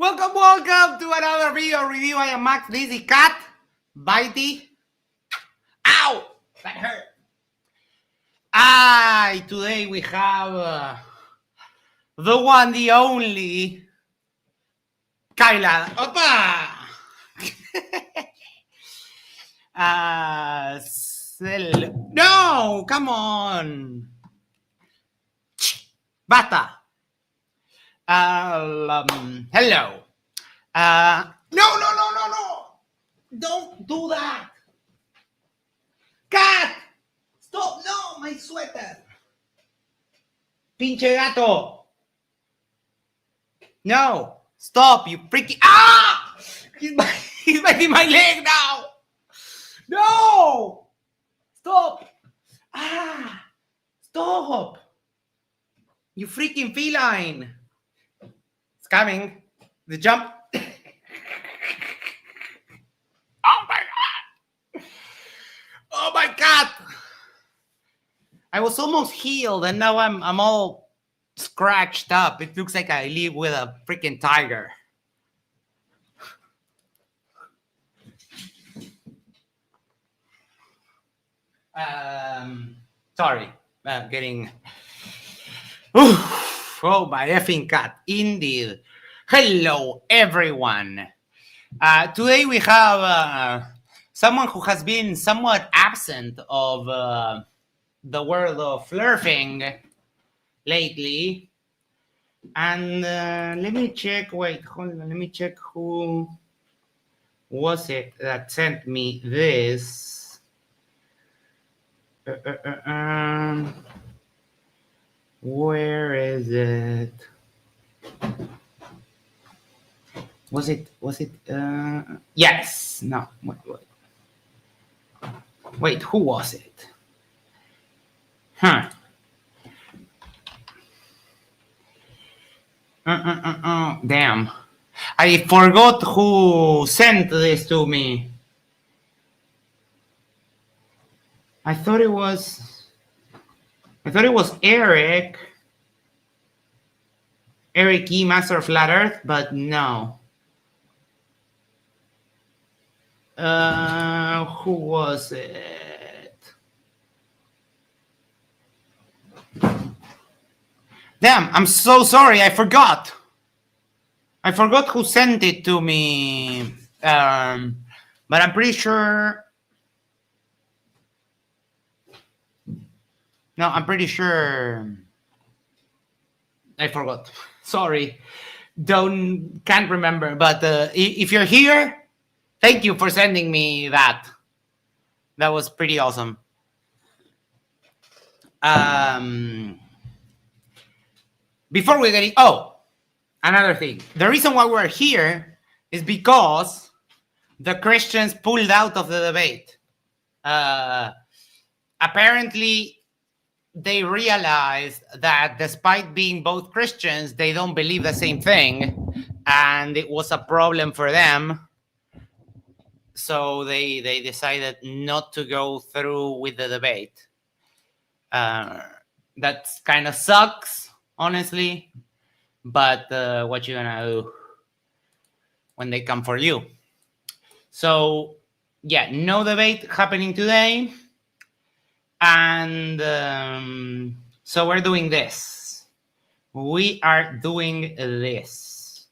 Welcome to another video review. I am Max. This is cat. Bitey. Ow! That hurt. Today we have the one, the only Kyla. Opa! No, come on. Bata. Hello. No. Don't do that. Cat. Stop. No, my sweater. Pinche gato. No. Stop, you freaking. Ah! He's biting my leg now. No. Stop. Stop. You freaking feline. It's coming. The jump. Oh my God. Oh my God. I was almost healed and now I'm all scratched up. It looks like I live with a freaking tiger. Sorry. Getting... Oh, my effing cat. Indeed. Hello, everyone. Today we have someone who has been somewhat absent of the world of flirting lately. And let me check. Wait, hold on. Let me check who was it that sent me this. Where is it? Was it? Yes. No. Wait, who was it? Damn. I forgot who sent this to me. I thought it was Eric. Eric E, Master of Flat Earth, but no. Who was it? Damn, I'm so sorry. I forgot who sent it to me. But I'm pretty sure. No, I'm pretty sure. I forgot. Sorry. Can't remember. But if you're here, thank you for sending me that. That was pretty awesome. Before we get it, another thing. The reason why we're here is because the Christians pulled out of the debate. Apparently, they realized that despite being both Christians, they don't believe the same thing, and it was a problem for them. So they decided not to go through with the debate. That kind of sucks, honestly. But what you gonna do when they come for you? So yeah, no debate happening today. And so we're doing this. We are doing this.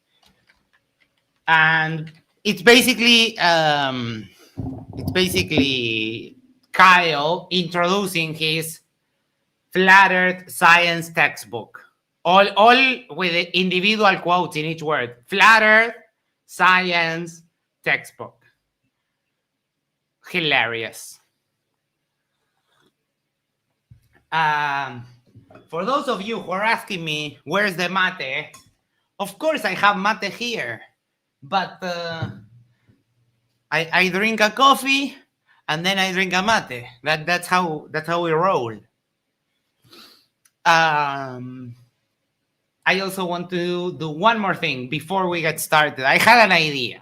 And it's basically Kyle introducing his Flat Earth science textbook. All with individual quotes in each word. Flat Earth science textbook. Hilarious. For those of you who are asking me, where's the mate? Of course I have mate here. But I drink a coffee and then I drink a mate. That's how we roll. I also want to do one more thing before we get started. I had an idea.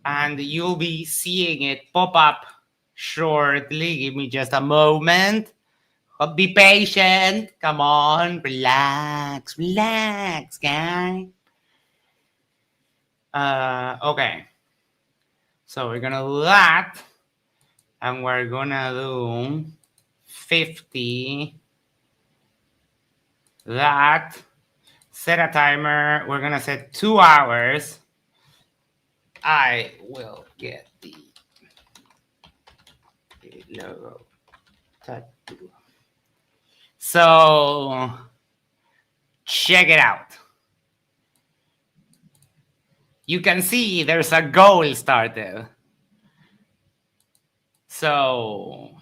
And you'll be seeing it pop up shortly. Give me just a moment. But be patient. Come on. Relax. Relax, guy. Okay. So we're going to do that. And we're going to do 50. That. Set a timer. We're going to set 2 hours. I will get the logo tattoo. So check it out. You can see there's a goal started. So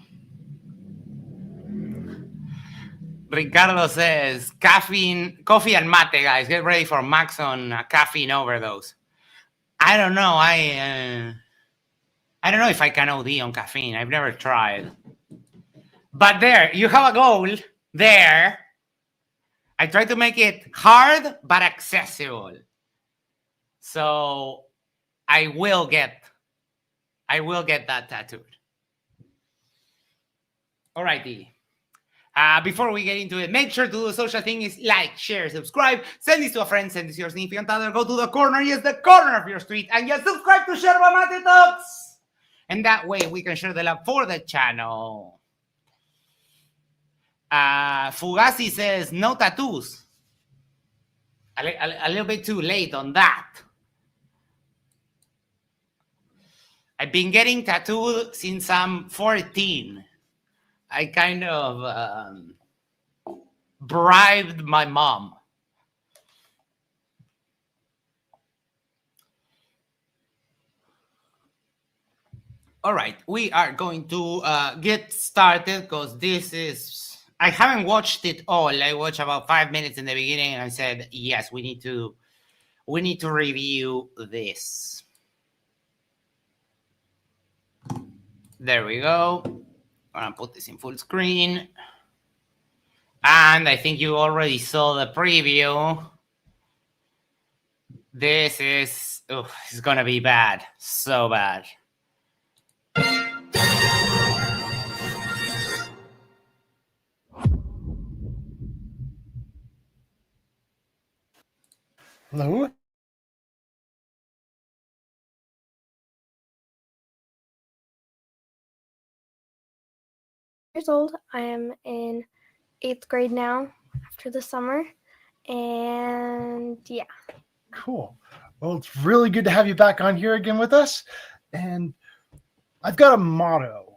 Ricardo says coffee and mate, guys. Get ready for Max on a caffeine overdose. I don't know. I don't know if I can OD on caffeine. I've never tried. But there, you have a goal there. I try to make it hard but accessible. So I will get that tattooed. Alrighty. Before we get into it, make sure to do the social thing is like, share, subscribe, send this to a friend, send this to your significant other, go to the corner, yes, the corner of your street, and just subscribe to Yerba Mate Talks. And that way we can share the love for the channel. Fugazi says, no tattoos. A little bit too late on that. I've been getting tattooed since I'm 14. I kind of bribed my mom. All right, we are going to get started because this is... I haven't watched it all. I watched about 5 minutes in the beginning and I said, yes, we need to review this. There we go. I'm gonna put this in full screen. And I think you already saw the preview. This is, it's gonna be bad. So bad. Hello? Years old. I am in 8th grade now after the summer. And yeah. Cool. Well, it's really good to have you back on here again with us. And I've got a motto.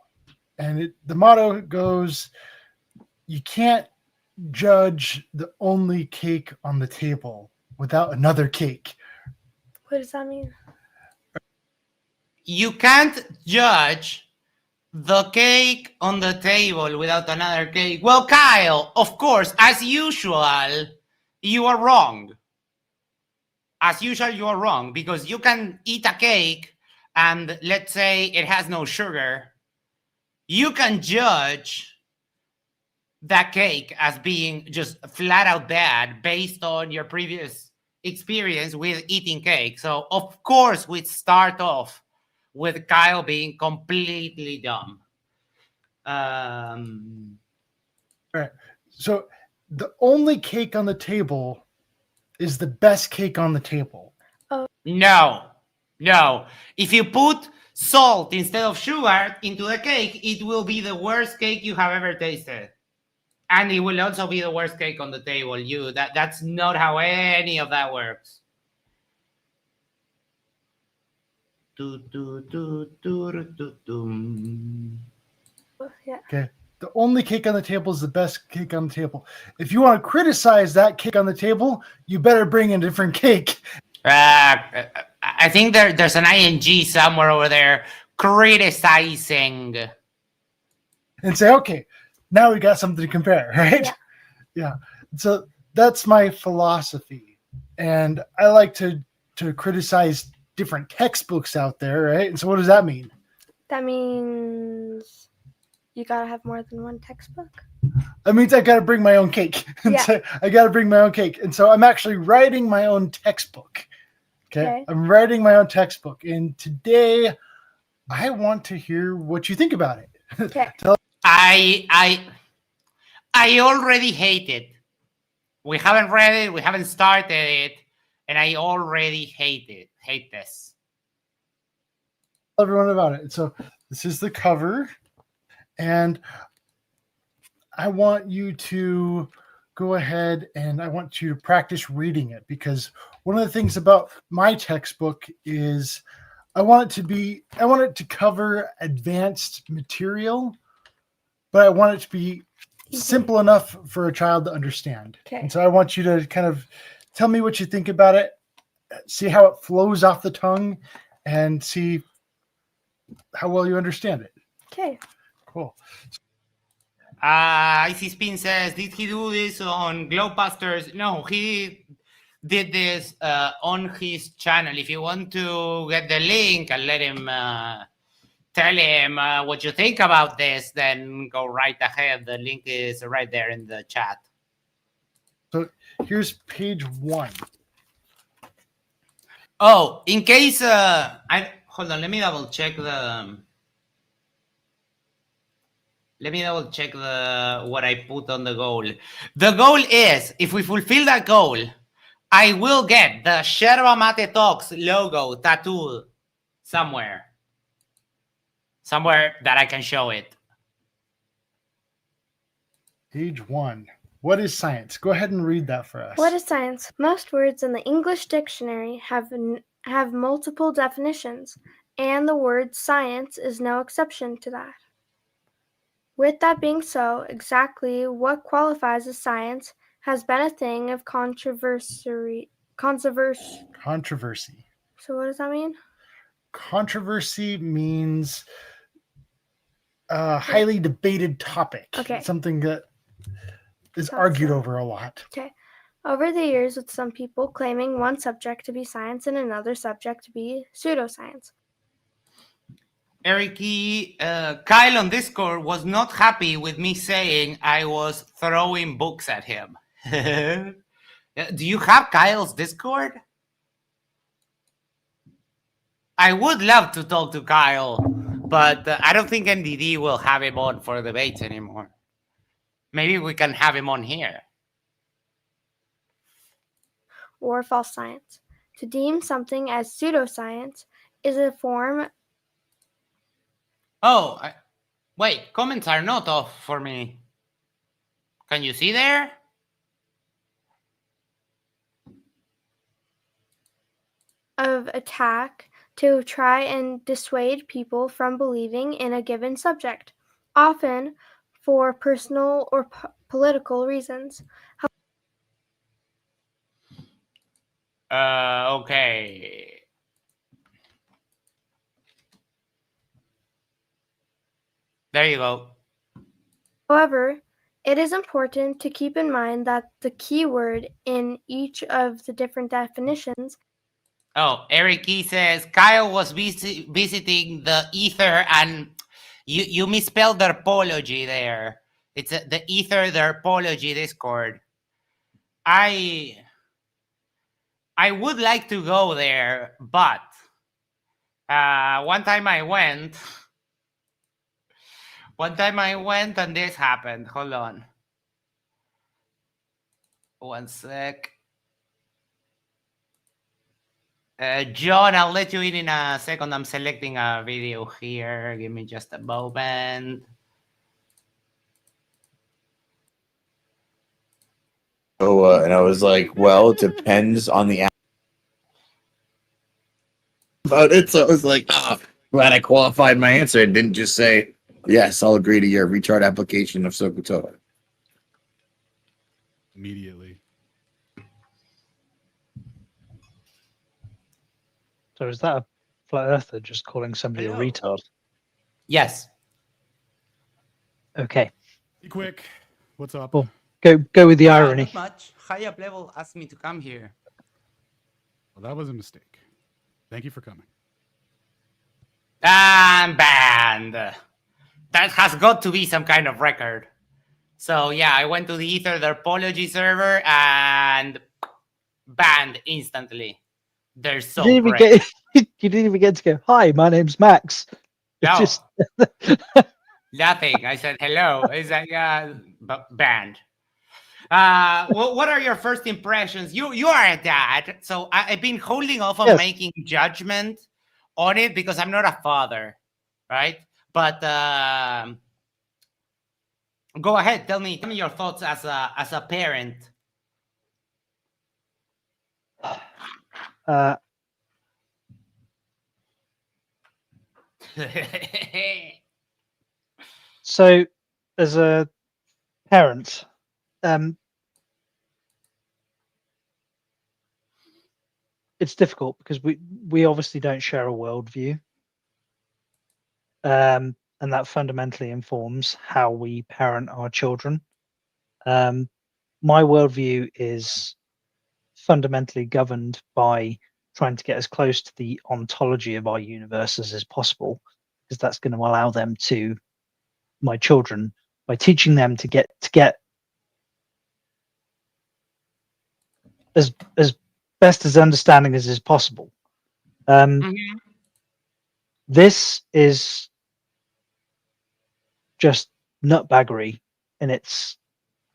And the motto goes, you can't judge the only cake on the table without another cake. What does that mean? You can't judge the cake on the table without another cake. Well, Kyle, of course, as usual, you are wrong. As usual, you are wrong because you can eat a cake and let's say it has no sugar. You can judge that cake as being just flat out bad based on your previous experience with eating cake. So, of course, we start off with Kyle being completely dumb. All right. So the only cake on the table is the best cake on the table. No. If you put salt instead of sugar into the cake, it will be the worst cake you have ever tasted. And it will also be the worst cake on the table. That's not how any of that works. Yeah. Okay. The only cake on the table is the best cake on the table. If you want to criticize that cake on the table, you better bring a different cake. I think there's an ing somewhere over there. Criticizing. And say, okay, now we got something to compare, right? Yeah. So that's my philosophy. And I like to criticize different textbooks out there, right? And so what does that mean? That means you gotta have more than one textbook. That means I gotta bring my own cake. Yeah. So I gotta bring my own cake. And so I'm actually writing my own textbook. Okay. I'm writing my own textbook. And today I want to hear what you think about it. Okay. I already hate it. We haven't read it, we haven't started it, and I already hate it. Hate this. Tell everyone about it. So this is the cover, and I want you to go ahead and I want you to practice reading it, because one of the things about my textbook is I want it to cover advanced material, but I want it to be simple enough for a child to understand. Okay. And so I want you to kind of tell me what you think about it, see how it flows off the tongue, and see how well you understand it. Okay. Cool. Icy Spin says, did he do this on Glowbusters? No, he did this on his channel. If you want to get the link and let him tell him what you think about this, then go right ahead. The link is right there in the chat. So here's page 1. Oh, in case hold on, let me double check what I put on the goal. The goal is, if we fulfill that goal, I will get the Yerba Mate Talks logo tattooed somewhere that I can show it. Page 1. What is science? Go ahead and read that for us. What is science? Most words in the English dictionary have multiple definitions, and the word science is no exception to that. With that being so, exactly what qualifies as science has been a thing of controversy. Controversy. So what does that mean? Controversy means a highly debated topic. Okay. Something that is argued over a lot. Okay. Over the years, with some people claiming one subject to be science and another subject to be pseudoscience. Eric Kyle on Discord was not happy with me saying I was throwing books at him. Do you have Kyle's Discord? I would love to talk to Kyle, but I don't think NDD will have him on for debates anymore. Maybe we can have him on here. Or false science. To deem something as pseudoscience is a form. Oh, wait, comments are not off for me. Can you see there? Of attack to try and dissuade people from believing in a given subject, often for personal or political reasons. Okay. There you go. However, it is important to keep in mind that the key word in each of the different definitions. Oh, Eric E says Kyle was visiting the Ether, and you misspelled derpology there. It's the Ether derpology Discord. I would like to go there, but one time I went and this happened. Hold on. One sec. John, I'll let you in a second. I'm selecting a video here. Give me just a moment. Oh, and I was like, well, it depends on the about it. So I was like, glad I qualified my answer and didn't just say, yes, I'll agree to your retard application of Sokotoa. Immediately. So is that a flat earther just calling somebody a retard? Yes. Okay. Be quick. What's up? Cool. Go with the irony. Not much. High up level asked me to come here. Well, that was a mistake. Thank you for coming. I'm banned. That has got to be some kind of record. So yeah, I went to the Ether derpology server and banned instantly. They're so great. You didn't even get to go, hi, my name's Max. No. Just Nothing. I said hello. It's like band. What are your first impressions? You are a dad, so I've been holding off on Yes. making judgment on it because I'm not a father, right? But go ahead, tell me your thoughts as a parent. So, as a parent, it's difficult because we obviously don't share a worldview, and that fundamentally informs how we parent our children. My worldview is fundamentally governed by trying to get as close to the ontology of our universes as possible, because that's going to allow them to, my children, by teaching them to get as best as understanding as is possible. Mhm. This is just nutbaggery in its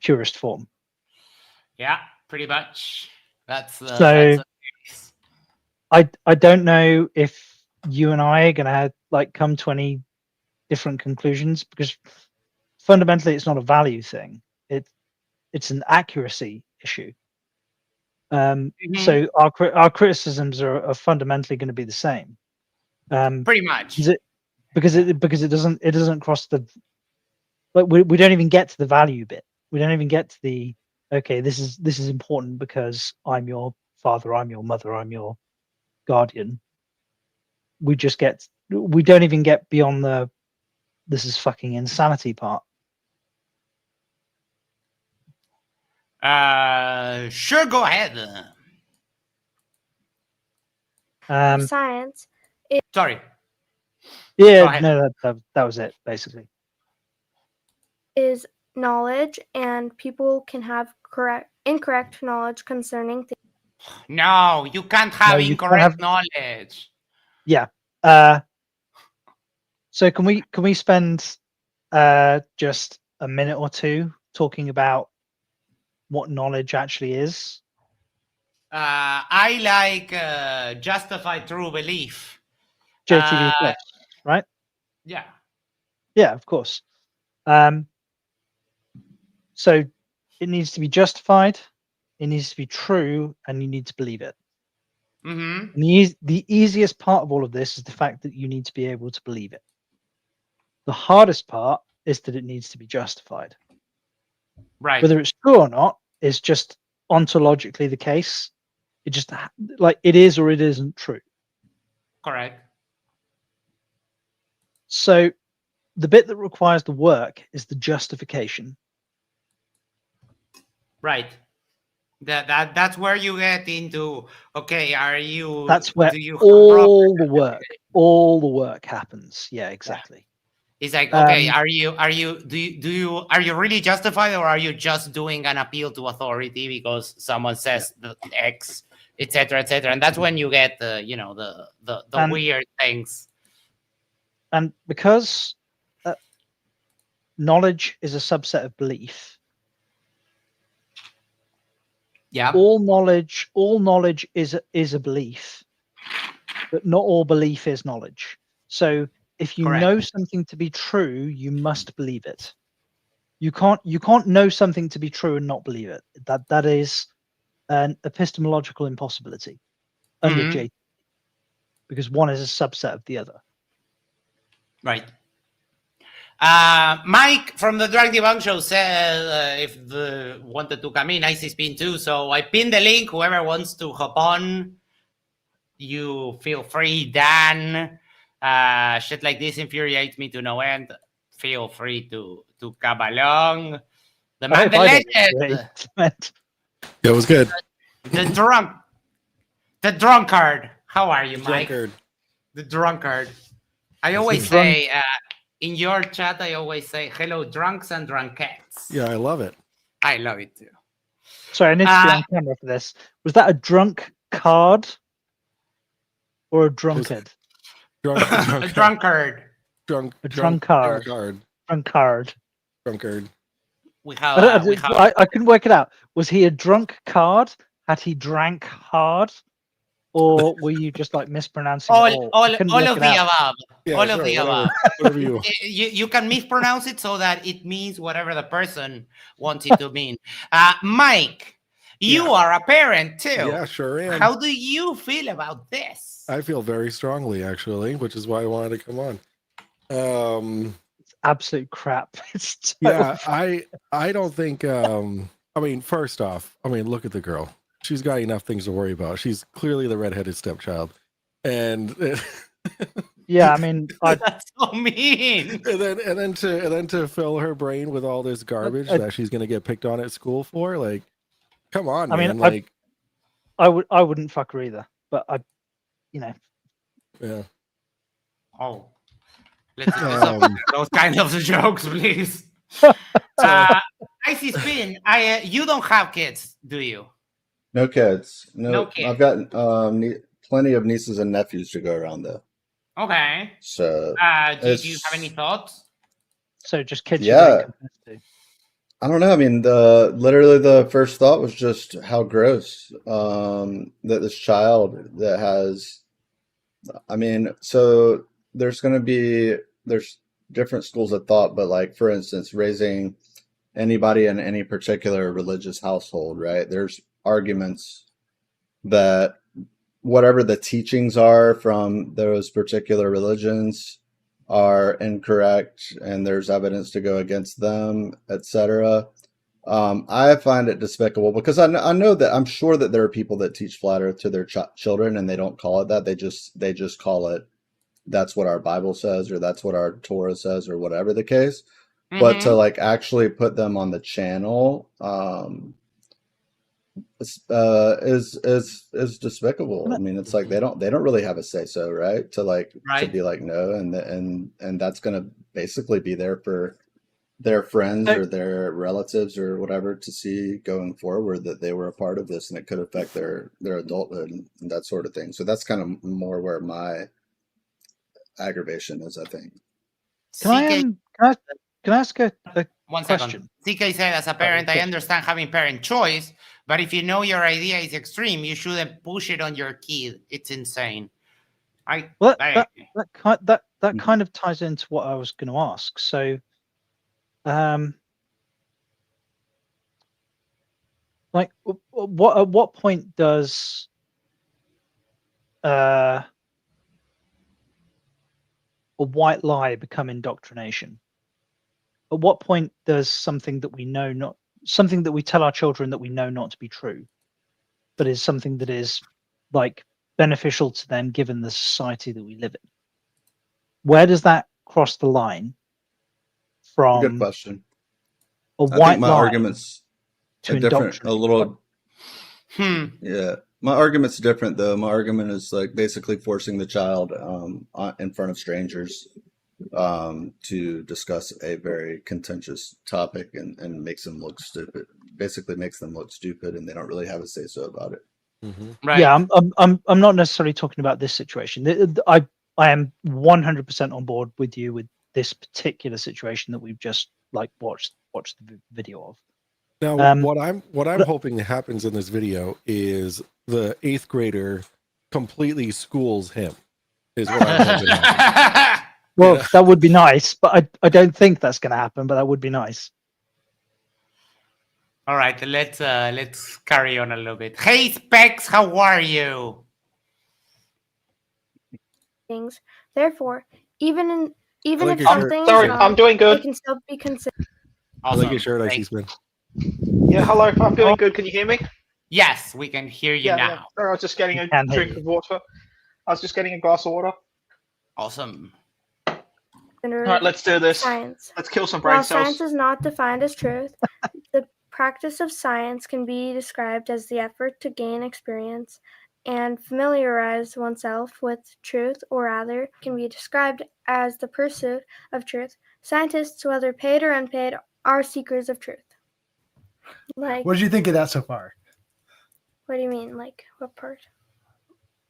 purest form. Yeah, pretty much. That's So the case. I don't know if you and I are going to like come to any different conclusions, because fundamentally it's not a value thing. It's an accuracy issue. Mhm. So our criticisms are fundamentally going to be the same. Pretty much. Because it doesn't cross the, like we don't even get to the value bit. We don't even get to the, okay, this is important because I'm your father, I'm your mother, I'm your guardian. We don't even get beyond the this is fucking insanity part. Sure, go ahead. Science Sorry. Yeah, Go ahead. no, that was it basically. is knowledge, and people can have incorrect knowledge concerning things. No, you can't No, have you can't incorrect have. knowledge. Yeah. So can we spend just a minute or two talking about what knowledge actually is? I like justified true belief. JTV Uh, plus, right? yeah. Yeah, of course. So it needs to be justified, it needs to be true, and you need to believe it. Mm-hmm. And the easiest part of all of this is the fact that you need to be able to believe it. The hardest part is that it needs to be justified. Right. Whether it's true or not is just ontologically the case. It just like it is or it isn't true. Correct. So the bit that requires the work is the justification. Right. That's where you get into. Okay, are you? That's where Do you have proper? all the work happens. Yeah, exactly. It's like, okay, Um, are you really justified, or are you just doing an appeal to authority because someone says the X, etc., etc.? And that's when you get the And- weird things. and because knowledge is a subset of belief, Yeah. all knowledge is a belief, but not all belief is knowledge. So if you Correct. know something to be true, you must believe it. You can't know something to be true and not believe it. That is an epistemological impossibility under Mhm. JT, because one is a subset of the other. Right. Mike from the Drag Debunk Show said if wanted to come in, I see spin too. So I pinned the link. Whoever wants to hop on, you feel free. Dan, shit like this infuriates me to no end. Feel free to come along. The I man, hope the I don't legend, create. Yeah, it was good. the drunkard. How are you, Mike? Drunkard. The drunkard. I always Drunk. say in your chat, I always say hello, drunks and drunkettes. Yeah, I love it. I love it too. Sorry, I need to be on camera for this. Was that a drunk card or a drunkard? Drunk, A drunkard. A drunkard. drunkard. Drunkard. Drunkard. We I, don't- have, we have I couldn't work it out. Was he a drunk card? Had he drank hard? Or were you just like mispronouncing it all? I couldn't all work of it the out. above. Yeah, All sure, of the whatever, above. whatever you. You can mispronounce it so that it means whatever the person wants it to mean. Mike, you Yeah. are a parent too. Yeah, sure am. How do you feel about this? I feel very strongly, actually, which is why I wanted to come on. It's absolute crap. It's Yeah, I don't think. I mean, first off, I mean, look at the girl. She's got enough things to worry about. She's clearly the redheaded stepchild, and yeah. I mean, That's so mean. and then to fill her brain with all this garbage that she's gonna get picked on at school for, like, come on, I mean, man, like, I wouldn't fuck her either. But yeah. Oh, let's stop those kind of jokes, please. Icy Spin, you don't have kids, do you? No kids. No kids. I've got plenty of nieces and nephews to go around though. Okay. So Do you it's- have any thoughts? so just kids. Yeah. You don't compare to. I don't know. I mean, literally the first thought was just how gross that this child that has. I mean, so there's different schools of thought, but like for instance, raising anybody in any particular religious household, right? There's arguments that whatever the teachings are from those particular religions are incorrect and there's evidence to go against them, etc. I find it despicable because I know that I'm sure that there are people that teach flat earth to their children and they don't call it that. They just call it, that's what our Bible says, or that's what our Torah says, or whatever the case. But to like actually put them on the channel is despicable. I mean, it's like they don't really have a say so, right? To be like no, and that's gonna basically be there for their friends or their relatives or whatever to see going forward that they were a part of this and it could affect their adulthood and that sort of thing. So that's kind of more where my aggravation is, I think. Can I ask a One question? second. CK said, as a parent, I understand having parent choice, but if you know your idea is extreme, you shouldn't push it on your kid. It's insane. Well, that kind of ties into what I was going to ask. So, like, at what point does a white lie become indoctrination? At what point does something that we tell our children that we know not to be true, but is something that is like beneficial to them given the society that we live in? Where does that cross the line from Good question. a I white think my lie argument's to different, a little. Hmm. Yeah, my argument's different though. My argument is like basically forcing the child in front of strangers to discuss a very contentious topic and makes them look stupid. Basically makes them look stupid, and they don't really have a say so about it. Right. Yeah, I'm not necessarily talking about this situation. I am 100% on board with you with this particular situation that we've just like watched the video of. Now, what I'm hoping happens in this video is the 8th grader completely schools him. Is what I'm hoping happens. Well, Yeah. that would be nice, but I don't think that's going to happen. But that would be nice. All right, let's carry on a little bit. Hey, Specs, how are you? Things. Therefore, even like if your shirt. something Sorry, is I'm wrong, doing it good. can still be considered. I Awesome. like your shirt, Thank- Icy Spin. Yeah, hello. I'm doing good. Can you hear me? Yes, we can hear you Yeah. now. Sorry, I was just getting a can hear drink you. of water. I was just getting a glass of water. Awesome. All right, let's do this. Science. Let's kill some brain While cells. science is not defined as truth, the practice of science can be described as the effort to gain experience and familiarize oneself with truth, or rather, can be described as the pursuit of truth. Scientists, whether paid or unpaid, are seekers of truth. Like, What did you think of that so far? what do you mean? Like, what part?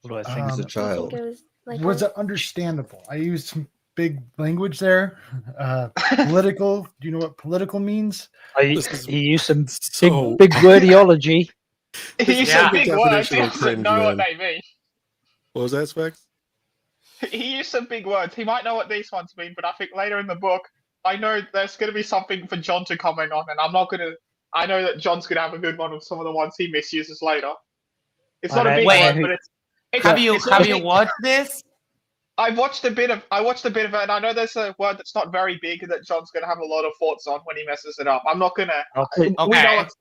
What do I think? He's a Um, Do you think child. it was like Was it understandable? I used some big language there. Political. Do you know what political means? He used some So big wordiology. He used Yeah. some big words. He Definition of doesn't cringe, know what man. they mean. What was that, Specs? He used some big words. He might know what these ones mean, but I think later in the book, I know there's going to be something for John to comment on, and I'm not going to. I know that John's going to have a good one with some of the ones he misuses later. It's not a big Wait, word, but it's Have you not a you big- watched this? I watched a bit of it, and I know there's a word that's not very big that John's going to have a lot of thoughts on when he messes it up. I'm not going to. We know Okay. it's.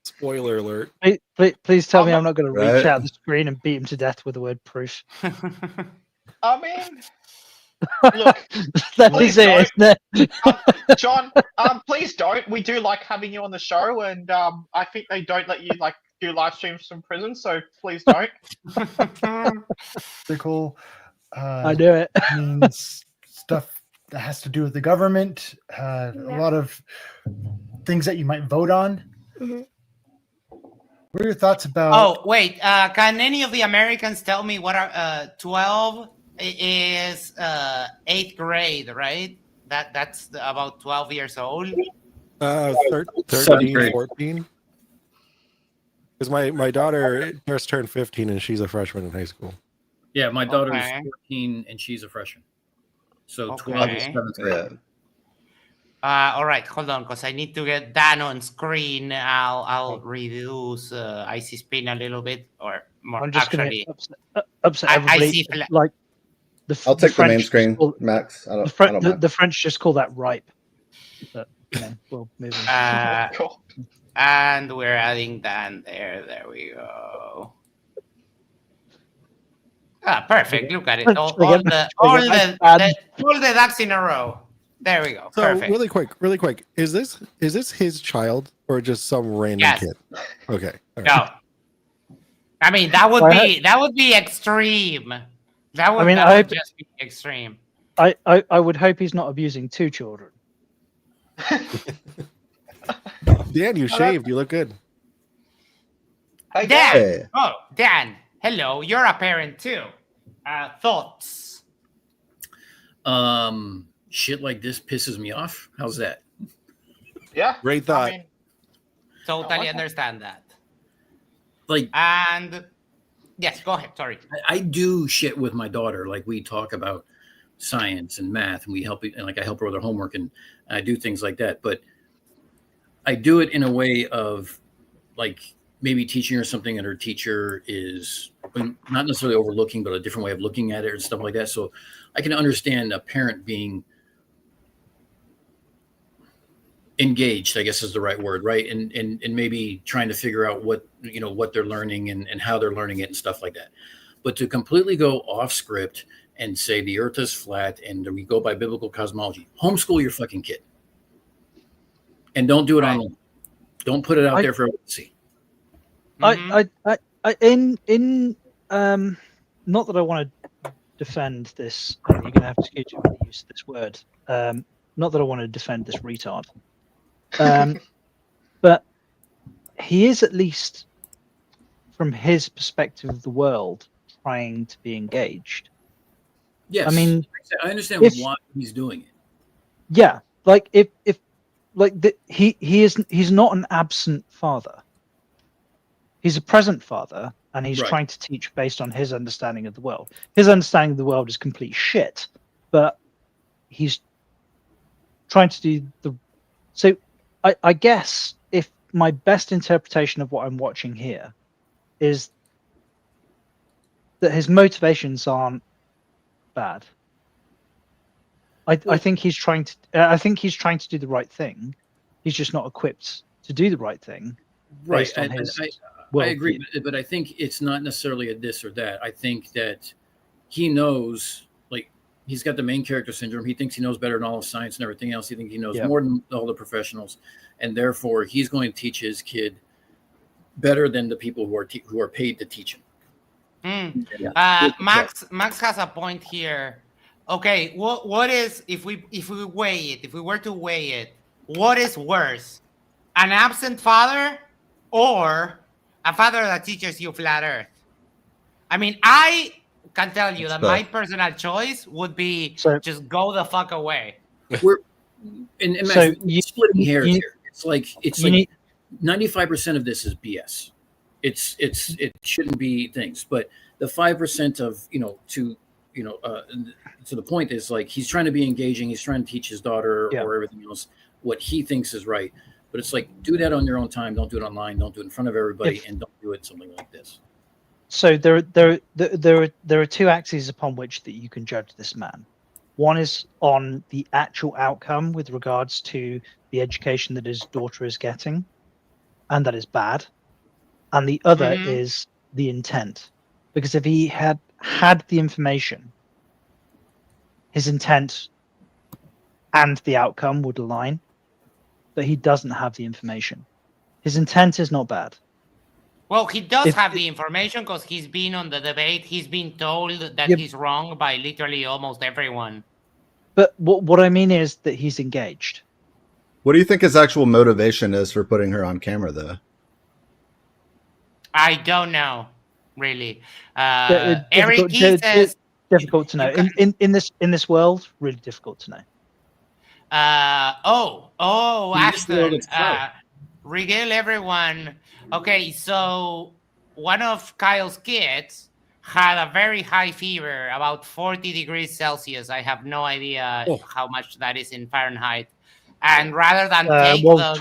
Spoiler alert. Please tell me I'm I'm not going to Right. reach out the screen and beat him to death with the word proof. I mean, look, That please is it, isn't it? John. Please don't. We do like having you on the show, and I think they don't let you like do live streams from prison, so please don't. Political. I do it. Means stuff that has to do with the government. A lot of things that you might vote on. Mhm. What are your thoughts about? Oh, wait. Can any of the Americans tell me what are 12 is 8th grade, right? That's about 12 years old. 13, 14. Because my daughter just turned 15 and she's a freshman in high school. Yeah, my daughter's Okay. 14 and she's a freshman. So Okay. 12 is 7th grade. Yeah. All right, hold on, because I need to get Dan on screen. I'll reduce IC spin a little bit, or more. I'm just going Actually, to upset I everybody. see fla- Like I'll take the main French screen, just call- Max. I the, don't mind. the French just call that ripe. But we'll move on. Cool. and we're adding Dan there. There we go. Perfect. Look at it. All the ducks in a row. There we go. So Perfect. really quick, is this his child or just some random Yes. kid? Okay. All right. No. I mean, that would be extreme. That would, I would hope- just be extreme. I would hope he's not abusing two children. Dan, you shaved. You look good. Hey, Dan. Hey. Oh, Dan. Hello. You're a parent too. Thoughts? Shit like this pisses me off. How's that? Yeah. Great thought. I mean, Totally okay. understand that. Like And yes, go ahead. Sorry. I do shit with my daughter. Like we talk about science and math, and we help, and like I help her with her homework, and I do things like that. But I do it in a way of like maybe teaching her something, and her teacher is not necessarily overlooking, but a different way of looking at it and stuff like that. So I can understand a parent being engaged, I guess is the right word, right? And maybe trying to figure out what they're learning and how they're learning it and stuff like that. But to completely go off script and say the earth is flat and we go by biblical cosmology, homeschool your fucking kid. And don't do it online. Don't put it out there for everyone to see. Not that I want to defend this. You're going to have to excuse me when I use this word. Not that I want to defend this retard. But he is, at least from his perspective of the world, trying to be engaged. Yes. I mean, I understand why he's doing it. Yeah, like if he's not an absent father. He's a present father, and he's Right. trying to teach based on his understanding of the world. His understanding of the world is complete shit, but he's trying to do the. So, I guess if my best interpretation of what I'm watching here is that his motivations aren't bad. I think he's trying to. I think he's trying to do the right thing. He's just not equipped to do the right thing. Right. Based on And his I agree, but I think it's not necessarily a this or that. I think that he knows, like, he's got the main character syndrome. He thinks he knows better than all of science and everything else. He thinks he knows more than all the professionals, and therefore he's going to teach his kid better than the people who are paid to teach him. Max has a point here. Okay, what is if we weigh it? If we were to weigh it, what is worse, an absent father or a father that teaches you flat Earth? I mean, I can tell you that So- my personal choice would be So- just go the fuck away. We're and So Max, we're splitting hairs you- here. It's like you need- 95% of this is BS. It shouldn't be things, but the 5% of to the point is like he's trying to be engaging. He's trying to teach his daughter Yeah. or everything else what he thinks is right. But it's like do that on your own time. Don't do it online. Don't do it in front of everybody, and don't do it something like this. So there are two axes upon which that you can judge this man. One is on the actual outcome with regards to the education that his daughter is getting, and that is bad. And the other Mhm. is the intent, because if he had the information, his intent and the outcome would align. But he doesn't have the information. His intent is not bad. Well, he does If- have the information because he's been on the debate. He's been told that Yep. he's wrong by literally almost everyone. But what I mean is that he's engaged. What do you think his actual motivation is for putting her on camera, though? I don't know, really. Difficult- Eric di- Key di- says, difficult to know. you In this world, really difficult to know. In this world, Ashton, it's clout. regale everyone. Okay, so one of Kyle's kids had a very high fever, about 40 degrees Celsius. I have no idea Oh. how much that is in Fahrenheit. And rather than take Well, the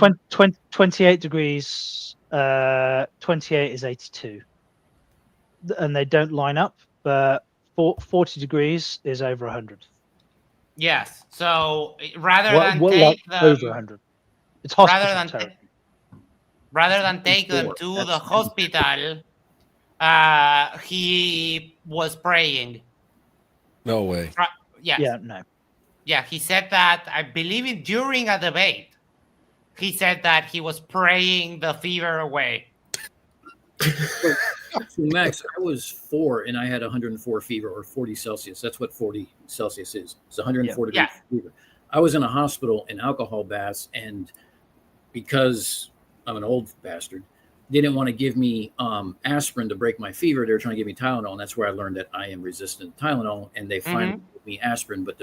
28 degrees, 28 is 82. And they don't line up, but 40 degrees is over 100. yes, so rather than Well, take like them, over 100. It's hospital rather than territory. rather than take them Before, to the that's- hospital, he was praying. No way. Yes. Yeah, no. Yeah, he said that, I believe it during a debate. He said that he was praying the fever away. So Max, I was 4 and I had 104 fever or 40 Celsius. That's what 40 Celsius is. It's 104 Yeah. degrees fever. I was in a hospital in alcohol baths, and because I'm an old bastard, they didn't want to give me aspirin to break my fever. They were trying to give me Tylenol, and that's where I learned that I am resistant to Tylenol. And they finally gave me aspirin, but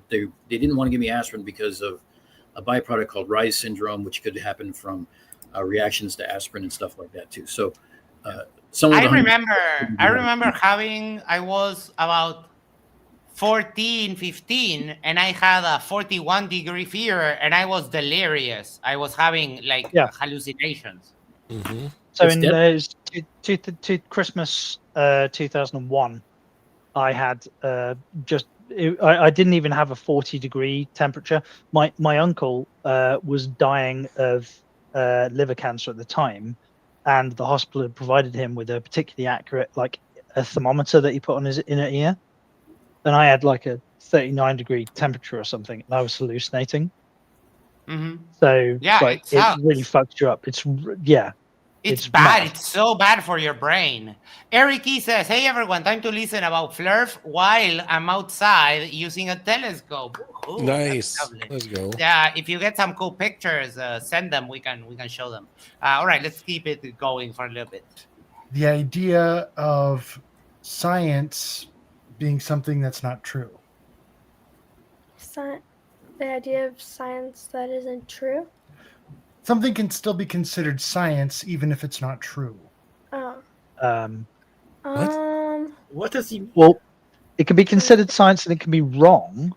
they didn't want to give me aspirin because of a byproduct called Rise syndrome, which could happen from reactions to aspirin and stuff like that too. So someone I with 100 remember I was about 14, 15, and I had a 41-degree fever, and I was delirious. I was having like Yeah. hallucinations. Mm-hmm. So It's in dead- those to Christmas 2001, I had I didn't even have a 40-degree temperature. My uncle was dying of liver cancer at the time, and the hospital had provided him with a particularly accurate like a thermometer that he put on his inner ear, and I had like a 39-degree temperature or something, and I was hallucinating. Mhm. So Yeah, like, it sucks. really fucks you up. It's It's bad. mad. It's so bad for your brain. Eric E says, "Hey everyone, time to listen about Flurf while I'm outside using a telescope." Ooh, that's Nice. lovely. Let's go. Yeah, if you get some cool pictures, send them. We can show them. All right, let's keep it going for a little bit. The idea of science being something that's not true. The idea of science that isn't true. Something can still be considered science even if it's not true. Oh. What? What does he? Well, it can be considered science and it can be wrong.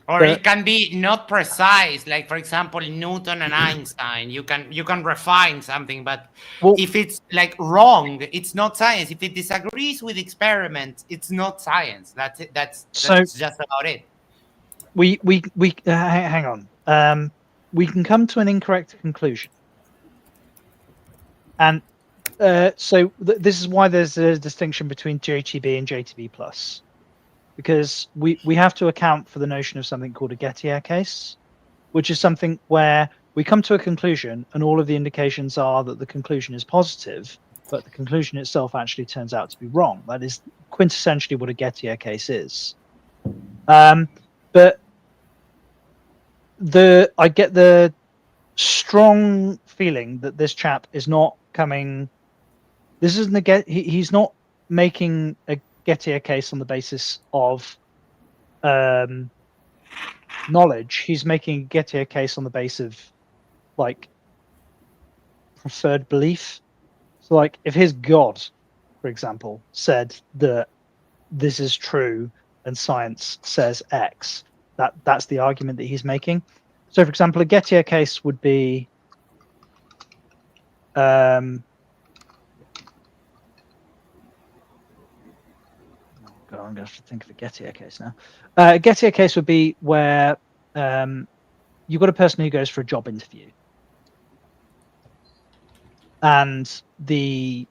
Or But- it can be not precise, like for example Newton and Einstein. You can refine something, but Well, if it's like wrong, it's not science. If it disagrees with experiments, it's not science. That's it. That's So- just about it. we hang on. We can come to an incorrect conclusion, and this is why there's a distinction between JTB and JTB plus, because we have to account for the notion of something called a Gettier case, which is something where we come to a conclusion and all of the indications are that the conclusion is positive, but the conclusion itself actually turns out to be wrong. That is quintessentially what a Gettier case is. But I get the strong feeling that this chap is not coming. This isn't he's not making Gettier case on the basis of knowledge. He's making a Gettier case on the basis of like preferred belief. So like if his God, for example, said that this is true and science says X, that's the argument that he's making. So for example, a Gettier case would be God, I'm going to have to think of a Gettier case now. A Gettier case would be where you've got a person who goes for a job interview, and the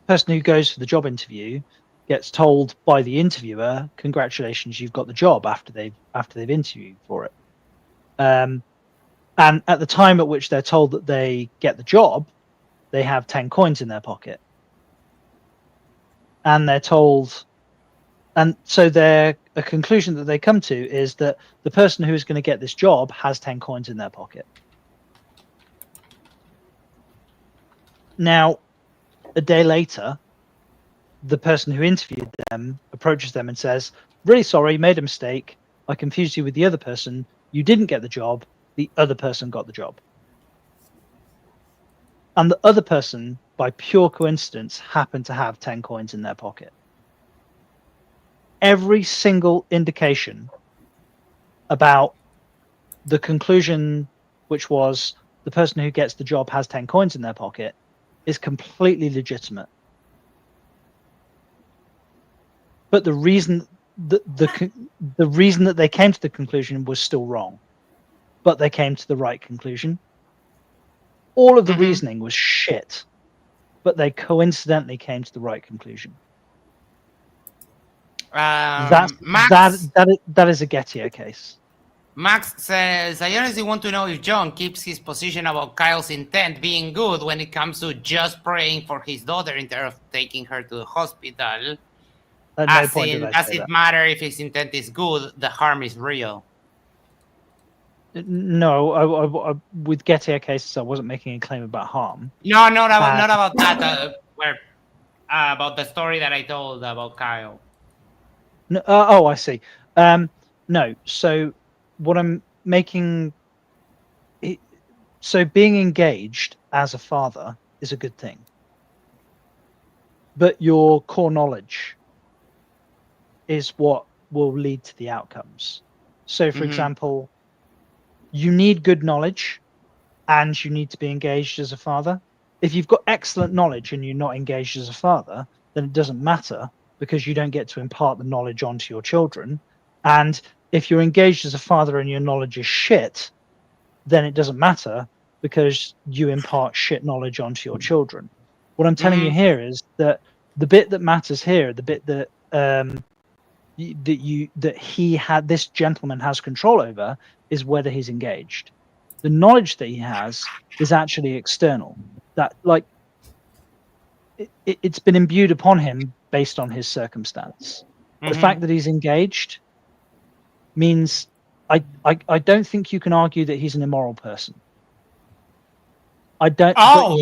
person who goes for the job interview gets told by the interviewer, "Congratulations, you've got the job," after they've interviewed for it. And at the time at which they're told that they get the job, they have 10 coins in their pocket, and they're told. And so a conclusion that they come to is that the person who is going to get this job has 10 coins in their pocket. Now, a day later, the person who interviewed them approaches them and says, "Really sorry, made a mistake. I confused you with the other person. You didn't get the job. The other person got the job." And the other person, by pure coincidence, happened to have 10 coins in their pocket. Every single indication about the conclusion, which was the person who gets the job has 10 coins in their pocket, is completely legitimate. But the reason the reason that they came to the conclusion was still wrong, but they came to the right conclusion. All of the reasoning was shit, but they coincidentally came to the right conclusion. That is a Gettier case. Max says, "I honestly want to know if John keeps his position about Kyle's intent being good when it comes to just praying for his daughter instead of taking her to the hospital. Does it matter if his intent is good? The harm is real." No, I with Gettier cases, I wasn't making a claim about harm. No, not about that. About the story that I told about Kyle. No, I see. No, so what I'm making, so being engaged as a father is a good thing, but your core knowledge is what will lead to the outcomes. So, for example, you need good knowledge and you need to be engaged as a father. If you've got excellent knowledge and you're not engaged as a father, then it doesn't matter, because you don't get to impart the knowledge onto your children. And if you're engaged as a father and your knowledge is shit, then it doesn't matter, because you impart shit knowledge onto your children. What I'm telling you here is that the bit that matters here, the bit that this gentleman has control over, is whether he's engaged. The knowledge that he has is actually external. That, like, it's been imbued upon him based on his circumstance. The fact that he's engaged means I don't think you can argue that he's an immoral person. I don't. Oh,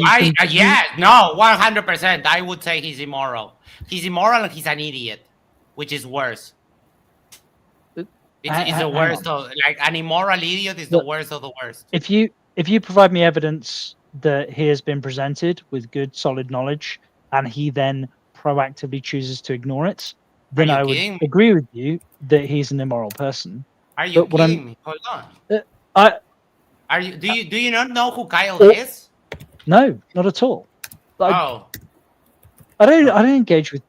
no, 100%. I would say he's immoral. He's immoral and he's an idiot, which is worse. It's the worst of, like, an immoral idiot is the worst of the worst. If you provide me evidence that he has been presented with good, solid knowledge, and he then proactively chooses to ignore it, then I would agree with you that he's an immoral person. Are you kidding me? Hold on. Do you not know who Kyle is? No, not at all. I don't engage with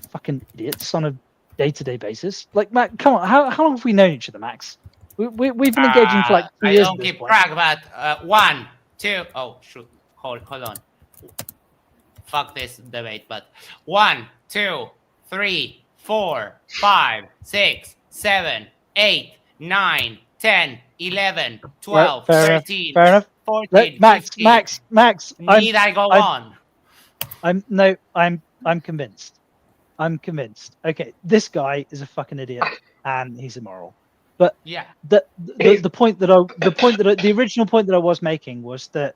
fucking idiots on a day-to-day basis. Like, Max, come on, how long have we known each other, Max? We've been engaging for like 2 years. I don't keep track, but 1, 2. Oh shoot! Hold on. Fuck this debate. But 1, 2, 3, 4, 5, 6, 7, 8, 9, 10, 11, 12, 13, 14, Max, 15. Max. Need I go on? I'm convinced. Okay, this guy is a fucking idiot and he's immoral. But yeah, the original point that I was making was that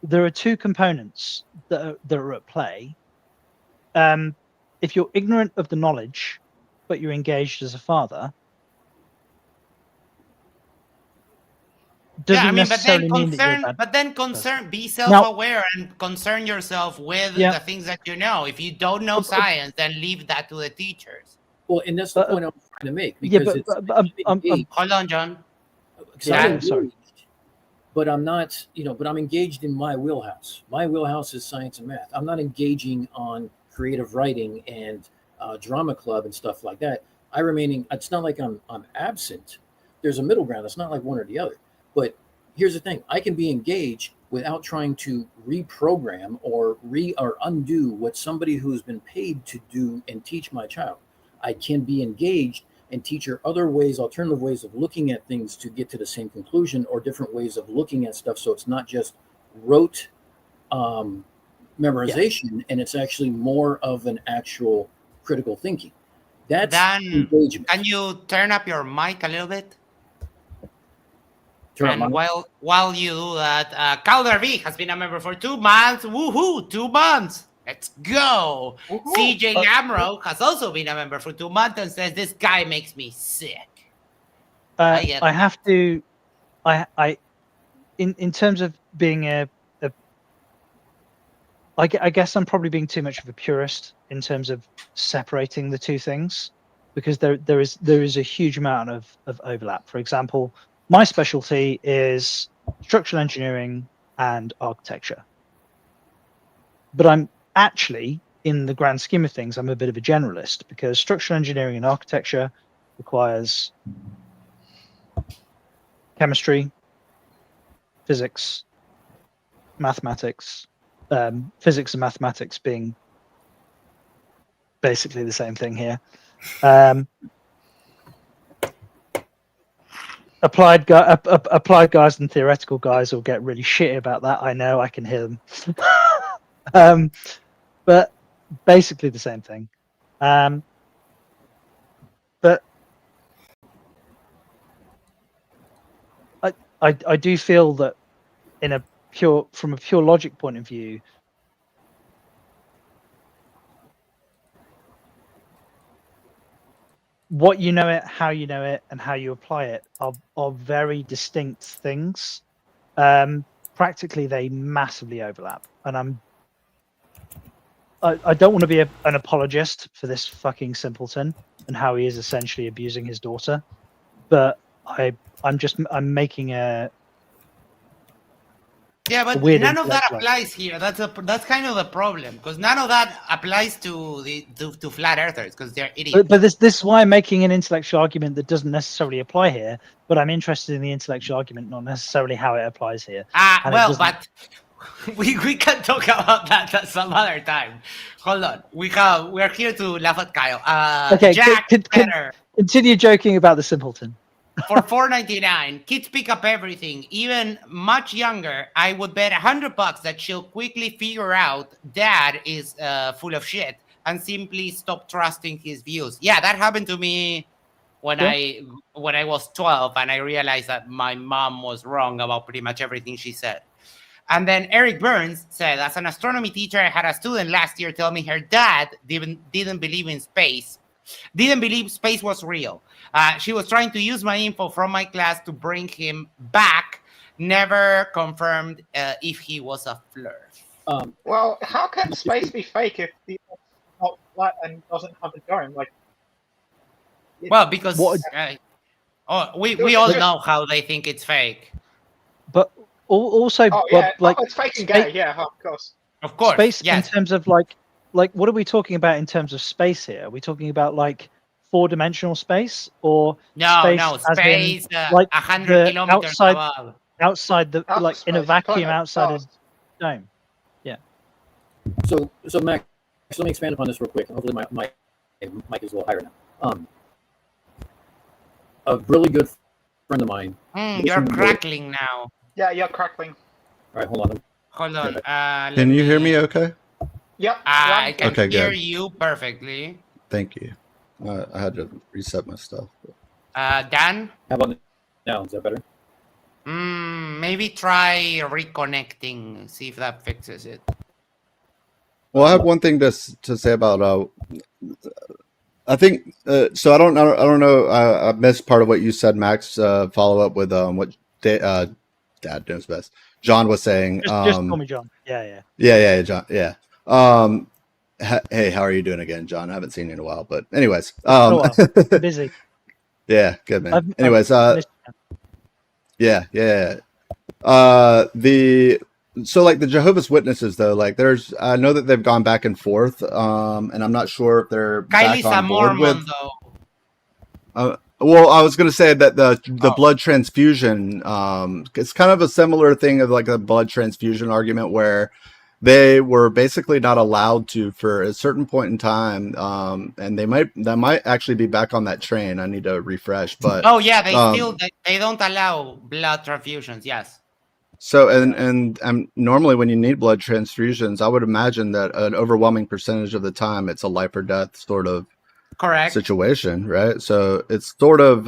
there are two components that are at play. If if you're ignorant of the knowledge, but you're engaged as a father, doesn't necessarily mean that you're a bad but then person. be Now, self-aware and concern yourself with Yeah. the things that you know. If you don't know science, then leave that to the teachers. Well, and that's the point I'm trying to make, yeah, because but I'm engaged. Hold on, John. Because I'm Yeah, sorry. engaged, but I'm not, but I'm engaged in my wheelhouse. My wheelhouse is science and math. I'm not engaging on creative writing and drama club and stuff like that. It's not like I'm absent. There's a middle ground. It's not like one or the other. But here's the thing: I can be engaged without trying to reprogram or undo what somebody who's been paid to do and teach my child. I can be engaged and teach her other ways, alternative ways of looking at things to get to the same conclusion, or different ways of looking at stuff. So it's not just rote memorization, and it's actually more of an actual critical thinking. That's Dan, engagement. can you turn up your mic a little bit? Turn And up my- while you do that, Calder V has been a member for 2 months. Woohoo! 2 months. Let's go. Woohoo. CJ Lamro has also been a member for 2 months and says this guy makes me sick. I have to. In terms of being I guess I'm probably being too much of a purist in terms of separating the two things, because there is a huge amount of overlap. For example, my specialty is structural engineering and architecture, but I'm actually, in the grand scheme of things, I'm a bit of a generalist, because structural engineering and architecture requires chemistry, physics, mathematics, physics and mathematics being basically the same thing here. Applied guys and theoretical guys will get really shitty about that. I know, I can hear them. But basically the same thing. But I do feel that from a pure logic point of view, what you know it, how you know it, and how you apply it are very distinct things. Practically, they massively overlap, and I don't want to be an apologist for this fucking simpleton and how he is essentially abusing his daughter, but I'm making a but weird none of that intellectual- applies here. That's kind of the problem, because none of that applies to flat earthers, because they're idiots. But this is why I'm making an intellectual argument that doesn't necessarily apply here. But I'm interested in the intellectual argument, not necessarily how it applies here. And But we can talk about that at some other time. Hold on, we're here to laugh at Kyle. Okay, Jack Better. continue joking about the simpleton. For $4.99, kids pick up everything. Even much younger, I would bet $100 that she'll quickly figure out Dad is full of shit and simply stop trusting his views. Yeah, that happened to me when I was 12, and I realized that my mom was wrong about pretty much everything she said. And then Eric Burns said, as an astronomy teacher, I had a student last year tell me her dad didn't believe in space. Didn't believe space was real. She was trying to use my info from my class to bring him back. Never confirmed if he was a flirt. Well, how can space be fake if the Earth's not flat and doesn't have a dome? Well, because we all just- know how they think it's fake. But also, it's fake and gay. Yeah, of course. Of course, space yes. in terms of like what are we talking about in terms of space here? Are we talking about like 4-dimensional space, or space like 100 kilometers outside the Outer like in a space, vacuum planet, outside a stars. dome? Yeah. So Max, let me expand upon this real quick. Hopefully my mic is a little higher now. A really good friend of mine. You're crackling now. Yeah, you're crackling. All right, hold on. Hold on. Can you hear me okay? Yep. I can Okay, hear good. you perfectly. Thank you. I had to reset my stuff. Dan? How about now? Is that better? Maybe try reconnecting. See if that fixes it. Well, I have one thing to say about. I think so. I don't know. I missed part of what you said, Max. Follow up with what Dad knows best. John was saying. Just call me John. Yeah. Yeah, John. Yeah. Hey, how are you doing again, John? I haven't seen you in a while, but anyways. Busy. Yeah, good man. I've Anyways, missed you. yeah. So like the Jehovah's Witnesses though, like I know that they've gone back and forth, and I'm not sure if they're Kylie's back on a board Mormon, with. though. Well, I was going to say that the blood transfusion, it's kind of a similar thing of like a blood transfusion argument where they were basically not allowed to for a certain point in time, and they might actually be back on that train. I need to refresh, but Oh yeah, they don't allow blood transfusions. Yes. so and normally when you need blood transfusions, I would imagine that an overwhelming percentage of the time it's a life or death sort of Correct. situation, right? So it's sort of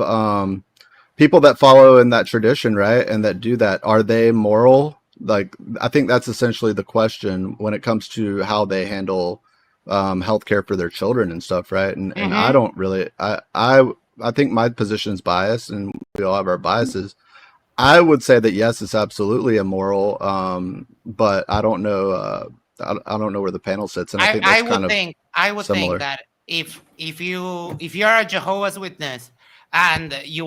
people that follow in that tradition, right, and that do that, are they moral? Like, I think that's essentially the question when it comes to how they handle healthcare for their children and stuff, right? And I don't really, I think my position is biased, and we all have our biases. I would say that yes, it's absolutely immoral, but I don't know. I don't know where the panel sits, and I think that's I would similar. think that if you're a Jehovah's Witness and you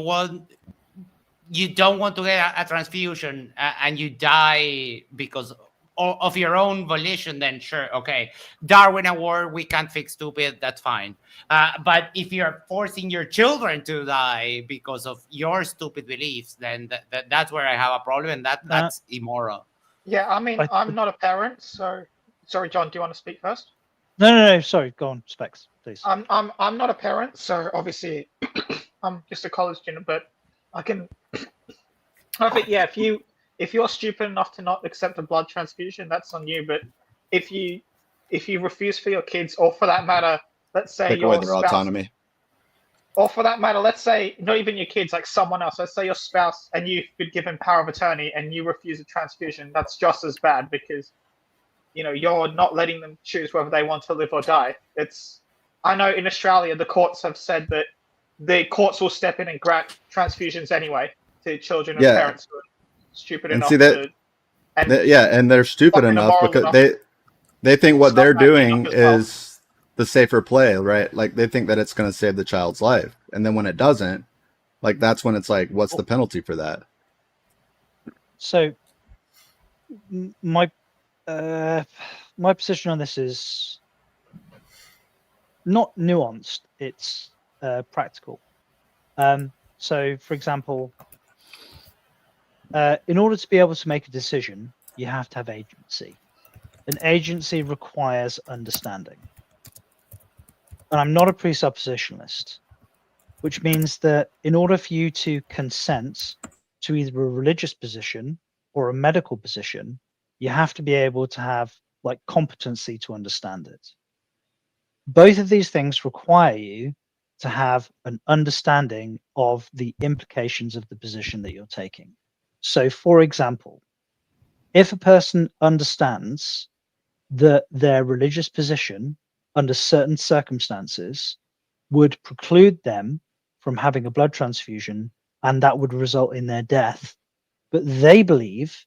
don't want to get a transfusion and you die because of your own volition, then sure, okay, Darwin Award, we can't fix stupid, that's fine. But if you're forcing your children to die because of your stupid beliefs, then that's where I have a problem, and that's immoral. Yeah, I mean, I'm not a parent, so sorry, John. Do you want to speak first? No. Sorry, go on, Specs, please. I'm not a parent, so obviously I'm just a college student. But I think if you're stupid enough to not accept a blood transfusion, that's on you. But if you refuse for your kids, or for that matter, let's say Take away your their spouse, autonomy. or for that matter, let's say not even your kids, like someone else. Let's say your spouse, and you've been given power of attorney, and you refuse a transfusion. That's just as bad because you're not letting them choose whether they want to live or die. I know in Australia the courts have said that the courts will step in and grant transfusions anyway to children of parents who are stupid enough and they're stupid enough because they think what they're doing is the safer play, right? Like they think that it's going to save the child's life, and then when it doesn't, like that's when it's like, what's the penalty for that? So my position on this is not nuanced, it's practical. So for example, in order to be able to make a decision, you have to have agency. An agency requires understanding. And I'm not a presuppositionalist, which means that in order for you to consent to either a religious position or a medical position, you have to be able to have like competency to understand it. Both of these things require you to have an understanding of the implications of the position that you're taking. So, for example, if a person understands that their religious position under certain circumstances would preclude them from having a blood transfusion and that would result in their death, but they believe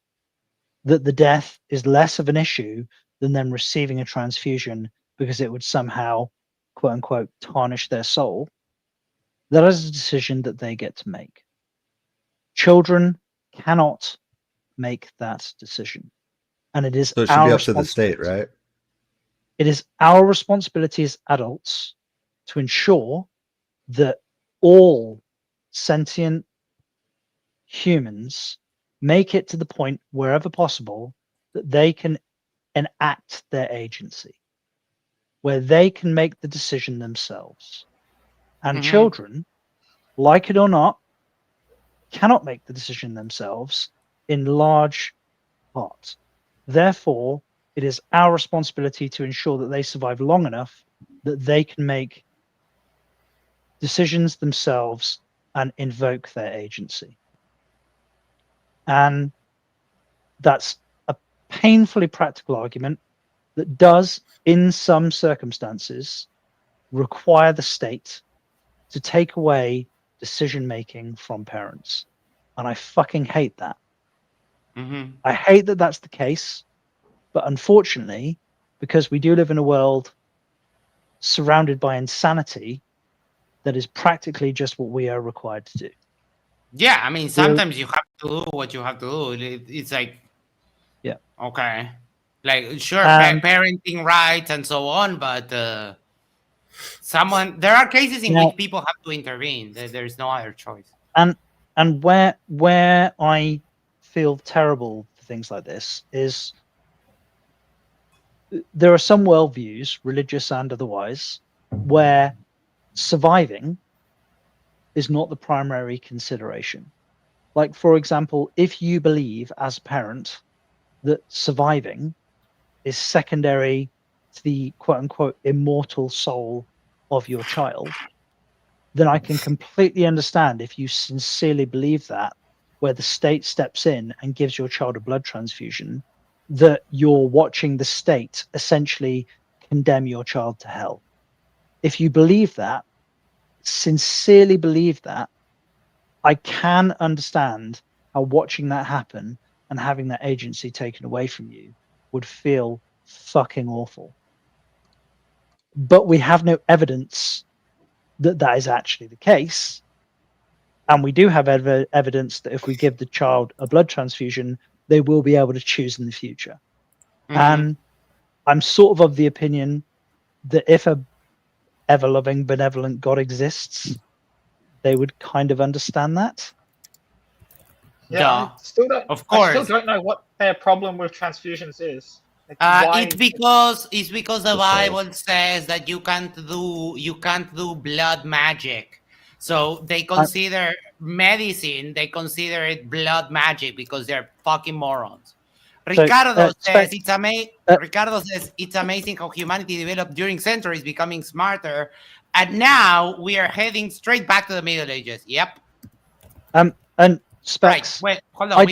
that the death is less of an issue than them receiving a transfusion because it would somehow, quote unquote, tarnish their soul, that is a decision that they get to make. Children cannot make that decision. And it is So it should be up to the state, right? It is our responsibility as adults to ensure that all sentient humans make it to the point, wherever possible, that they can enact their agency, where they can make the decision themselves. And children, like it or not, cannot make the decision themselves in large part. Therefore, it is our responsibility to ensure that they survive long enough that they can make decisions themselves and invoke their agency. And that's a painfully practical argument, that does, in some circumstances, require the state to take away decision making from parents. And I fucking hate that. Mm-hmm. I hate that that's the case. But unfortunately, because we do live in a world surrounded by insanity, that is practically just what we are required to do. Yeah, I mean, sometimes you have to do what you have to do. It's like, yeah, okay, like sure, And- parenting rights and so on, but there are cases in Now- which people have to intervene. There's no other choice. And where I feel terrible for things like this is there are some worldviews, religious and otherwise, where surviving is not the primary consideration. Like, for example, if you believe as a parent that surviving is secondary to the quote unquote immortal soul of your child, then I can completely understand if you sincerely believe that, where the state steps in and gives your child a blood transfusion, that you're watching the state essentially condemn your child to hell. If you believe that, sincerely believe that, I can understand how watching that happen and having that agency taken away from you would feel fucking awful. But we have no evidence that that is actually the case. And we do have evidence that if we give the child a blood transfusion, they will be able to choose in the future. Mhm. And I'm sort of the opinion that if a ever-loving, benevolent God exists, they would kind of understand that. Yeah, Duh. I still don't. Of I still course. don't know what their problem with transfusions is. Like, why? It's because the The Bible says that you can't do blood magic. So they consider medicine, they consider it blood magic because they're fucking morons. Ricardo says Ricardo says it's amazing how humanity developed during centuries, becoming smarter, and now we are heading straight back to the Middle Ages. Yep. And Specs. Right. Wait, hold on. I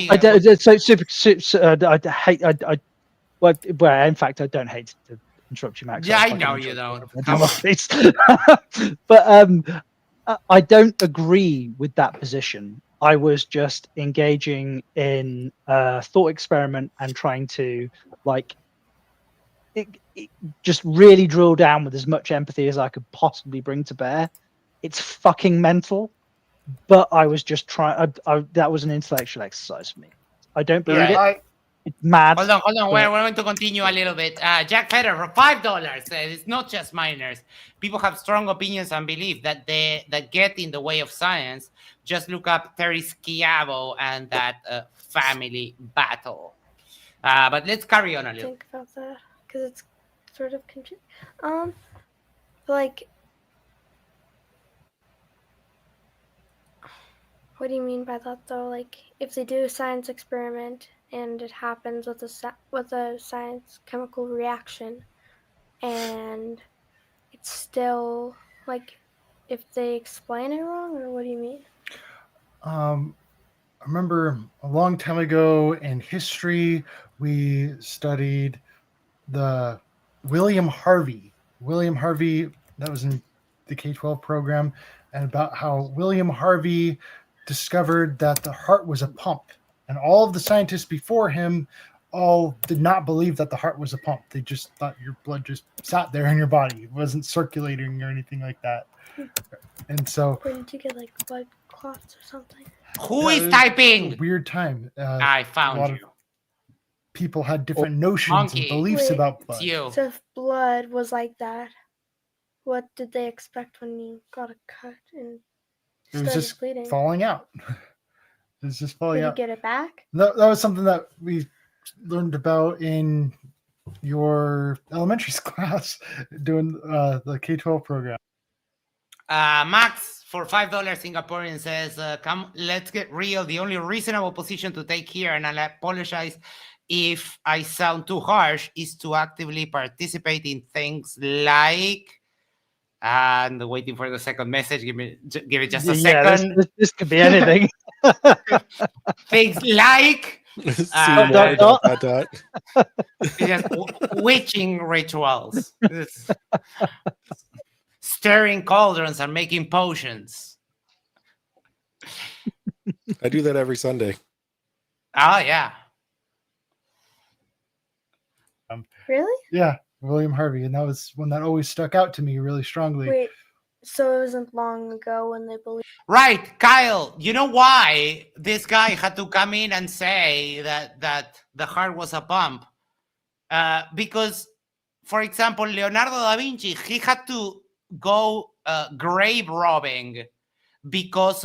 hate. Well, in fact, I don't hate to interrupt you, Max. Yeah, I'll I fucking know you interrupt don't. you. Please. But I don't agree with that position. I was just engaging in a thought experiment and trying to just really drill down with as much empathy as I could possibly bring to bear. It's fucking mental, but I was just trying. That was an intellectual exercise for me. I don't believe it. It's mad. Hold on. We're going to continue a little bit. Jack Feder for $5 says it's not just minors. People have strong opinions and belief that get in the way of science. Just look up Terry Schiavo and that family battle. But let's carry on a little. Think about that because it's sort of like, what do you mean by that though? Like, if they do a science experiment and it happens with a science chemical reaction, and it's still like, if they explain it wrong, or what do you mean? I remember a long time ago in history, we studied the William Harvey. That was in the K-12 program, and about how William Harvey discovered that the heart was a pump. And all of the scientists before him all did not believe that the heart was a pump. They just thought your blood just sat there in your body. It wasn't circulating or anything like that. And so... Wouldn't you get like blood clots or something? Who is typing? Weird time. I found you. People had different notions and beliefs about blood. So if blood was like that, what did they expect when you got a cut and it was just bleeding? falling out? It was just falling out. Did you get it back? That was something that we learned about in your elementary class doing the K-12 program. Max for $5 Singaporean says, "Come, let's get real. The only reasonable position to take here, and I apologize if I sound too harsh, is to actively participate in things like." And waiting for the second message. Give it just a second. This could be anything. Things like CY ... Just witching rituals. Stirring cauldrons and making potions. I do that every Sunday. Oh, yeah. Really? Yeah, William Harvey, and that was one that always stuck out to me really strongly. Wait, so it wasn't long ago when they believed. Right, Kyle. You know why this guy had to come in and say that the heart was a pump? Because, for example, Leonardo da Vinci, he had to go grave robbing because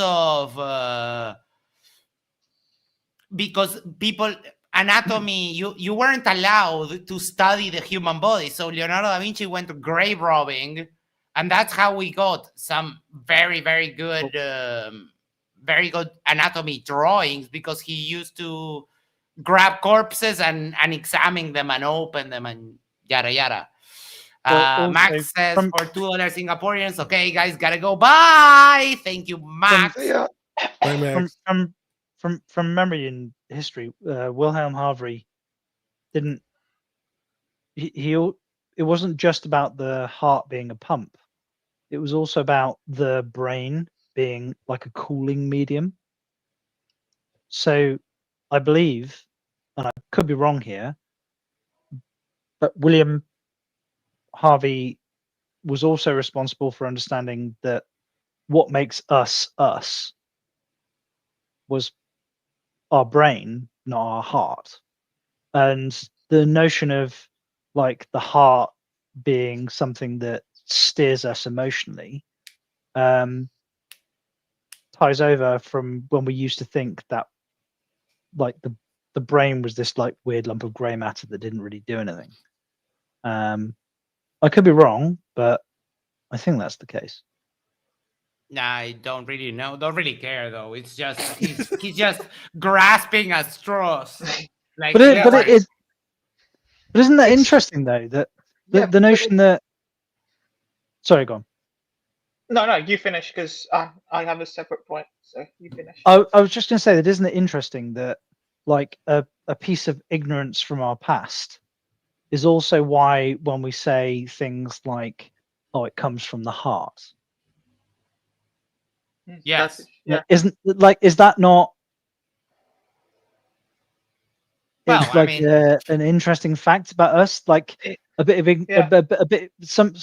people anatomy, you weren't allowed to study the human body. So Leonardo da Vinci went to grave robbing, and that's how we got some very, very good anatomy drawings, because he used to grab corpses and examine them and open them and yada yada. Well, Max says from- for $2 Singaporeans. Okay, guys, gotta go. Bye. Thank you, Max. Bye, Max. From memory and history, Wilhelm Harvey didn't. It wasn't just about the heart being a pump. It was also about the brain being like a cooling medium. So, I believe, and I could be wrong here, but William Harvey was also responsible for understanding that what makes us us was our brain, not our heart. And the notion of like the heart being something that steers us emotionally ties over from when we used to think that like the brain was this like weird lump of gray matter that didn't really do anything. I could be wrong, but I think that's the case. Nah, I don't really know. Don't really care though. It's just he's just grasping at straws. Like, But isn't that interesting though, that the notion that... Sorry, go on. No, you finish, because I have a separate point. So you finish. I was just going to say that isn't it interesting that like a piece of ignorance from our past is also why when we say things like, oh, it comes from the heart. Yes. Yeah. Is that not Well, it's I like mean, an interesting fact about us, like a bit of Yeah. a bit some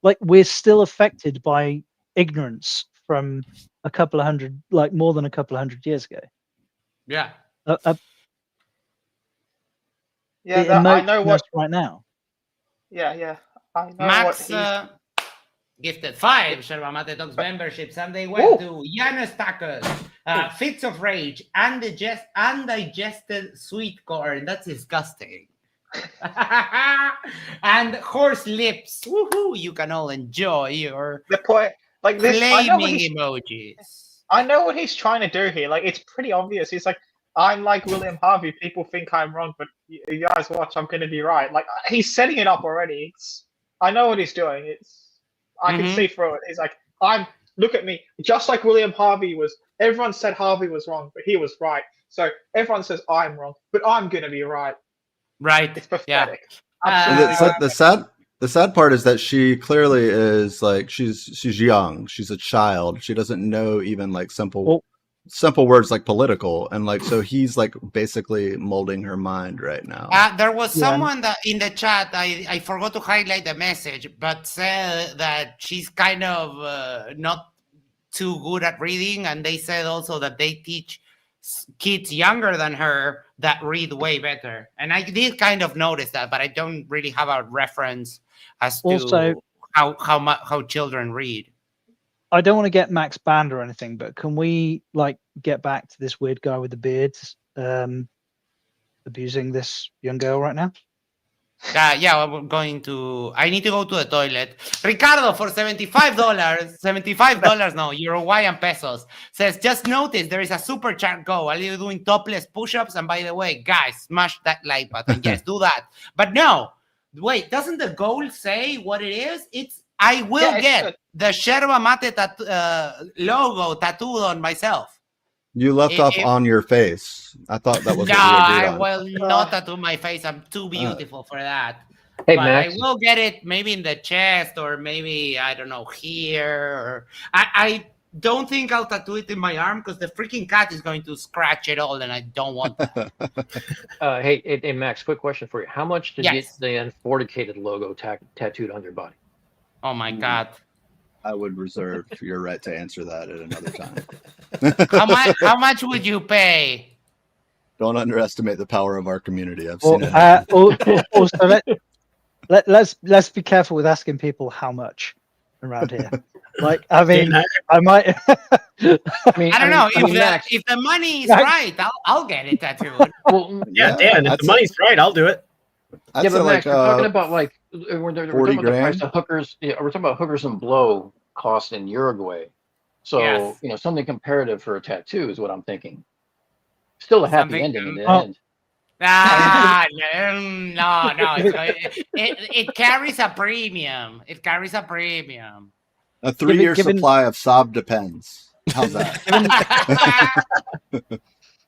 like we're still affected by ignorance from a couple of hundred, like more than a couple of hundred years ago. yeah. Yeah, It I emotes know in what. us right now. Yeah. I know Max what gifted 5 Yerba Mate Talks memberships, and they went to Janus Tacos, Fits of Rage, undigested sweet corn. That's disgusting. And horse lips. Woohoo! You can all enjoy your the point. Like this, flaming emojis. I know what he's trying to do here. Like, it's pretty obvious. He's like, I'm like William Harvey. People think I'm wrong, but you guys watch. I'm going to be right. Like, he's setting it up already. I know what he's doing. I can see through it. He's like, look at me. Just like William Harvey was. Everyone said Harvey was wrong, but he was right. So everyone says I'm wrong, but I'm going to be right. Right. It's pathetic. Yeah. Absolutely. The sad part is that she clearly is like she's young. She's a child. She doesn't know even like simple words like political, and like so he's like basically molding her mind right now. There was someone that in the chat, I forgot to highlight the message, but said that she's kind of not too good at reading, and they said also that they teach kids younger than her that read way better. And I did kind of notice that, but I don't really have a reference as to how children read. I don't want to get Max banned or anything, but can we like get back to this weird guy with the beard abusing this young girl right now? Yeah, we're going to. I need to go to the toilet. Ricardo for $75 no, Uruguayan pesos, says, just notice there is a super chat go while you're doing topless push-ups. And by the way, guys, smash that like button. Yes, do that. But no, wait, doesn't the goal say what it is? I will get the Yerba Mate logo tattooed on myself. You left If- off if- on your face. I thought that was no, what we agreed I on. will not tattoo my face. I'm too beautiful for that. Hey, But Max. I will get it maybe in the chest or maybe, I don't know, here. Or I don't think I'll tattoo it in my arm because the freaking cat is going to scratch it all and I don't want that. Hey, Max, quick question for you. How much to Yes. get the Unforticated logo tattooed on your body? Oh my God. I would reserve your right to answer that at another time. How much would you pay? Don't underestimate the power of our community. I've Well, seen it happen. also, let's be careful with asking people how much around here. Like, I mean, I might. I don't know. Max, If the money is Max- right, I'll get it tattooed. well, Yeah, Dan, if I'd the say- money's right, I'll do it. I'd yeah, say but like Max, we're talking about like we're 40 talking about the price grand. of hookers. Yeah, we're talking about hookers and blow cost in Uruguay. So Yes. something comparative for a tattoo is what I'm thinking. Still a happy Something- ending in the Oh. end. No. It carries a premium. It carries a premium. A 3-year given- supply of Saab Depends. How's that?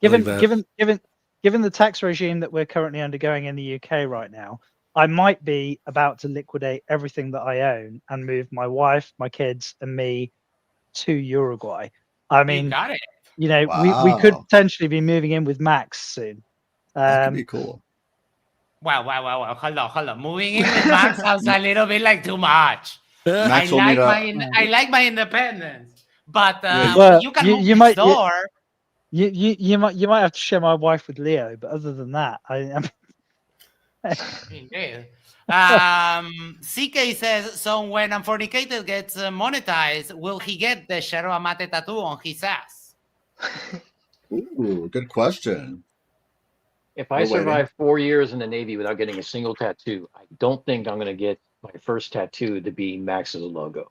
Given the tax regime that we're currently undergoing in the UK right now, I might be about to liquidate everything that I own and move my wife, my kids, and me to Uruguay. I You mean, got it. we could Wow. potentially be moving in with Max soon. That could be cool. Wow. Hold on. Moving in with Max sounds a little bit like too much. Max will I meet up. like my independence, but Well, you can you- move you next might- you- door. You might have to share my wife with Leo, but other than that, Indeed. CK says, so when Unfornicated gets monetized, will he get the Yerba Mate tattoo on his ass? Ooh, good question. If I We're waiting. survive 4 years in the Navy without getting a single tattoo, I don't think I'm going to get my first tattoo to be Max's logo.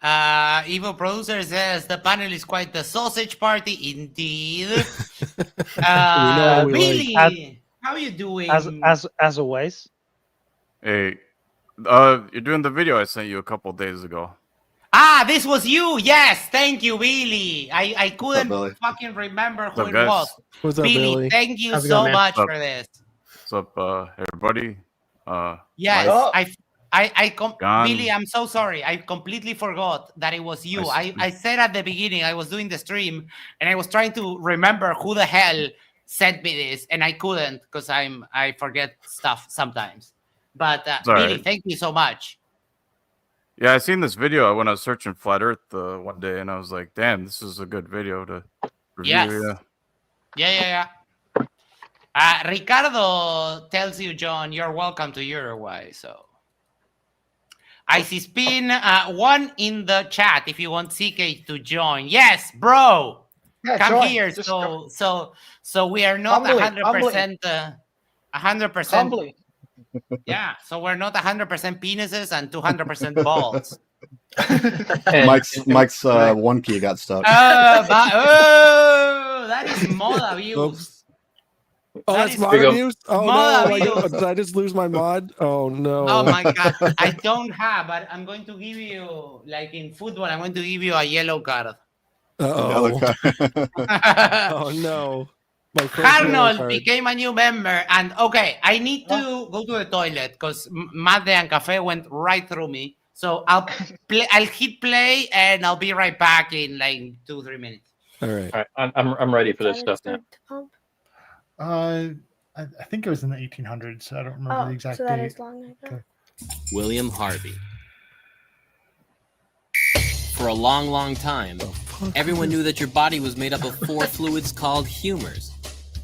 Evo Producer says the panel is quite the sausage party indeed. know we Billy, how are you doing? as always. Hey, you're doing the video I sent you a couple days ago. This was you. Yes, thank you, Billy. I couldn't Billy? fucking remember who What's up, it guys? was. What's up, Billy, Billy? thank you How's it so going, man? much What's up? for this. What's up, everybody? Yes, Mike? I Billy, Gone. I'm so sorry. I completely forgot that it was you. I I said at the beginning I was doing the stream and I was trying to remember who the hell sent me this, and I couldn't because I forget stuff sometimes. But It's all Billy, right. thank you so much. Yeah, I seen this video when I was searching Flat Earth one day, and I was like, "Damn, this is a good video to review." Yes. Yeah. Ricardo tells you, John, you're welcome to Uruguay. So I see spin one in the chat if you want CK to join. Yes, bro. Yeah, Come join. here. Just So we are not Humbly, 100%. 100%. humbly. Yeah. So we're not 100% penises and 200% balls. And- Mike's one key got stuck. That is mod abuse. Oops. Oh, That that's is mod big up. abuse? Oh, Mod no. abuse. Did I just lose my mod? Oh, no. Oh my God. I don't have, but I'm going to give you, like in football, I'm going to give you a yellow card. Uh-oh. Oh, no. My first yellow Arnold card. became a new member, and okay, I need to go to the toilet because Mate and Cafe went right through me. So I'll hit play and I'll be right back in like 2-3 minutes. All right. All right, I'm ready for this stuff now. I think it was in the 1800s. I don't remember the exact so that date. is long ago. Okay. William Harvey. For a long, long time, everyone knew that your body was made up of 4 fluids called humors: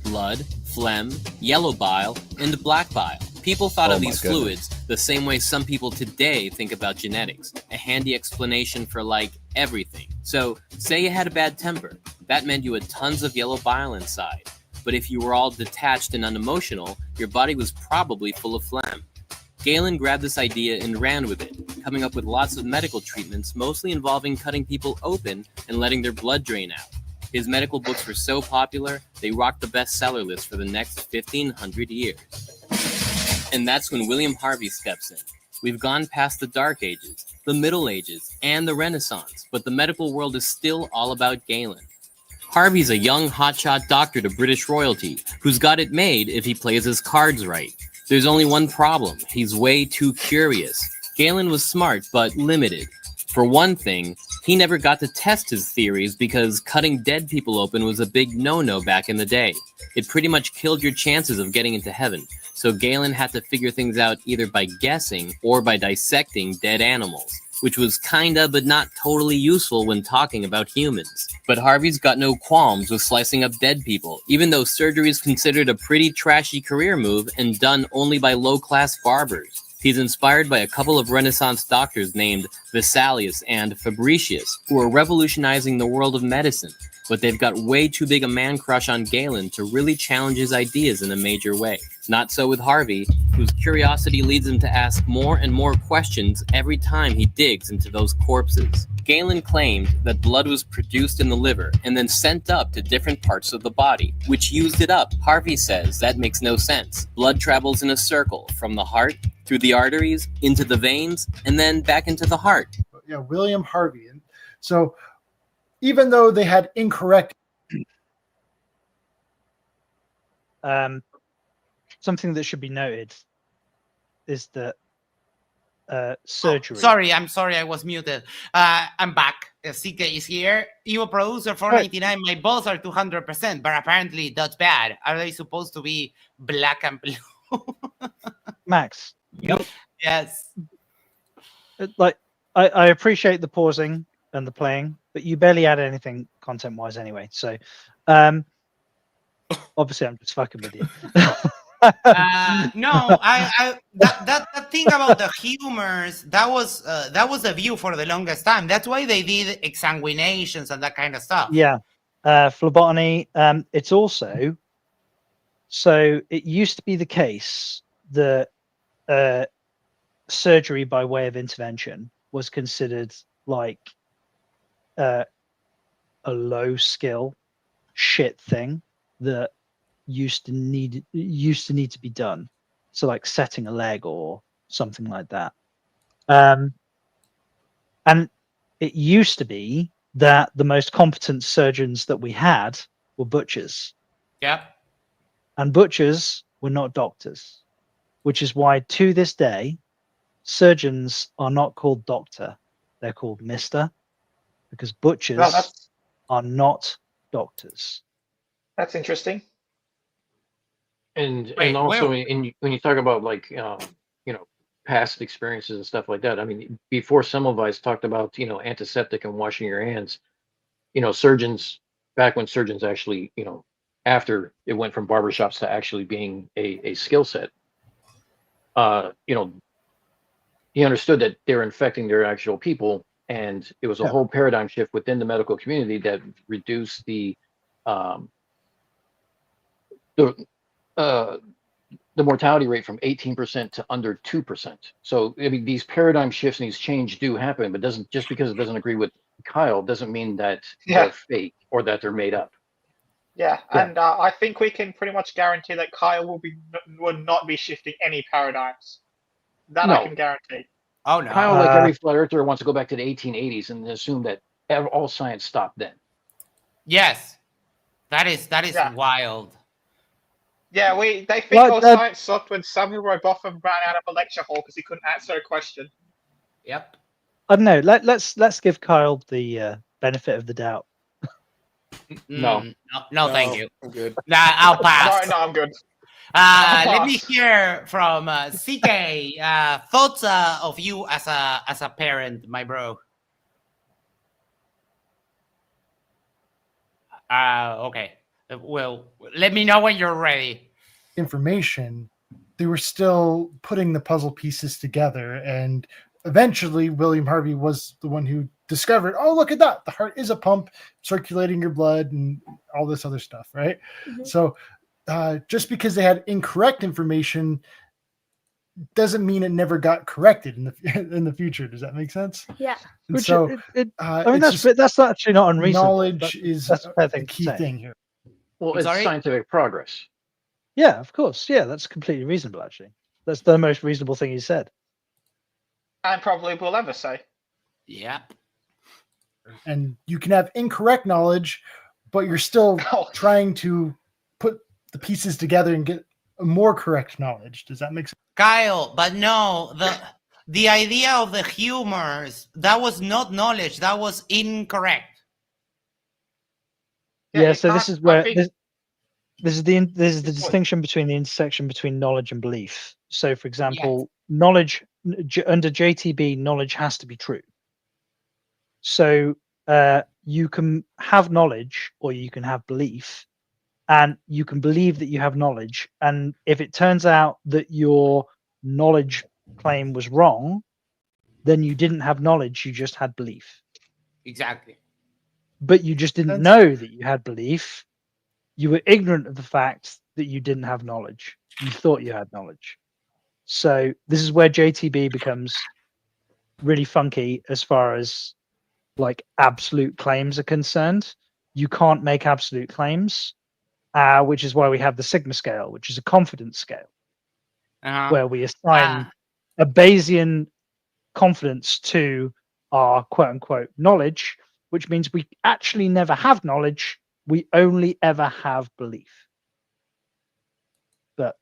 blood, phlegm, yellow bile, and black bile. People thought of my these goodness. fluids the same way some people today think about genetics, a handy explanation for like everything. So, say you had a bad temper. That meant you had tons of yellow bile inside. But if you were all detached and unemotional, your body was probably full of phlegm. Galen grabbed this idea and ran with it, coming up with lots of medical treatments, mostly involving cutting people open and letting their blood drain out. His medical books were so popular, they rocked the bestseller list for the next 1,500 years. And that's when William Harvey steps in. We've gone past the Dark Ages, the Middle Ages, and the Renaissance, but the medical world is still all about Galen. Harvey's a young hotshot doctor to British royalty who's got it made if he plays his cards right. There's only one problem. He's way too curious. Galen was smart, but limited. For one thing, he never got to test his theories because cutting dead people open was a big no-no back in the day. It pretty much killed your chances of getting into heaven. So Galen had to figure things out either by guessing or by dissecting dead animals, which was kinda but not totally useful when talking about humans. But Harvey's got no qualms with slicing up dead people, even though surgery is considered a pretty trashy career move and done only by low-class barbers. He's inspired by a couple of Renaissance doctors named Vesalius and Fabricius, who are revolutionizing the world of medicine, but they've got way too big a man crush on Galen to really challenge his ideas in a major way. Not so with Harvey, whose curiosity leads him to ask more and more questions every time he digs into those corpses. Galen claimed that blood was produced in the liver and then sent up to different parts of the body, which used it up. Harvey says that makes no sense. Blood travels in a circle from the heart, through the arteries, into the veins, and then back into the heart. Yeah, William Harvey. And so even though they had incorrect... Something that should be noted is that surgery. I'm sorry, I was muted. I'm back. CK is here. Evo producer 499. My balls are 200%, but apparently that's bad. Are they supposed to be black and blue? Max. Yep. Yes. Like, I appreciate the pausing and the playing, but you barely add anything content-wise anyway. So, obviously, I'm just fucking with you. No, that thing about the humors, that was the view for the longest time. That's why they did exsanguinations and that kind of stuff. Yeah, phlebotomy. It's also, so it used to be the case that surgery by way of intervention was considered like a low skill shit thing that used to need to be done. So like setting a leg or something like that. And it used to be that the most competent surgeons that we had were butchers. Yep. And butchers were not doctors, which is why to this day, surgeons are not called doctor. They're called mister, because butchers are not doctors. That's interesting. And also when you talk about like past experiences and stuff like that, I mean, before Semmelweis talked about antiseptic and washing your hands, surgeons back when surgeons actually after it went from barbershops to actually being a skill set, he understood that they're infecting their actual people, and it was a whole paradigm shift within the medical community that reduced the mortality rate from 18% to under 2%. So I mean, these paradigm shifts and these change do happen, but just because it doesn't agree with Kyle doesn't mean that they're fake or that they're made up. Yeah, and I think we can pretty much guarantee that Kyle will not be shifting any paradigms. That I can guarantee. Oh no! Kyle, like every flat earther, wants to go back to the 1880s and assume that all science stopped then. Yes, that is wild. Yeah, they think all science sucked when Samuel Robotham ran out of a lecture hall because he couldn't answer a question. Yep. I don't know. Let's give Kyle the benefit of the doubt. No, thank you. I'm good. Nah, I'll pass. No, I'm good. Let me hear from CK thoughts of you as a parent, my bro. Okay. Well, let me know when you're ready. Information, they were still putting the puzzle pieces together, and eventually William Harvey was the one who discovered, oh, look at that, the heart is a pump circulating your blood and all this other stuff, right? Mm-hmm. So just because they had incorrect information doesn't mean it never got corrected in the future. Does that make sense? Yeah. And so I mean, that's actually not unreasonable. Knowledge is a key thing here. Well, it's scientific progress. Yeah, of course. Yeah, that's completely reasonable, actually. That's the most reasonable thing he said. And probably will ever say. Yeah. And you can have incorrect knowledge, but you're still Oh. trying to put the pieces together and get a more correct knowledge. Does that make sense? Kyle, but no, the idea of the humors, that was not knowledge, that was incorrect. Yeah, you so this can't- is I where think- this is the This is what- distinction between the intersection between knowledge and belief. So, for example, knowledge under JTB, knowledge has to be true. So you can have knowledge or you can have belief, and you can believe that you have knowledge. And if it turns out that your knowledge claim was wrong, then you didn't have knowledge, you just had belief. Exactly. But you just didn't know that you had belief. You were ignorant of the fact that you didn't have knowledge. You thought you had knowledge. So this is where JTB becomes really funky as far as like absolute claims are concerned. You can't make absolute claims, which is why we have the sigma scale, which is a confidence scale, where we assign a Bayesian confidence to our quote unquote knowledge, which means we actually never have knowledge. We only ever have belief. But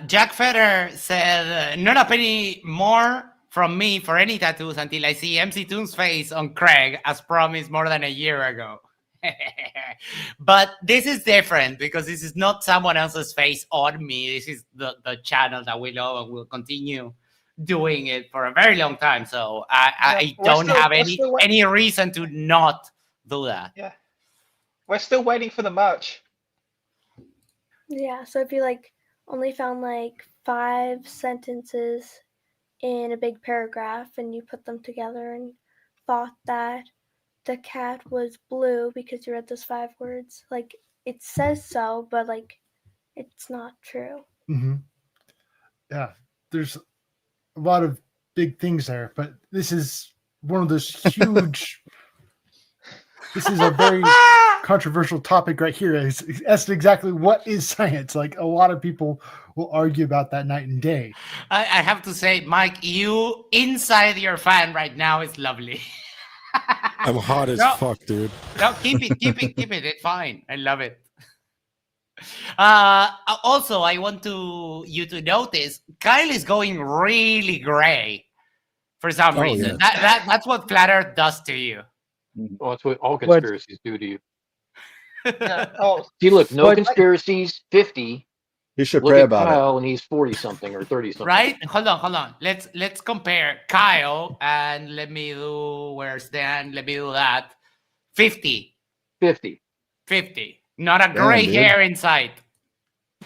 Jack Fetter said, not a penny more from me for any tattoos until I see MC Toon's face on Craig, as promised more than a year ago. But this is different because this is not someone else's face on me. This is the channel that we love and will continue doing it for a very long time. So I don't have any reason to not do that. Yeah. We're still waiting for the merch. Yeah, so if you like only found like 5 sentences in a big paragraph and you put them together and thought that the cat was blue because you read those 5 words, like it says so, but like it's not true. Mm-hmm. Yeah, there's a lot of big things there, but this is one of those huge. This is a very controversial topic right here. As exactly what is science. Like a lot of people will argue about that night and day. I have to say, Mike, you inside your fan right now is lovely. I'm hot as fuck, dude. No, keep it. It's fine. I love it. Also, I want you to notice Kyle is going really gray for some reason. Yeah. That's what flat Earth does to you. Well, that's what all conspiracies do to you. Yeah. Oh, See, look, no conspiracies. 50. You should Look pray at about Kyle, and he's 40 something or 30 something. Right? Hold on. Let's compare Kyle and let me do where's Dan? Let me do that. 50. 50. Not a gray hair in sight.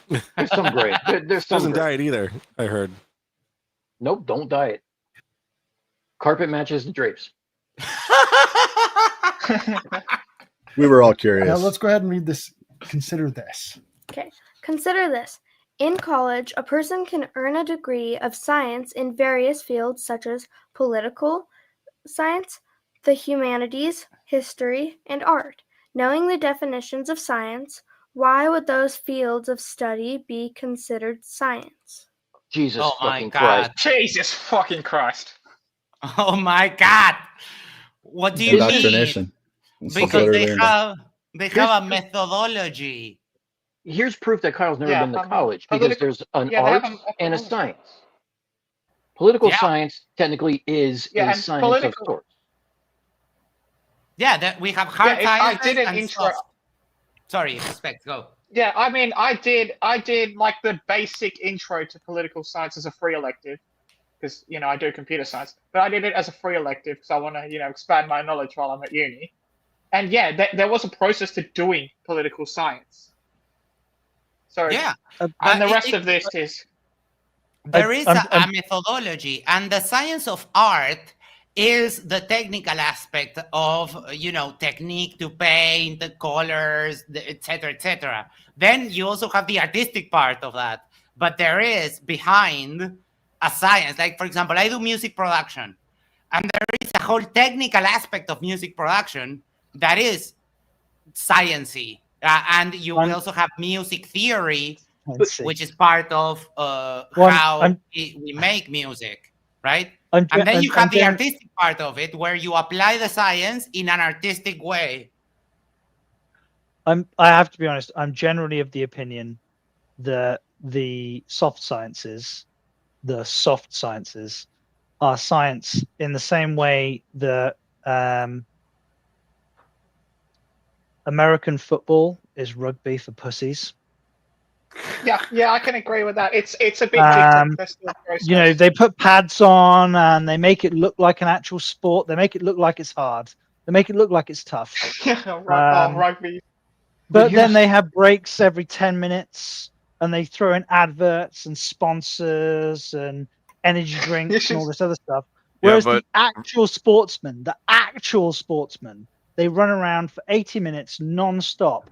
There's some gray. There's some Doesn't gray. diet either, I heard. Nope, don't diet. Carpet matches the drapes. We were all curious. Now let's go ahead and read this. Consider this. Okay, consider this. In college, a person can earn a degree of science in various fields such as political science, the humanities, history, and art. Knowing the definitions of science, why would those fields of study be considered science? Jesus Oh my fucking God. Christ. Jesus fucking Christ. Oh my God. What do you mean? Indoctrination. It's Because literally they have a methodology. Here's proof that Kyle's never Yeah, been to I mean, college because there's an yeah, they art have a and a methodology. science. Political Yeah. science technically is Yeah, a and science of political- sorts. Yeah, that we have hard Yeah, I sciences did an and intro. soft. Sorry, respect. Go. Yeah, I mean, I did like the basic intro to political science as a free elective, because I do computer science, but I did it as a free elective because I want to expand my knowledge while I'm at uni. And yeah, there was a process to doing political science. So Yeah, and the rest of this is there is I'm- a methodology, and the science of art is the technical aspect of technique to paint, the colors, etc., etc. Then you also have the artistic part of that, but there is behind a science. Like for example, I do music production, and there is a whole technical aspect of music production that is sciencey, and you will also have music theory, which is part of how we make music, right? And then you have the artistic part of it where you apply the science in an artistic way. I have to be honest. I'm generally of the opinion that the soft sciences are science in the same way that American football is rugby for pussies. Yeah, I can agree with that. It's a bit different. There's still a process. You know, they put pads on and they make it look like an actual sport. They make it look like it's hard. They make it look like it's tough. Rugby. But then they have breaks every 10 minutes and they throw in adverts and sponsors and energy drinks and all this other stuff. Whereas the actual sportsmen, they run around for 80 minutes non-stop,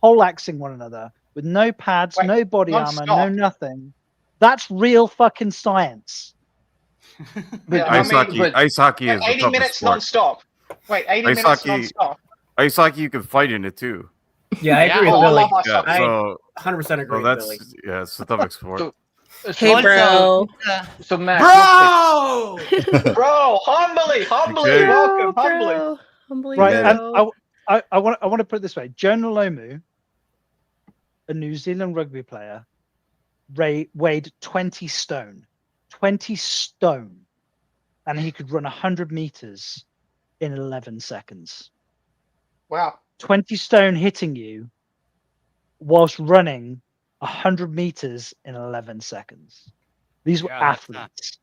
poleaxing one another with no pads, no body armor, no nothing. That's real fucking science. Ice hockey is 80 minutes non-stop. Wait, 80 minutes non-stop. Ice hockey, you can fight in it too. Yeah, I agree with Billy. I 100% agree with Billy. Yeah, it's a tough sport. Hey, bro. So Max, bro, humbly, welcome, humbly. Humbly, right, bro. and I want to put it this way: Jonah Lomu, a New Zealand rugby player, weighed 20 stone, and he could run 100 meters in 11 seconds. Wow. 20 stone hitting you whilst running 100 meters in 11 seconds. These were athletes.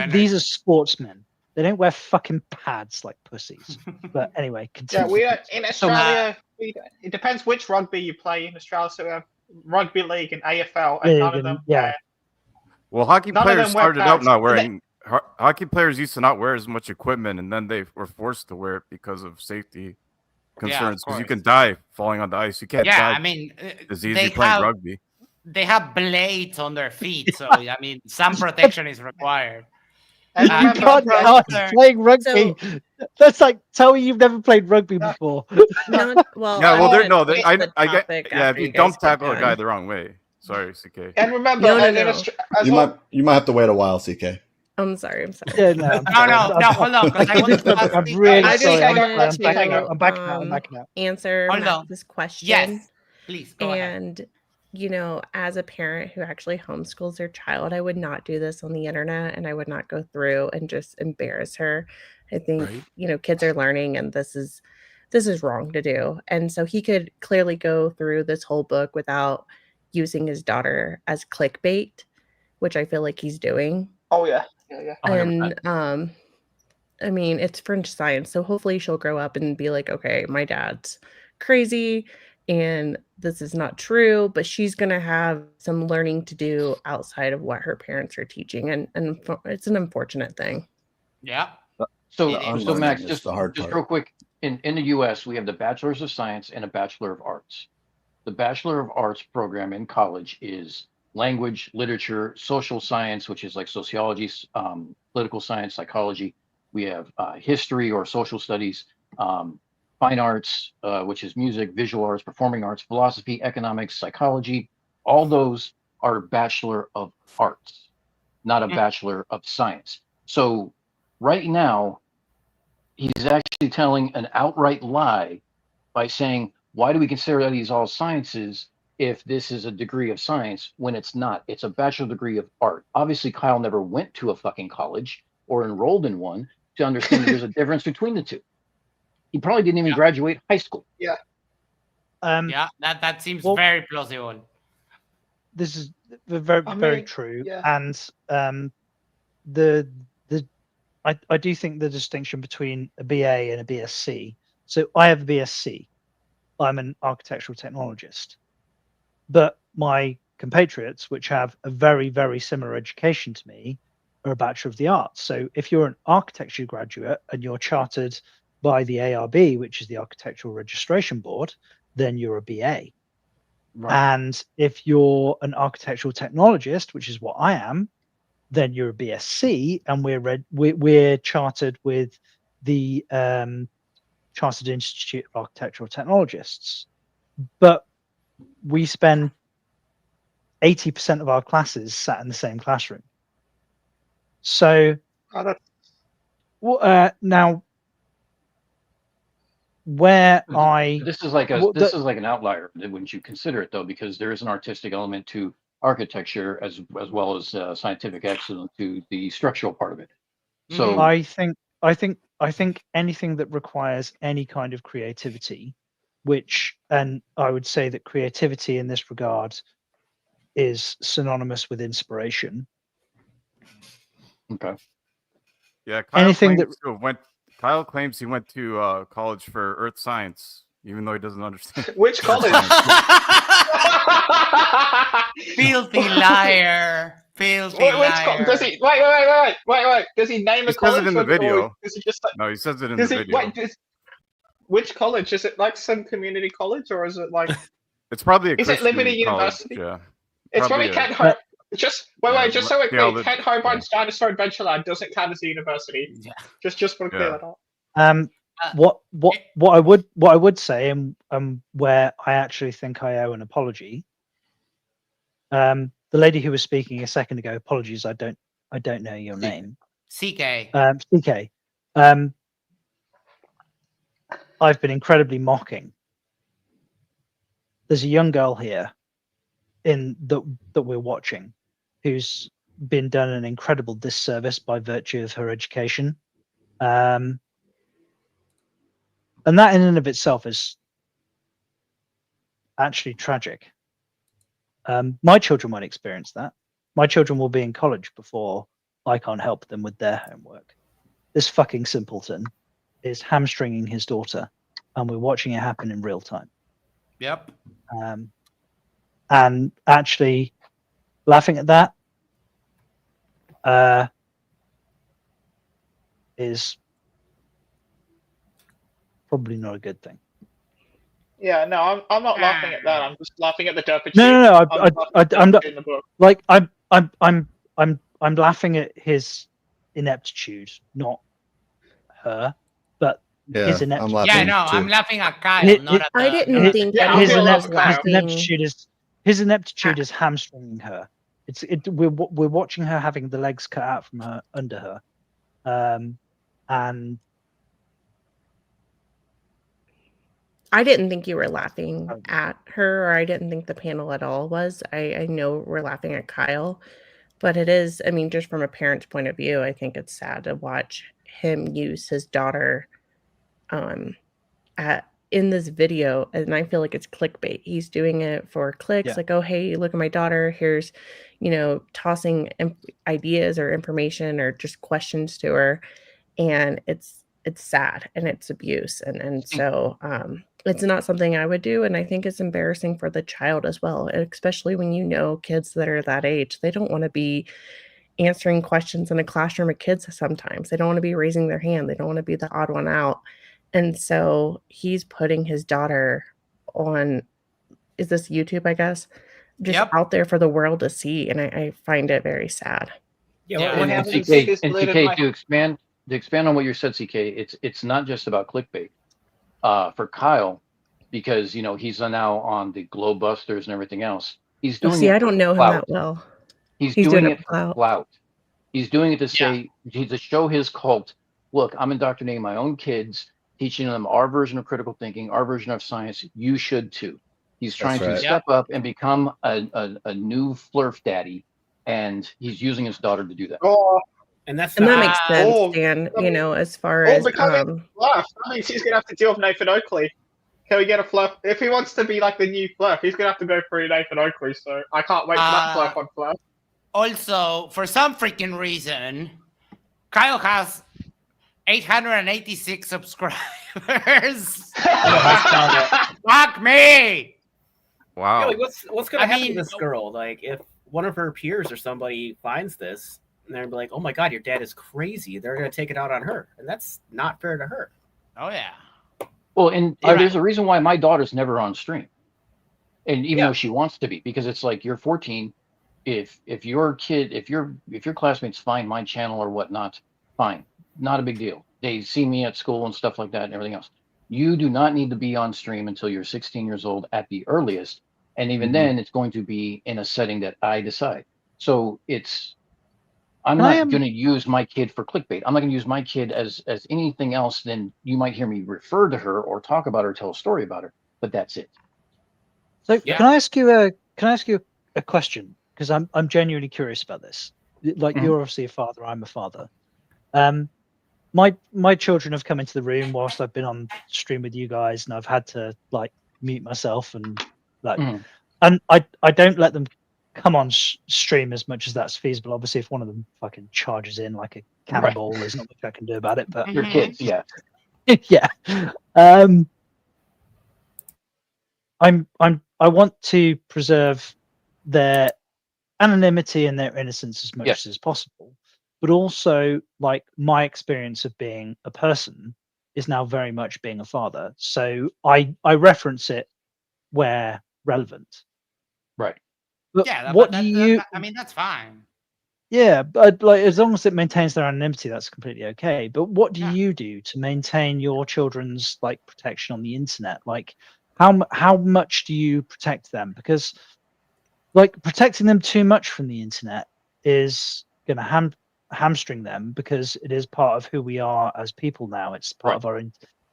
These are sportsmen. They don't wear fucking pads like pussies. But anyway, continue. Yeah, we are in Australia. It depends which rugby you play in Australia. So we have rugby league and AFL, and none of them. Yeah. Well, hockey players started out not wearing. Hockey players used to not wear as much equipment, and then they were forced to wear it because of safety concerns. Because you can die falling on the ice. You can't. Yeah, die I mean, as easy playing rugby. They have blades on their feet, so I mean, some protection is required. You can't die playing rugby. That's like telling you've never played rugby before. No, well, yeah, well, I get. Yeah, if you don't tackle a guy the wrong way. Sorry, CK. And remember, you might have to wait a while, CK. I'm sorry. Yeah, no, hold on. I'm really sorry. I'm backing out. Answer this question. Yes, please. Go ahead. You know, as a parent who actually homeschools their child, I would not do this on the internet, and I would not go through and just embarrass her. I think you know, kids are learning, and this is wrong to do. And so he could clearly go through this whole book without using his daughter as clickbait, which I feel like he's doing. Oh yeah. And I mean, it's French science, so hopefully she'll grow up and be like, okay, my dad's crazy and this is not true, but she's going to have some learning to do outside of what her parents are teaching, and it's an unfortunate thing. Yeah. So Max, just real quick, in the U.S., we have the Bachelor's of Science and a Bachelor of Arts. The Bachelor of Arts program in college is language, literature, social science, which is like sociology, political science, psychology. We have history or social studies, fine arts, which is music, visual arts, performing arts, philosophy, economics, psychology. All those are Bachelor of Arts, not a Bachelor of Science. So right now, he's actually telling an outright lie by saying, why do we consider these all sciences if this is a degree of science when it's not? It's a bachelor degree of art. Obviously, Kyle never went to a fucking college or enrolled in one to understand that there's a difference between the two. He probably didn't even graduate high school. Yeah. That seems very plausible. This is very true. Yeah. And I do think the distinction between a BA and a BSc. So I have a BSc. I'm an architectural technologist. But my compatriots, which have a very, very similar education to me, are a Bachelor of the Arts. So if you're an architecture graduate and you're chartered by the ARB, which is the Architectural Registration Board, then you're a BA. Right. And if you're an architectural technologist, which is what I am, then you're a BSc, and we're chartered with the Chartered Institute of Architectural Technologists. But we spend 80% of our classes sat in the same classroom. So now, where I This is like well, this is like an outlier, wouldn't you consider it though? Because there is an artistic element to architecture as well as scientific excellence to the structural part of it. So I think anything that requires any kind of creativity, and I would say that creativity in this regard is synonymous with inspiration. Okay. Yeah, Kyle Anything claims he went to college for earth science, even though he doesn't understand. Which college? Filthy liar. Filthy liar. Does he wait? Does he name He the college? says it in the video. Does he just No, he says it in the video. Which college? Is it like some community college, or is it like? It's probably a Is it Liberty University? University? Yeah. It's probably Kent Hobart. Just just so we're clear, yeah, Kent Hobart's Dinosaur Adventureland doesn't count as a university. Yeah. Just want to clear that up. What I would say, and where I actually think I owe an apology. The lady who was speaking a second ago, apologies, I don't know your name. CK. CK. I've been incredibly mocking. There's a young girl here that we're watching who's been done an incredible disservice by virtue of her education. And that in and of itself is actually tragic. My children won't experience that. My children will be in college before I can't help them with their homework. This fucking simpleton is hamstringing his daughter, and we're watching it happen in real time. Yep. And actually laughing at that is probably not a good thing. Yeah, no, I'm not laughing at that. I'm just laughing at the derpier. No. I'm not in the book. like I'm laughing at his ineptitude, not her, but his ineptitude. Yeah, no, I'm laughing at Kyle, not at I the- didn't think that his anyone was ineptitude laughing. his ineptitude is hamstringing her. We're watching her having the legs cut out from her under her, and I didn't think you were laughing at her, or I didn't think the panel at all was. I know we're laughing at Kyle, but it is, I mean, just from a parent's point of view, I think it's sad to watch him use his daughter in this video, and I feel like it's clickbait. He's doing it for clicks, like, oh, hey, look at my daughter. Here's, tossing ideas or information or just questions to her, and it's sad and it's abuse, and so it's not something I would do, and I think it's embarrassing for the child as well, especially when kids that are that age, they don't want to be answering questions in a classroom of kids. Sometimes they don't want to be raising their hand, they don't want to be the odd one out, and so he's putting his daughter on, is this YouTube, I guess, just out there for the world to see, and I find it very sad. And CK, to expand on what you said, CK, it's not just about clickbait. For Kyle, because he's now on the Globebusters and everything else. He's doing it. I don't know him that well. He's doing it for clout. He's doing it to to show his cult. Look, I'm indoctrinating my own kids, teaching them our version of critical thinking, our version of science. You should too. He's trying to step up and become a new flurf daddy, and he's using his daughter to do that. And that makes sense, Dan. As far as becoming Fluff, that means he's gonna have to deal with Nathan Oakley. Can we get a Fluff? If he wants to be like the new Fluff, he's gonna have to go through Nathan Oakley. So I can't wait for that Fluff on Fluff. Also, for some freaking reason, Kyle has 886 subscribers. Fuck me! Wow. Yeah, like what's gonna happen to this girl? Like, if one of her peers or somebody finds this, and they're like, "Oh my God, your dad is crazy," they're gonna take it out on her, and that's not fair to her. Oh yeah. Well, and there's a reason why my daughter's never on stream, and even though she wants to be, because it's like, you're 14. If your kid, if your classmates find my channel or whatnot, fine, not a big deal. They see me at school and stuff like that and everything else. You do not need to be on stream until you're 16 years old at the earliest, and even then, it's going to be in a setting that I decide. So it's I'm not going to use my kid for clickbait. I'm not going to use my kid as anything else than you might hear me refer to her or talk about her, tell a story about her. But that's it. So can I ask you a question? Because I'm genuinely curious about this. Like you're obviously a father, I'm a father. My children have come into the room whilst I've been on stream with you guys, and I've had to like mute myself and like, and I don't let them come on stream as much as that's feasible. Obviously, if one of them fucking charges in like a cannonball, there's not much I can do about it. But your kids, yeah, yeah. I want to preserve their anonymity and their innocence as much as possible, but also like my experience of being a person is now very much being a father. So I reference it where relevant. Right. But Yeah, what but do you? I mean, that's fine. Yeah, but like as long as it maintains their anonymity, that's completely okay. But what do you do to maintain your children's like protection on the internet? Like, how much do you protect them? Because like protecting them too much from the internet is going to hamstring them because it is part of who we are as people now. It's part of our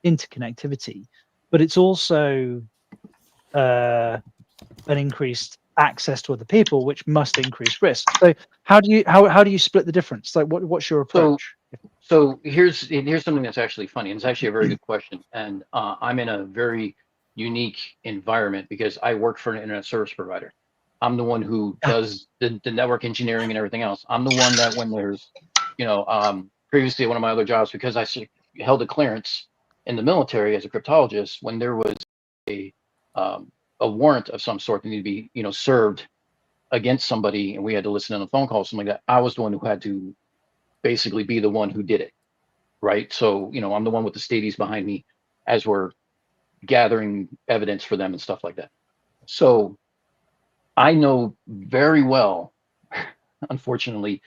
interconnectivity, but it's also an increased access to other people, which must increase risk. So how do you split the difference? Like what's your approach? So here's something that's actually funny, and it's actually a very good question. And I'm in a very unique environment because I work for an internet service provider. I'm the one who does the network engineering and everything else. I'm the one that when there's, previously one of my other jobs, because I held a clearance in the military as a cryptologist, when there was a warrant of some sort that needed to be, served against somebody, and we had to listen on a phone call, something like that. I was the one who had to basically be the one who did it, right? So, I'm the one with the stadies behind me as we're gathering evidence for them and stuff like that. So I know very well, unfortunately,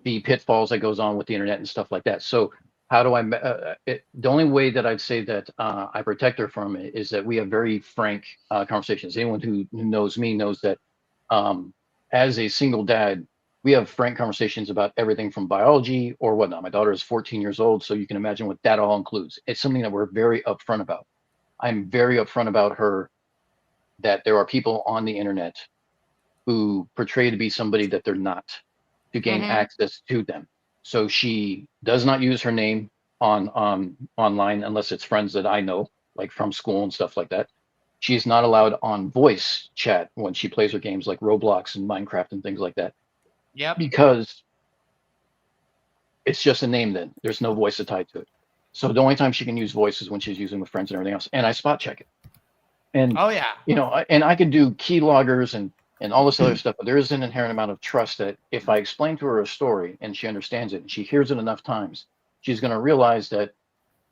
the pitfalls that goes on with the internet and stuff like that. So how do I, the only way that I'd say that I protect her from it is that we have very frank conversations. Anyone who knows me knows that as a single dad, we have frank conversations about everything from biology or whatnot. My daughter is 14 years old, so you can imagine what that all includes. It's something that we're very upfront about. I'm very upfront about her that there are people on the internet who portray to be somebody that they're not to gain access to them. So she does not use her name on online unless it's friends that I know, like from school and stuff like that. She's not allowed on voice chat when she plays her games like Roblox and Minecraft and things like that. Yep. Because it's just a name then. There's no voice tied to it. So the only time she can use voice is when she's using with friends and everything else. And I spot check it. And and I can do keyloggers and all this other stuff, but there is an inherent amount of trust that if I explain to her a story and she understands it and she hears it enough times, she's going to realize that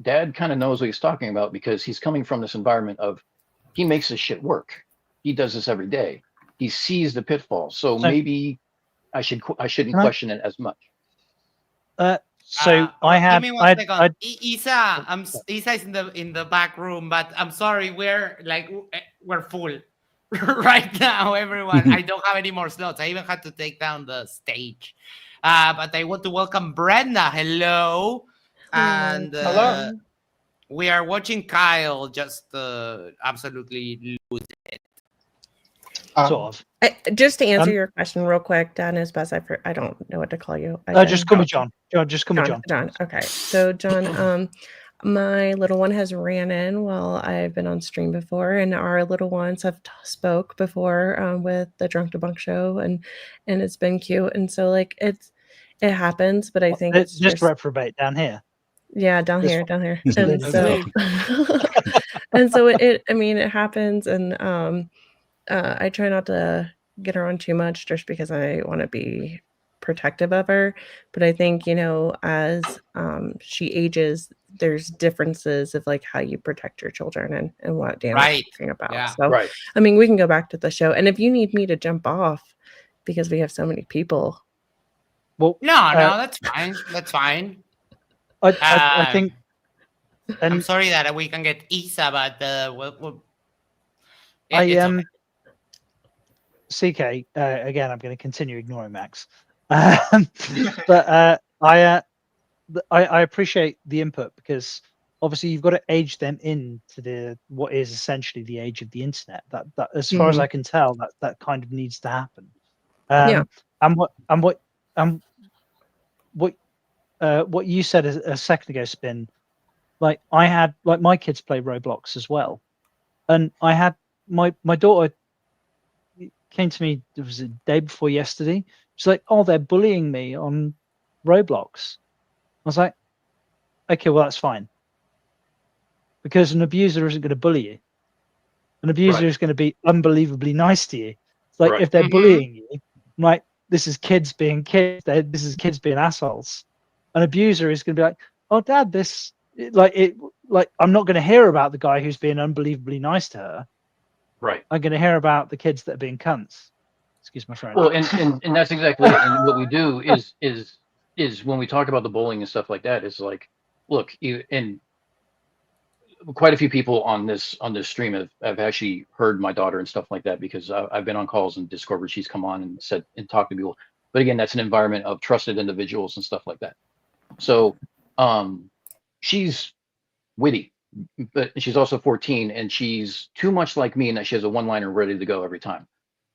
dad kind of knows what he's talking about because he's coming from this environment of he makes this shit work. He does this every day. He sees the pitfalls. So maybe I shouldn't question it as much. So I have. Give me one second. Isa, Isa is in the back room, but I'm sorry, we're full right now, everyone. I don't have any more slots. I even had to take down the stage. But I want to welcome Brenda. Hello. And hello. We are watching Kyle just absolutely lose it. Sort of. Just to answer your question real quick, Dan is best. I don't know what to call you. Just call me John. Just call me John. John. Okay. So John, my little one has ran in while I've been on stream before, and our little ones have spoke before with the Drunk Debunk show, and it's been cute. And so like it happens, but I think it's just reprobate down here. Yeah, down here. And so and so it happens, and I try not to get her on too much just because I want to be protective of her. But I think, as she ages, there's differences of like how you protect your children and what Dan was talking about. Yeah. So, I mean, we can go back to the show. And if you need me to jump off because we have so many people. Well, no, that's fine. That's fine. I think. I'm sorry that we can get Isa, but I am. CK, again, I'm going to continue ignoring Max. But I appreciate the input, because obviously you've got to age them into what is essentially the age of the internet. That as far as I can tell, that kind of needs to happen. Yeah. And what you said a second ago, Spin. Like my kids play Roblox as well, and I had my daughter came to me. It was the day before yesterday. She's like, "Oh, they're bullying me on Roblox." I was like, "Okay, well that's fine, because an abuser isn't going to bully you. An abuser is going to be unbelievably nice to you. It's like if they're bullying you, I'm like, this is kids being kids. This is kids being assholes. An abuser is going to be like, oh, Dad, I'm not going to hear about the guy who's being unbelievably nice to her. Right. I'm going to hear about the kids that are being cunts. Excuse my French. Well, and that's exactly it. And what we do is when we talk about the bullying and stuff like that, it's like, look, and quite a few people on this stream have actually heard my daughter and stuff like that, because I've been on calls in Discord where she's come on and said and talked to people. But again, that's an environment of trusted individuals and stuff like that. So she's witty, but she's also 14, and she's too much like me in that she has a one-liner ready to go every time.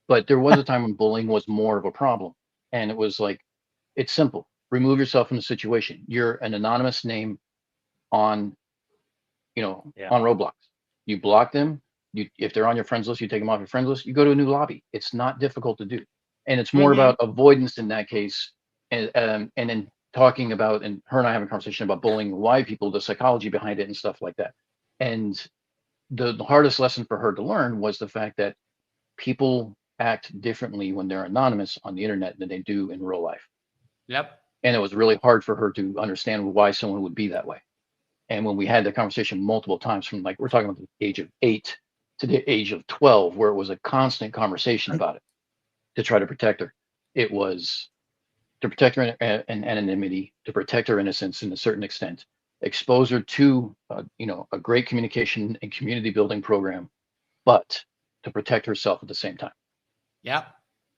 But there was a time when bullying was more of a problem, and it was like, it's simple. Remove yourself from the situation. You're an anonymous name on, on Roblox. You block them. If they're on your friends list, you take them off your friends list. You go to a new lobby. It's not difficult to do, and it's more about avoidance in that case, and then talking about, and her and I having a conversation about bullying, why people, the psychology behind it, and stuff like that. And the hardest lesson for her to learn was the fact that people act differently when they're anonymous on the internet than they do in real life. Yep. And it was really hard for her to understand why someone would be that way. And when we had the conversation multiple times, from like, we're talking about the age of 8 to the age of 12, where it was a constant conversation about it to try to protect her. It was to protect her anonymity, to protect her innocence in a certain extent, expose her to, a great communication and community building program, but to protect herself at the same time. Yep.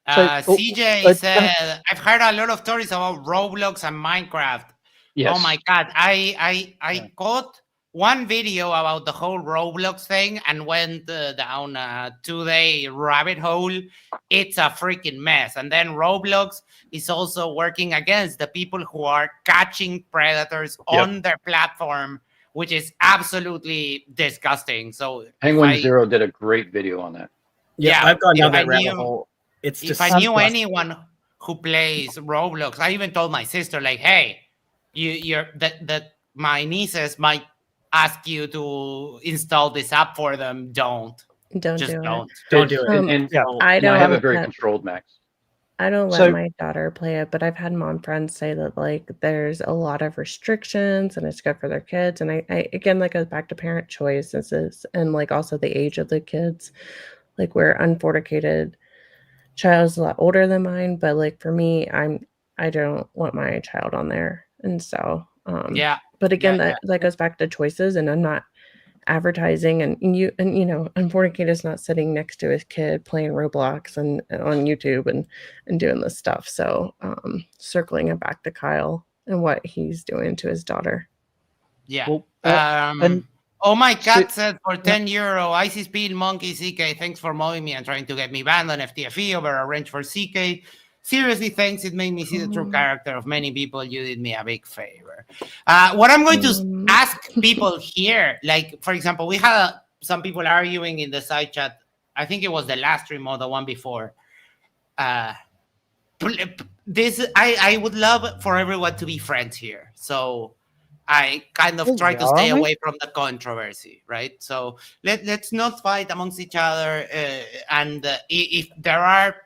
CJ said, I've heard a lot of stories about Roblox and Minecraft. Yes. Oh my God. I caught one video about the whole Roblox thing and went down a 2-day rabbit hole. It's a freaking mess. And then Roblox is also working against the people who are catching predators on their platform, which is absolutely disgusting. So Penguin Zero did a great video on that. Yeah, I've gone down that rabbit hole. It's if I knew anyone who plays Roblox, I even told my sister, like, hey, my nieces might ask you to install this app for them. Don't do it. Don't do it. And I don't have a very controlled Max. I don't let my daughter play it, but I've had mom friends say that like there's a lot of restrictions and it's good for their kids. And I again, that goes back to parent choices and like also the age of the kids. Like where unforticated child is a lot older than mine, but like for me, I don't want my child on there. And so but again, that goes back to choices, and I'm not advertising, and unfortunately is not sitting next to his kid playing Roblox and on YouTube and doing this stuff. So circling it back to Kyle and what he's doing to his daughter. Yeah. Well, oh my God said for €10, Icy Speed Monkey CK, thanks for mowing me and trying to get me banned on FTFE over a range for CK. Seriously, thanks. It made me see the true character of many people. You did me a big favor. What I'm going to ask people here, like, for example, we had some people arguing in the side chat. I think it was the last stream or the one before. I would love for everyone to be friends here. So I kind of try to stay away from the controversy, right? So let's not fight amongst each other. And if there are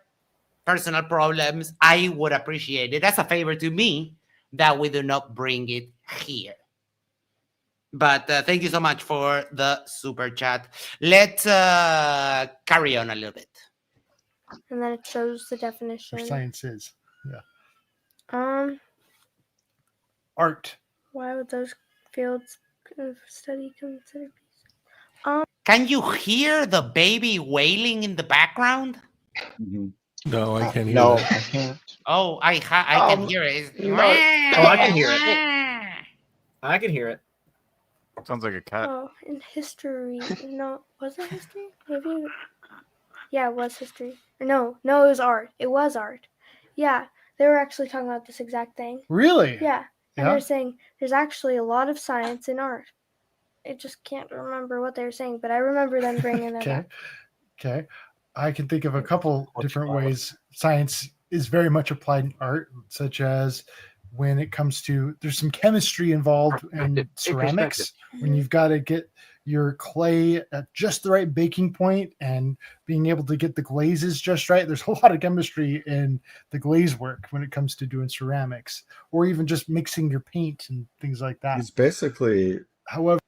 personal problems, I would appreciate it as a favor to me that we do not bring it here. But thank you so much for the super chat. Let's carry on a little bit. And then it shows the definition. For science is. Yeah. Art. Why would those fields of study consider? Can you hear the baby wailing in the background? Mm-hmm. No, I can't hear No, that. I can't. Oh, I can hear it. No. Oh, I can hear it. I can hear it. Sounds like a cat. Oh, in history. No, was it history? Maybe. Yeah, it was history. No, it was art. It was art. Yeah, they were actually talking about this exact thing. Really? Yeah. And Yeah. they're saying there's actually a lot of science in art. I just can't remember what they were saying, but I remember them bringing it up. Okay. I can think of a couple different ways science is very much applied in art, such as when it comes to, there's some chemistry involved in ceramics, when you've got to get your clay at just the right baking point and being able to get the glazes just right. There's a lot of chemistry in the glaze work when it comes to doing ceramics, or even just mixing your paint and things like that. He's basically, however,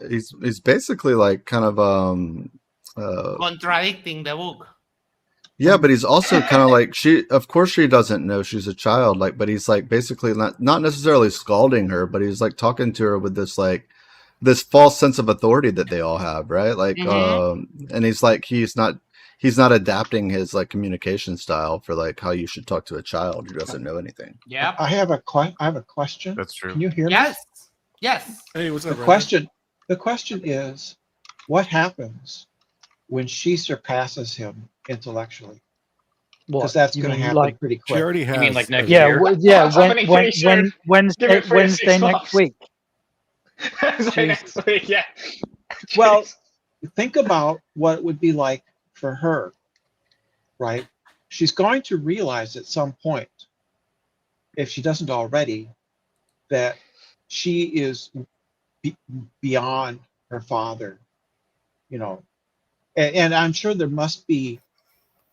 he's basically like kind of contradicting the book. Yeah, but he's also kind of like, of course she doesn't know she's a child, like, but he's like basically not necessarily scalding her, but he's like talking to her with this like this false sense of authority that they all have, right? Like and he's like he's not adapting his like communication style for like how you should talk to a child who doesn't know anything. Yeah. I have a question. That's true. Can you hear me? Yes. Hey, what's up? The question is, what happens when she surpasses him intellectually? Because that's going to happen pretty quick. She already has. You mean like next Yeah, year? Wednesday next week. Next week, yeah. Well, think about what it would be like for her, right? She's going to realize at some point, if she doesn't already, that she is beyond her father, you know. And I'm sure there must be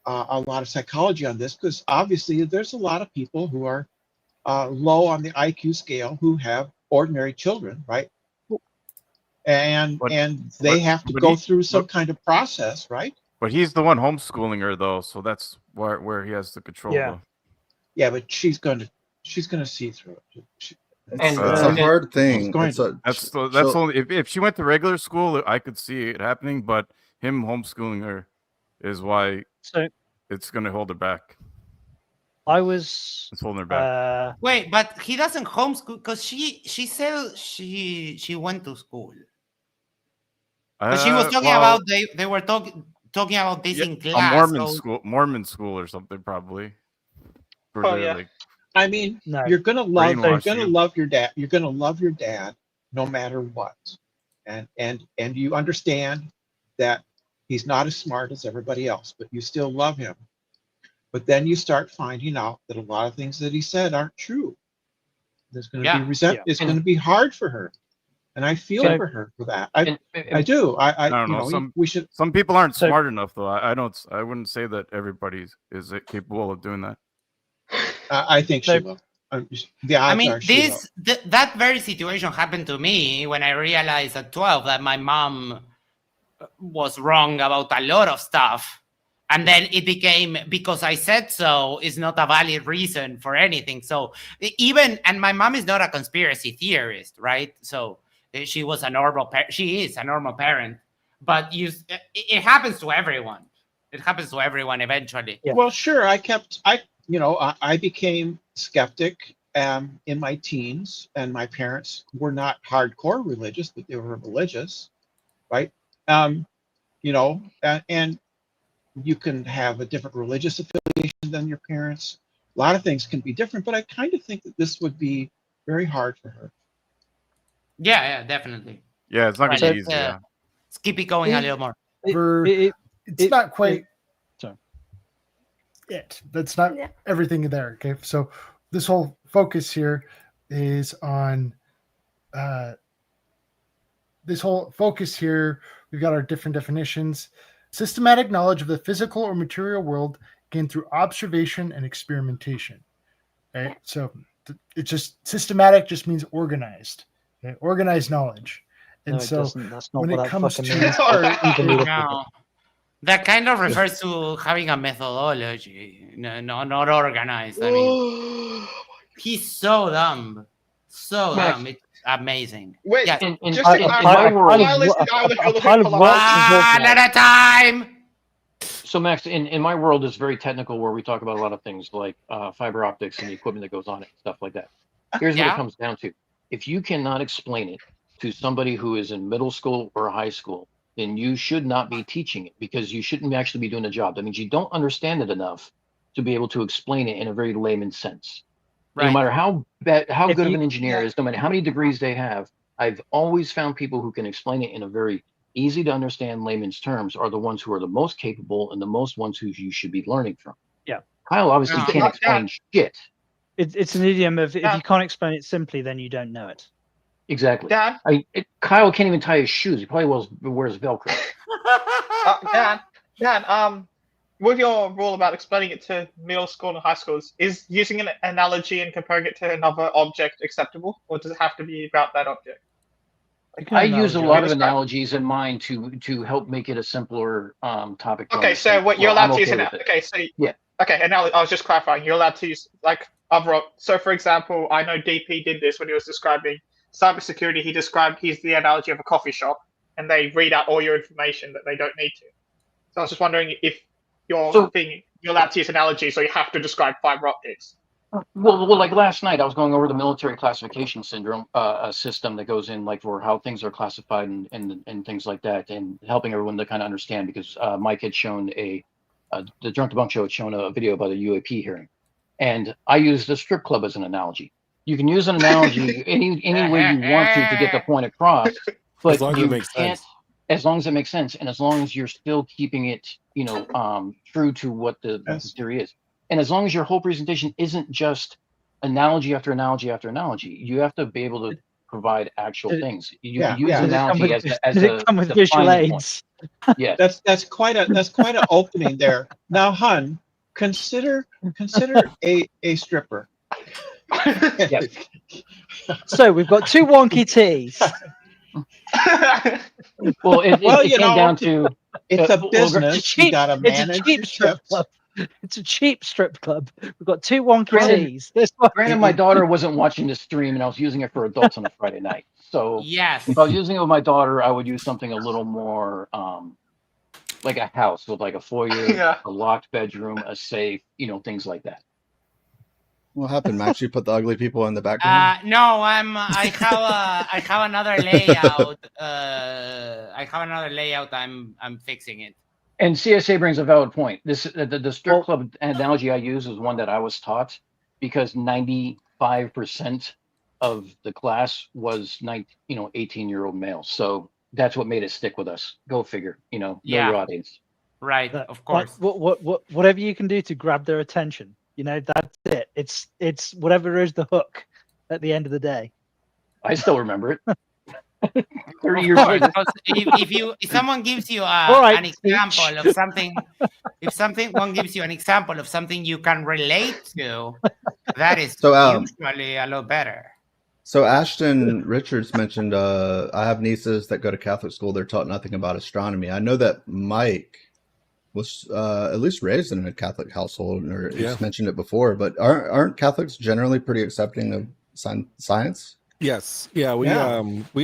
a lot of psychology on this, because obviously there's a lot of people who are low on the IQ scale who have ordinary children, right? And they have to go through some kind of process, right? But he's the one homeschooling her, though, so that's where he has the control. Yeah. Yeah, but she's gonna see through it. It's a hard thing. That's only if she went to regular school, I could see it happening. But him homeschooling her is why it's going to hold her back. It's holding her back. Wait, but he doesn't homeschool because she said she went to school. But she was talking about they were talking about this in class. A Mormon school or something probably. Like, I mean, you're gonna love your dad. You're gonna love your dad no matter what, and you understand that he's not as smart as everybody else, but you still love him. But then you start finding out that a lot of things that he said aren't true. There's going to be resentment. It's going to be hard for her, and I feel for her for that. I do. I don't know. Some people aren't smart enough, though. I wouldn't say that everybody is capable of doing that. I think she will. I mean, that very situation happened to me when I realized at 12 that my mom was wrong about a lot of stuff. And then it became, because I said so, is not a valid reason for anything. So and my mom is not a conspiracy theorist, right? So she is a normal parent, but it happens to everyone. It happens to everyone eventually. Yeah. Well, sure. I became skeptic in my teens, and my parents were not hardcore religious, but they were religious, right? And you can have a different religious affiliation than your parents. A lot of things can be different, but I kind of think that this would be very hard for her. Yeah, definitely. Yeah, it's not going to be easy. Let's keep it going a little more. It's not quite it. That's not everything there. Okay, so this whole focus here is on we've got our different definitions. Systematic knowledge of the physical or material world gained through observation and experimentation. Right? So it's just systematic just means organized. Okay? Organized knowledge. And that's not when what it that comes fucking to means. That kind of refers to having a methodology, not organized. I mean, he's so dumb. So dumb. It's amazing. Wait, yes. Just at a time. So Max, in my world, it's very technical where we talk about a lot of things like fiber optics and the equipment that goes on it and stuff like that. Here's what it comes down to. If you cannot explain it to somebody who is in middle school or high school, then you should not be teaching it, because you shouldn't actually be doing a job. That means you don't understand it enough to be able to explain it in a very layman's sense. Right. No matter how good of an engineer is, no matter how many degrees they have, I've always found people who can explain it in a very easy to understand layman's terms are the ones who are the most capable and the most ones who you should be learning from. Yeah. Kyle obviously can't explain shit. It's an idiom of if you can't explain it simply, then you don't know it. Exactly. Dad? Kyle can't even tie his shoes. He probably wears Velcro. Dan, with your rule about explaining it to middle school and high schools, is using an analogy and comparing it to another object acceptable, or does it have to be about that object? I use a lot of analogies in mine to help make it a simpler topic. Okay, so what you're allowed to use I was just clarifying. You're allowed to use like other. So, for example, I know DP did this when he was describing cybersecurity. He described the analogy of a coffee shop, and they read out all your information that they don't need to. So I was just wondering if you're allowed to use analogies, so you have to describe fiber optics. Well, like last night, I was going over the military classification syndrome system that goes in, like for how things are classified and things like that, and helping everyone to kind of understand, because Mike had shown the Drunk Debunk show had shown a video about a UAP hearing, and I used the strip club as an analogy. You can use an analogy any way you want to get the point across, but as long as it makes sense. As long as it makes sense, and as long as you're still keeping it, true to what the theory is. And as long as your whole presentation isn't just analogy after analogy after analogy, you have to be able to provide actual things. You use analogy as a come with visual aids. Yeah, that's quite an opening there. Now, Hun, consider a stripper. So we've got two wonky teas. Well, it came down to it's a business. You got to manage a cheap strip club. It's a cheap strip club. We've got two wonky teas. Granted, my daughter wasn't watching the stream, and I was using it for adults on a Friday night. So if I was using it with my daughter, I would use something a little more like a house with like a foyer, a locked bedroom, a safe, things like that. What happened, Max? You put the ugly people in the background? No, I have another layout. I have another layout. I'm fixing it. And CSA brings a valid point. The strip club analogy I use is one that I was taught, because 95% of the class was 18-year-old males. So that's what made it stick with us. Go figure. Know your audience. Right, of course. Whatever you can do to grab their attention. That's it. It's whatever is the hook at the end of the day. I still remember it. 30 years course, later. If someone gives you an example of something, one gives you an example of something you can relate to, that is usually a lot better. So Ashton Richards mentioned, I have nieces that go to Catholic school. They're taught nothing about astronomy. I know that Mike was at least raised in a Catholic household, or he's mentioned it before, but aren't Catholics generally pretty accepting of science? Yes. Yeah. We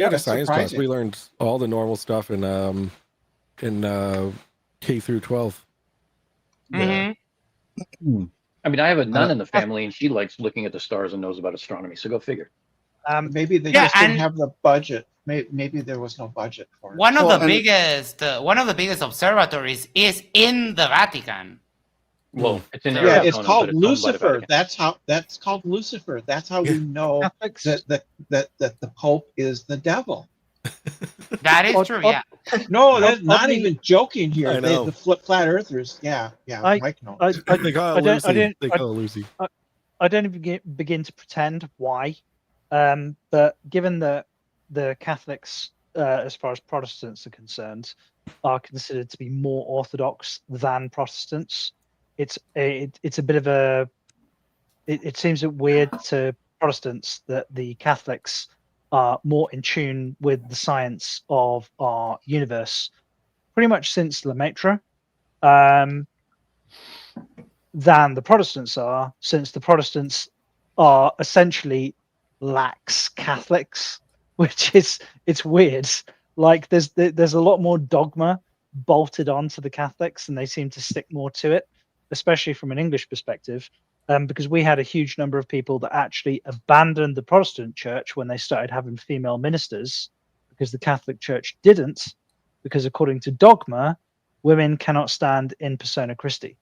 had a science class. We learned all the normal stuff in K through 12. Mm-hmm. I mean, I have a nun in the family, and she likes looking at the stars and knows about astronomy. So go figure. Maybe they just didn't have the budget. Maybe there was no budget for it. One of the biggest observatories is in the Vatican. Well, it's in it's called Lucifer. That's called Lucifer. That's how we know that the Pope is the devil. That is true. Yeah. No, that's not even joking here. The flat earthers. Yeah. Mike knows. They call it Lucy. I don't even begin to pretend why. But given that the Catholics, as far as Protestants are concerned, are considered to be more orthodox than Protestants, it's a bit of a. It seems weird to Protestants that the Catholics are more in tune with the science of our universe, pretty much since Lemaitre, than the Protestants are, since the Protestants are essentially lax Catholics, which it's weird. Like there's a lot more dogma bolted on to the Catholics, and they seem to stick more to it, especially from an English perspective, because we had a huge number of people that actually abandoned the Protestant church when they started having female ministers, because the Catholic Church didn't, because according to dogma, women cannot stand in persona Christi.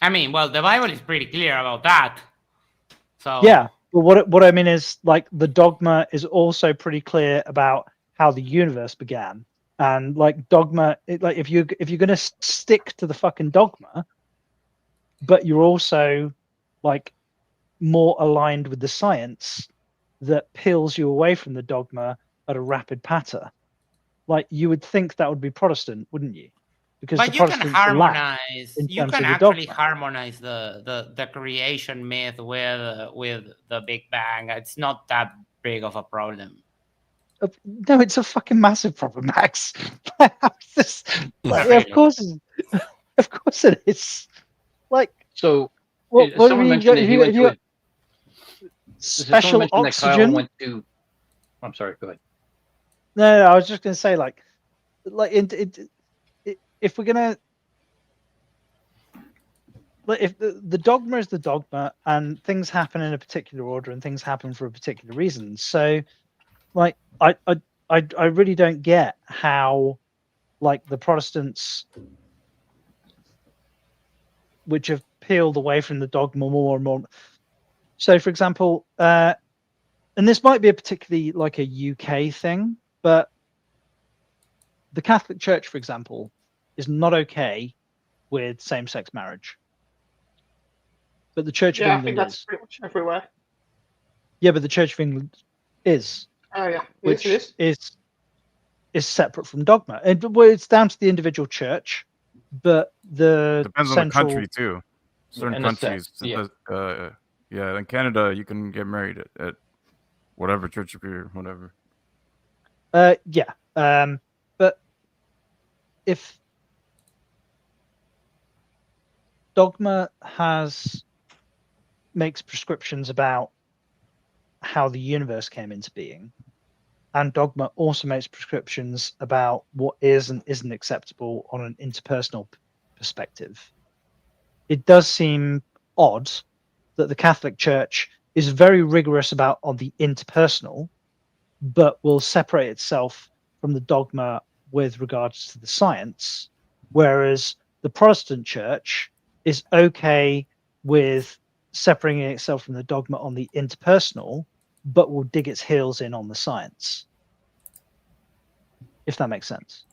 I mean, well, the Bible is pretty clear about that. So Yeah, but what I mean is, like, the dogma is also pretty clear about how the universe began, and like dogma, like if you're gonna stick to the fucking dogma, but you're also like more aligned with the science that peels you away from the dogma at a rapid patter, like you would think that would be Protestant, wouldn't you? Because but the you can Protestants lack harmonize. in You terms can of the actually dogma. harmonize the creation myth with the Big Bang. It's not that big of a problem. No, it's a fucking massive problem, Max. This, like, Really? of course it is. Like, So, what do someone you mentioned that he went to a special someone mentioned that Kyle oxygen? went to. I'm sorry. Go ahead. No, I was just going to say, like if we're gonna, like, if the dogma is the dogma, and things happen in a particular order, and things happen for a particular reason. So, like, I really don't get how, like, the Protestants, which have peeled away from the dogma more and more. So, for example, and this might be a particularly like a UK thing, but the Catholic Church, for example, is not okay with same-sex marriage, but the Church of Yeah, I England think that's is. pretty much everywhere. Yeah, but the Church of England is, Oh yeah, which yes, it is. is separate from dogma, and well, it's down to the individual church, but the Depends on the central. country too. Certain and the set, countries, yeah, in Canada, you can get married at whatever church or whatever. Yeah, but if dogma makes prescriptions about how the universe came into being, and dogma also makes prescriptions about what is and isn't acceptable on an interpersonal perspective, it does seem odd that the Catholic Church is very rigorous on the interpersonal, but will separate itself from the dogma with regards to the science, whereas the Protestant Church is okay with separating itself from the dogma on the interpersonal, but will dig its heels in on the science. If that makes sense.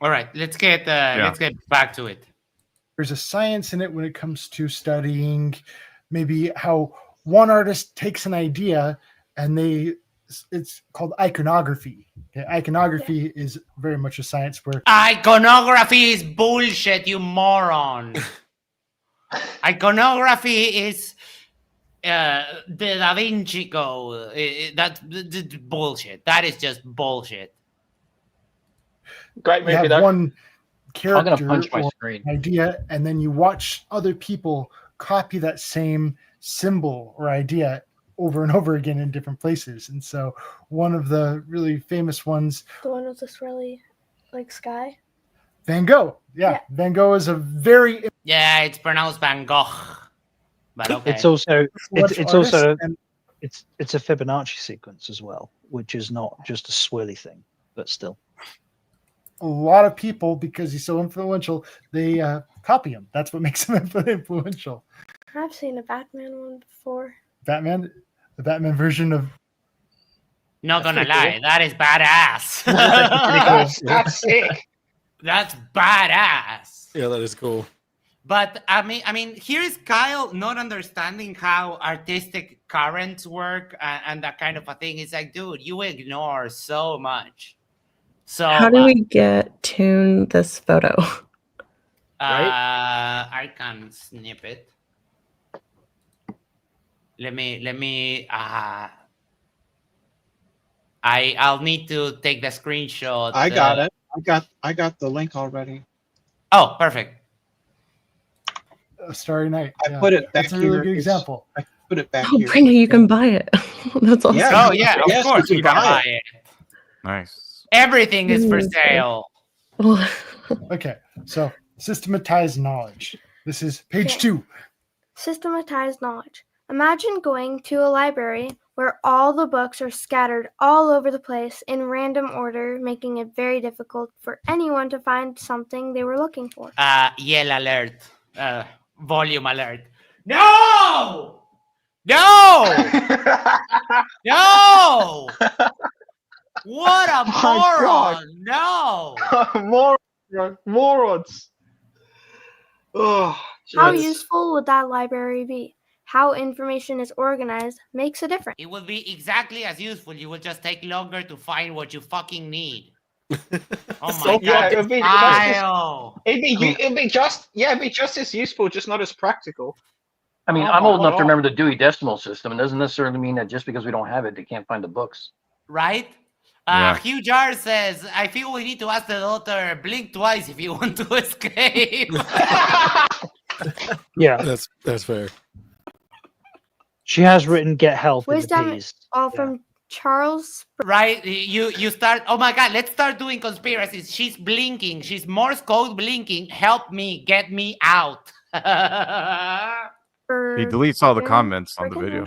All right, let's get back to it. There's a science in it when it comes to studying maybe how one artist takes an idea and it's called iconography. Okay? Iconography is very much a science where Iconography is bullshit, you moron. Iconography is the Da Vinci Code. That's bullshit. That is just bullshit. Great you movie, have though. one character I'm gonna punch my or screen. idea, and then you watch other people copy that same symbol or idea over and over again in different places. And so one of the really famous ones, the one with this really like sky, Van Gogh. Yeah. Van Gogh is a very it's pronounced Van Gogh, but okay. It's also it's artist, also and it's a Fibonacci sequence as well, which is not just a swirly thing, but still. a lot of people, because he's so influential, they copy him. That's what makes him influential. I've seen a Batman one before. The Batman version of. Not gonna lie, cool. that is badass. That's sick. That's badass. Yeah, that is cool. But I mean, here is Kyle not understanding how artistic currents work and that kind of a thing. It's like, dude, you ignore so much. So how do we tune this photo? I can snip it. Let me I'll need to take the screenshot. I got it. I got the link already. Oh, perfect. Starry Night. I put it back That's a really here. good example. I put it back Oh, here. Brenda, you can buy it. That's awesome. Yeah. Oh yeah, of course you you can buy buy it. it. Nice. Everything is for sale. Okay, so systematized knowledge. This is page 2. Systematized knowledge. Imagine going to a library where all the books are scattered all over the place in random order, making it very difficult for anyone to find something they were looking for. Yell alert. Volume alert. No! No! No! What a moron! No! Morons. Oh, How jeez. useful would that library be? How information is organized makes a difference. It will be exactly as useful. You will just take longer to find what you fucking need. Oh my god, it'd be Kyle. it'd be just as useful, just not as practical. I mean, Oh I'm my old enough to God. remember the Dewey Decimal System. It doesn't necessarily mean that just because we don't have it, they can't find the books. Right? Yeah. Hugh Jar says, I feel we need to ask the daughter, blink twice if you want to escape. Yeah, that's fair. She has written "Get help" in the Wisdom, piece. all from Charles. Right? You start, oh my god, let's start doing conspiracies. She's blinking. She's Morse code blinking. Help me, get me out. He deletes all the comments on the video.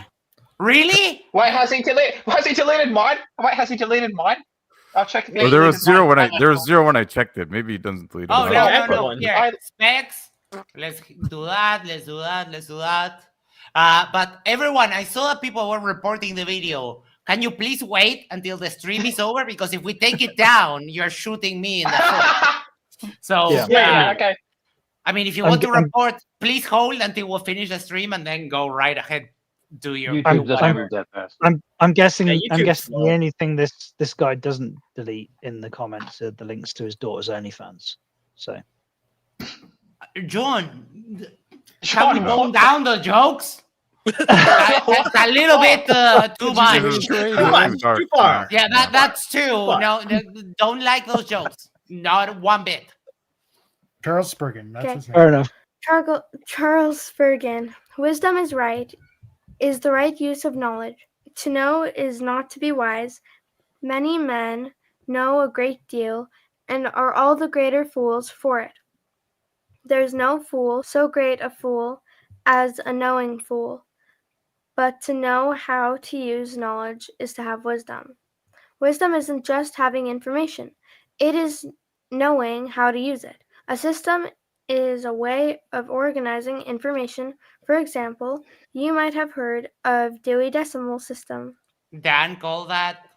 Really? Wait, has he deleted mine? Wait, has he deleted mine? I'll check if he Well, there was deleted mine. zero when I checked it. Maybe he doesn't delete it. Oh, now. no. Here, specs. Let's do that. Let's do that. But everyone, I saw that people were reporting the video. Can you please wait until the stream is over? Because if we take it down, you're shooting me in the foot. So, okay. I mean, if you want to report, please hold until we'll finish the stream and then go right ahead. Do your YouTube doesn't whatever. move that fast. I'm guessing. Yeah, I'm YouTube's guessing slow. the only thing this guy doesn't delete in the comments are the links to his daughter's OnlyFans. So, John, can we tone down the jokes? That's a little bit too much. Too far. Yeah, that's too. No, don't like those jokes. Not one bit. Charles Spurgeon. That's Okay. his name. fair enough. Charles Spurgeon. Wisdom is the right use of knowledge. To know is not to be wise. Many men know a great deal and are all the greater fools for it. There's no fool, so great a fool as a knowing fool. But to know how to use knowledge is to have wisdom. Wisdom isn't just having information. It is knowing how to use it. A system is a way of organizing information. For example, you might have heard of Dewey Decimal System. Dan called that.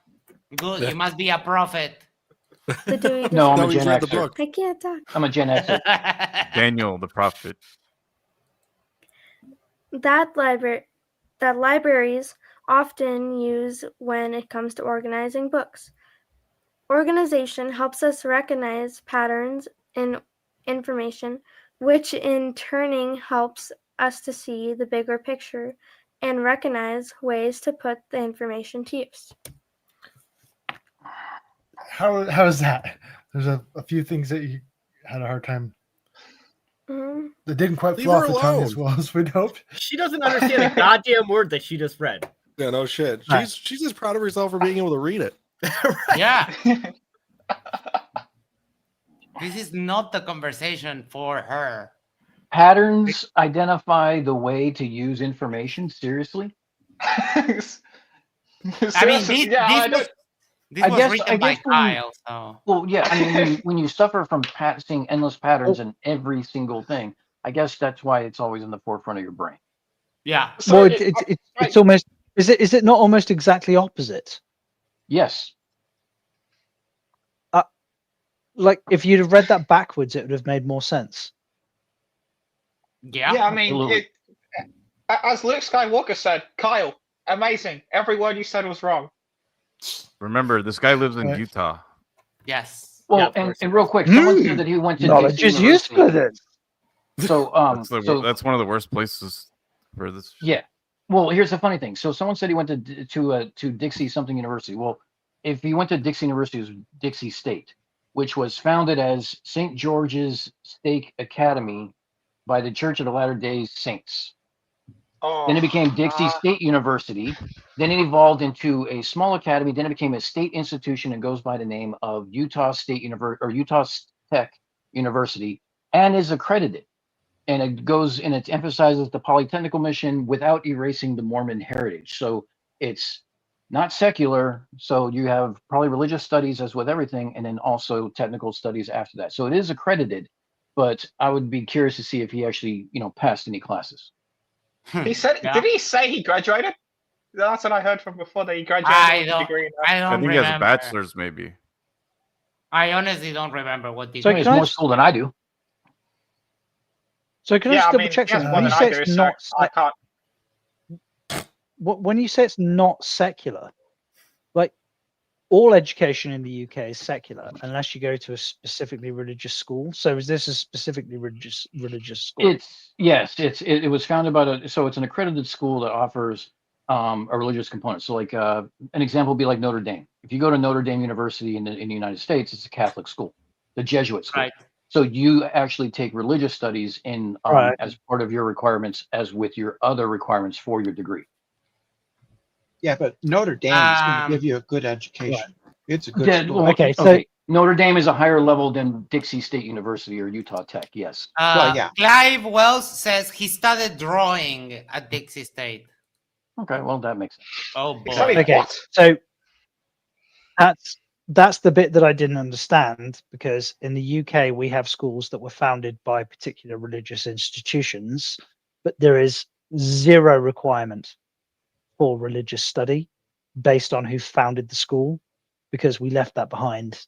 Good. You must be a prophet. The Dewey No, I'm Decimal a Gen read the Xer. book. I can't talk. I'm a Gen Xer. Daniel the prophet. That libraries often use when it comes to organizing books. Organization helps us recognize patterns in information, which in turning helps us to see the bigger picture and recognize ways to put the information to use. How is that? There's a few things that you had a hard time. That didn't quite Leave flow her off the tongue as alone. well as we'd hoped. She doesn't understand a goddamn word that she just read. Yeah, no shit. She's just proud of herself for being able to read it. Yeah. This is not the conversation for her. Patterns identify the way to use information. Seriously? I mean, this I was guess written by when you- Kyle, so. Well, yeah. I mean, when you suffer from seeing endless patterns in every single thing, I guess that's why it's always in the forefront of your brain. Yeah. Well, it's almost. Is it not almost exactly opposite? Yes. Like if you'd have read that backwards, it would have made more sense. Yeah. Yeah, I mean, as Luke Skywalker said, Kyle, amazing. Every word you said was wrong. Remember, this guy lives in Utah. Yes. Well, and real quick, someone said that he went to knowledge Dixie is University. useful. Then. So, that's one of the worst places for this. Yeah. Well, here's the funny thing. So, someone said he went to Dixie something University. Well, if he went to Dixie University, it was Dixie State, which was founded as St. George's Stake Academy by the Church of the Latter-day Saints. Then it became Dixie State University. Then it evolved into a small academy. Then it became a state institution and goes by the name of Utah State University or Utah Tech University, and is accredited. And it goes and it emphasizes the polytechnical mission without erasing the Mormon heritage. So it's not secular. So you have probably religious studies as with everything, and then also technical studies after that. So it is accredited, but I would be curious to see if he actually, passed any classes. He said, did he say he graduated? That's what I heard from before, that he graduated with a degree. I think he has a bachelor's, maybe. I honestly don't remember what the. So he has more school than I do. So can I just double check something? When you say it's not, I can't. When you say it's not secular, like all education in the UK is secular unless you go to a specifically religious school. So is this a specifically religious school? It was founded by it's an accredited school that offers a religious component. So like an example would be like Notre Dame. If you go to Notre Dame University in the United States, it's a Catholic school, the Jesuit school. Right. So you actually take religious studies in as part of your requirements, as with your other requirements for your degree. Yeah, but Notre Dame is going to give you a good education. It's a good school. Well, okay. Notre Dame is a higher level than Dixie State University or Utah Tech. Yes. Clive Wells says he started drawing at Dixie State. Okay, well that makes sense. Oh boy. Okay, so that's the bit that I didn't understand, because in the UK we have schools that were founded by particular religious institutions, but there is zero requirement for religious study based on who founded the school, because we left that behind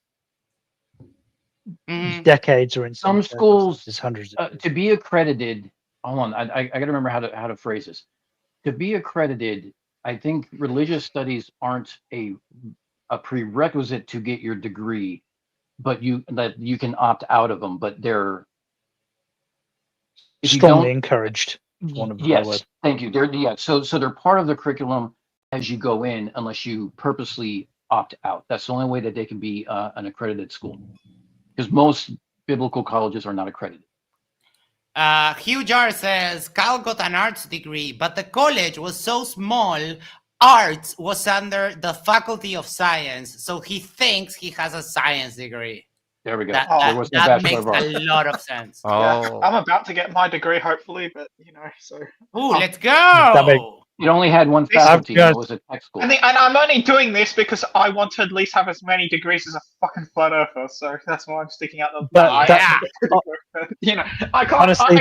decades, or in some schools hundreds of to be accredited. Hold on, I got to remember how to phrase this. To be accredited, I think religious studies aren't a prerequisite to get your degree, but you can opt out of them, but they're strongly encouraged. One of yes, thank you. So they're part of the curriculum as you go in, unless you purposely opt out. That's the only way that they can be an accredited school, because most biblical colleges are not accredited. Hugh Jar says Kyle got an arts degree, but the college was so small, arts was under the Faculty of Science, so he thinks he has a science degree. There we go. That makes a lot of sense. Yeah, I'm about to get my degree, hopefully, but so. Ooh, let's go! It only had one faculty. It was a tech school. And I'm only doing this because I want to at least have as many degrees as a fucking flat earther. So that's why I'm sticking out the. I can't. Honestly,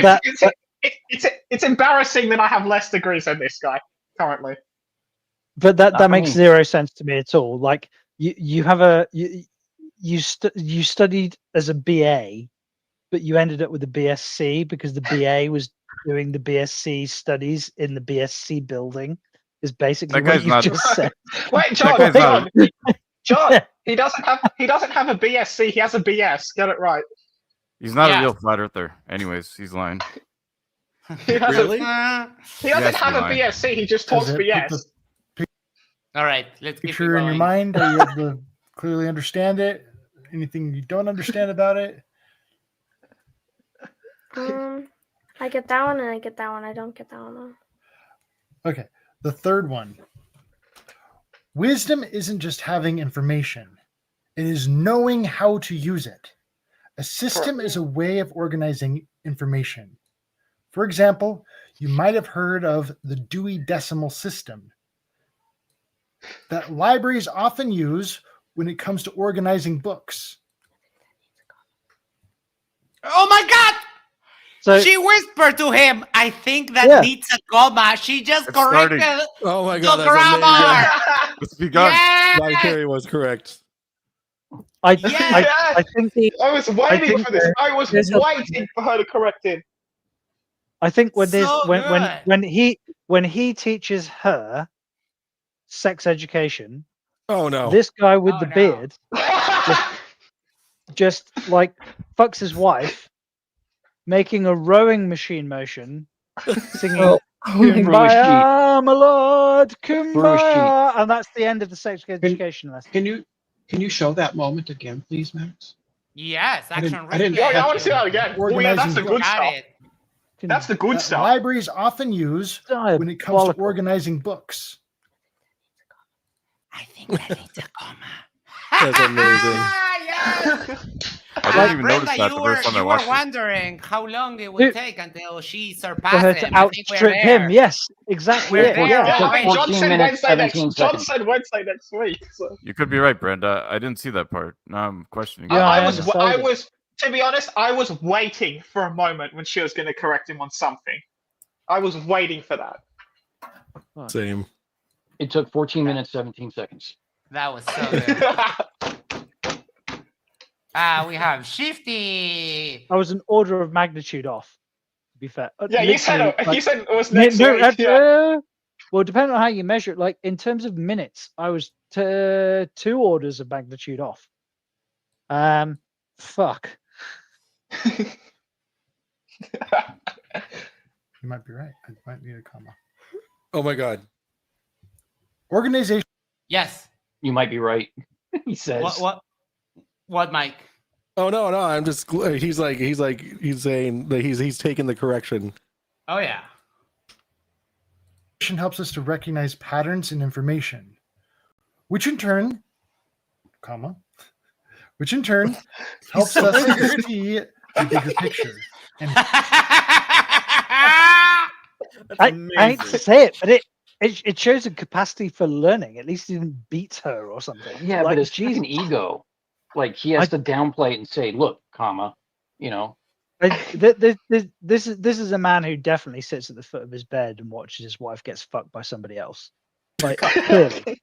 it's embarrassing that I have less degrees than this guy currently. But that makes zero sense to me at all. Like you have you studied as a BA, but you ended up with a BSc because the BA was doing the BSc studies in the BSc building. Is basically what you just said. Wait, John, he doesn't have a BSc. He has a BS. Get it right. He's not a real flat earther. Anyways, he's lying. He doesn't have a BSc. He just talks BS. All right, let's keep picture in your mind. Are you able to clearly understand it? Anything you don't understand about it? I get that one and I get that one. I don't get that one though. Okay, the third one. Wisdom isn't just having information. It is knowing how to use it. A system is a way of organizing information. For example, you might have heard of the Dewey Decimal System that libraries often use when it comes to organizing books. Oh my God! So, she whispered to him, I think that needs a comma. She just corrected oh my God, the grammar. It's begun. Yes! My theory was correct. I think I was waiting for this. I was waiting for her to correct it. I think when he teaches her sex education, oh no, this guy with the beard just like fucks his wife, making a rowing machine motion, singing Kumbaya, my lord, Kumbaya, and that's the end of the sex education lesson. Can you show that moment again, please, Max? Yes, action. I want to see that again. Oh yeah, that's the good stuff. That's the good stuff. Libraries often use when it comes to organizing books. I think that needs a comma. That's amazing. I didn't even Brenda, notice that the first time I you were watched it. wondering how long it would take until she For her surpassed to him. I think we're outstrip there. him. Yes, exactly. We're it. there. Yeah. Yeah, I mean, John 14 said minutes, Wednesday 17 next. John seconds. said Wednesday next week. So. You could be right, Brenda. I didn't see that part. Now I'm questioning. Yeah, I undersold it. was, to be honest, I was waiting for a moment when she was going to correct him on something. I was waiting for that. Same. It took 14 minutes, 17 seconds. That was so good. We have Shifty. I was an order of magnitude off, to be fair. Yeah, you said Literally, it was next week. Well, depending on how you measure it, like in terms of minutes, I was 2 orders of magnitude off. Fuck. You might be right. I might need a comma. Oh my god. Organization. Yes. You might be right. He says. What, Mike? Oh no, I'm just. He's saying that he's taking the correction. Oh yeah. Helps us to recognize patterns in information, which in turn, helps us see the bigger picture. And I hate to say it, but it shows a capacity for learning. At least he didn't beat her or something. Yeah, like, but his fucking ego. Like he has to downplay it and say, "Look, you know." This is a man who definitely sits at the foot of his bed and watches his wife gets fucked by somebody else. Like clearly.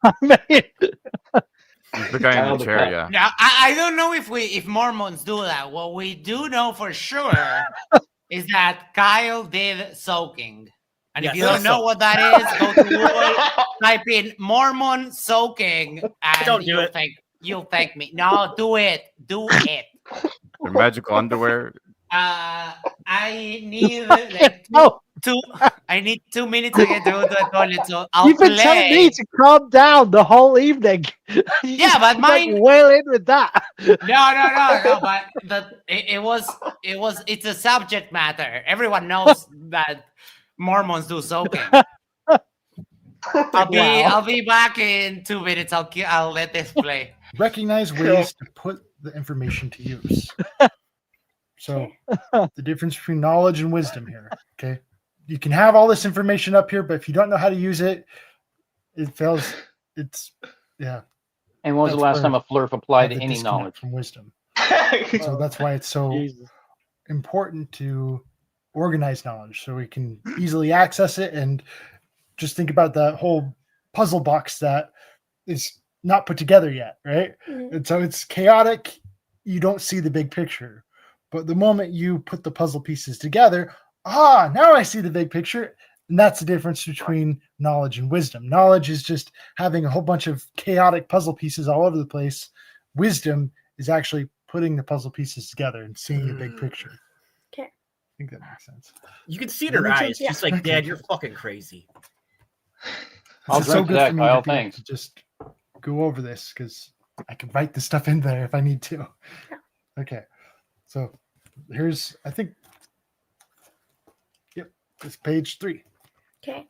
I mean, the guy in the chair, yeah. Now I don't know if Mormons do that. What we do know for sure is that Kyle did soaking. And if you don't know what that is, go to Google, type in Mormon soaking, and you'll thank me. No, do it. Do it. Their magical underwear. I need I need 2 minutes to get to the toilet, so I'll You've been telling me to calm down the whole evening. Yeah, but mine well in with that. No, but it's a subject matter. Everyone knows that Mormons do soaking. I'll be back in 2 minutes. I'll let this play. Recognize ways to put the information to use. So the difference between knowledge and wisdom here. Okay. You can have all this information up here, but if you don't know how to use it, it fails. Yeah. And when was the last time a flurf applied to any knowledge? From wisdom. So that's why it's so important to organize knowledge so we can easily access it, and just think about that whole puzzle box that is not put together yet, right? Mm-hmm. And so it's chaotic. You don't see the big picture. But the moment you put the puzzle pieces together, now I see the big picture. And that's the difference between knowledge and wisdom. Knowledge is just having a whole bunch of chaotic puzzle pieces all over the place. Wisdom is actually putting the puzzle pieces together and seeing the big picture. Okay. I think that makes sense. You can see it in her eyes. She's like, Dad, you're fucking crazy. I'll it's so good that, for me Kyle, to be able to just go over this because I can write the stuff in there if I need to. Okay. So here's, I think, it's page 3. Okay.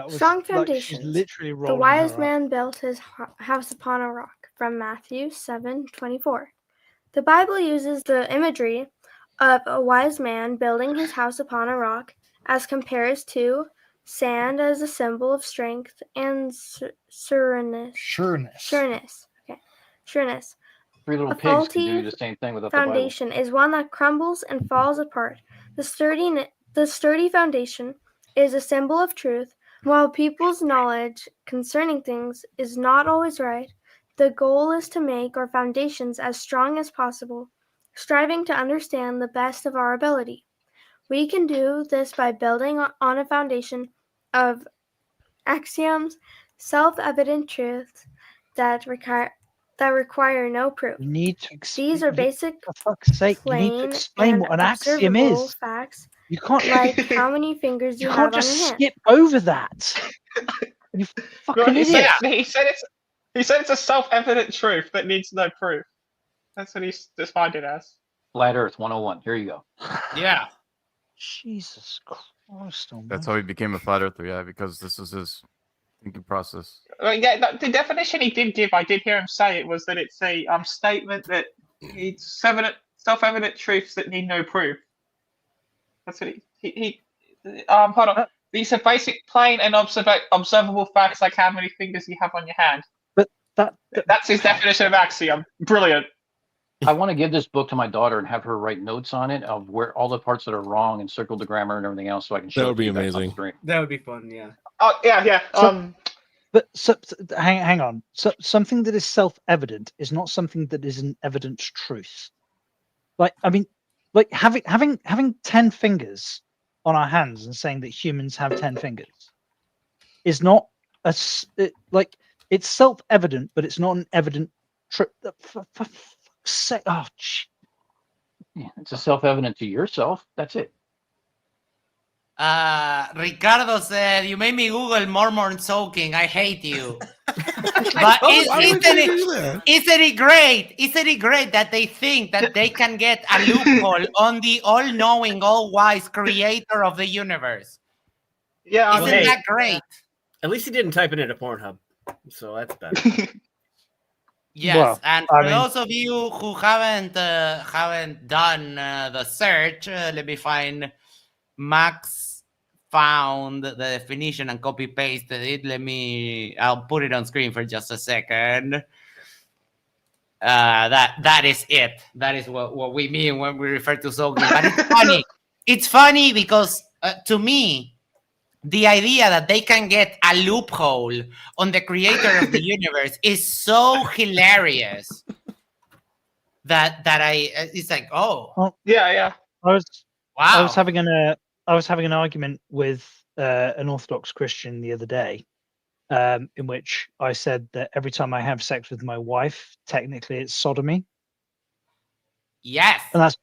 Strong foundations. Literally the wise man built his house upon a rock, from Matthew 7:24. The Bible uses the imagery of a wise man building his house upon a rock as compares to sand as a symbol of strength and sureness. Okay. Sureness. Three little pigs can do the same thing without the Bible. Foundation is one that crumbles and falls apart. The sturdy foundation is a symbol of truth. While people's knowledge concerning things is not always right, the goal is to make our foundations as strong as possible, striving to understand the best of our ability. We can do this by building on a foundation of axioms, self-evident truths that require no proof. You need to These are basic, for fuck's sake, you need to explain what an axiom is. Facts, you can't like how many fingers you have on your hand. You can't just skip over that. You fucking idiot. He said it's a self-evident truth that needs no proof. That's what he's defined it as. Flat Earth 101. Here you go. Yeah. Jesus Christ! That's how he became a flat earther. Yeah, because this is his thinking process. Yeah, the definition he did give, I did hear him say it, was that it's a statement that it's self-evident truths that need no proof. That's what he hold on. These are basic, plain, and observable facts, like how many fingers you have on your hand. But that's his definition of axiom. Brilliant. I want to give this book to my daughter and have her write notes on it of where all the parts that are wrong and circle the grammar and everything else, so I can show. That would be it to you guys on amazing. screen. That would be fun. Yeah. Oh yeah. But hang on. So, something that is self-evident is not something that is an evident truth. Like, I mean, like having 10 fingers on our hands and saying that humans have 10 fingers is not like, it's self-evident, but it's not an evident truth. Yeah, it's a self-evident to yourself. That's it. Ricardo said, "You made me Google Mormon soaking. I hate you." But isn't it great? Isn't it great that they think that they can get a loophole on the all-knowing, all-wise creator of the universe? Yeah, isn't that great? At least he didn't type it into Pornhub, so that's better. Yes, Well, and for those of you who haven't done the search, let me find. Max found the definition and copy pasted it. I'll put it on screen for just a second. That is it. That is what we mean when we refer to soaking. But it's funny. It's funny because to me, the idea that they can get a loophole on the creator of the universe is so hilarious that it's like, oh yeah. I was wow. I was having an argument with an Orthodox Christian the other day, in which I said that every time I have sex with my wife, technically it's sodomy. Yes. And that's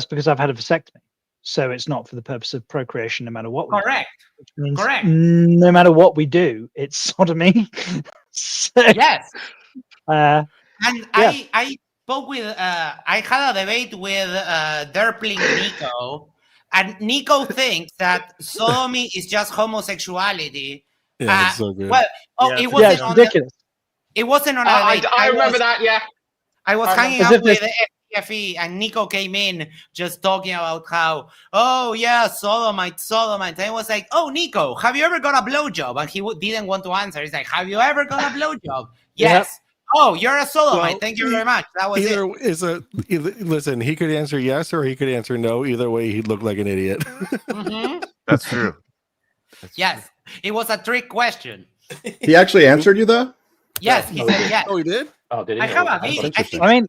because I've had a vasectomy. So it's not for the purpose of procreation, no matter what we Correct. do. Which means Correct. no matter what we do, it's sodomy. So, yes. And yeah. I spoke with, I had a debate with Derpling Nico, and Nico thinks that sodomy is just homosexuality. Yeah, that's so good. Well, it wasn't on ridiculous. It wasn't on a debate. I remember that, yeah. I was hanging out with FE, and Nico came in just talking about how, oh yeah, sodomite. And I was like, oh, Nico, have you ever got a blowjob? And he didn't want to answer. He's like, have you ever got a blowjob? Yes. Yep. Oh, you're a sodomite. Well, thank you very much. That was listen, he could answer yes or he could answer no. Either way, he'd look like an idiot. Mm-hmm. That's true. Yes. It was a trick question. He actually answered you, though? Yes, he said yes. Oh, he did? Oh, did he? I have a video. I mean,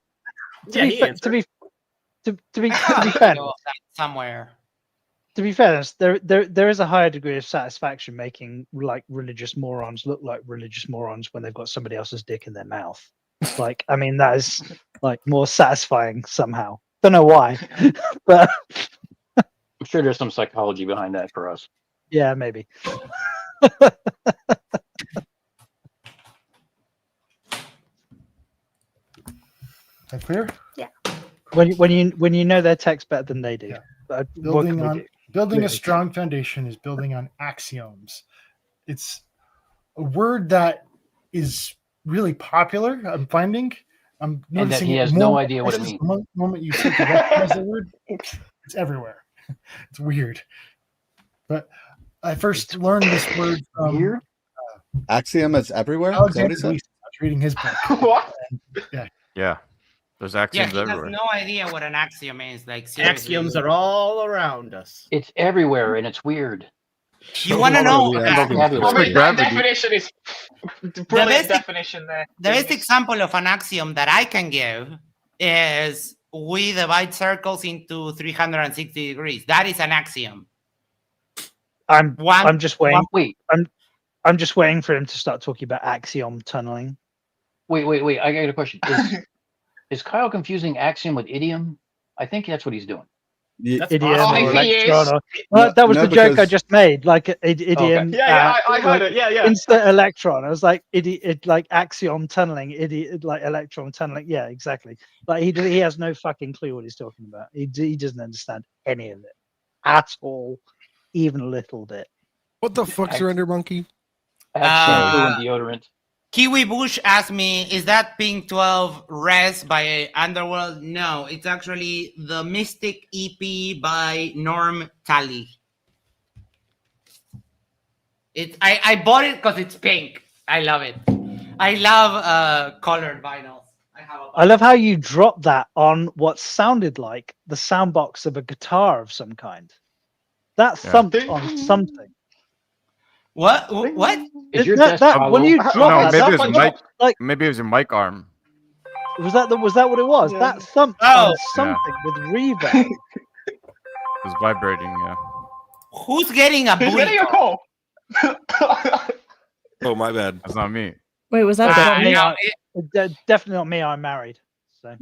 to be fair, somewhere. To be fair, there is a higher degree of satisfaction making like religious morons look like religious morons when they've got somebody else's dick in their mouth. Like, I mean, that is like more satisfying somehow. Don't know why, but I'm sure there's some psychology behind that for us. Yeah, maybe. That clear? Yeah. When you know their text better than they do. Yeah. Building a strong foundation is building on axioms. It's a word that is really popular. I'm finding. I'm noticing and that he has no idea what it means. The moment you start to recognize the word, it's everywhere. It's weird. But I first learned this word from axiom is everywhere. Alexander Gleason. I was reading his book. What? Yeah. There's axioms everywhere. He has no idea what an axiom is. Like, seriously. Axioms are all around us. It's everywhere, and it's weird. You want to know? That definition is brilliant. Definition there. The best example of an axiom that I can give is we divide circles into 360 degrees. That is an axiom. I'm just waiting. I'm just waiting for him to start talking about axiom tunneling. Wait. I got a question. Is Kyle confusing axiom with idiom? I think that's what he's doing. idiom awesome. or He is. electron. That was No, the joke I because- just made. Like idiom. Yeah, I heard it. Yeah. Instant electron. I was like like axiom tunneling. Idiot, like electron tunneling. Yeah, exactly. Like he has no fucking clue what he's talking about. He doesn't understand any of it at all, even a little bit. What the fuck, Surrender Monkey? Add shampoo and deodorant. Kiwi Bush asked me, is that Pink 12 Res by Underworld? No, it's actually the Mystic EP by Norm Talley. I bought it because it's pink. I love it. I love colored vinyls. I love how you dropped that on what sounded like the sound box of a guitar of some kind. That thumped on something. What? Is your that desk when you No, dropped maybe that, it was that mic. like Maybe it was your mic arm. was that what it was? That thumped on something with reverb. It was vibrating. Yeah. Who's getting a Who's booty getting a call? Oh, my bad. That's not me. Wait, was that Not Brian? me. Definitely not me. I'm married. So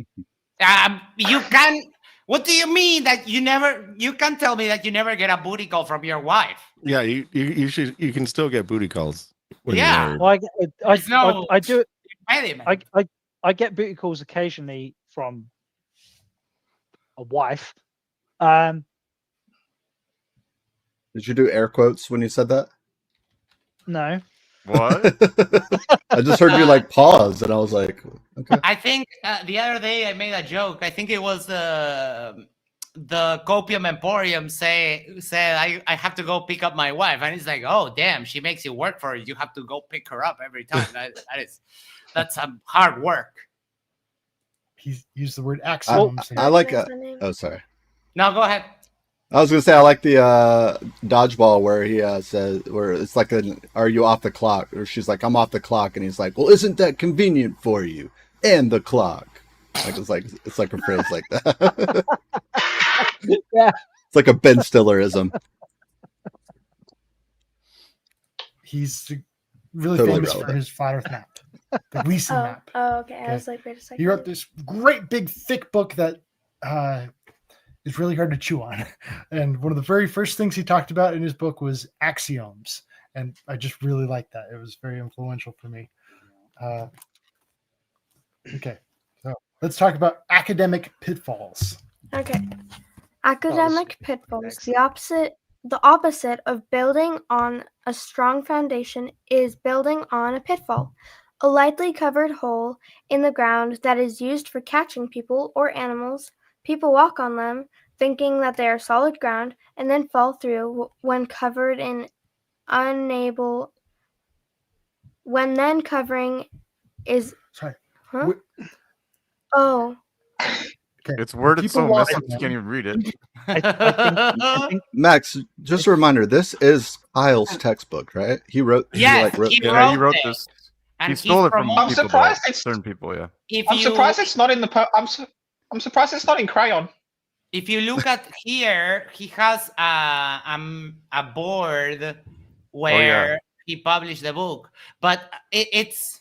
You can. What do you mean that you never? You can tell me that you never get a booty call from your wife. Yeah, you can still get booty calls. When Yeah. You're well, no I do. impediment. I get booty calls occasionally from a wife. Did you do air quotes when you said that? No. What? I just heard you like pause, and I was like, okay. I think the other day I made a joke. I think it was the Copium Emporium said I have to go pick up my wife, and it's like, oh damn, she makes you work for it. You have to go pick her up every time. That's some hard work. He used the word axioms. I like oh, sorry. No, go ahead. I was gonna say I like the dodgeball where he says where it's like are you off the clock? Or she's like, I'm off the clock, and he's like, well, isn't that convenient for you? And the clock. It's like a phrase like that. Yeah. It's like a Ben Stillerism. He's really Totally famous relevant. for his flat Earth map, the Gleason map. Oh, okay. I was like, wait a second. He wrote this great big thick book that is really hard to chew on. And one of the very first things he talked about in his book was axioms. And I just really liked that. It was very influential for me. Okay, so let's talk about academic pitfalls. Okay. Academic pitfalls. The opposite of building on a strong foundation is building on a pitfall, a lightly covered hole in the ground that is used for catching people or animals. People walk on them, thinking that they are solid ground, and then fall through when covered in when then covering is Sorry. huh? Oh. Okay. It's worded so People messy walk- you can't even read it. I think Max, just a reminder, this is Kyle's textbook, right? He wrote Yes, wrote he this. wrote He wrote it. this. And He he's stole it from promoting- I'm people, surprised though. it's- Certain people, yeah. I'm surprised it's not in the. I'm surprised it's not in crayon. If you look at here, he has a board where he published the book, but it's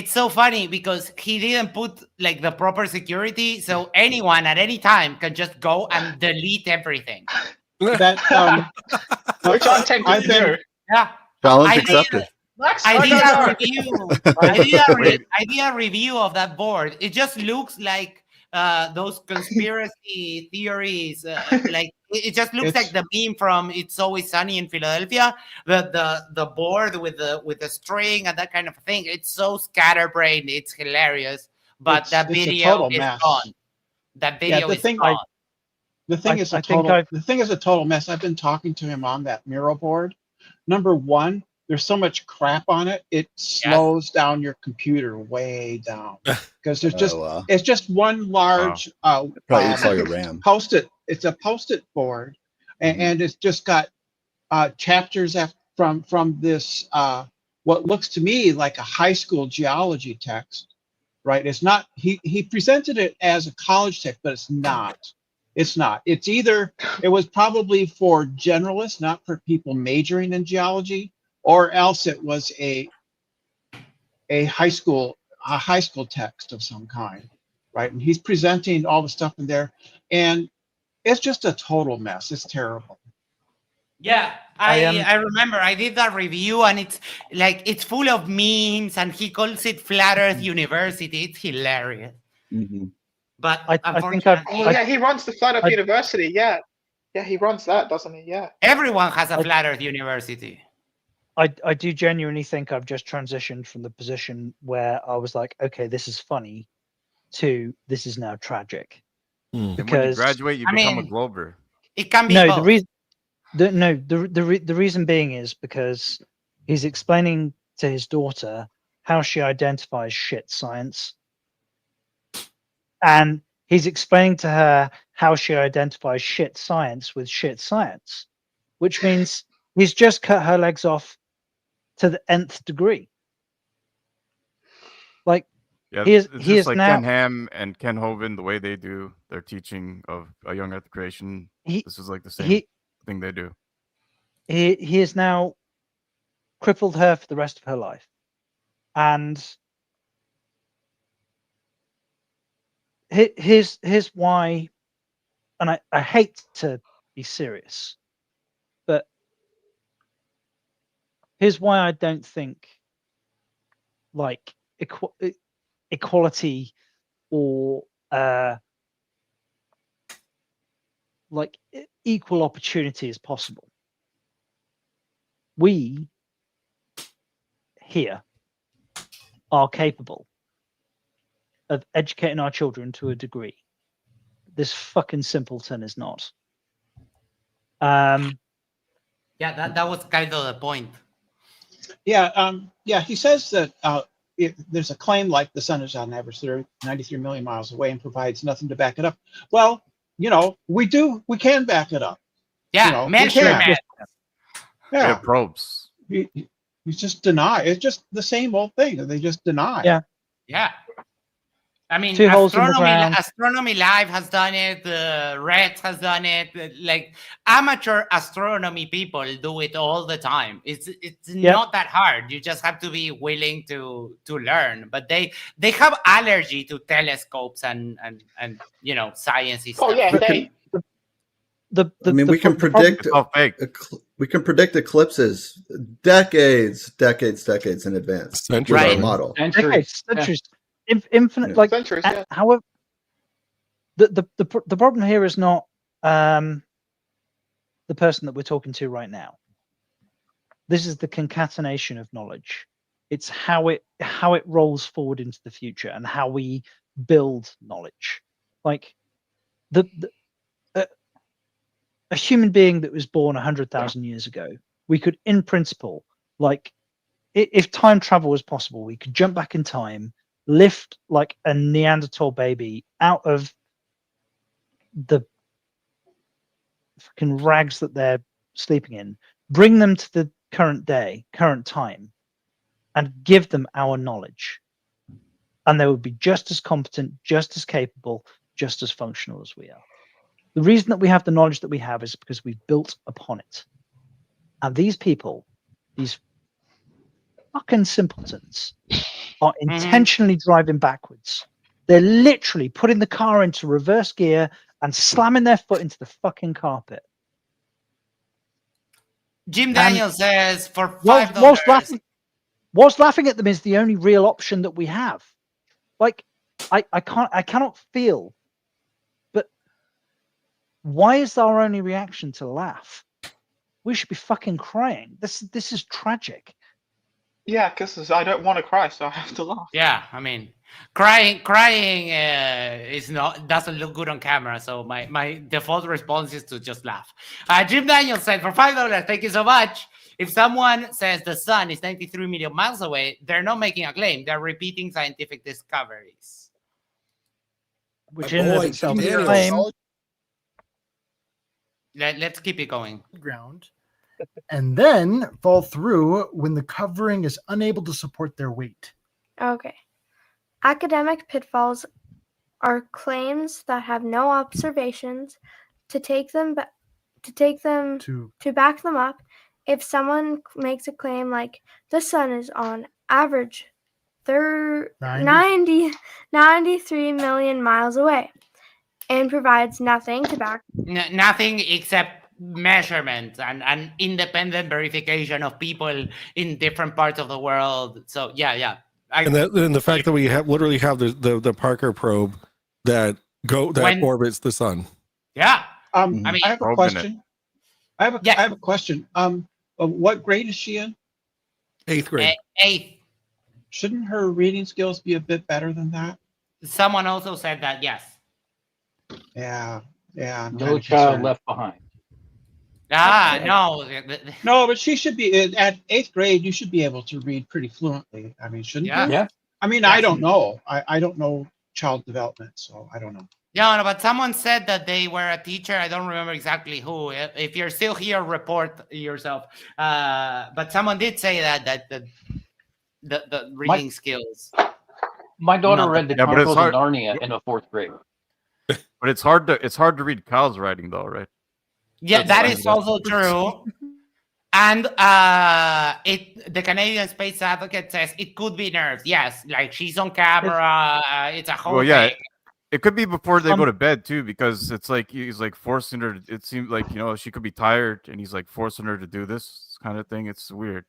so funny because he didn't put like the proper security, so anyone at any time can just go and delete everything. That Which I'm tempted to do. Yeah, Challenge I did- accepted. Max, I did no. a review. I did a review of that board. It just looks like those conspiracy theories. Like it just looks like the meme from "It's Always Sunny in Philadelphia." The board with the string and that kind of thing. It's so scatterbrained. It's hilarious. But It's that a video total is mess. gone. That video the is thing- gone. The thing is a total mess. I've been talking to him on that mural board. Number one, there's so much crap on it, it slows down your computer way down because there's just it's just one large Probably eats all your RAM. Post-it. It's a post-it board, and it's just got chapters from this what looks to me like a high school geology text, right? It's not. He presented it as a college text, but it's not. It's not. It's either it was probably for generalists, not for people majoring in geology, or else it was a high school text of some kind, right? And he's presenting all the stuff in there, and It's just a total mess. It's terrible. Yeah, I remember I did that review, and it's like it's full of memes, and he calls it Flat Earth University. It's hilarious. Mm-hmm. But I think yeah, he runs the Flat Earth University. Yeah, he runs that, doesn't he? Yeah. Everyone has a Flat Earth University. I do genuinely think I've just transitioned from the position where I was like, okay, this is funny, to this is now tragic. And when you Because graduate, you become a Glober. It can be no, both. the reason being is because he's explaining to his daughter how she identifies shit science, and he's explaining to her how she identifies shit science with shit science, which means he's just cut her legs off to the nth degree. Like, Yeah, he is it's just like now Ken Ham and Ken Hovind, the way they do their teaching of a young earth creation. This is like the same thing they do. He has now crippled her for the rest of her life, and here's why. And I hate to be serious, but here's why I don't think like equality or like equal opportunity is possible. We here are capable of educating our children to a degree. This fucking simpleton is not. Yeah, that was kind of the point. Yeah, he says that there's a claim like the sun is on average 93 million miles away and provides nothing to back it up. Well, we can back it up. Yeah, measurement. Yeah, they have probes. You just deny. It's just the same old thing. They just deny. Yeah. I mean, Two holes in the ground. Astronomy Live has done it. Red has done it. Like amateur astronomy people do it all the time. It's not that hard. You just have to be willing to learn. But they have allergy to telescopes and science stuff. Oh yeah, we can predict. We can predict eclipses decades in advance. Centuries. With our model. Centuries. Infinite, like centuries. However, the problem here is not the person that we're talking to right now. This is the concatenation of knowledge. It's how it rolls forward into the future and how we build knowledge. Like a human being that was born 100,000 years ago, we could, in principle, like if time travel was possible, we could jump back in time, lift like a Neanderthal baby out of the fucking rags that they're sleeping in, bring them to the current time, and give them our knowledge. And they would be just as competent, just as capable, just as functional as we are. The reason that we have the knowledge that we have is because we've built upon it. And these people, these fucking simpletons, are intentionally driving backwards. They're literally putting the car into reverse gear and slamming their foot into the fucking carpet. Jim Daniels says for $5. Whilst laughing at them is the only real option that we have. Like, I cannot feel. But why is our only reaction to laugh? We should be fucking crying. This is tragic. Yeah, because I don't want to cry, so I have to laugh. Yeah, I mean, crying doesn't look good on camera. So my default response is to just laugh. Jim Daniels said for $5, thank you so much. If someone says the sun is 93 million miles away, they're not making a claim. They're repeating scientific discoveries. Which in and of itself is a claim. Let's keep it going. Ground. And then fall through when the covering is unable to support their weight. Okay. Academic pitfalls are claims that have no observations to back them up. If someone makes a claim like the sun is on average 93 million miles away, and provides nothing to back. Nothing except measurements and independent verification of people in different parts of the world. So yeah. And the fact that we literally have the Parker probe that orbits the sun. Yeah. I have a question. I have a question. What grade is she in? 8th grade. 8th. Shouldn't her reading skills be a bit better than that? Someone also said that, yes. Yeah. I'm No kinda child concerned. left behind. No. No, but she should be at 8th grade. You should be able to read pretty fluently. I mean, shouldn't you? Yeah. I mean, I don't know. I don't know child development, so I don't know. Yeah, no, but someone said that they were a teacher. I don't remember exactly who. If you're still here, report yourself. But someone did say that the reading skills. My daughter Not read the Yeah, but it's Chronicles of hard- Narnia in the 4th grade. But it's hard to read Kyle's writing though, right? Yeah, That's that fine. is also true. And the Canadian Space Advocate says it could be nerves. Yes, like she's on camera. It's a whole thing. It could be before they go to bed too, because it's like he's like forcing her. It seems like she could be tired, and he's like forcing her to do this kind of thing. It's weird.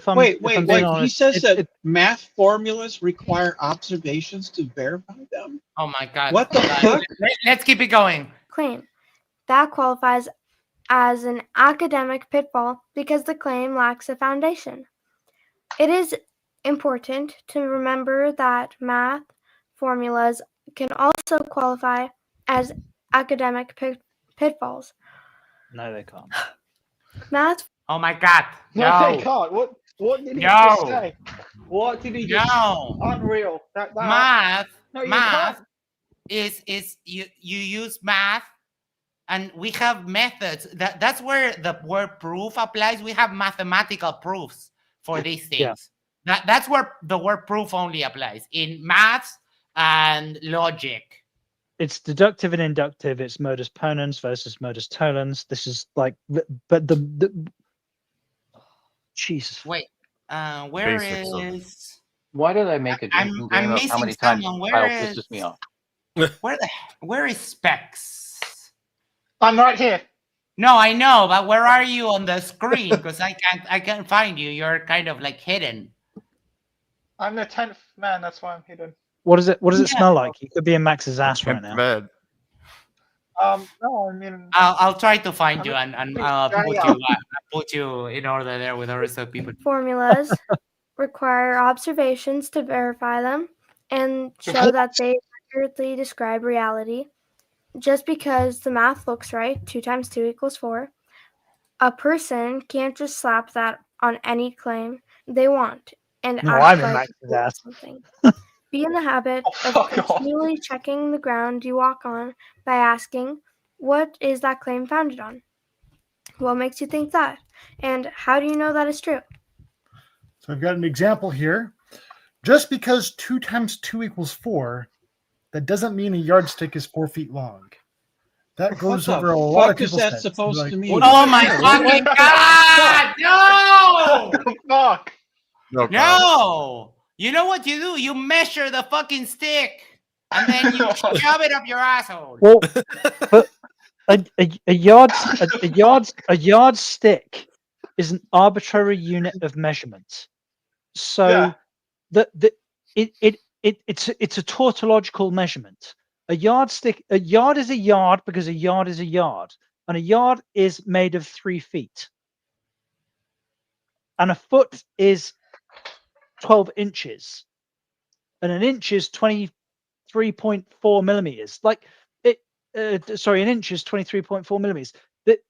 Wait. He says that math formulas require observations to verify them. Oh my God! What the fuck? Let's keep it going. Claim that qualifies as an academic pitfall because the claim lacks a foundation. It is important to remember that math formulas can also qualify as academic pitfalls. No, they can't. Math. Oh my God! No, they can't. What did he just say? What did he just? No. Unreal. Math. No, you math can't. is you use math, and we have methods. That's where the word proof applies. We have mathematical proofs for these things. Yeah. That's where the word proof only applies in maths and logic. It's deductive and inductive. It's modus ponens versus modus tollens. This is like, but the Jesus. Wait, where is? Why did I make a drinking game of how many times Kyle pisses me off? Where is specs? I'm right here. No, I know, but where are you on the screen? Because I can't find you. You're kind of like hidden. I'm the 10th man. That's why I'm hidden. What does it smell like? You could be in Max's ass right now. No, I mean, I'll try to find you and put you in order there with the rest of the people. Formulas require observations to verify them and show that they accurately describe reality. Just because the math looks right, 2 times 2 equals 4, a person can't just slap that on any claim they want and act like it's something. Be in the habit of continually checking the ground you walk on by asking, what is that claim founded on? What makes you think that? And how do you know that is true? So I've got an example here. Just because 2 times 2 equals 4, that doesn't mean a yardstick is 4 feet long. That goes over a lot of people's heads. What is that supposed to mean? Oh my fucking God! No! What the fuck? No! You know what you do? You measure the fucking stick, and then you shove it up your asshole. Well, but a yardstick is an arbitrary unit of measurement. So it's a tautological measurement. A yard is a yard because a yard is a yard, and a yard is made of 3 feet, and a foot is 12 inches, and an inch is 23.4 millimeters. Like an inch is 23.4 millimeters. That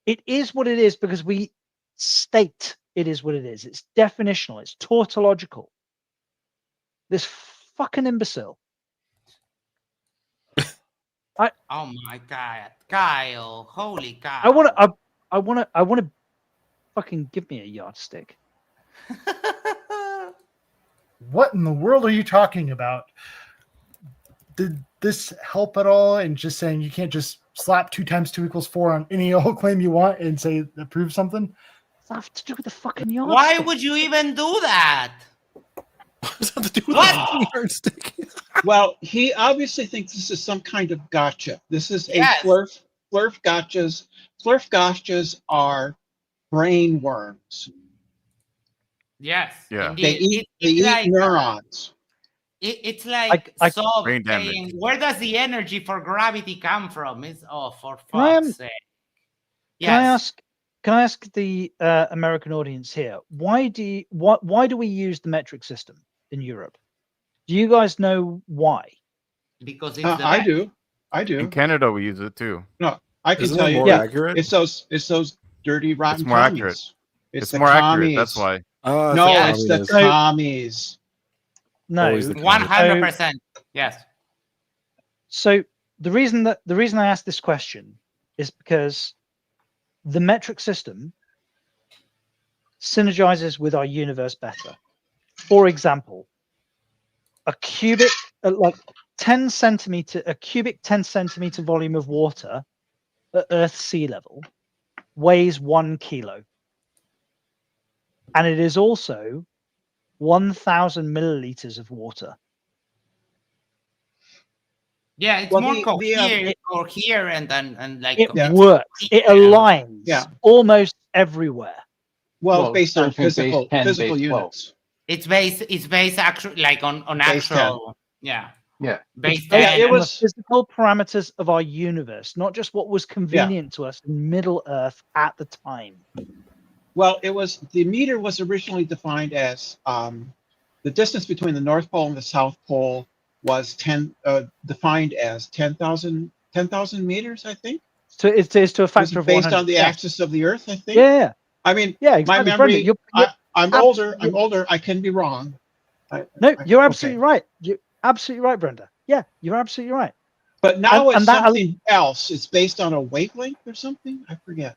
it is what it is because we state it is what it is. It's definitional. It's tautological. This fucking imbecile. Oh my God, Kyle! Holy cow! I want to fucking give me a yardstick. What in the world are you talking about? Did this help at all in just saying you can't just slap 2 times 2 equals 4 on any old claim you want and say that proves something? It's not to do with the fucking yardstick. Why would you even do that? Well, he obviously thinks this is some kind of gotcha. This is a Yes. flurf gotchas. Flurf gotchas are brain worms. Yes, Yeah. indeed. They eat neurons. It's like I- Sob Brain damage. saying, where does the energy for gravity come from? It's for Can I, fuck's sake. Can I ask the American audience here, why do we use the metric system in Europe? Do you guys know why? Because it's the I best. do. I do. In Canada, we use it too. No, I can Isn't tell it you. more accurate? It's those dirty rotten It's more commies. accurate. It's It's the more commies. accurate. That's why. No, Yes. it's the So- commies. No, Always the 100%. Yes. So the reason I asked this question is because the metric system synergizes with our universe better. For example, a cubic 10 centimeter volume of water at Earth sea level weighs 1 kilo. And it is also 1,000 milliliters of water. Yeah, it's Well, more the, coherent and like It it's works. It aligns almost everywhere. Well, based on 13 base physical 10 base physical 12. units. It's based actually like on Base 10. actual Yeah. base It's based 10. on the physical parameters of our universe, not just what was convenient to us in Middle Earth at the time. Well, the meter was originally defined as the distance between the North Pole and the South Pole was defined as 10,000 meters, I think. So it's to a factor of based 100. on the axis of the Earth, I think. Yeah. I mean, yeah, exactly. my Brendan, memory. I'm absolutely- older. I can be wrong. You're absolutely right. You're absolutely right, Brenda. Yeah, you're absolutely right. But now And it's that- something else. It's based on a wavelength or something. I forget.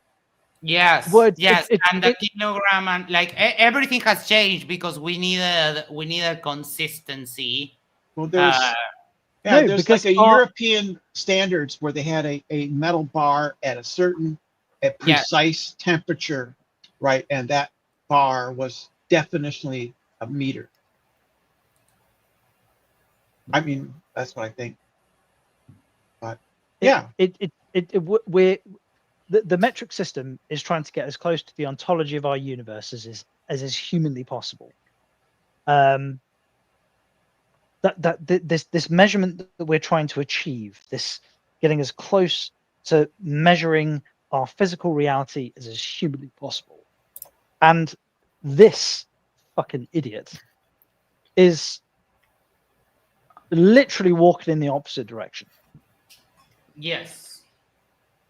Yes, Well, yes, and the kilogram and like everything has changed because we needed consistency. Well, there's No, there's because like a our- European standards where they had a metal bar at a precise temperature, right? And that bar was definitionally a meter. I mean, that's what I think. But yeah, the metric system is trying to get as close to the ontology of our universe as is humanly possible. This measurement that we're trying to achieve, this getting as close to measuring our physical reality as is humanly possible, and this fucking idiot is literally walking in the opposite direction. Yes.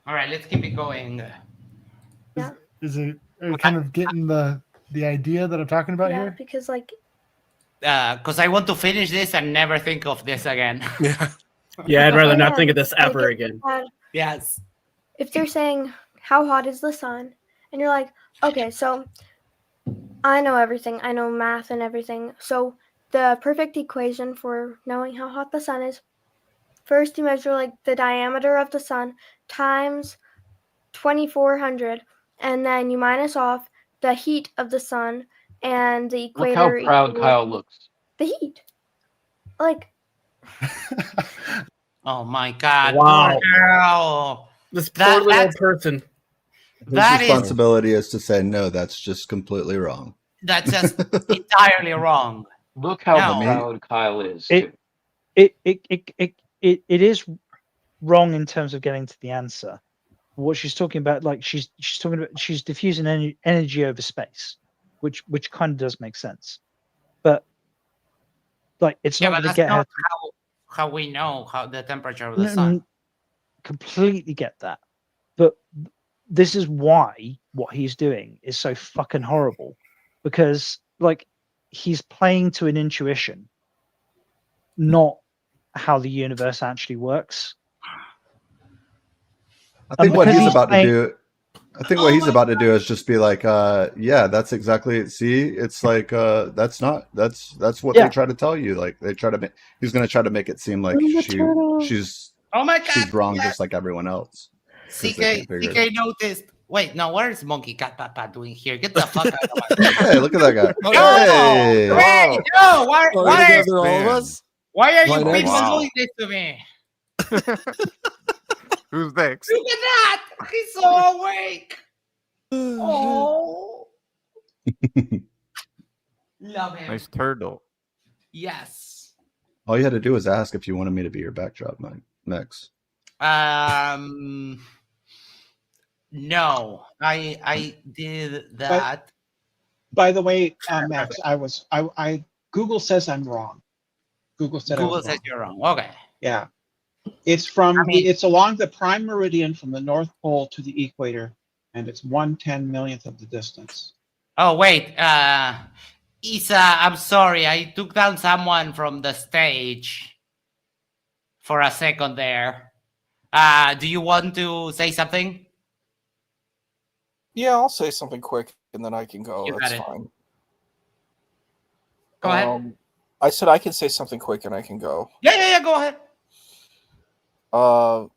All right, let's keep it going. Yeah. Are you kind of getting the idea that I'm talking about Yeah, here? because like Because I want to finish this and never think of this again. Yeah, I'd rather not Yeah, think of this like ever if again. Yes. if they're saying how hot is the sun, and you're like, okay, so I know everything. I know math and everything. So the perfect equation for knowing how hot the sun is, first you measure like the diameter of the sun times 2400, and then you minus off the heat of the sun and the Look equator. how proud equals Kyle looks. The heat. Like, Oh my God. Wow. Poor girl. This poor little that's person. His That is- responsibility is to say no. That's just completely wrong. that's just entirely wrong. Look how No. proud Kyle is. It is wrong in terms of getting to the answer. What she's talking about, like she's talking about, she's diffusing energy over space, which kind of does make sense, but like it's Yeah, not but going to that's get her. not how we know how the temperature of the sun. Completely get that, but this is why what he's doing is so fucking horrible, because like he's playing to an intuition, not how the universe actually works. I think what because he's he's about playing- to do. I think what he's about to do is just be like, yeah, that's exactly it. See, it's like that's what Yeah. they try to tell you. Like they try to he's going to try to make it seem like she's Oh my God. she's wrong yes. just like everyone else. 'Cause they CK, can't figure it CK noticed Wait, no, what is Monkey Cat Papa doing here? Get the fuck out of my Hey, look at that guy. No! Hey. Wait, no! Why are you next? people Wow. doing this to me? Who's next? Look at that! He's so awake! Oh! Love him. Nice turtle. Yes. All you had to do was ask if you wanted me to be your backdrop mix. No, I did that. By the way, Max, I Google says I'm wrong. Google said I Google was says wrong. you're wrong. Okay. Yeah. It's it's along the prime meridian from the North Pole to the equator, and it's 1/10 millionth of the distance. Oh wait, Isa, I'm sorry, I took down someone from the stage for a second there. Do you want to say something? Yeah, I'll say something quick and then I can go. You got That's it. fine. Go ahead. I said I can say something quick and I can go. Yeah, go ahead.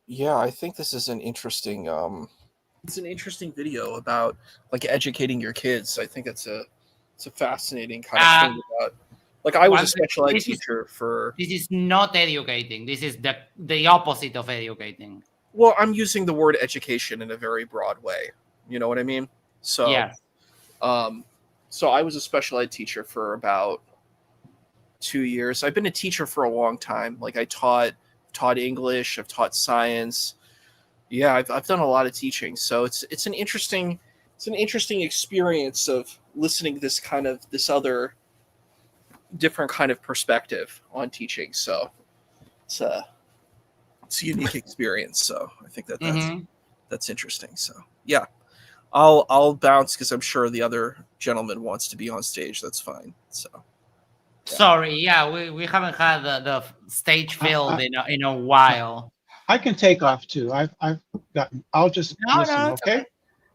Yeah, I think this is an interesting video about like educating your kids. I think it's a fascinating kind of thing about. Like I was a special ed teacher for. This is not educating. This is the opposite of educating. Well, I'm using the word education in a very broad way. You know what I mean? So yeah. So I was a special ed teacher for about 2 years. I've been a teacher for a long time. Like I taught English, I've taught science. Yeah, I've done a lot of teaching. So it's an interesting experience of listening to this other different kind of perspective on teaching. So it's a unique experience. So I think that's interesting. So yeah, I'll bounce because I'm sure the other gentleman wants to be on stage. That's fine. So. Yeah. Sorry, yeah, we haven't had the stage filled in a while. I can take off too. I'll just listen. Okay.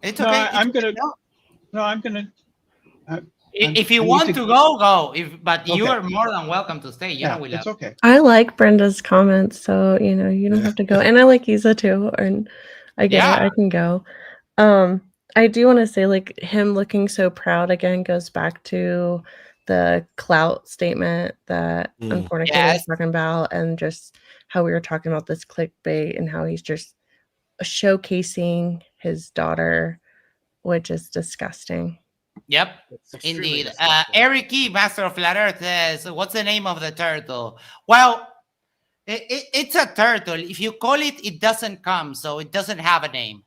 It's okay. I'm gonna. If you want to go. But you are more than welcome to stay. You know we love. It's okay. I like Brenda's comments, so you don't have to go. And I like Isa too, and I get it. I can go. I do want to say, like, him looking so proud again goes back to the clout statement that Unfornicator was talking about, and just how we were talking about this clickbait and how he's just showcasing his daughter, which is disgusting. Yep, indeed. Eric E, Master of Flat Earth, says, what's the name of the turtle? Well, it's a turtle. If you call it, it doesn't come, so it doesn't have a name.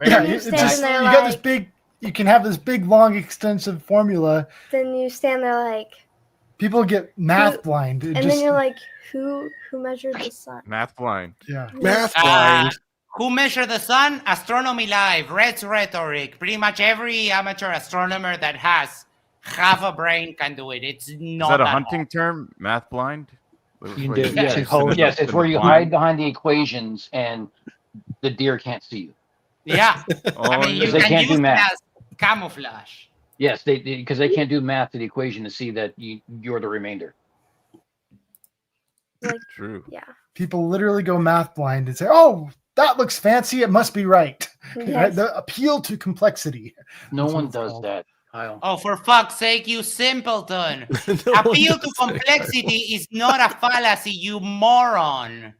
Yeah, it's just, you got this big, you can have this big, long, extensive formula. Then you stand there like. People get math blind. Then you're like, who measured the sun? Math blind. Yeah. Math blind. Who measured the sun? Astronomy Live, Red's Rhetoric. Pretty much every amateur astronomer that has half a brain can do it. It's not Is that a hunting term? Math blind? Yes, it's where you hide behind the equations and the deer can't see you. Yeah. I mean, you can use it as camouflage. Yes, because they can't do math to the equation to see that you're the remainder. True. Yeah. People literally go math blind and say, "Oh, that looks fancy. It must be right." Yes. The appeal to complexity. No one does that, Kyle. Oh, for fuck's sake, you simpleton! Appeal to complexity is not a fallacy, you moron.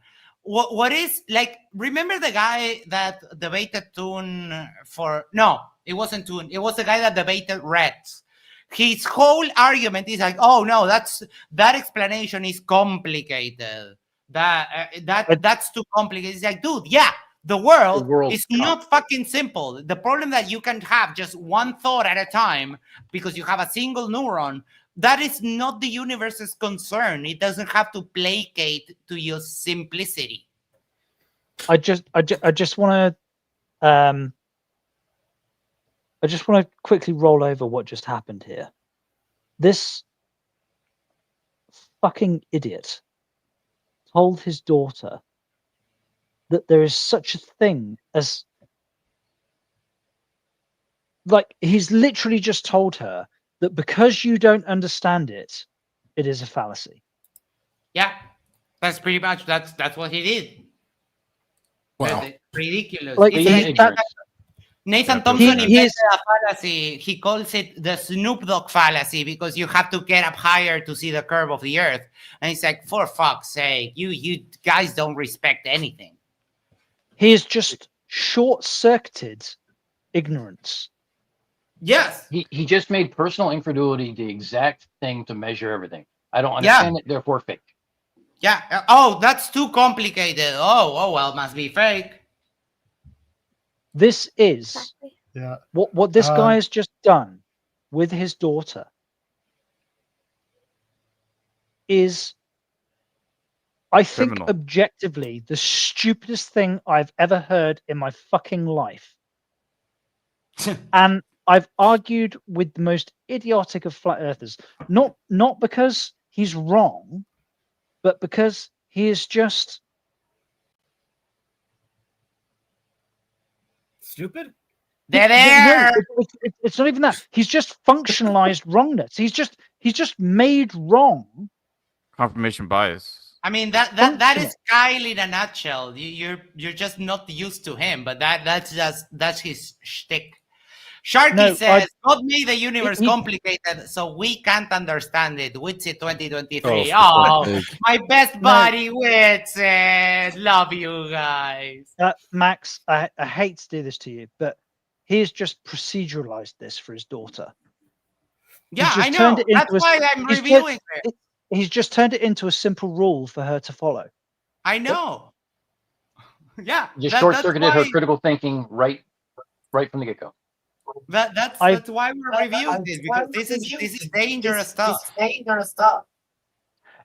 What is, like, remember the guy that debated Toon for, no, it wasn't Toon, it was the guy that debated Reds. His whole argument is like, oh no, that explanation is complicated. That's too complicated. It's like, dude, yeah, the world is not fucking simple. The problem that you can have just one thought at a time because you have a single neuron, that is not the universe's concern. It doesn't have to placate to your simplicity. I just want to quickly roll over what just happened here. This fucking idiot told his daughter that there is such a thing as, like, he's literally just told her that because you don't understand it, it is a fallacy. Yeah, that's pretty much that's what he did. Wow. Ridiculous. Like, It's Complete like ignorance. Nathan Thompson invented a fallacy. He calls it the Snoop Dogg fallacy because you have to get up higher to see the curve of the earth. And it's like, for fuck's sake, you guys don't respect anything. He is just short-circuited ignorance. Yes. He just made personal incredulity the exact thing to measure everything. I don't understand it, therefore fake. Yeah. Oh, that's too complicated. Oh, well, must be fake. This is what this guy has just done with his daughter is, I think, Criminal. objectively the stupidest thing I've ever heard in my fucking life. And I've argued with the most idiotic of flat earthers, not because he's wrong, but because he is just stupid. Dead air. No, it's not even that. He's just functionalized wrongness. He's just made wrong. Confirmation bias. I mean that is Kyle in a nutshell. You're just not used to him, but that's his shtick. Sharky says, God made the universe complicated, so we can't understand it. Witsy 2023. Oh, my best buddy, Witsy. Love you guys. Max, I hate to do this to you, but he's just proceduralized this for his daughter. Yeah, I know. That's why I'm reviewing it. He's just turned it into a simple rule for her to follow. I know. Yeah. Just short-circuited her critical thinking right from the get-go. That's why we're reviewing this, because this is dangerous stuff.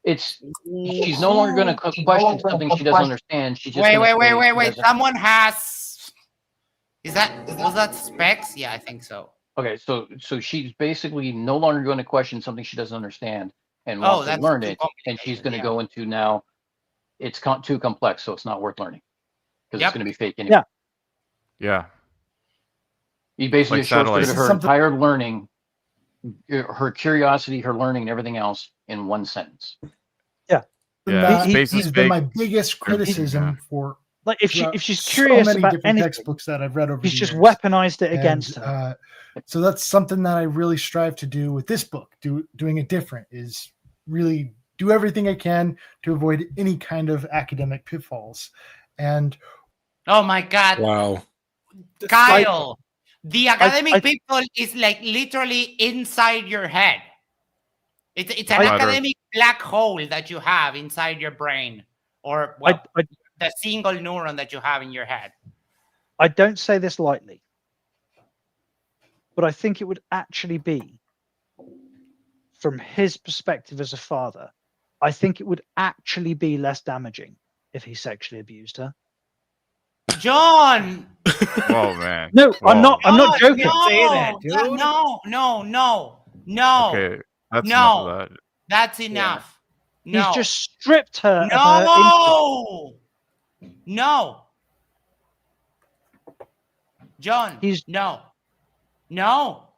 It's she's no longer going to question something she doesn't understand. She just wait. Someone has. Was that Specs? Yeah, I think so. Okay, so she's basically no longer going to question something she doesn't understand and wants to learn it, and she's going to go into now. It's too complex, so it's not worth learning because it's going to be fake anyway. Yeah. You basically short-circuited her entire learning, her curiosity, her learning, and everything else in one sentence. Yeah. He's been my biggest criticism for. Like if she's curious so many about different anything, textbooks that I've read over, he's the just years. weaponized it against her. So that's something that I really strive to do with this book. Doing it different is really do everything I can to avoid any kind of academic pitfalls. And oh my God, wow, Kyle. The academic pitfall is like literally inside your head. It's an academic black hole that you have inside your brain, or the single neuron that you have in your head. I don't say this lightly, but I think it would actually be, from his perspective as a father, I think it would actually be less damaging if he sexually abused her. John. Whoa, man. No, Whoa. I'm not joking. No. Okay, that's enough of that. That's enough. No. He's just stripped her. No. No. John. No.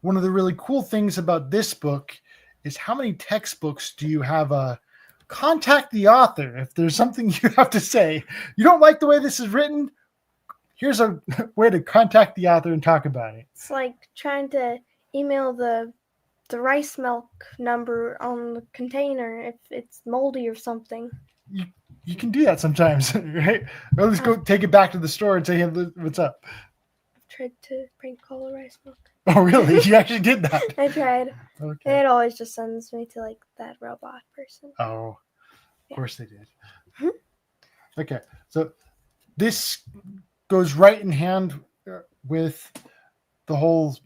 One of the really cool things about this book is how many textbooks do you have contact the author if there's something you have to say. You don't like the way this is written? Here's a way to contact the author and talk about it. It's like trying to email the rice milk number on the container if it's moldy or something. You can do that sometimes, right? Or let's go take it back to the store and say, hey, what's up? I've tried to prank call the rice milk. Oh, really? You actually did that? I tried. Okay. It always just sends me to like that robot person. Oh, of course they did. Okay, so this goes right in hand with the whole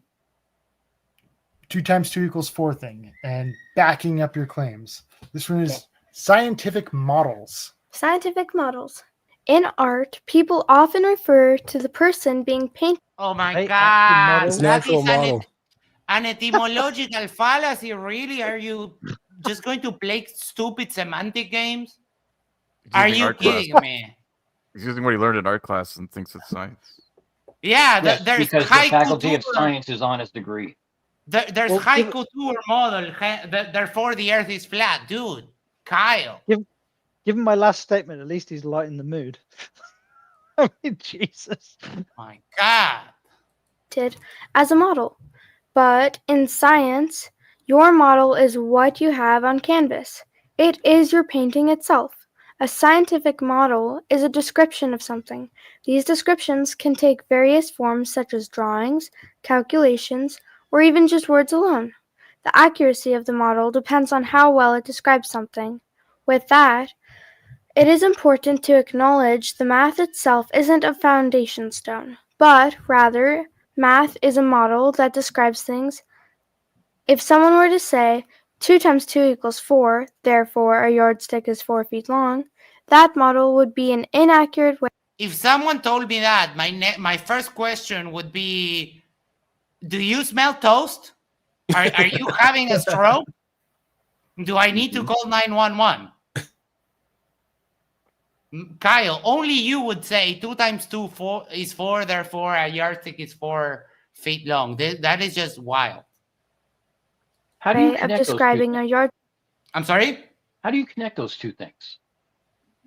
2 × 2 = 4 thing and backing up your claims. This one is scientific models. Scientific models. In art, people often refer to the person being painted. Oh my God. It's natural model. An etymological fallacy, really? Are you just going to play stupid semantic games? Are you kidding me? He's using what he learned in art class and thinks it's science. Yeah, yes, there's because the faculty of science is on his degree. There's high couture model, therefore the earth is flat. Dude, Kyle. Given my last statement, at least he's lighting the mood. I mean, Jesus. My God. As a model. But in science, your model is what you have on canvas. It is your painting itself. A scientific model is a description of something. These descriptions can take various forms such as drawings, calculations, or even just words alone. The accuracy of the model depends on how well it describes something. With that, it is important to acknowledge the math itself isn't a foundation stone, but rather, math is a model that describes things. If someone were to say 2 times 2 equals 4, therefore a yardstick is 4 feet long, that model would be an inaccurate way. If someone told me that, my first question would be, do you smell toast? Are you having a stroke? Do I need to call 911? Kyle, only you would say 2 times 2 is 4, therefore a yardstick is 4 feet long. That is just wild. How do you connect describing a yard? I'm sorry? How do you connect those two things?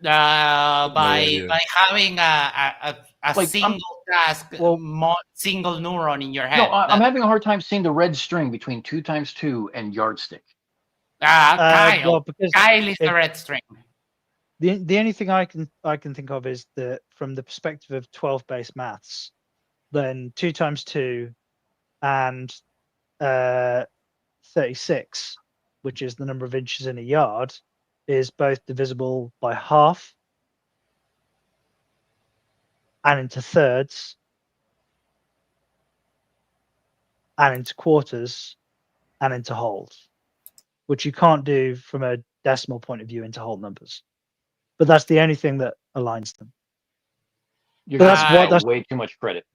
By having a Like, single task, single neuron in your head. No, I'm having a hard time seeing the red string between 2 times 2 and yardstick. Kyle is the red string. The only thing I can think of is that from the perspective of 12-based maths, then 2 times 2 and 36, which is the number of inches in a yard, is both divisible by half and into thirds and into quarters and into wholes, which you can't do from a decimal point of view into whole numbers. But that's the only thing that aligns them. That's way too much credit.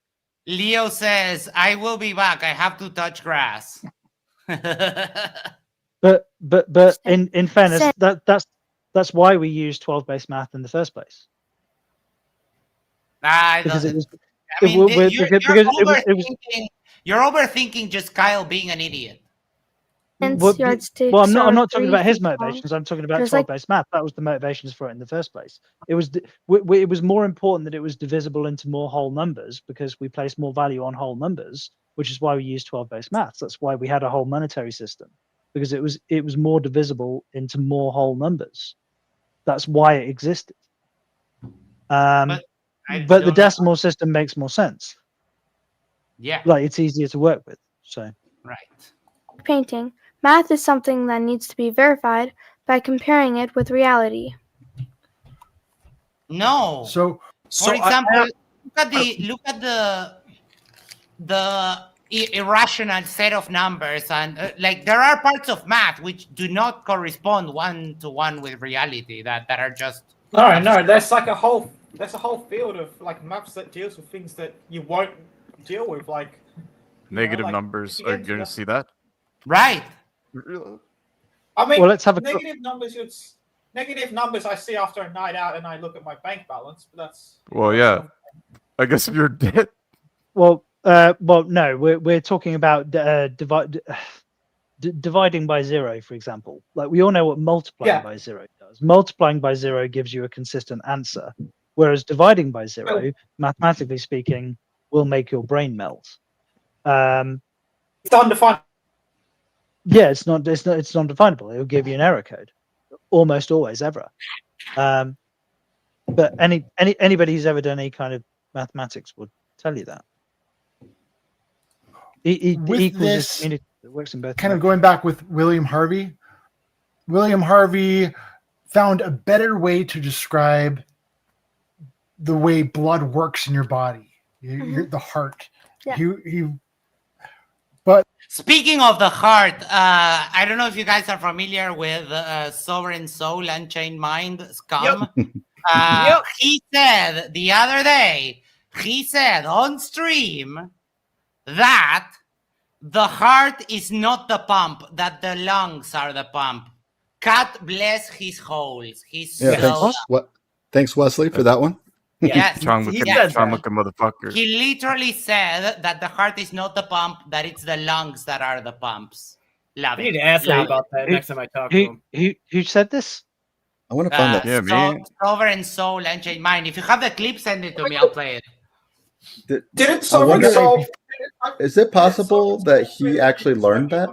Leo says, I will be back. I have to touch grass. But in fairness, that's why we use 12-based math in the first place. Because it was. You're overthinking just Kyle being an idiot. Well, I'm not talking about his motivations. I'm talking about 12-based math. That was the motivations for it in the first place. It was more important that it was divisible into more whole numbers because we place more value on whole numbers, which is why we use 12-based maths. That's why we had a whole monetary system, because it was more divisible into more whole numbers. That's why it existed. But the decimal system makes more sense. Yeah, like it's easier to work with. So right. Painting. Math is something that needs to be verified by comparing it with reality. No. So for example, look at the irrational set of numbers, and like there are parts of math which do not correspond one-to-one with reality that are just no. There's like a whole field of like maths that deals with things that you won't deal with, like negative numbers. Are you going to see that? Right. I mean, well, let's have a negative numbers I see after a night out, and I look at my bank balance. But that's yeah. I guess if you're dead. Well, no, we're talking about dividing by 0, for example. Like we all know what multiplying by 0 does. Multiplying by 0 gives you a consistent answer, whereas dividing by 0, mathematically speaking, will make your brain melt. It's undefined. Yeah, it's non-definable. It'll give you an error code, almost always, ever. But anybody who's ever done any kind of mathematics would tell you that. With this, it works in both kind of ways. going back with William Harvey. William Harvey found a better way to describe the way blood works in your body, the heart. Yeah. But speaking of the heart, I don't know if you guys are familiar with Sovereign Soul, Unchained Mind, Scum. Yep. He said the other day, on stream that the heart is not the pump, that the lungs are the pump. God bless his holes. Thanks, Wesley, for that one. Yes, Sean looking motherfucker. He literally said that the heart is not the pump, that it's the lungs that are the pumps. Love I it. need to ask him Love about it. that next time I talk to him. Who said this? I want to find that. Yeah, man. Sovereign Soul and Chain Mind. If you have the clip, send it to me. I'll play it. Didn't I Sovereign wonder, Soul? is it possible that he actually learned that?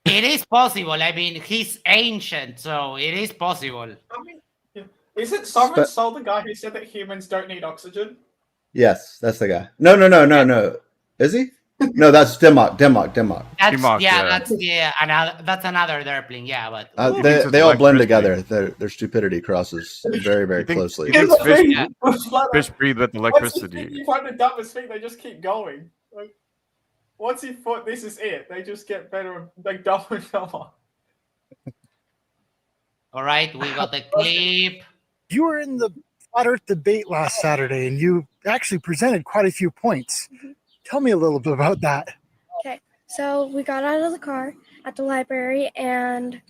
It is possible. I mean, he's ancient, so it is possible. I mean, isn't Sovereign Soul the guy who said that humans don't need oxygen? Yes, that's the guy. No. Is he? No, that's Dimmock. That's another Derpling. Yeah, but they all blend together. Their stupidity crosses very, very closely. He thinks fish breathe with electricity. You find the dumbest thing, they just keep going. Like, once he thought this is it, they just get better, like dumber and dumber. All right, we got the clip. You were in the Flat Earth debate last Saturday, and you actually presented quite a few points. Tell me a little bit about that. Okay, so we got out of the car at the library, and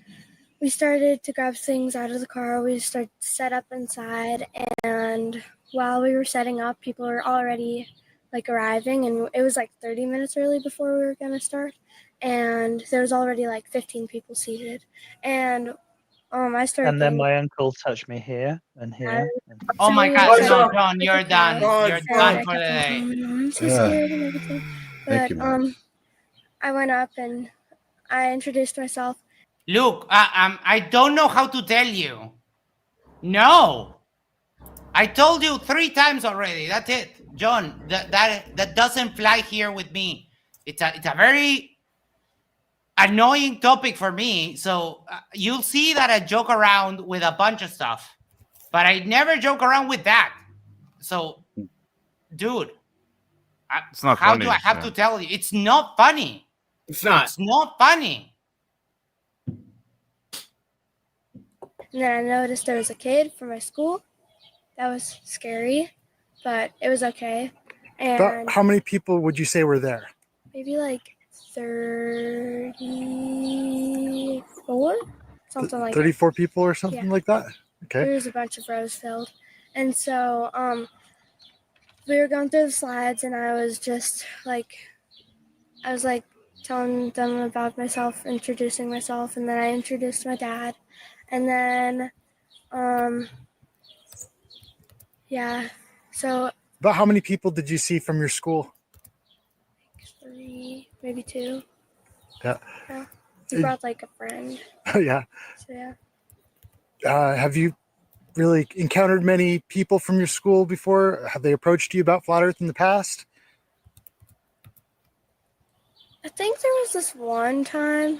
we started to grab things out of the car. We started to set up inside, and while we were setting up, people were already like arriving, and it was like 30 minutes early before we were gonna start, and there was already like 15 people seated, and I started. And then my uncle touched me here and here. Oh my God, no, John, you're done. You're done for the day. I'm so scared and everything. Thank But you, Mom. I went up and I introduced myself. Look, I don't know how to tell you. No. I told you 3 times already. That's it. John, that doesn't fly here with me. It's a very annoying topic for me. So you'll see that I joke around with a bunch of stuff, but I never joke around with that. So, dude, it's not how funny. do I have to tell you? It's not funny. It's not. It's not funny. And then I noticed there was a kid from my school. That was scary, but it was okay. And About how many people would you say were there? maybe like 34, something like 34 people or something like that? Okay. There was a bunch of rows filled. And so we were going through the slides, and I was telling them about myself, introducing myself, and then I introduced my dad. And then, yeah, so About how many people did you see from your school? 3, maybe 2. Yeah. Yeah. We brought like a friend. Oh, yeah. So, yeah. Have you really encountered many people from your school before? Have they approached you about Flat Earth in the past? I think there was this one time.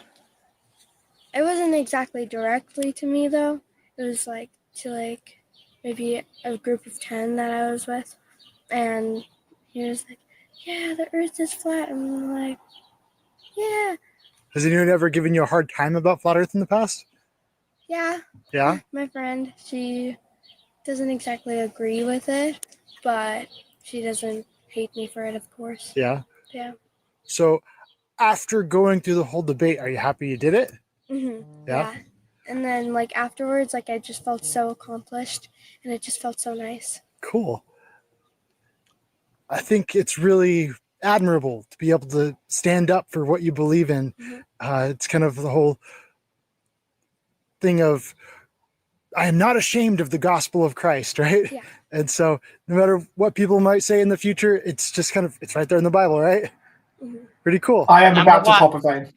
It wasn't exactly directly to me though. It was like to maybe a group of 10 that I was with, and he was like, "Yeah, the Earth is flat." And I'm like, "Yeah, Has anyone ever given you a hard time about Flat Earth in the past? yeah." Yeah? My friend, she doesn't exactly agree with it, but she doesn't hate me for it, of course. Yeah. Yeah. So after going through the whole debate, are you happy you did it? Yeah. And then afterwards, I just felt so accomplished, and it just felt so nice. Cool. I think it's really admirable to be able to stand up for what you believe in. It's kind of the whole thing of, I am not ashamed of the gospel of Christ, right? Yeah. And so no matter what people might say in the future, it's just kind of, it's right there in the Bible, right? Pretty cool. I am about to pop a vein.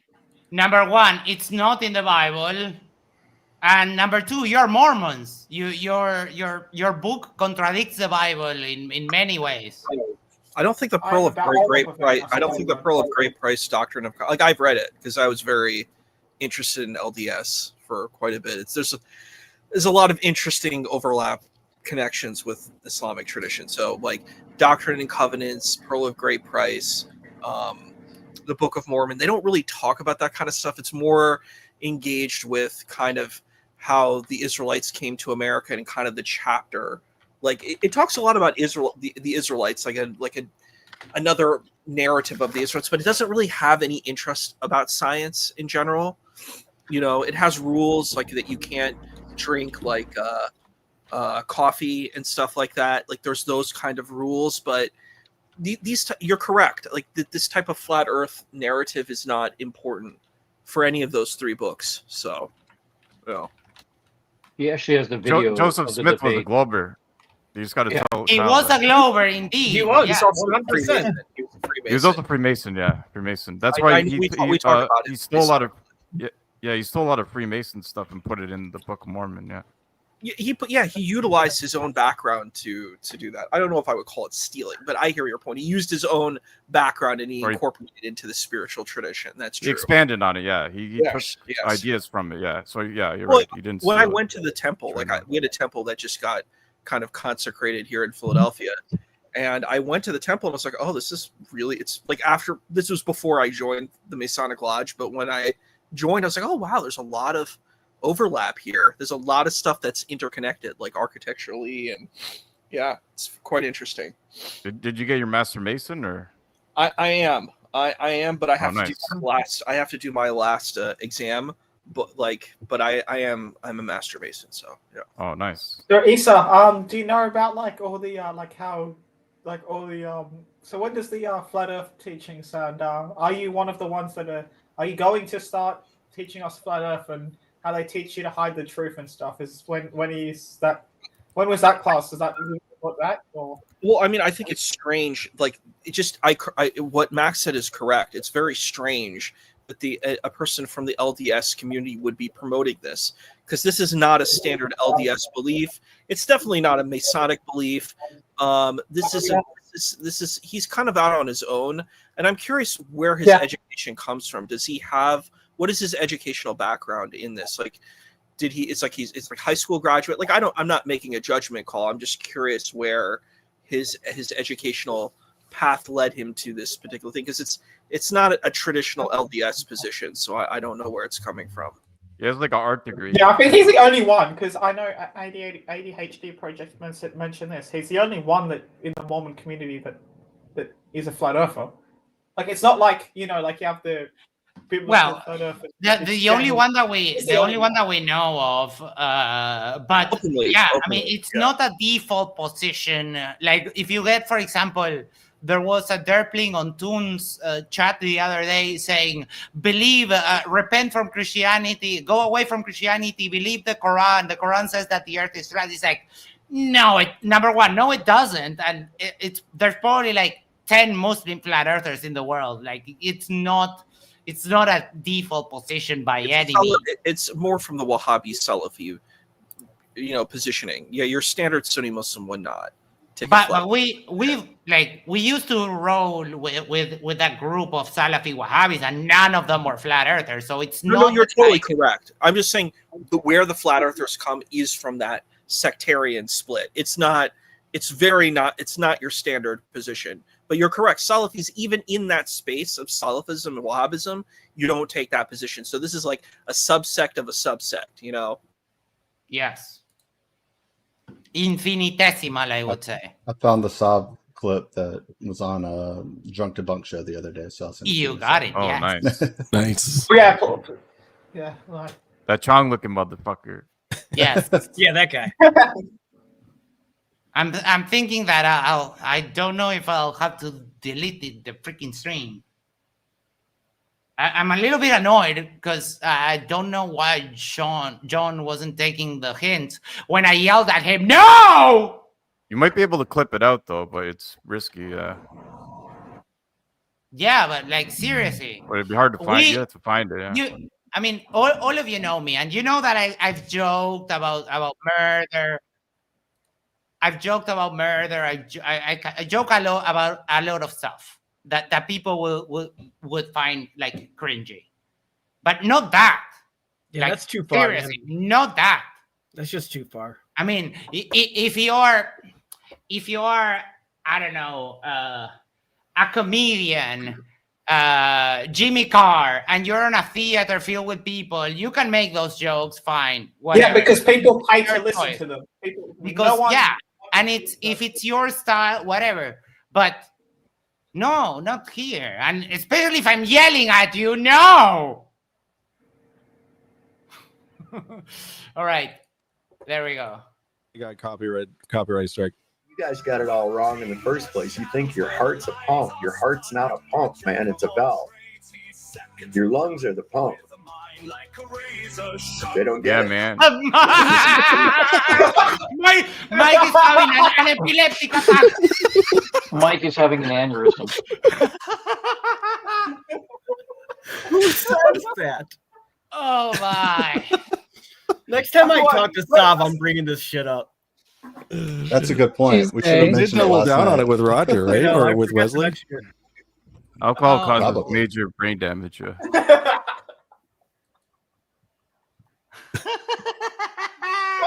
Number 1, it's not in the Bible. And number 2, you're Mormons. Your book contradicts the Bible in many ways. I don't think the Pearl of Great Price. I don't think the Pearl of Great Price doctrine of I've read it because I was very interested in LDS for quite a bit. There's a lot of interesting overlap connections with Islamic tradition. So Doctrine and Covenants, Pearl of Great Price, the Book of Mormon. They don't really talk about that kind of stuff. It's more engaged with kind of how the Israelites came to America and kind of the chapter. It talks a lot about Israel, the Israelites, another narrative of the Israelites, but it doesn't really have any interest about science in general. It has rules that you can't drink coffee and stuff like that. There's those kind of rules, but you're correct. This type of flat Earth narrative is not important for any of those 3 books. So Yeah. He actually has the video. Joseph of the Smith was a debate. Glober. You just got to tell. He Kyle was that. a Glover, indeed. He was. Yeah. He's also 100%. He was a Freemason. He was also Freemason, yeah, Freemason. That's I why know he we talked about he it. stole a lot of he stole a lot of Freemason stuff and put it in the Book of Mormon. Yeah, he utilized his own background to do that. I don't know if I would call it stealing, but I hear your point. He used his own background and he incorporated it into the spiritual tradition. That's true. he expanded on it. Yeah, he took ideas from it. Yeah, so yeah, you're right. He didn't. When I went to the temple, we had a temple that just got kind of consecrated here in Philadelphia. And I went to the temple and I was like, oh, this is really, it's like after, this was before I joined the Masonic Lodge. But when I joined, I was like, oh, wow, there's a lot of overlap here. There's a lot of stuff that's interconnected, like architecturally. And yeah, it's quite interesting. Did you get your Master Mason or? I am, but I have to nice. do my last, exam. But I'm a Master Mason. So yeah. Oh, nice. So Issa, do you know about all the so what does the flat Earth teaching sound? Are you one of the ones that are you going to start teaching us flat Earth and how they teach you to hide the truth and stuff? Is when was that class? Is that or? Well, I mean, I think it's strange. Like, it just what Max said is correct. It's very strange that a person from the LDS community would be promoting this, because this is not a standard LDS belief. It's definitely not a Masonic belief. This is he's kind of out on his own, and I'm curious where his education comes from. Does he have, what is his educational background in this? Like, did he? It's like high school graduate. Like, I'm not making a judgment call. I'm just curious where his educational path led him to this particular thing, because it's not a traditional LDS position. So I don't know where it's coming from. He has like an art degree. Yeah, I think he's the only one, because I know ADHD Project mentioned this. He's the only one that in the Mormon community that is a flat earther. Like, it's not like you have the well, the only one that we know of, but openly, I mean, it's not a default position. Like, if you get, for example, there was a derpling on Toon's chat the other day saying, believe, repent from Christianity, go away from Christianity, believe the Quran. The Quran says that the earth is flat. It's like, no, number one, no, it doesn't. And there's probably like 10 Muslim flat earthers in the world. Like, it's not a default position by any means. It's more from the Wahhabi Salafi, positioning. Yeah, your standard Sunni Muslim would not. But we used to roll with that group of Salafi Wahhabis, and none of them were flat earthers. So it's not. No, you're totally correct. I'm just saying where the flat earthers come is from that sectarian split. It's not your standard position. But you're correct. Salafis, even in that space of Salafism and Wahhabism, you don't take that position. So this is like a subsect of a subsect, Yes. Infinitesimal, I would say. I found the Saab clip that was on a Drunk Debunk show the other day. So you got it. Oh, yeah. nice. Nice. Yeah. Right. That Chong looking motherfucker. Yes. Yeah, that guy. I'm thinking that I don't know if I'll have to delete the freaking stream. I'm a little bit annoyed because I don't know why John wasn't taking the hint when I yelled at him. No! You might be able to clip it out though, but it's risky. Yeah. Yeah, but like seriously. But it'd be hard to find. You have to find it. Yeah. I mean, all of you know me, and you know that I've joked about murder. I've joked about murder. I joke a lot about a lot of stuff that people would find like cringy, but not that. Yeah, like, that's too far. Seriously, not that. That's just too far. I mean, if you're I don't know, a comedian, Jimmy Carr, and you're in a theater filled with people, you can make those jokes fine. Whatever. Yeah, because people pay to listen to them. And if it's your style, whatever. But no, not here. And especially if I'm yelling at you, no. All right. There we go. You got copyright strike. You guys got it all wrong in the first place. You think your heart's a pump. Your heart's not a pump, man. It's a valve. Your lungs are the pump. They don't get it. man. Mike is having an epileptic attack. Mike is having an aneurysm. Who says that? Oh my! Next time I talk to Sav, I'm bringing this shit up. That's a good point. We should have You did mentioned it double last down night. on it with Roger, right? No, I Or with forgot to Wesley? mention it. Alcohol causes Probably. major brain damage. Yeah.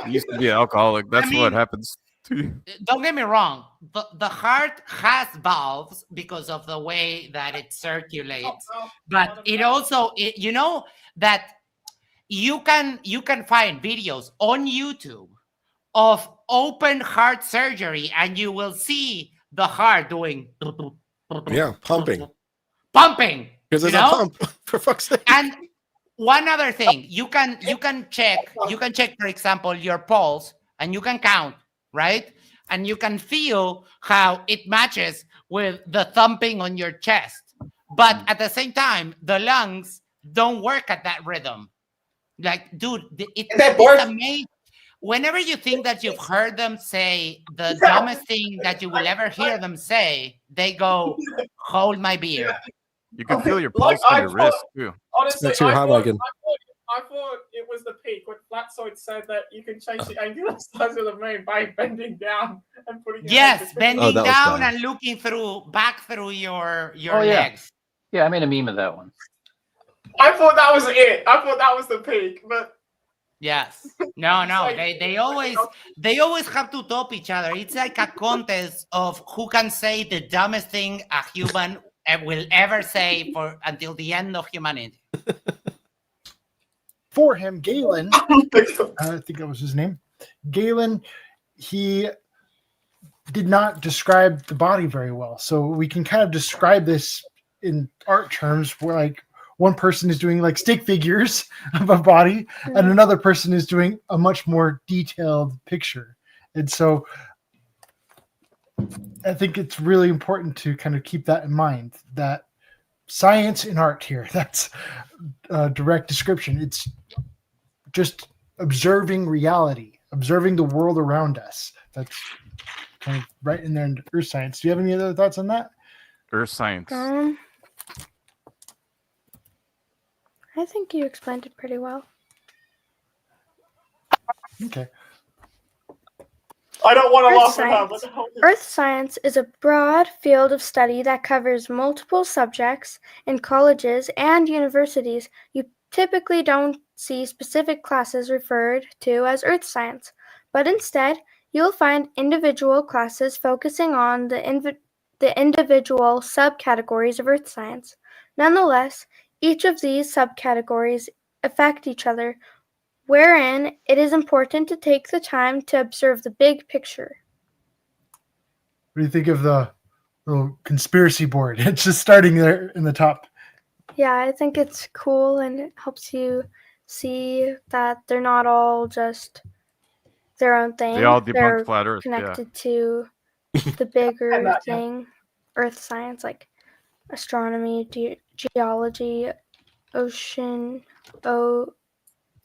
You used to be an alcoholic. That's what happens to you. Don't get me wrong. The heart has valves because of the way that it circulates, but it also, you know, that you can find videos on YouTube of open heart surgery, and you will see the heart doing Yeah, pumping. you Because there's a know? pump, for fuck's sake. And one other thing, you can check, for example, your pulse, and you can count, right? And you can feel how it matches with the thumping on your chest. But at the same time, the lungs don't work at that rhythm. Like, dude, it's amazing. Whenever you think that you've heard them say the dumbest thing that you will ever hear them say, they go, "Hold my beer." You can feel your pulse on your wrist too. Honestly, That's your I hot thought wagon. it was the peak when Flatsoid said that you can change the angular size of the moon by bending down and putting your Yes, head between- bending that was down fun. and looking back through your Oh, yeah. legs. Yeah, I made a meme of that one. I thought that was it. I thought that was the peak, but Yes. No. They always have to top each other. It's like a contest of who can say the dumbest thing a human will ever say until the end of humanity. For him, Galen, I think that was his name. Galen, he did not describe the body very well. So we can kind of describe this in art terms where like one person is doing like stick figures of a body and another person is doing a much more detailed picture. And so I think it's really important to kind of keep that in mind, that science and art here, that's a direct description. It's just observing reality, observing the world around us. That's kind of right in there in earth science. Do you have any other thoughts on that? Earth science. I think you explained it pretty well. Okay. I don't want to laugh at Science. her. But Earth science is a broad field of study that covers multiple subjects. In colleges and universities, you typically don't see specific classes referred to as earth science, but instead, you'll find individual classes focusing on the individual subcategories of earth science. Nonetheless, each of these subcategories affect each other, wherein it is important to take the time to observe the big picture. What do you think of the little conspiracy board? It's just starting there in the top. Yeah, I think it's cool and it helps you see that they're not all just their own thing. They all debunk They're flat Earth, yeah. connected to the bigger thing, earth science, like astronomy, geology,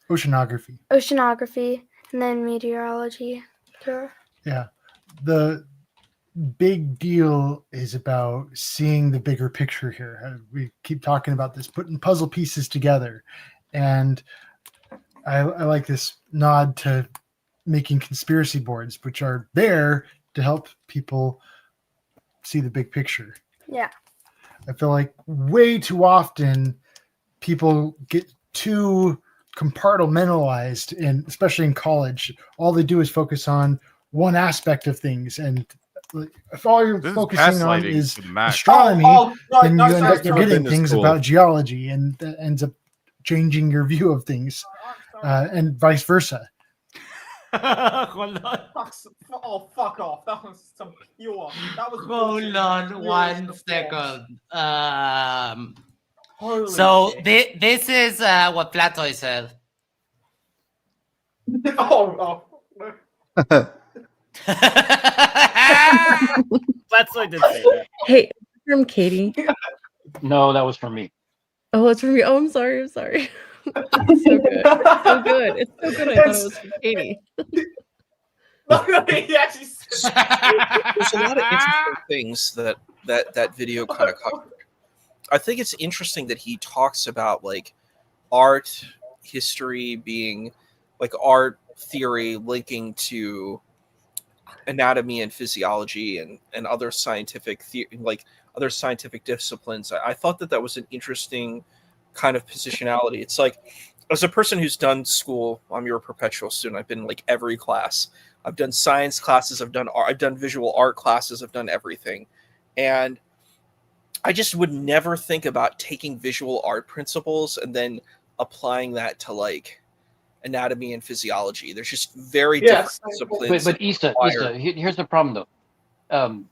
oceanography, and then meteorology. Yeah. The big deal is about seeing the bigger picture here. We keep talking about this, putting puzzle pieces together. And I like this nod to making conspiracy boards, which are there to help people see the big picture. Yeah. I feel like way too often people get too compartmentalized, and especially in college, all they do is focus on one aspect of things. And if all you're focusing on is astronomy, then you end up forgetting things about geology, and that ends up changing your view of things, and vice versa. Hold on. Oh, fuck off. That was some pure. That was Hold on one second. Holy So shit. this is what Plato said. Oh. That's what I did say that. Hey, from Katie. No, that was from me. Oh, it's from me. Oh, I'm sorry. It's so good. It's so good. It's so good. I thought it was from Katie. He actually There's a lot of interesting things that video kind of covered. I think it's interesting that he talks about like art history being like art theory linking to anatomy and physiology and other scientific other scientific disciplines. I thought that was an interesting kind of positionality. It's like, as a person who's done school, I'm your perpetual student. I've been in like every class. I've done science classes. I've done visual art classes. I've done everything, and I just would never think about taking visual art principles and then applying that to like anatomy and physiology. There's just very different disciplines. But Issa, here's the problem though.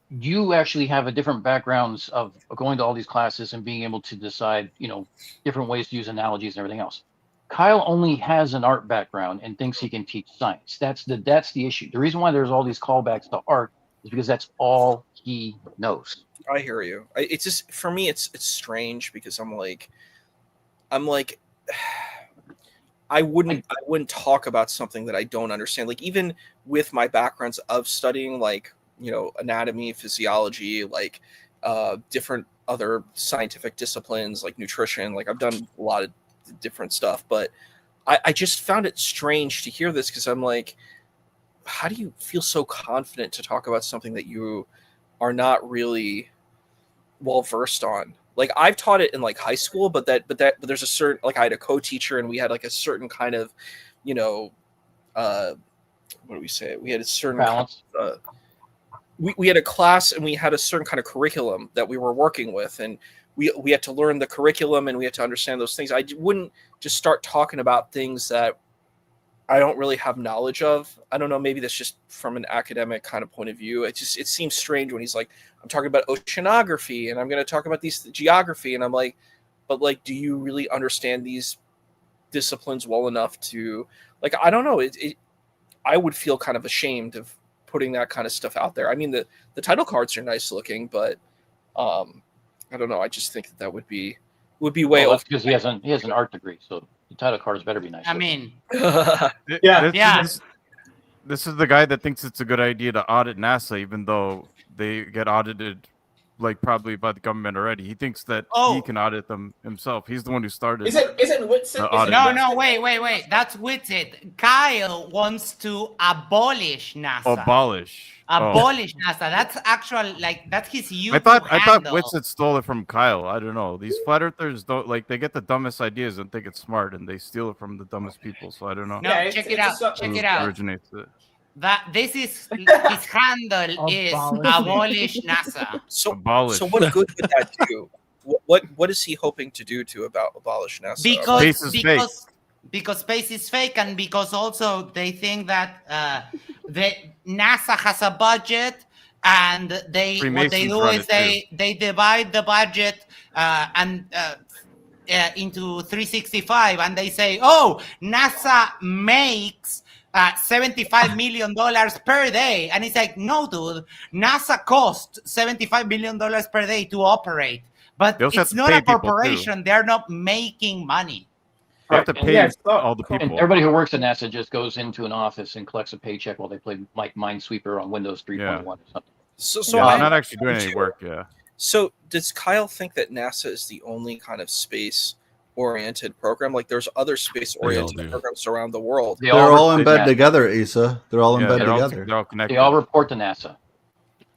You actually have a different backgrounds of going to all these classes and being able to decide, different ways to use analogies and everything else. Kyle only has an art background and thinks he can teach science. That's the issue. The reason why there's all these callbacks to art is because that's all he knows. I hear you. It's just, for me, it's strange because I'm like, I wouldn't talk about something that I don't understand. Like, even with my backgrounds of studying like, anatomy, physiology, like different other scientific disciplines like nutrition, like I've done a lot of different stuff, but I just found it strange to hear this because I'm like, how do you feel so confident to talk about something that you are not really well versed on? Like, I've taught it in like high school, but there's a certain, like, I had a co-teacher and we had like a certain kind of, what do we say? We had a certain balance. Kind of, we had a class and we had a certain kind of curriculum that we were working with, and we had to learn the curriculum and we had to understand those things. I wouldn't just start talking about things that I don't really have knowledge of. I don't know. Maybe that's just from an academic kind of point of view. It seems strange when he's like, I'm talking about oceanography and I'm going to talk about these geography. And I'm like, but like, do you really understand these disciplines well enough to, like, I don't know. I would feel kind of ashamed of putting that kind of stuff out there. I mean, the title cards are nice looking, but I don't know. I just think that would be way Well, off. that's because he has an art degree, so the title cards better be nice. I mean, This is the guy that thinks it's a good idea to audit NASA, even though they get audited, like, probably by the government already. He thinks that he can audit them himself. He's the one who started. Isn't Whitsitt? No, wait. That's Whitsitt. Kyle wants to abolish NASA. Abolish NASA. That's actual, like, that's his YouTube I thought handle. Whitsitt stole it from Kyle. I don't know. These flat earthers don't, like, they get the dumbest ideas and think it's smart, and they steal it from the dumbest people. So I don't know. No, check it out. Check it out. Originates it. This is his handle is abolish NASA. So what good would that do? What is he hoping to do to abolish NASA? Because space is fake, and because also they think that NASA has a budget, and what they do is they divide the budget into 365, and they say, oh, NASA makes $75 million per day. And it's like, no, dude, NASA costs $75 million per day to operate. But it's not a corporation. They're not making money. You have to pay all the people. And everybody who works at NASA just goes into an office and collects a paycheck while they play like Minesweeper on Windows 3.1 or something. So I'm not actually doing any work, So does Kyle think that NASA is the only kind of space-oriented program? Like, there's other space-oriented programs around the world. They're all in bed together, Issa. They're all in bed together. They're all connected. They all report to NASA.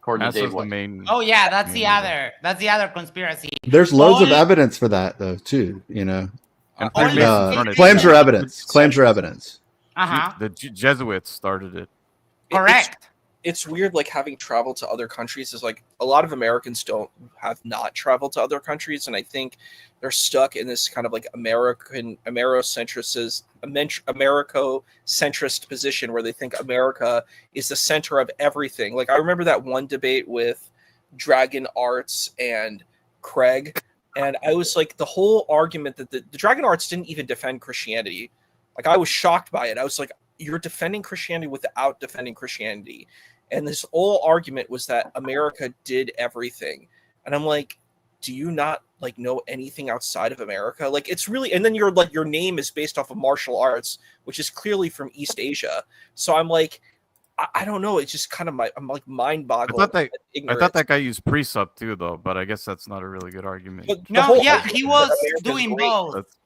According to Dave the main. Oh yeah, that's the other conspiracy. There's loads of evidence for that, though, too. And claims are evidence. Claims are evidence. The Jesuits started it. Correct. It's weird, like, having traveled to other countries is like a lot of Americans have not traveled to other countries, and I think they're stuck in this kind of like Americo-centrist position where they think America is the center of everything. Like, I remember that one debate with Dragon Arts and Craig, and I was like, the whole argument that the Dragon Arts didn't even defend Christianity. Like, I was shocked by it. I was like, you're defending Christianity without defending Christianity. And this whole argument was that America did everything. And I'm like, do you not like know anything outside of America. Like it's really, and then your name is based off of martial arts, which is clearly from East Asia. So I'm like, I don't know. It's just kind of I'm like mind boggled. I thought that guy used precept too, though, but I guess that's not a really good argument. No, yeah, he was doing both. That's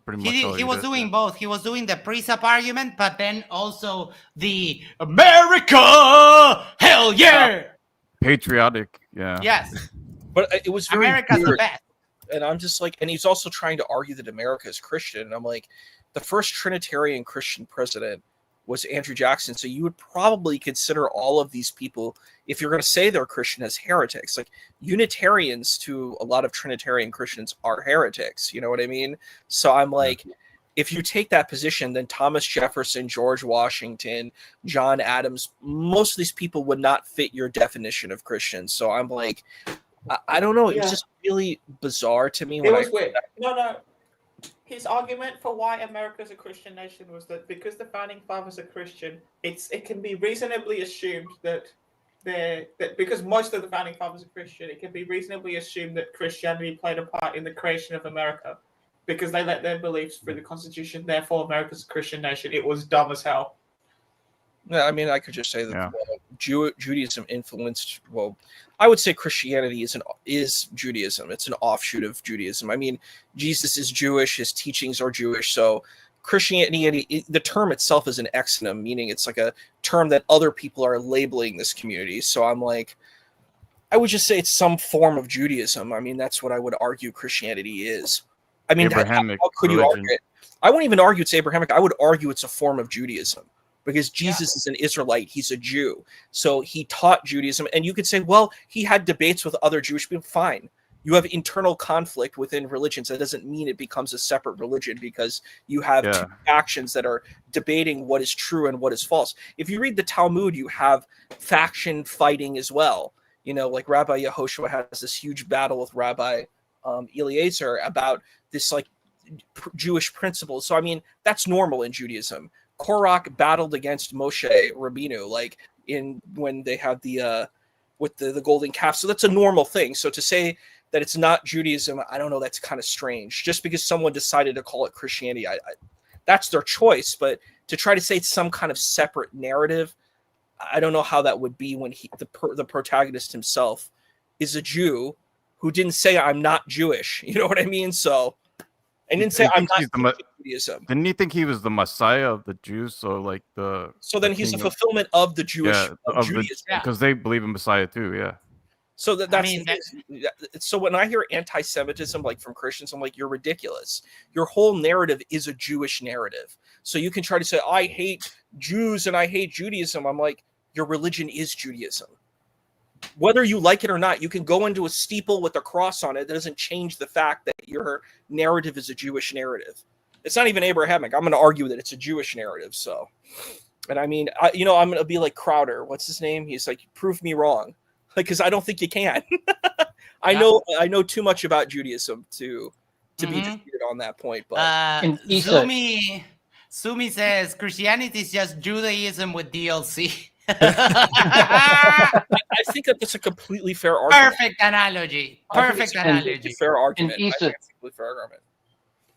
pretty much all He was did, doing yeah. both. He was doing the precept argument, but then also the America, hell yeah, Patriotic, yeah. yes. But it was very America's the weird. best. And I'm just like, and he's also trying to argue that America is Christian. And I'm like, the first Trinitarian Christian president was Andrew Jackson. So you would probably consider all of these people, if you're going to say they're Christian, as heretics. Like Unitarians to a lot of Trinitarian Christians are heretics. You know what I mean? So I'm like, if you take that position, then Thomas Jefferson, George Washington, John Adams, most of these people would not fit your definition of Christian. So I'm like, I don't know. It was just really bizarre to me. It When was weird. No. His argument for why America is a Christian nation was that because the founding fathers are Christian, it can be reasonably assumed that because most of the founding fathers are Christian, it can be reasonably assumed that Christianity played a part in the creation of America because they let their beliefs through the Constitution. Therefore, America's a Christian nation. It was dumb as hell. Yeah, I mean, I could just say that Judaism influenced. Well, I would say Christianity is Judaism. It's an offshoot of Judaism. I mean, Jesus is Jewish. His teachings are Jewish. So Christianity, the term itself is an exonym, meaning it's like a term that other people are labeling this community. So I'm like, I would just say it's some form of Judaism. I mean, that's what I would argue Christianity is. I mean, how could you argue it? I wouldn't even argue it's Abrahamic. I would argue it's a form of Judaism. Because Jesus is an Israelite, he's a Jew. So he taught Judaism. And you could say, well, he had debates with other Jewish people. Fine. You have internal conflict within religions. That doesn't mean it becomes a separate religion because you have two factions that are debating what is true and what is false. If you read the Talmud, you have faction fighting as well. You know, like Rabbi Yehoshua has this huge battle with Rabbi Eliezer about this like Jewish principles. So, I mean, that's normal in Judaism. Korach battled against Moshe Rabbeinu, like when they had the with the golden calf. So that's a normal thing. So to say that it's not Judaism, I don't know. That's kind of strange. Just because someone decided to call it Christianity, that's their choice. But to try to say it's some kind of separate narrative, I don't know how that would be when the protagonist himself is a Jew who didn't say I'm not Jewish. You know what I mean? So. I didn't say I'm not Judaism. Didn't he think he was the Messiah of the Jews? So like So then he's a fulfillment of the Jewish Judaism. Because they believe in Messiah too, yeah. So so when I hear anti-Semitism like from Christians, I'm like, you're ridiculous. Your whole narrative is a Jewish narrative. So you can try to say, I hate Jews and I hate Judaism. I'm like, your religion is Judaism. Whether you like it or not, you can go into a steeple with a cross on it. That doesn't change the fact that your narrative is a Jewish narrative. It's not even Abrahamic. I'm going to argue that it's a Jewish narrative. So, and I mean, I'm going to be like Crowder. What's his name? He's like, prove me wrong, like because I don't think you can. I know too much about Judaism to be defeated on that point. But Sumi says Christianity is just Judaism with DLC. I think that that's a completely fair argument. Perfect analogy. Perfect analogy. Fair argument.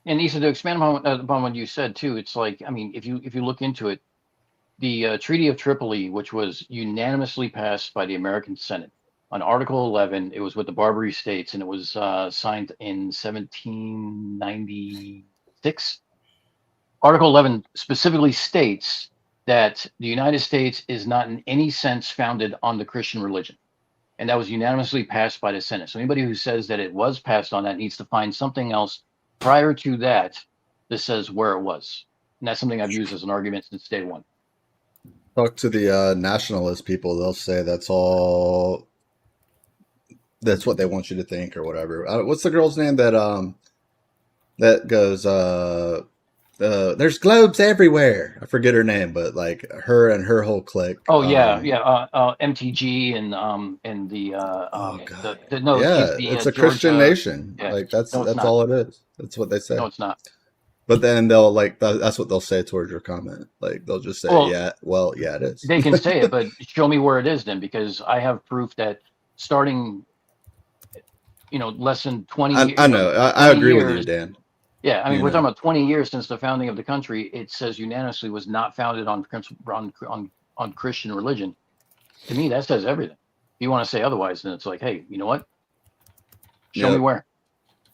And Issa, to expand upon what you said too, it's like, I mean, if you look into it, the Treaty of Tripoli, which was unanimously passed by the American Senate on Article 11, it was with the Barbary States, and it was signed in 1796. Article 11 specifically states that the United States is not in any sense founded on the Christian religion. And that was unanimously passed by the Senate. So anybody who says that it was passed on that needs to find something else prior to that says where it was. And that's something I've used as an argument since day one. Talk to the nationalist people. They'll say that's what they want you to think or whatever. What's the girl's name that goes, there's globes everywhere. I forget her name, but like her and her whole clique. Oh MTG and the it's a Christian nation. Like that's all it is. That's what they say. No, it's not. But then they'll that's what they'll say towards your comment. Like they'll just say, it is. They can say it, but show me where it is then, because I have proof that starting less than 20 I years. know. I agree with you, Dan. Yeah, I mean, You we're know. talking about 20 years since the founding of the country. It says unanimously was not founded on Christian religion. To me, that says everything. If you want to say otherwise, then it's like, hey, you know what? Show me where.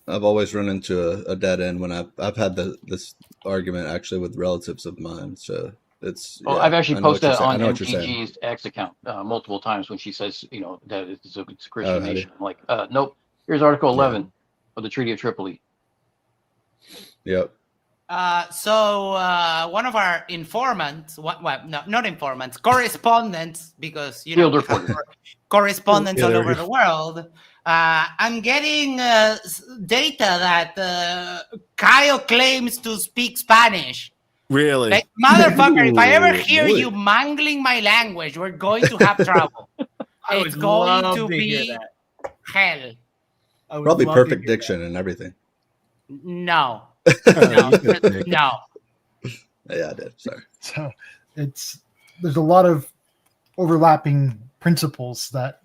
I've always run into a dead end when I've had this argument actually with relatives of mine. So it's I've actually posted that on I know what you're saying. MTG's X account multiple times when she says, that it's a Christian have you? nation. I'm like, nope. Here's Article 11 of the Treaty of Tripoli. Yep. So one of our informants, not informants, correspondents, because Field reporters. correspondents all there over you go. the world. I'm getting data that Kyle claims to speak Spanish. Really? Like, motherfucker, if I ever Ooh, hear boy. you mangling my language, we're going to have trouble. I It's would going love to to hear be that. hell. I would Probably love to perfect hear diction and everything. No. No. No. Yeah, I did. Sorry. So there's a lot of overlapping principles that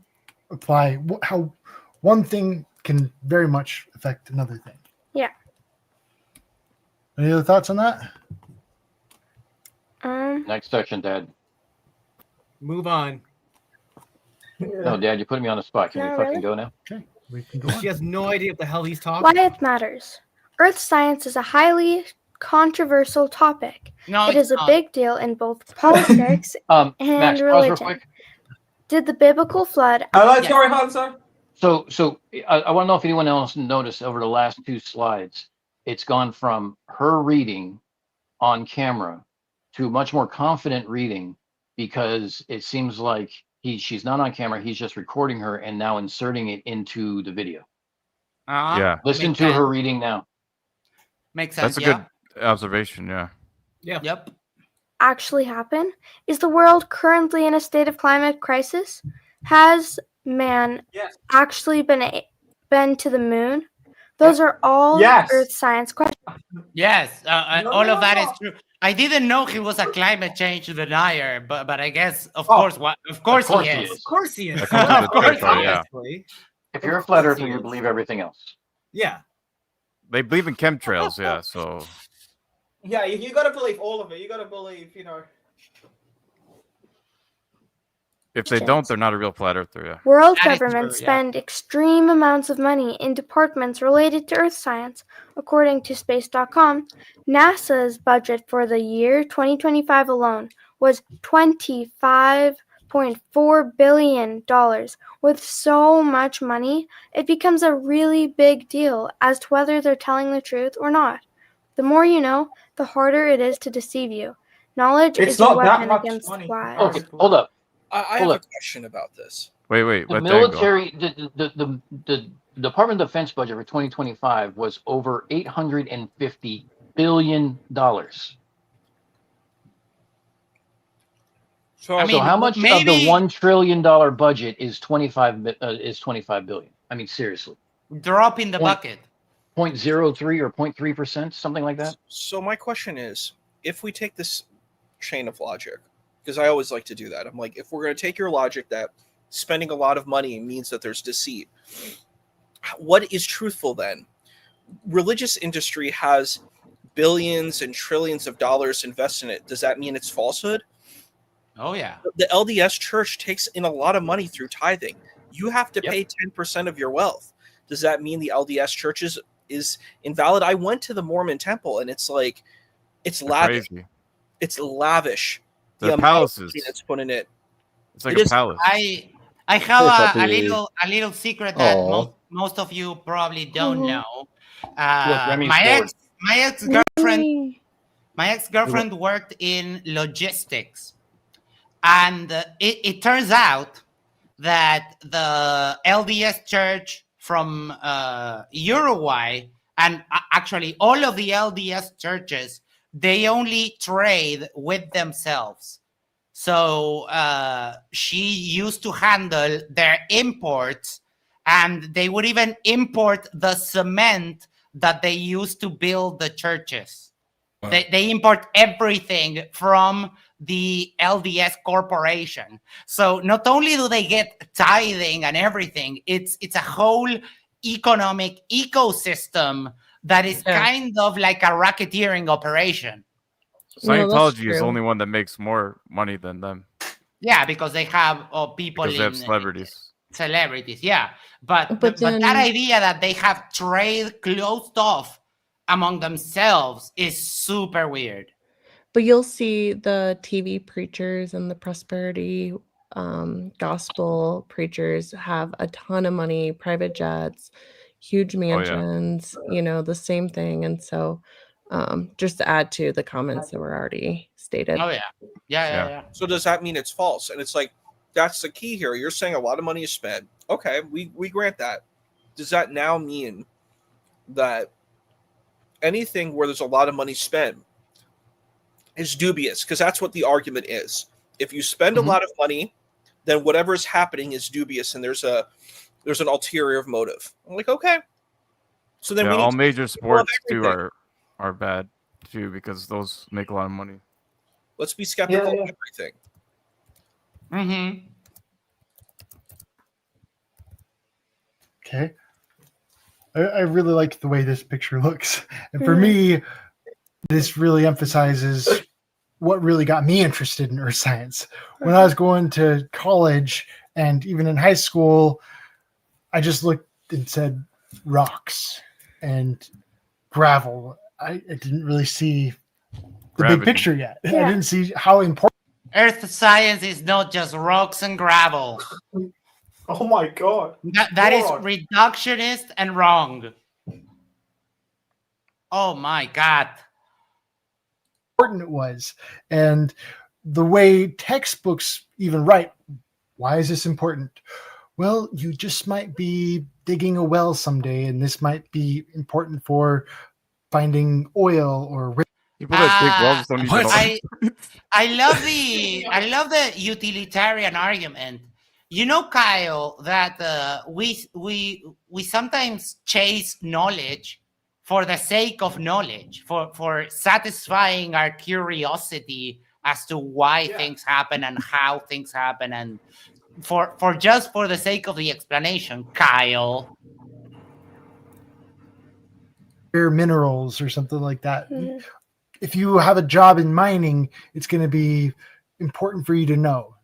apply. How one thing can very much affect another thing. Yeah. Any other thoughts on that? Next section, Dad. Move on. No, Dad, you put me on the spot. Can No, we fucking really? go now? Okay, we can go on. She has no idea what the hell he's talking Why about. it matters. Earth science is a highly controversial topic. No, It it's is a not. big deal in both politics Max, and pause real religion. quick. Did the biblical flood? Hello, Yes. sorry, Hansa. So I want to know if anyone else noticed over the last two slides, it's gone from her reading on camera to much more confident reading, because it seems like she's not on camera. He's just recording her and now inserting it into the video. Yeah. Listen Makes to her sense. reading now. Makes sense. That's a good observation. Yeah. Yeah. Yep. Actually happen? Is the world currently in a state of climate crisis? Has man Yes. actually been to the moon? Those are all Yes. Earth science questions. Yes, No, all no, of that no. is true. I didn't know he was a climate change denier, but I guess of Oh. course Of course he he is. is. Of course he is. That comes with the Of course territory, he yeah. Honestly. If you're a Of flat course earther, he you is. believe everything else. Yeah. They believe in chemtrails. Yeah. So Yeah, you got to believe all of it. You got to believe, if they don't, they're not a real flat earther. Yeah. World That is governments true, yeah. spend extreme amounts of money in departments related to Earth science. According to Space.com, NASA's budget for the year 2025 alone was $25.4 billion. With so much money, it becomes a really big deal as to whether they're telling the truth or not. The more you know, the harder it is to deceive you. Knowledge It's is a not that weapon much against money. lies. Okay, hold up. I Hold have a up. question about this. Wait. The Let Dan go. military, the Department of Defense budget for 2025 was over $850 billion. So, I So mean, how much of the maybe $1 trillion budget is 25 billion? I mean, seriously. drop in the Point- bucket. 0.03 or 0.3%, something like that. so my question is, if we take this chain of logic, because I always like to do that, I'm like, if we're going to take your logic that spending a lot of money means that there's deceit, what is truthful then? Religious industry has billions and trillions of dollars invested in it. Does that mean it's falsehood? Oh yeah. The LDS church takes in a lot of money through tithing. You have to pay 10% of your wealth. Does that mean the LDS church is invalid? I went to the Mormon temple and it's like, it's They're lavish. crazy. It's lavish. They're amount of palaces. money that's put in it. It's like It a is- palace. I Hey, have puppy. a little secret that Aw. most of you probably don't Mhm. know. Look, Remy's My bored. ex-girlfriend my ex-girlfriend worked in logistics, and it turns out that the LDS church from Uruguay, and actually all of the LDS churches, they only trade with themselves. So she used to handle their imports, and they would even import the cement that they used to build the churches. Wow. They import everything from the LDS corporation. So not only do they get tithing and everything, it's a whole economic ecosystem that is kind of like a racketeering operation. Scientology is the only one that makes more money than them. Yeah, because they have people Because they have celebrities. Celebrities, yeah. But then, that idea that they have trade closed off among themselves is super weird. But you'll see the TV preachers and the prosperity gospel preachers have a ton of money, private jets, huge mansions, you know, the same thing. And so just to add to the comments that were already stated. Oh, yeah. So does that mean it's false? And it's like, that's the key here. You're saying a lot of money is spent. Okay, we grant that. Does that now mean that anything where there's a lot of money spent is dubious? Because that's what the argument is. If you spend a lot of money, then whatever is happening is dubious, and there's an ulterior motive. I'm like, okay. So then all major sports too are bad too, because those make a lot of money. Let's be skeptical of everything. Mm-hmm. Okay. I really like the way this picture looks. And for me, this really emphasizes what really got me interested in earth science. When I was going to college and even in high school, I just looked and said rocks and gravel. I didn't really see the big picture yet. I didn't see how important. Earth science is not just rocks and gravel. Oh my God. That is reductionist and wrong. Oh my God. Important it was. And the way textbooks even write, why is this important? Well, you just might be digging a well someday, and this might be important for finding oil or people that dig wells don't even I love the utilitarian argument. You know, Kyle, that we sometimes chase knowledge for the sake of knowledge, for satisfying our curiosity as to why things happen and how things happen, and for the sake of the explanation, Kyle. Minerals or something like that. If you have a job in mining, it's going to be important for you to know.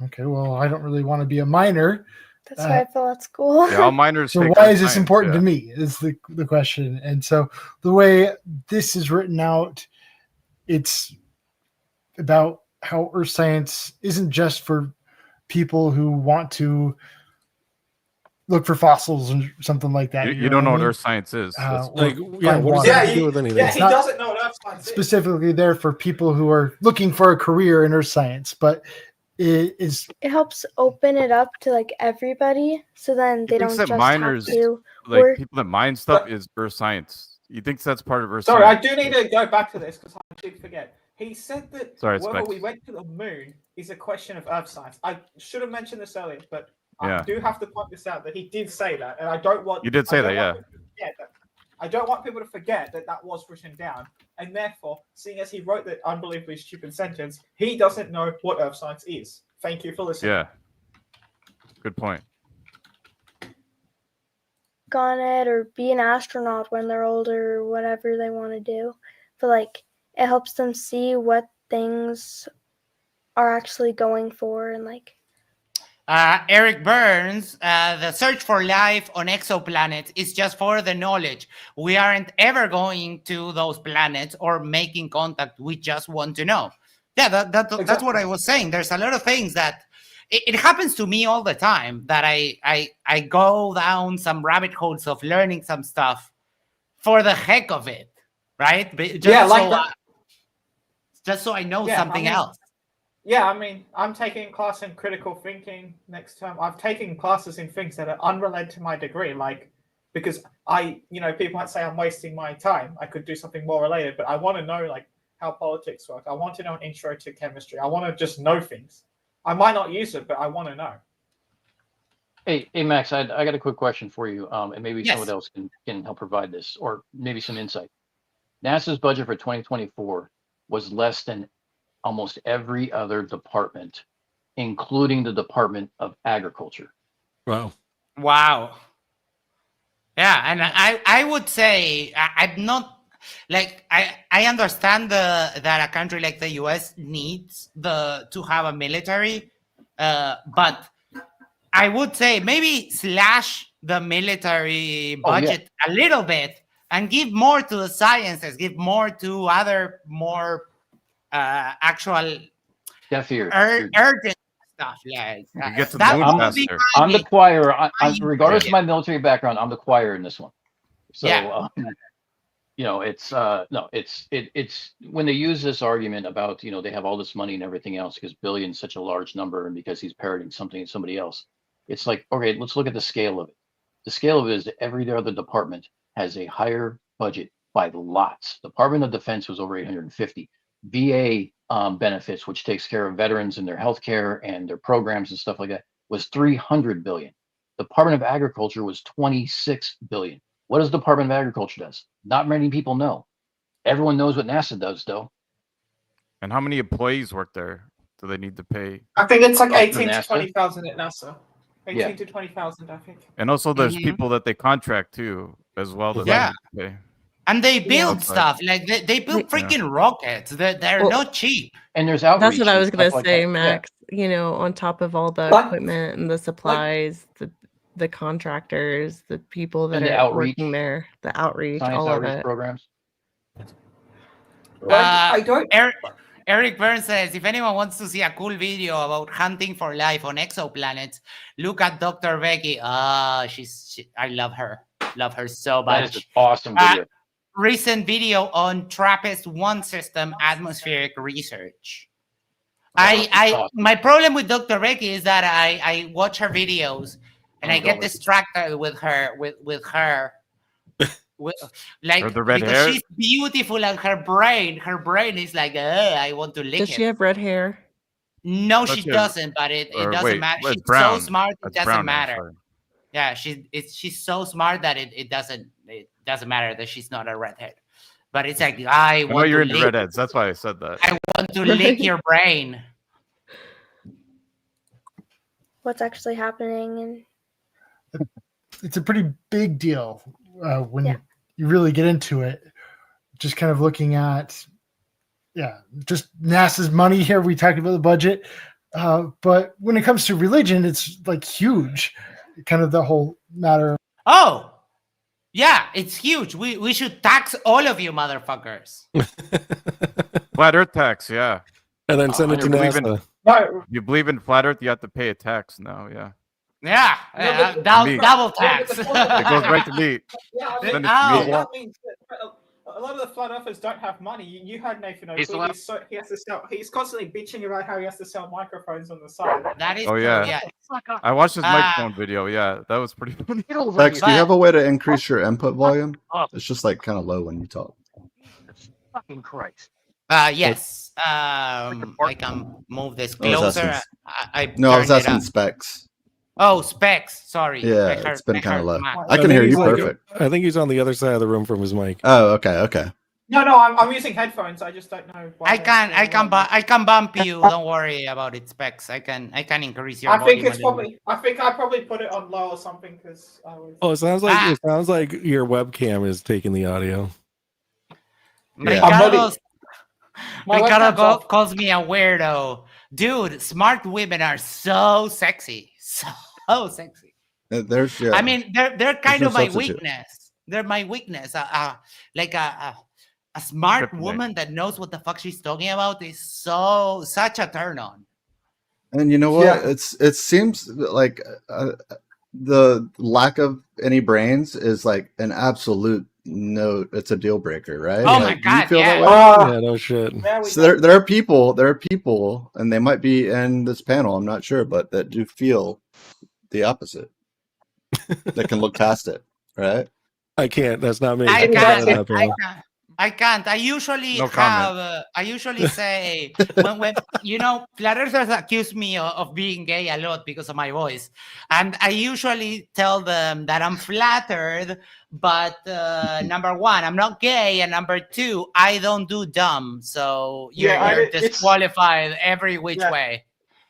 Okay, well, I don't really want to be a miner. That's why I fell at school. Yeah, all miners. So why is this important to me is the question. And so the way this is written out, it's about how earth science isn't just for people who want to look for fossils or something like that. You don't know what earth science is. What does that have to do with anything? Yeah, he doesn't know what earth science is. Specifically there for people who are looking for a career in earth science, but it helps open it up to like everybody, so then they don't just miners, have to like people that mine stuff is earth science. You think that's part of earth Sorry, science? I do need to go back to this because I did forget. He said that whether we went to the moon is a question of earth science. I should have mentioned this earlier, but I do have to point this out that he did say that, and I don't want. You did say that, yeah. I don't want people to forget that was written down, and therefore, seeing as he wrote that unbelievably stupid sentence, he doesn't know what earth science is. Thank you for listening. Yeah. Good point. On it or be an astronaut when they're older or whatever they want to do. But like it helps them see what things are actually going for and like Eric Burns, the search for life on exoplanets is just for the knowledge. We aren't ever going to those planets or making contact. We just want to know. Yeah, that's what I was saying. There's a lot of things that it happens to me all the time that I go down some rabbit holes of learning some stuff for the heck of it, right? Just so I know something else. Yeah, I mean, I'm taking a class in critical thinking next term. I've taken classes in things that are unrelated to my degree, like because people might say I'm wasting my time. I could do something more related, but I want to know like how politics work. I want to know an intro to chemistry. I want to just know things. I might not use it, but I want to know. Hey, Max, I got a quick question for you, and maybe someone else can help provide this, or maybe some insight. NASA's budget for 2024 was less than almost every other department, including the Department of Agriculture. Wow. Yeah, and I would say I'm not like I understand that a country like the US needs to have a military, but I would say maybe slash the military budget a little bit and give more to the sciences, give more to other more actual deaf ears. urgent stuff. Like You get to the that moon would be faster. I'm the choir. Regardless Yeah. of my military background, I'm the choir in this one. So, Yeah. you know, it's no, it's when they use this argument about, you know, they have all this money and everything else because billion's such a large number and because he's parroting somebody else. It's like, okay, let's look at the scale of it. The scale of it is that every other department has a higher budget by lots. Department of Defense was over 850. VA benefits, which takes care of veterans and their health care and their programs and stuff like that, was 300 billion. Department of Agriculture was 26 billion. What does Department of Agriculture does? Not many people know. Everyone knows what NASA does, though. And how many employees work there? Do they need to pay? I think it's like Oh, for 18 to NASA? 20,000 at NASA. 18 Yeah. to 20,000, I think. And also, there's Mhm. people that they contract too, as well. That Yeah. they pay. And they build Outside. stuff like they build freaking rockets. They're Well, not cheap. And there's outreach. That's what I and was gonna stuff like say, that. Max. You know, on top of all the Like- equipment and the supplies, the contractors, the people that And the are outreach. working there, the outreach, Science all of outreach it. programs. I don't. Eric Burns says, if anyone wants to see a cool video about hunting for life on exoplanets, look at Dr. Becky. I love her. Love her so That is much. an awesome video. Recent video on TRAPPIST-1 system atmospheric research. My problem with Dr. Becky is that I watch her videos and I get distracted with her with her. Like, Or the red because hair? she's beautiful and her brain is like, I want to lick Does it. she have red hair? No, Thought she she had- doesn't, but it or doesn't wait, matter. it's She's brown. so smart, it That's doesn't brown, matter. sorry. Yeah, she's so smart that it doesn't matter that she's not a redhead. But it's like, I I know want you're to into lick, redheads. That's why I said that. I want to lick your brain. What's actually happening? And It's a pretty big deal when Yeah. you really get into it. Just kind of looking at, just NASA's money here. We talked about the budget, but when it comes to religion, it's like huge. Kind of the whole matter. Oh, yeah, it's huge. We should tax all of you motherfuckers. Flat Earth tax, yeah. And then send it to You believe in- NASA. No, You believe in flat Earth, you have to pay a tax now. Yeah, Yeah, but- double tax. it goes right to me. Yeah, I Send mean, it to me. that means that a lot of the flat earthers don't have money. You heard Nathan He's O'Connor. He has to sell. He's constantly bitching about how he has to sell microphones on the side. That is Oh, true, yeah. I watched his microphone video. Yeah, that was pretty funny. Lex, do you have a way to increase your input volume? It's just like kind of low when you talk. Fucking Christ. Yes. I can move this I was closer. asking- I No, I was turned it asking up. specs. Oh, specs. Sorry. Yeah, I heard- it's been I kind of heard low. Mac. I can hear you think he's perfect. I think he's on the other side of the room from his mic. Oh, okay. No, I'm using headphones. I just don't know. Why I can bump you. Don't worry about its specs. I can increase your. I think volume it's a little probably. I think I probably put it on low or something because I was. Oh, it sounds like your webcam is taking the audio. bit. Yeah. Ricardo webcam's off. calls me a weirdo. Dude, smart women are so sexy. So sexy. There's I mean, they're kind no of my substitute. weakness. They're my weakness. Like a smart Kryptonite. woman that knows what the fuck she's talking about is such a turn on. And you know what? Yeah. It seems like the lack of any brains is like an absolute no. It's a deal breaker, right? Oh my Like, do God, you feel yeah. that way? Yeah, no shit. So there are people, and they might be in this panel. I'm not sure, but that do feel the opposite. That can look past it, right? I can't. That's not me. I That's can't. not happening. I can't. I usually No have. comment. I usually say when flat earthers accuse me of being gay a lot because of my voice, and I usually tell them that I'm flattered. But number one, I'm not gay, and number two, I don't do dumb. So you're it's- disqualified every which Yeah. way.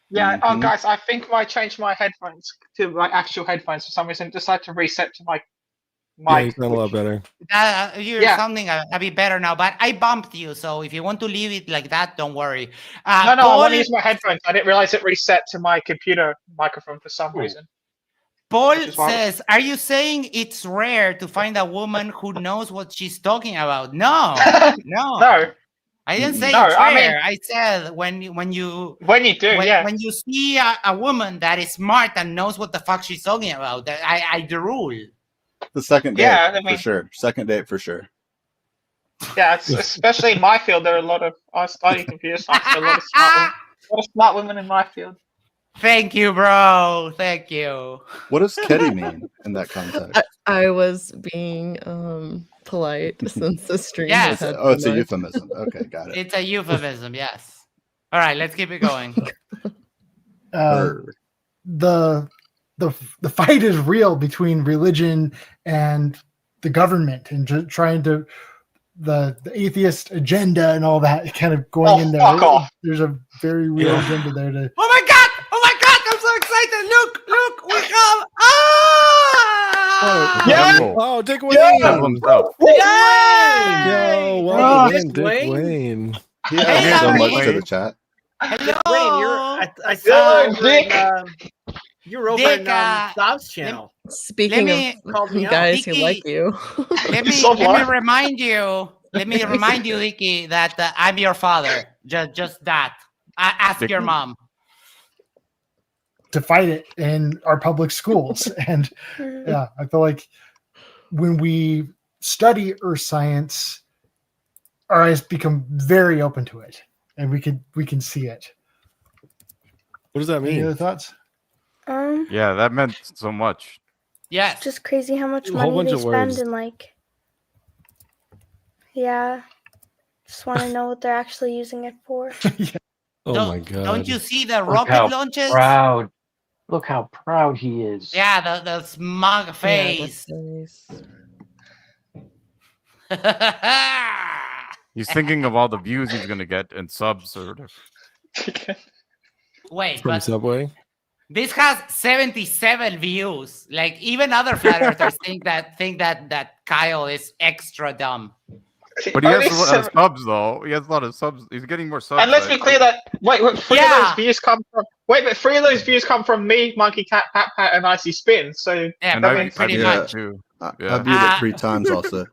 Yeah, Mhm. guys, I think I changed my headphones to my actual headphones for some reason. Decided to reset to my Yeah, you sound a lot better. You're sounding a bit better now, but I bumped you, so if you want to leave it like that, don't worry. No, I Paul, want to use my headphones. I didn't realize it reset to my computer microphone for some reason. Paul says, "Are you saying it's rare to find a woman who knows what she's talking about?" No, no, no. I didn't say No, it's I rare. mean- I said when you when you see a woman that is smart and knows what the fuck she's talking about, I the rule. The second date, Yeah, I mean- for sure. Second date, for sure. Yeah, especially in my field, there are a lot of I study computer science. There are a lot of smart women in my field. Thank you, bro. Thank you. What does kitty mean in that context? I was being polite since the stream Yes. has had Oh, it's so a much. euphemism. Okay, got it. It's a euphemism, yes. All right, let's keep it going. The fight is real between religion and the government, and trying to the atheist agenda and all that kind of going in there. Fuck off. There's a very real agenda there to. Oh my god! I'm so excited! Look! We have Oh, Dick Wayne! Yeah. Yo, welcome in, Dick Wayne. He adds so much to the chat. Hello. Wayne, I saw you Dick. you were over Dick, in Bob's channel. Speaking Called me of out. guys who Dicky, like you, Let me remind you. Let me remind you, Icky, that I'm your father. Just that. Ask your mom. To fight it in our public schools. And yeah, I feel like when we study earth science, our eyes become very open to it, and we can see it. What does that mean? Any other thoughts? Yeah, that meant so much. Yes. It's just crazy how much A whole money bunch they of spend words. and like. Yeah. Just want to know what they're actually using it for. Oh my god! Don't you see the Look rocket how launches? proud. Look how proud he is. Yeah, the smug face. He's thinking of all the views he's gonna get and subs or whatever. Wait, From but Subway. this has 77 views. Like even other flat earthers think that Kyle is extra dumb. But he has a lot of subs though. He has a lot of subs. He's getting more subs. And let's be clear that three of those views come from three of those views come from me, Monkey Cat, Pat Pat, and Icy Spin. So yeah, And I pretty viewed much. it too. I Yeah. viewed it 3 times also.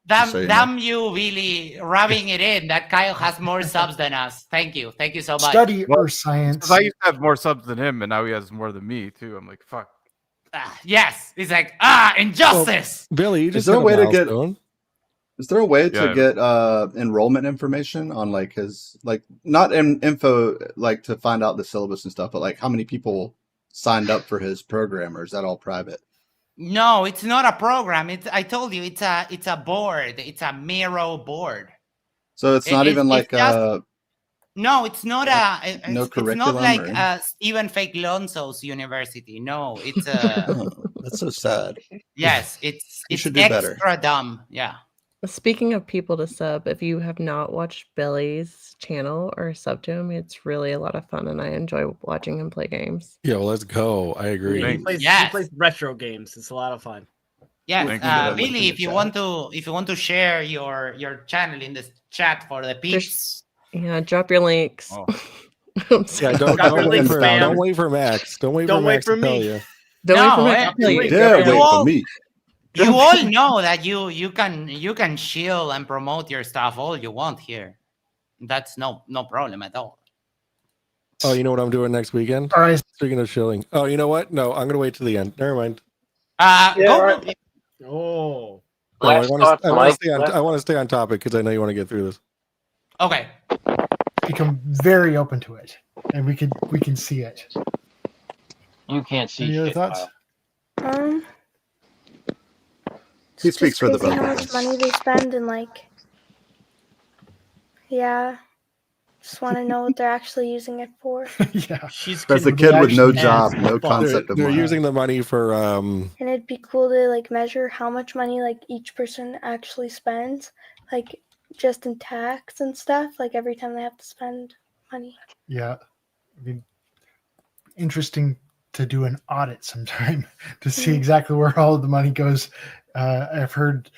So you know. Damn you really rubbing it in that Kyle has more subs than us. Thank you so much. Study Well, earth science. Because I used to have more subs than him, and now he has more than me too. I'm like, fuck. Yes, he's like injustice. Well, Billy, you Is just there a hit way to get? milestone. Is there a way to Yeah. get enrollment information on like his not info like to find out the syllabus and stuff, but like how many people signed up for his program, or is that all private? No, it's not a program. I told you it's a board. It's a Miro board. So it's not even like just- No, it's not no it's not curriculum like or Stephen Fake Lonzo's university. No, it's Oh, that's so sad. yes, You it's should do extra better. dumb. Yeah. speaking of people to sub, if you have not watched Billy's channel or sub to him, it's really a lot of fun, and I enjoy watching him play games. Yeah, well, let's go. I agree. He plays retro games. It's a lot of fun. Yes, Thank you. Billy, if you want to share your channel in the chat for the peeps. Yeah, drop your links. Oh. I'm Yeah, sorry. don't wait for Max. Don't wait Don't for wait Max for to tell me. you. Don't wait No, for Max to tell you. Yeah, You wait all- for me. You all know that you can chill and promote your stuff all you want here. That's no problem at all. Oh, you know what I'm doing next weekend? All right. Speaking of shilling. Oh, you know what? No, I'm gonna wait to the end. Never mind. Go, Oh. Oh, I Last want thoughts, to Mike. stay on topic because I know you want to get through this. okay. Become very open to it, and we can see it. You can't see Any other shit, thoughts? Kyle. He It's speaks just for the crazy both how of much us. money they spend and like. Yeah. Just want to know what they're actually using it for. Yeah. She's As a kid with no confused job, as no fuck. concept of They're money. using the money for And it'd be cool to like measure how much money like each person actually spends, like just in tax and stuff, like every time they have to spend money. Yeah. I mean, interesting to do an audit sometime to see exactly where all of the money goes I've heard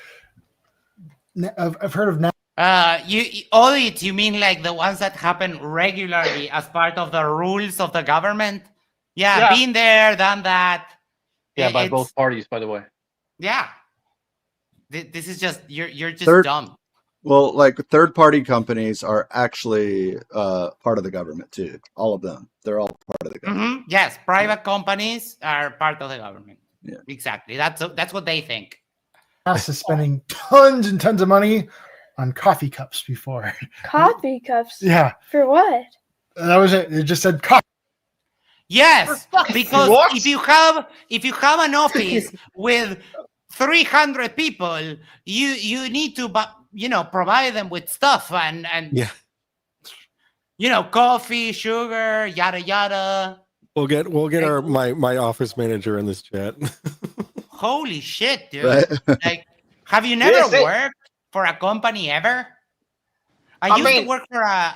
of now. Audits, you mean like the ones that happen regularly as part of the rules of the government? Yeah, been there, done that. Yeah, by both parties, by the way. Yeah. This is just, you're just Third- dumb. Well, like third-party companies are actually part of the government too. All of them. They're all part of the government. Yes, private companies are part of the government. Yeah. Exactly. That's what they think. NASA spending tons and tons of money on coffee cups before. Coffee cups? Yeah. For what? That was it. It just said coffee. Yes, because if you have an office with 300 people, you need to provide them with stuff and coffee, sugar, yada yada. We'll get my office manager in this chat. Holy shit, dude! Right. Like, have you never worked for a company ever? I used to work for a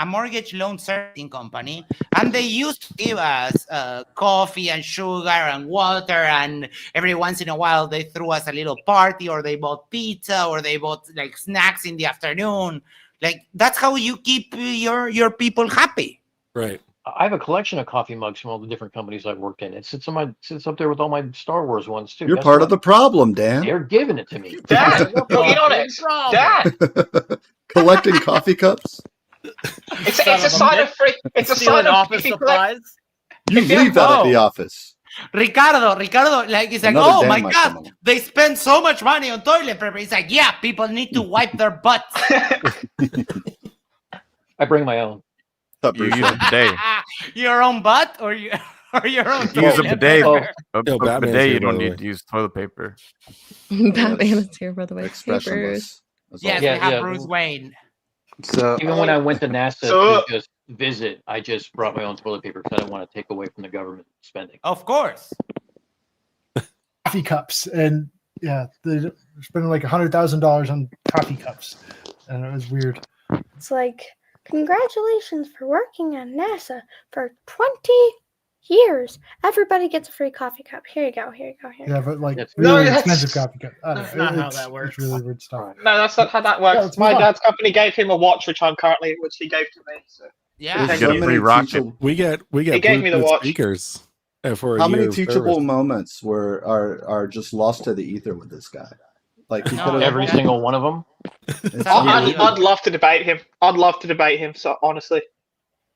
mortgage loan servicing company, and they used to give us coffee and sugar and water, and every once in a while they threw us a little party, or they bought pizza, or they bought like snacks in the afternoon. Like, that's how you keep your people happy. Right. I have a collection of coffee mugs from all the different companies I've worked in. It sits up there with all my Star Wars ones too. You're Guess part what? of the problem, Dan. They're giving it to me. Dad, get on it. Dad. Collecting coffee cups. It's a sign of free. It's a sign of office supplies. You leave that at the office. Ricardo, like, it's like, Another oh Dan my might God, come on. they spend so much money on toilet paper. It's like, yeah, people need to wipe their butts. I bring my own. You use a bidet. Your own butt or your own You use a toilet bidet. paper? A Batman's bidet, here, you don't by the need way. to use toilet paper. Batman is here, by the way. Expressionless. That's Yes, all. we Yeah, have yeah. Bruce Wayne. So Even when I went to NASA So- to just visit, I just brought my own toilet paper because I didn't want to take away from the government spending. Of course. Coffee cups, and yeah, they're spending like $100,000 on coffee cups, and it was weird. It's like, congratulations for working at NASA for 20 years. Everybody gets a free coffee cup. Here you go. Here you go. Here you Yeah, go. but like That's- really No, expensive coffee cup. I don't That's know. not how It's- that works. It's really weird stuff. No, that's not how that Yeah, works. let's My move on. dad's company gave him a watch, which I'm currently, which he gave to me. So. Yeah. There's Get so a many free rocket. teachable- We get He gave me the Bluetooth watch. speakers for a How many year of teachable service. moments are just lost to the ether with this guy? Like he No, could have. Every single one of them. I'd love to debate him. I'd love to debate him. So honestly,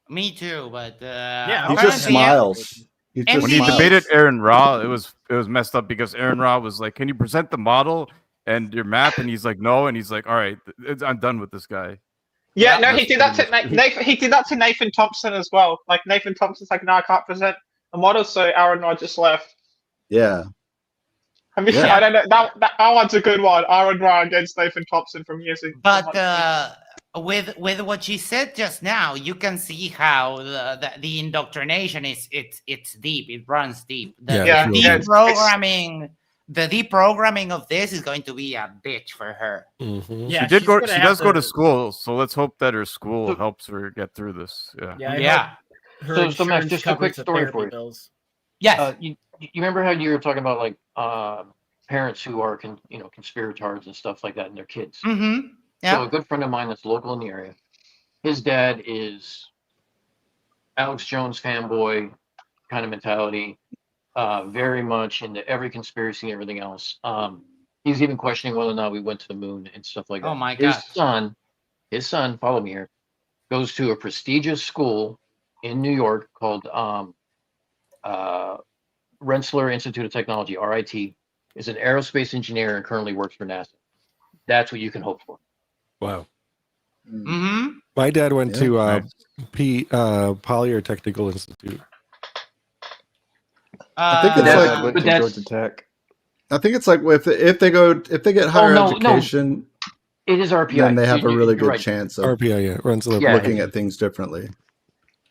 Me too, but Yeah, He just apparently- smiles. He And just When he Smiles. debated Aaron Ra, it was messed up because Aaron Ra was like, "Can you present the model and your math?" And he's like, "No," and he's like, "All right, I'm done with this guy." yeah, Yeah, no, he did that to Nathan. He did that to Nathan Thompson as well. Like Nathan Thompson's like, "No, I can't present a model," so Aaron Rod just left. Yeah. I mean, Yeah. I don't know. That one's a good one. Aaron Rod against Nathan Thompson from using. But with what she said just now, you can see how the indoctrination it's deep. It runs deep. The Yeah, deprogramming of this is going to be a bitch for her. Mhm. Yeah, She did she's go. gonna She have does go to to- school, so let's hope that her school helps her get through this. Yeah. Yeah. I Yeah. hope her So, Max, insurance just a quick covers the story therapy for you. bills. Yes. You remember how you were talking about like parents who are conspirators and stuff like that and their kids. Mm-hmm. Yeah. So a good friend of mine that's local in the area, his dad is Alex Jones fanboy kind of mentality, very much into every conspiracy and everything else. He's even questioning whether or not we went to the moon and stuff like that. Oh my His God. son, follow me here, goes to a prestigious school in New York called Rensselaer Institute of Technology, RIT, is an aerospace engineer and currently works for NASA. That's what you can hope for. Wow. Mm-hmm. My dad went Yeah, to nice. Collier Technical Institute. I think it's that's- like went but to that's- Georgia Tech. I think it's like if they get higher no, no. education, It is RPI. then they have a really You're good right. chance of RPI, yeah, Rensselaer. Yeah. looking at things differently.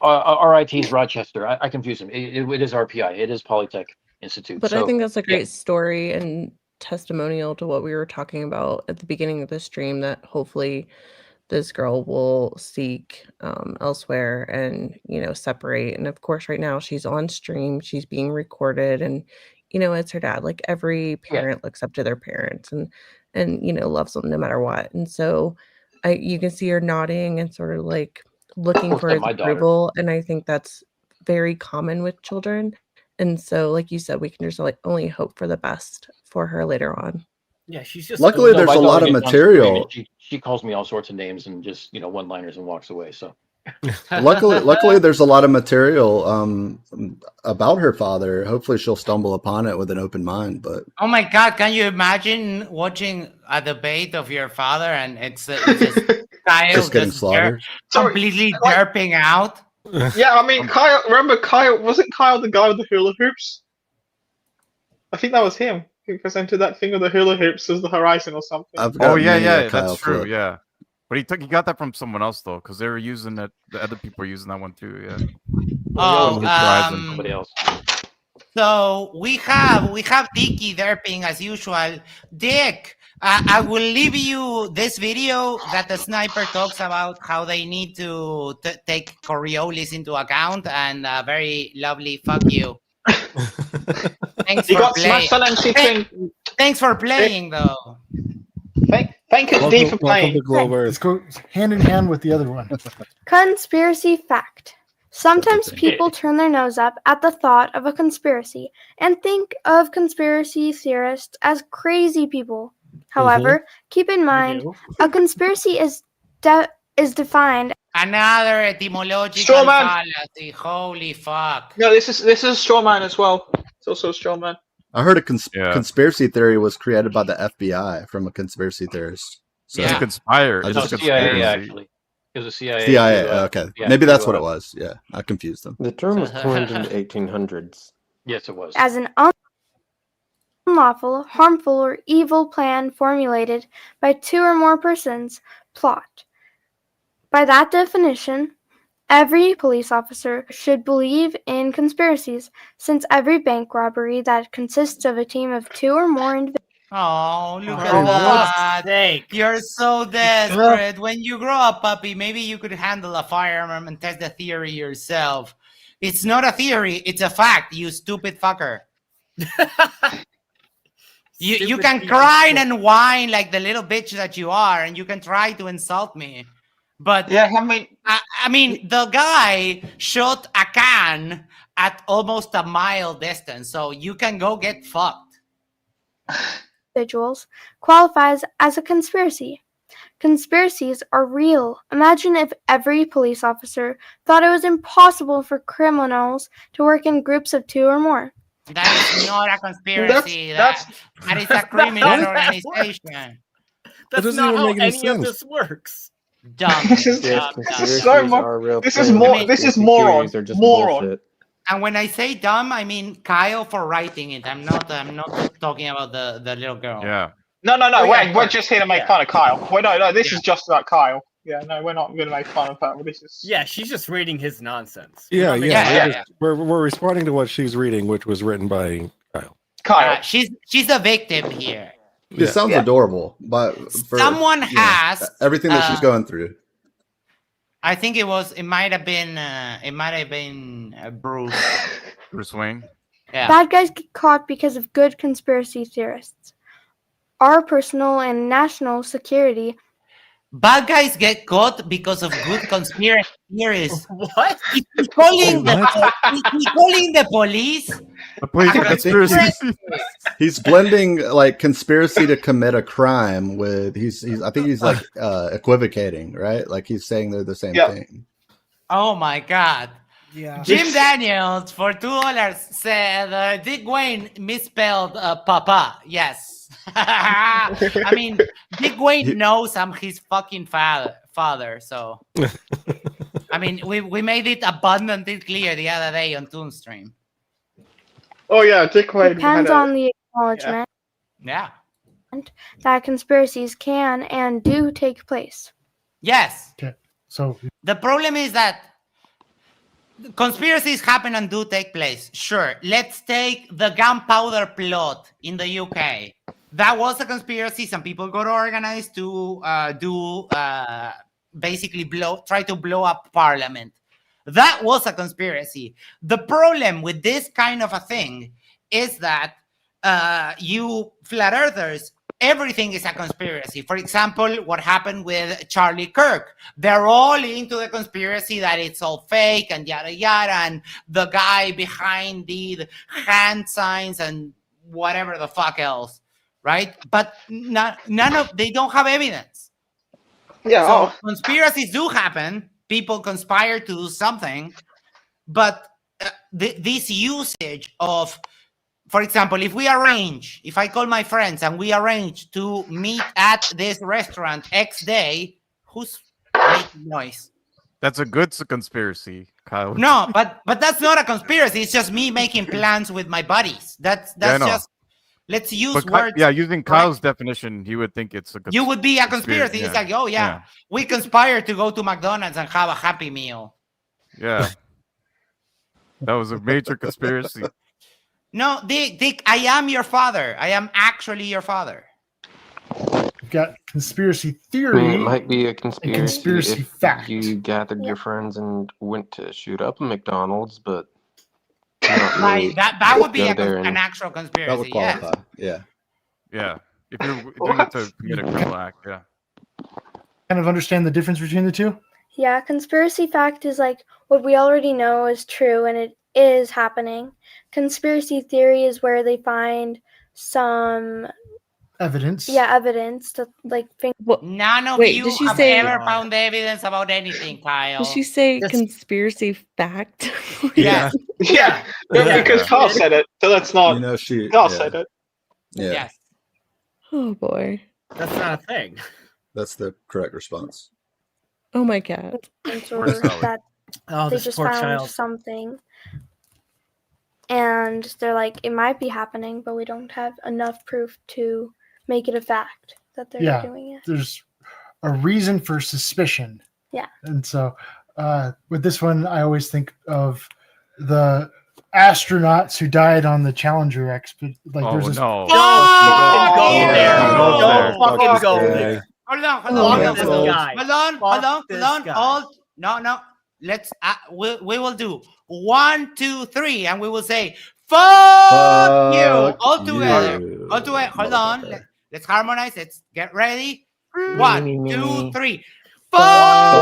RIT is Rochester. I confuse them. It is RPI. It is Polytech Institute. But So, I think that's a yeah. great story and testimonial to what we were talking about at the beginning of the stream, that hopefully this girl will seek elsewhere and separate. And of course right now she's on stream, she's being recorded, and it's her dad. Like every parent looks up to their parents and loves them no matter what. And so you can see her nodding and sort of like looking for his my daughter. approval. And I think that's very common with children. And so, like you said, we can just like only hope for the best for her later on. Yeah, she's just Luckily, No, there's my a lot daughter of gets on screen and material. She calls me all sorts of names and just one-liners and walks away. So Luckily, there's a lot of material about her father. Hopefully, she'll stumble upon it with an open mind. But oh my God, can you imagine watching a debate of your father and it's just Kyle just getting slaughtered. completely derping out? Yeah, I mean, Kyle. Remember, Kyle wasn't Kyle the guy with the hula hoops? I think that was him who presented that thing with the hula hoops as the horizon or something. Oh yeah, that's true. Yeah, but he got that from someone else though, because they were using it. The other people were using that one too. Yeah. somebody else. So we have Dicky derping as usual. Dick, I will leave you this video that the sniper talks about how they need to take Coriolis into account, and very lovely fuck you. Thanks You for got playing. smashed on MC Thanks for playing, though. Thank you, D, for playing. Let's go hand in hand with the other one. Conspiracy fact. Sometimes people turn their nose up at the thought of a conspiracy and think of conspiracy theorists as crazy people. However, keep in mind, a conspiracy is defined. Another etymological Straw man. fallacy. Holy fuck. No, this is straw man as well. It's also a straw man. I heard a conspiracy theory was created by the FBI from a conspiracy theorist. So It's a conspire. I It's just- a CIA conspiracy. actually. It was a CIA. CIA. to, Okay, yeah, maybe that's to, what it was. Yeah, I confused them. The term was coined in the 1800s. Yes, it was. As an unlawful, harmful, or evil plan formulated by two or more persons. Plot. By that definition, every police officer should believe in conspiracies, since every bank robbery that consists of a team of two or more individuals. Oh, look For at God's that. sake. You're so desperate. When you grow up, puppy, maybe you could handle a firearm and test the theory yourself. It's not a theory, it's a fact, you stupid fucker. You can cry and whine like the little bitch that you are, and you can try to insult me. But yeah, I mean, the guy shot a can at almost a mile distance, so you can go get fucked. Individuals qualifies as a conspiracy. Conspiracies are real. Imagine if every police officer thought it was impossible for criminals to work in groups of two or more. That is not a conspiracy. That is a criminal organization. That's doesn't not even how make any any of sense. this works. Dumb. This is so this is more. This is moron. Moron. And when I say dumb, I mean Kyle for writing it. I'm not talking about the little girl. Yeah. No. Oh, yeah, We're just here to make fun of Kyle. No. This is just about Kyle. Yeah, no, we're not going to make fun of her. This is. Yeah, she's just reading his nonsense. We're responding to what she's reading, which was written by Kyle. Kyle. She's a victim here. It sounds adorable, but Someone has everything that she's going through. I think it might have been Bruce. Bruce Wayne. Yeah. Bad guys get caught because of good conspiracy theorists. Our personal and national security. Bad guys get caught because of good conspiracy theories. What? He's calling the police. The police are conspiracy. He's blending like conspiracy to commit a crime with I think he's like equivocating, right? Like he's saying they're the same thing. Oh my God. Yeah. Jim Daniels for $2 said Dick Wayne misspelled papa. Yes. I mean, Dick Wayne knows I'm his fucking father. So, I mean, we made it abundantly clear the other day on Toonstream. Oh yeah, Dick Wayne. Depends on the acknowledgement. Yeah. That conspiracies can and do take place. Yes. Okay. So the problem is that conspiracies happen and do take place. Sure. Let's take the gunpowder plot in the UK. That was a conspiracy. Some people got organized to basically try to blow up Parliament. That was a conspiracy. The problem with this kind of a thing is that you flat earthers, everything is a conspiracy. For example, what happened with Charlie Kirk. They're all into the conspiracy that it's all fake and yada yada, and the guy behind the hand signs and whatever the fuck else, right? But none of they don't have evidence. Yeah. So conspiracies do happen. People conspire to do something, but this usage of, for example, if I call my friends and we arrange to meet at this restaurant X day, who's making noise? That's a good conspiracy, Kyle. No, but that's not a conspiracy. It's just me making plans with my buddies. That's just, let's use words. Yeah, using Kyle's definition, he would think it's you would be a conspiracy. Yeah. It's like, oh yeah, we conspire to go to McDonald's and have a Happy Meal. Yeah. That was a major conspiracy. No, Dick, I am your father. I am actually your father. You've got conspiracy theory. It might be a conspiracy if fact. you gathered your friends and went to shoot up a McDonald's, but that would be an actual conspiracy. That would qualify. Yeah. Yeah. If you're doing it to commit a criminal act, yeah. Kind of understand the difference between the two? Yeah, conspiracy fact is like what we already know is true and it is happening. Conspiracy theory is where they find some evidence. Yeah, evidence to like think. None of Wait, you did she have say- ever found evidence about anything, Kyle. Did she say conspiracy fact? Yeah. Yeah, because Carl said it, so that's not. You know, Carl said it. Yeah. Yes. Oh boy. That's not a thing. That's the correct response. Oh my god. Or that Oh, they this just poor found child. something and they're like, it might be happening, but we don't have enough proof to make it a fact that they're doing it. There's a reason for suspicion. Yeah. And so with this one, I always think of the astronauts who died on the Challenger expedition. Like, there's this Don't fucking go there. Don't fucking go there. Hold on. No. Let's. We will do 1, 2, 3, and we will say "fuck you" all together. All together. Hold on. Let's harmonize. Let's get ready. 1, 2, 3. Fuck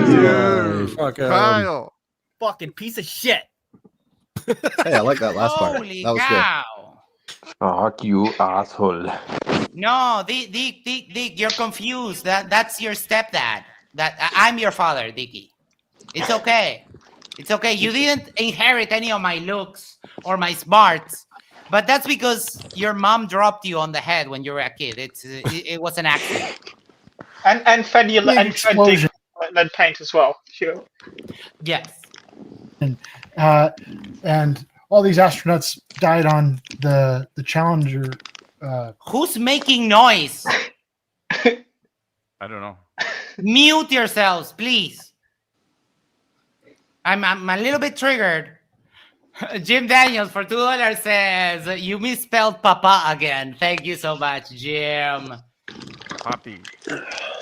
you. Fuck Kyle. Fucking piece of shit. Hey, I like that last part. Holy That was cow. Fuck you, asshole. No, Dick, you're confused. That's your stepdad. I'm your father, Dickie. It's okay. It's okay. You didn't inherit any of my looks or my smarts, but that's because your mom dropped you on the head when you were a kid. It was an accident. And fed you and fed Dick lead paint as well. Sure. Yes. And all these astronauts died on the Challenger. Who's making noise? I don't know. Mute yourselves, please. I'm a little bit triggered. Jim Daniels for $2 says you misspelled Papa again. Thank you so much, Jim. Poppy.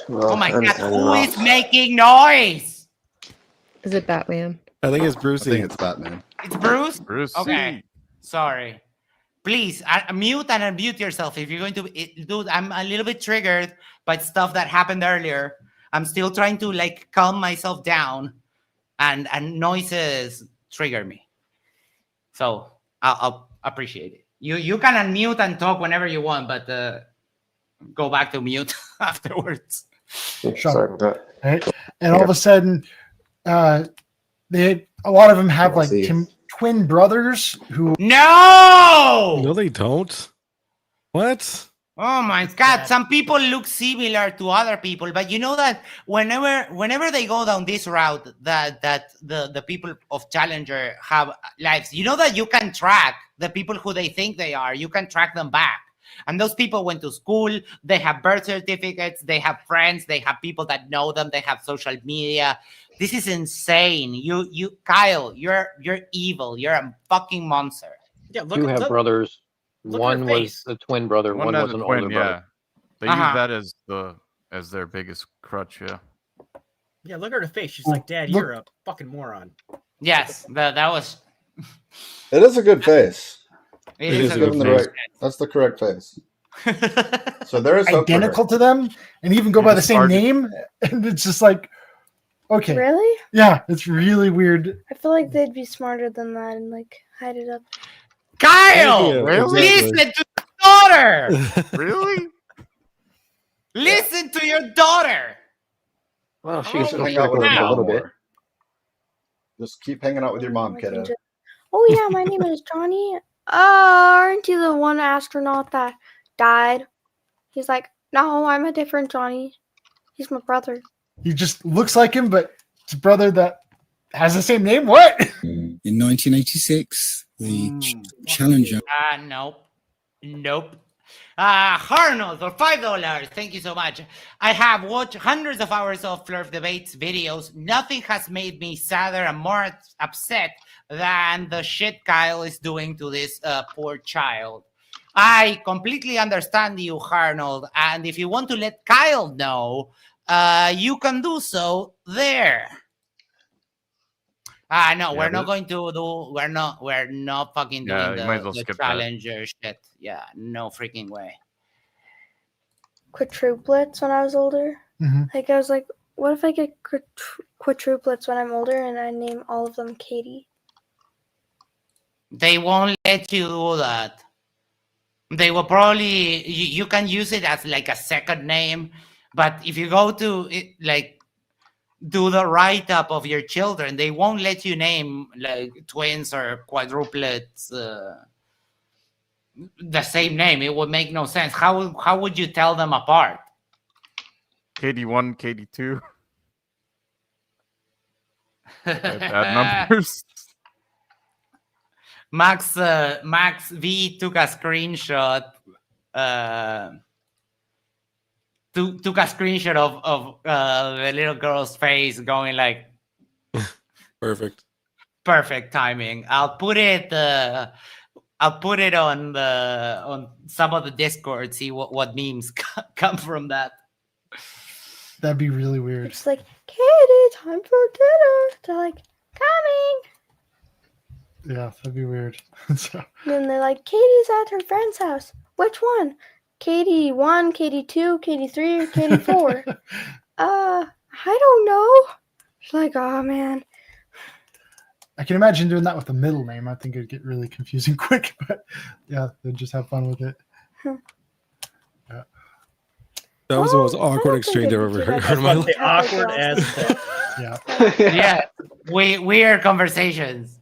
Oh my God, who is making noise? Is it Batman? I think it's Brucey. I think it's Batman. It's Bruce? Bruce. Okay. Sorry. Please mute and unmute yourself if you're going to. Dude, I'm a little bit triggered by stuff that happened earlier. I'm still trying to calm myself down, and noises trigger me. So I'll appreciate it. You can unmute and talk whenever you want, but go back to mute afterwards. Sure. Right? And all of a sudden, a lot of them have twin brothers who. No, they don't. What? Oh my God! Some people look similar to other people, but you know that whenever they go down this route, that the people of Challenger have lives. You know that you can track the people who they think they are. You can track them back, and those people went to school. They have birth certificates. They have friends. They have people that know them. They have social media. This is insane. You, Kyle, you're evil. You're a fucking monster. Yeah, You have brothers. One was a twin brother. One has was a an twin, older yeah. brother. They use that as their biggest crutch, yeah. Yeah, look at her face. She's like, Dad, you're a fucking moron. Yes, that was. It is a good face. It is a Give good him the face. right. That's the correct face. So there is hope for her. Identical to them, and even go by the same name, and it's just like, okay, Really? yeah, it's really weird. I feel like they'd be smarter than that and like hide it up. Kyle, Really? listen to your daughter. Really? Listen to your daughter. Well, she You can should still hang out flirt with with your him a mom little bit. more. Just keep hanging out with your mom, kiddo. Oh yeah, my name is Johnny. Aren't you the one astronaut that died? He's like, no, I'm a different Johnny. He's my brother. He just looks like him, but it's a brother that has the same name. What? In 1986, the Challenger. Nope. Arnold for $5. Thank you so much. I have watched hundreds of hours of Flurf Debates videos. Nothing has made me sadder and more upset than the shit Kyle is doing to this poor child. I completely understand you, Arnold, and if you want to let Kyle know, you can do so there. No, we're not going to do. We're not fucking doing you might as well the skip that. challenger shit. Yeah, no freaking way. Quadruplets when I was older. Mhm. Like I was like, what if I get quadruplets when I'm older and I name all of them Katie? They won't let you do that. They will probably. You can use it as like a second name, but if you go to it, like do the write-up of your children, they won't let you name like twins or quadruplets the same name. It would make no sense. How would you tell them apart? KD1, KD2. Bad numbers. Max V took a screenshot. Took a screenshot of the little girl's face going like Perfect timing. I'll put it on some of the Discord, see what memes come from that. That'd be really weird. It's like, Katie, time for dinner. They're like, coming. Yeah, that'd be weird. So, And then they're like, Katie's at her friend's house. Which one? Katie 1, Katie 2, Katie 3, or Katie 4? I don't know. She's like, oh man. I can imagine doing that with a middle name. I think it'd get really confusing quick, but yeah, they'd just have fun with it. Yeah. That was the most awkward exchange I've ever heard in my life. Awkward as Yeah. Yeah. Weird conversations.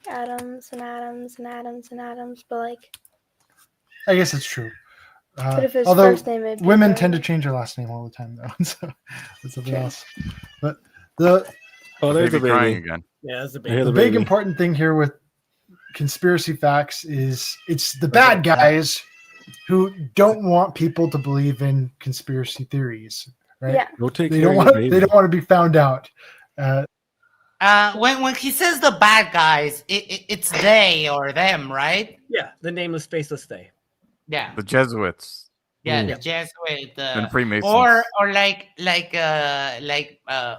Adams and Adams and Adams and Adams, but like, I guess it's true. But if his although first name would be women Barry. tend to change their last name all the time, though. So that's something else. But there's the baby crying again. Yeah, that's the I hear baby. the big important thing here with conspiracy facts is it's the bad guys who don't want people to believe in conspiracy theories, right? Yeah. Go take They care don't of your want baby. they don't want to be found out. When he says the bad guys, it's they or them, right? Yeah, the nameless, faceless they. Yeah. The Jesuits. Yeah, Ooh. the Jesuit, And Freemasons. or like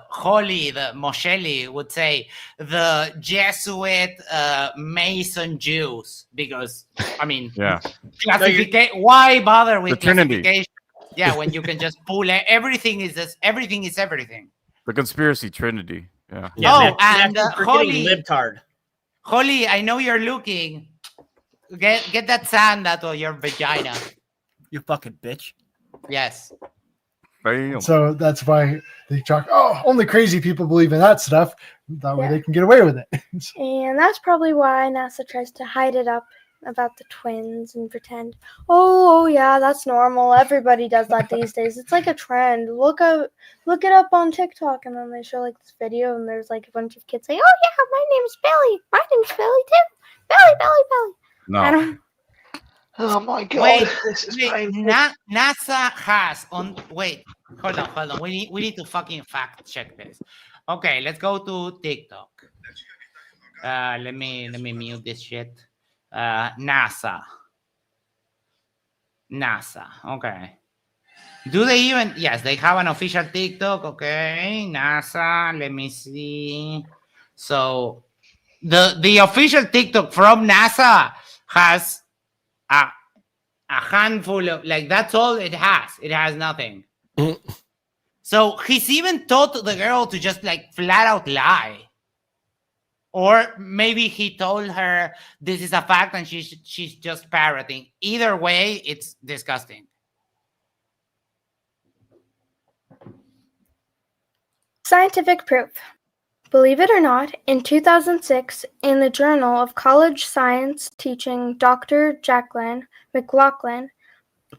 Holly, the Moshelli would say the Jesuit Mason Jews, because I mean, Yeah. Why bother with The Trinity. classification? Yeah, when you can just pull it, everything is everything. The conspiracy trinity. Yeah. Oh, and Holly libtard. Holly, I know you're looking. Get that sand out of your vagina. You fucking bitch. Yes. Bam. So that's why they talk. Oh, only crazy people believe in that stuff. That way they can get away with it. And that's probably why NASA tries to hide it up about the twins and pretend, oh yeah, that's normal. Everybody does that these days. It's like a trend. Look it up on TikTok, and then they show like this video, and there's like a bunch of kids saying, oh yeah, my name's Billy. My name's Billy too. Billy. No. I don't. Oh my god! Wait, this is wait, painful. NASA has on. Wait, hold on. We need to fucking fact check this. Okay, let's go to TikTok. Let me mute this shit. NASA. Okay. Do they even? Yes, they have an official TikTok. Okay, NASA. Let me see. So The official TikTok from NASA has a handful of, like, that's all it has. It has nothing. So he's even taught the girl to just like flat out lie. Or maybe he told her this is a fact and she's just parroting. Either way, it's disgusting. Scientific proof. Believe it or not, in 2006, in the Journal of College Science Teaching, Dr. Jacqueline McLaughlin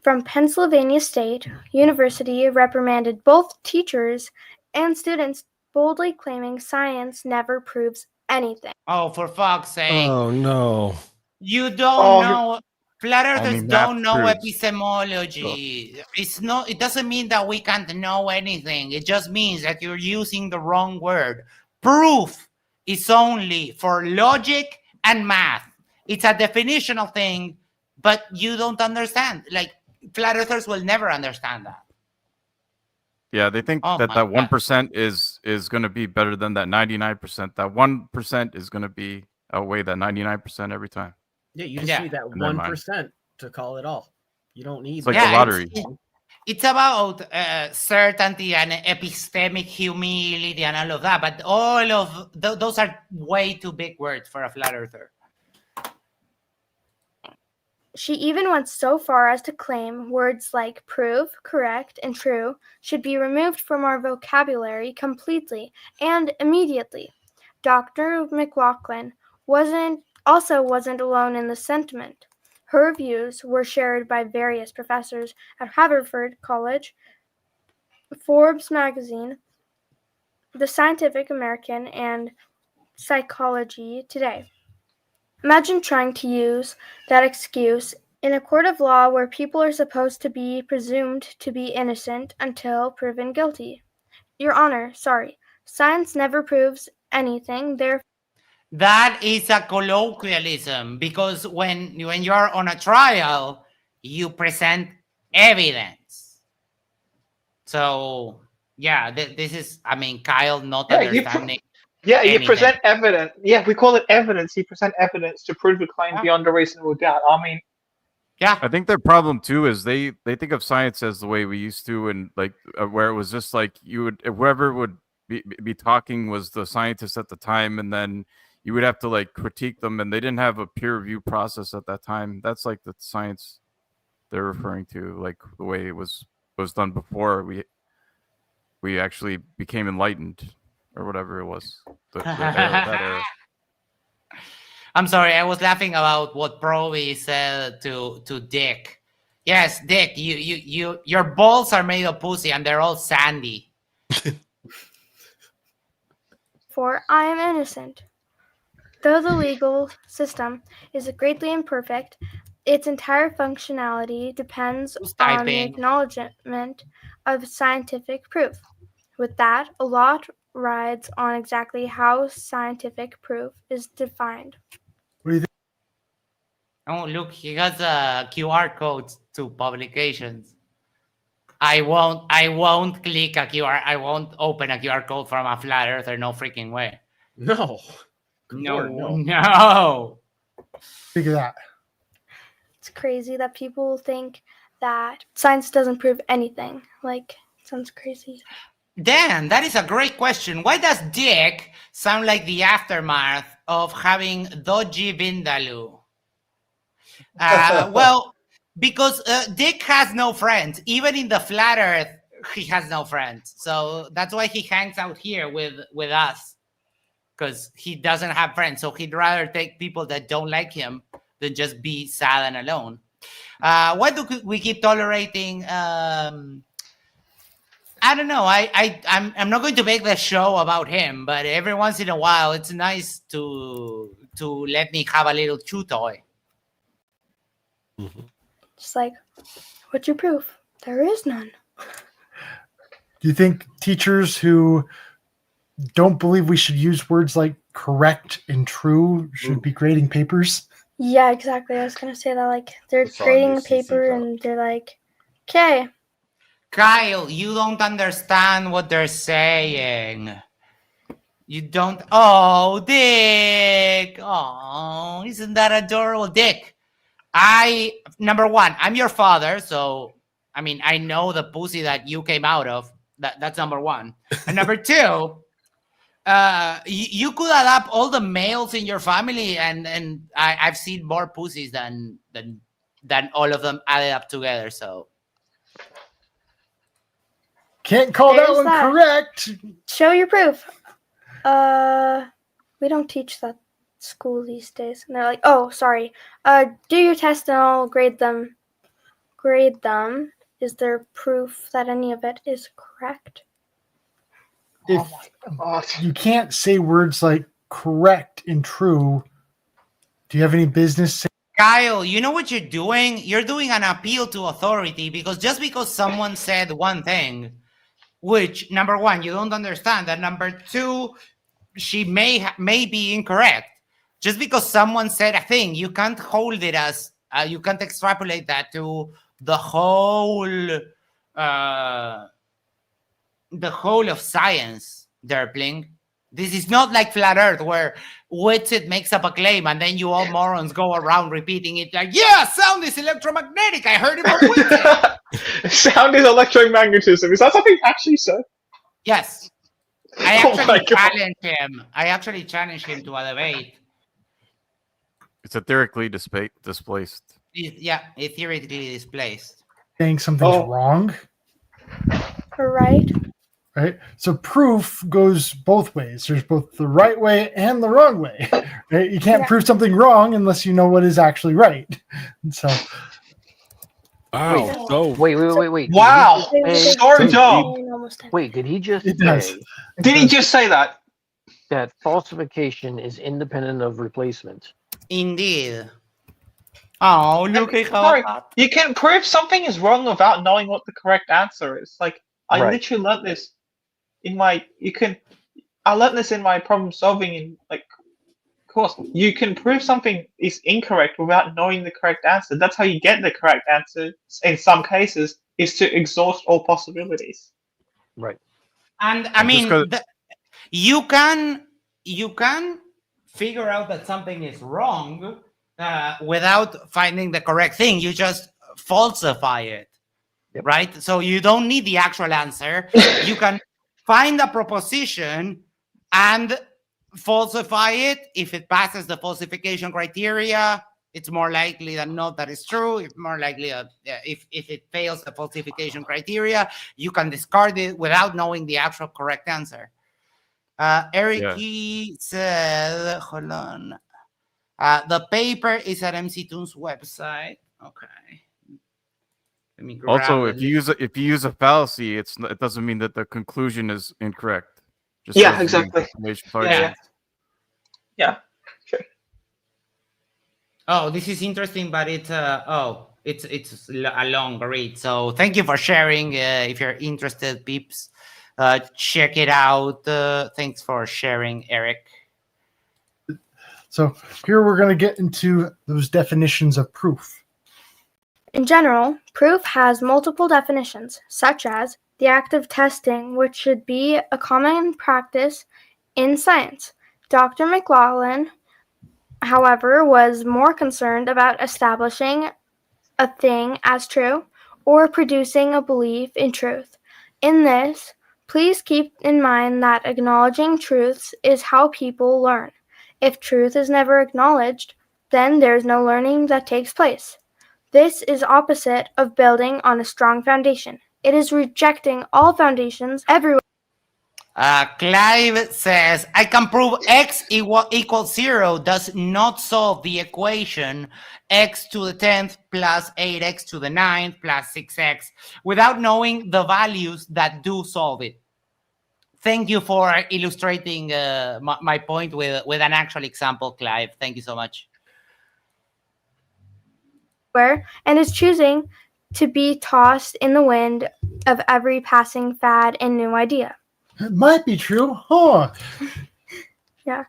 from Pennsylvania State University reprimanded both teachers and students boldly claiming science never proves anything. Oh, for fuck's sake. Oh no. You don't Oh, know. Flat earthers Only math don't know proves. epistemology. It doesn't mean that we can't know anything. It just means that you're using the wrong word. Proof is only for logic and math. It's a definitional thing, but you don't understand. Like, flat earthers will never understand that. Yeah, they think Oh that my that 1% is going to be better than that 99%. That 1% is going to be outweigh that 99% every time. Yeah, you just Yeah. need that In their mind. 1% to call it all. You don't need. It's like the lottery. It's about certainty and epistemic humility and all of that, but all of those are way too big words for a flat earther. She even went so far as to claim words like prove, correct, and true should be removed from our vocabulary completely and immediately. Dr. McLaughlin wasn't alone in this sentiment. Her views were shared by various professors at Haverford College, Forbes magazine, The Scientific American, and Psychology Today. Imagine trying to use that excuse in a court of law where people are supposed to be presumed to be innocent until proven guilty. Your Honor, sorry, science never proves anything, therefore. That is a colloquialism, because when you're on a trial, you present evidence. So yeah, this is, I mean, Kyle not understanding. You present evidence. Yeah, we call it evidence. You present evidence to prove a claim beyond a reasonable doubt. I mean, yeah. I think their problem too is they think of science as the way we used to, and like where it was just like whoever would be talking was the scientist at the time, and then you would have to like critique them, and they didn't have a peer review process at that time. That's like the science they're referring to, like the way it was done before we actually became enlightened or whatever it was. That era. I'm sorry, I was laughing about what Proby said to Dick. Yes, Dick, your balls are made of pussy and they're all sandy. For I am innocent. Though the legal system is greatly imperfect, its entire functionality depends on the acknowledgement of scientific proof. With that, a lot rides on exactly how scientific proof is defined. What do you think? Oh, look, he has QR codes to publications. I won't click a QR. I won't open a QR code from a flat earther. No freaking way. No. No. Think of that. It's crazy that people think that science doesn't prove anything. Like, it sounds crazy. Dan, that is a great question. Why does Dick sound like the aftermath of having dodgy Vindaloo? Well, because Dick has no friends. Even in the flat earth, he has no friends. So that's why he hangs out here with us. Because he doesn't have friends. So he'd rather take people that don't like him than just be sad and alone. Why do we keep tolerating... I don't know. I'm not going to make the show about him, but every once in a while, it's nice to let me have a little chew toy. Just like, what's your proof? There is none. Do you think teachers who don't believe we should use words like correct and true should be grading papers? Yeah, exactly. I was going to say that. Like, they're grading a paper and they're like, okay. Kyle, you don't understand what they're saying. You don't. Oh, Dick. Oh, isn't that adorable, Dick? Number one, I'm your father, so I mean, I know the pussy that you came out of. That's number one. And number two, you could adapt all the males in your family, and I've seen more pussies than all of them added up together. So Can't call that There's one that. correct. Show your proof. We don't teach that school these days. And they're like, oh, sorry. Do your test and I'll grade them. Grade them. Is there proof that any of it is correct? If you can't say words like correct and true, do you have any business saying? Kyle, you know what you're doing? You're doing an appeal to authority, because just because someone said one thing, which, number one, you don't understand, and number two, she may be incorrect. Just because someone said a thing, you can't hold it as you can't extrapolate that to the whole of science, Derpling. This is not like flat Earth, where Whitsitt makes up a claim and then you all morons go around repeating it like, yeah, sound is electromagnetic. I heard it from Whitsitt. Sound is electromagnetism. Is that something he actually said? Yes. I Oh my actually God. challenged him. I actually challenged him to a debate. It's etherically displaced. Yeah, theoretically displaced. Saying something's wrong? Right. Right? So proof goes both ways. There's both the right way and the wrong way. Right? You can't prove something wrong unless you know what is actually right. And so Wait. Wow. Sorry, Joe. Wait, did he just It does. say Did he just say that? that falsification is independent of replacement? Indeed. Oh, look at Sorry, how you can prove something is wrong without knowing what the correct answer is. Like, I Right. literally learned this I learned this in my problem solving in course. You can prove something is incorrect without knowing the correct answer. That's how you get the correct answer in some cases, is to exhaust all possibilities. Right. And I mean, you can figure out that something is wrong without finding the correct thing. You just falsify it, right? So you don't need the actual answer. You can find a proposition and falsify it. If it passes the falsification criteria, it's more likely than not that it's true. It's more likely that if it fails the falsification criteria, you can discard it without knowing the actual correct answer. Eric E said, hold on. The paper is at MC Toon's website. Okay. Let me grab Also, it. if you use a fallacy, it doesn't mean that the conclusion is incorrect. Just Yeah, says you exactly. use information partially. Yeah. Oh, this is interesting, but it's it's a long read. So thank you for sharing. If you're interested, peeps, check it out. Thanks for sharing, Eric. So here we're going to get into those definitions of proof. In general, proof has multiple definitions, such as the act of testing, which should be a common practice in science. Dr. McLaughlin, however, was more concerned about establishing a thing as true or producing a belief in truth. In this, please keep in mind that acknowledging truths is how people learn. If truth is never acknowledged, then there is no learning that takes place. This is opposite of building on a strong foundation. It is rejecting all foundations everywhere. Clive says, I can prove x equals 0 does not solve the equation x to the 10th plus 8x to the 9th plus 6x without knowing the values that do solve it. Thank you for illustrating my point with an actual example, Clive. Thank you so much. And is choosing to be tossed in the wind of every passing fad and new idea. It might be true, huh? Yeah.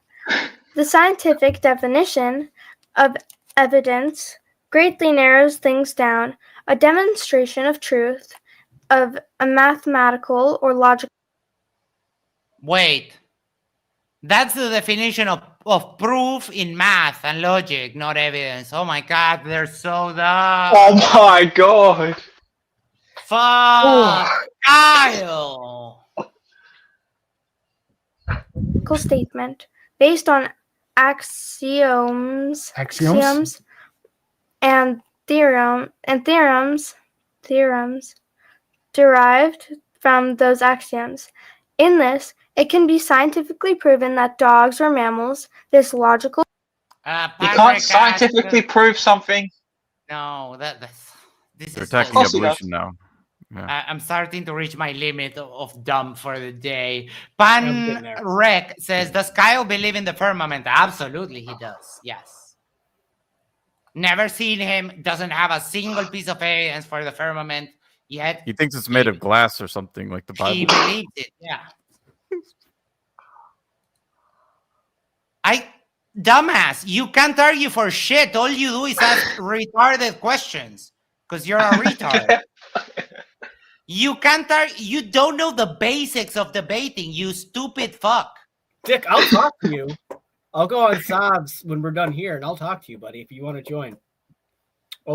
The scientific definition of evidence greatly narrows things down. A demonstration of truth of a mathematical or logical. Wait. That's the definition of proof in math and logic, not evidence. Oh my god, they're so dumb. Oh my god. Fuck, Kyle. Statement based on axioms and theorems derived from those axioms. In this, it can be scientifically proven that dogs are mammals. This logical You can't scientifically prove something. No, this They're is attacking bullshit. evolution now. Yeah. I'm starting to reach my limit of dumb for the day. I'm getting Pan there. Rec says, does Kyle believe in the firmament? Absolutely, he does. Yes. Never seen him. Doesn't have a single piece of evidence for the firmament yet. He thinks it's made of glass or something like the He Bible. believes it. Yeah. Dumbass, you can't argue for shit. All you do is ask retarded questions because you're a retard. You can't you don't know the basics of debating, you stupid fuck. Dick, I'll talk to you. I'll go on Sobs when we're done here, and I'll talk to you, buddy, if you want to join. I'd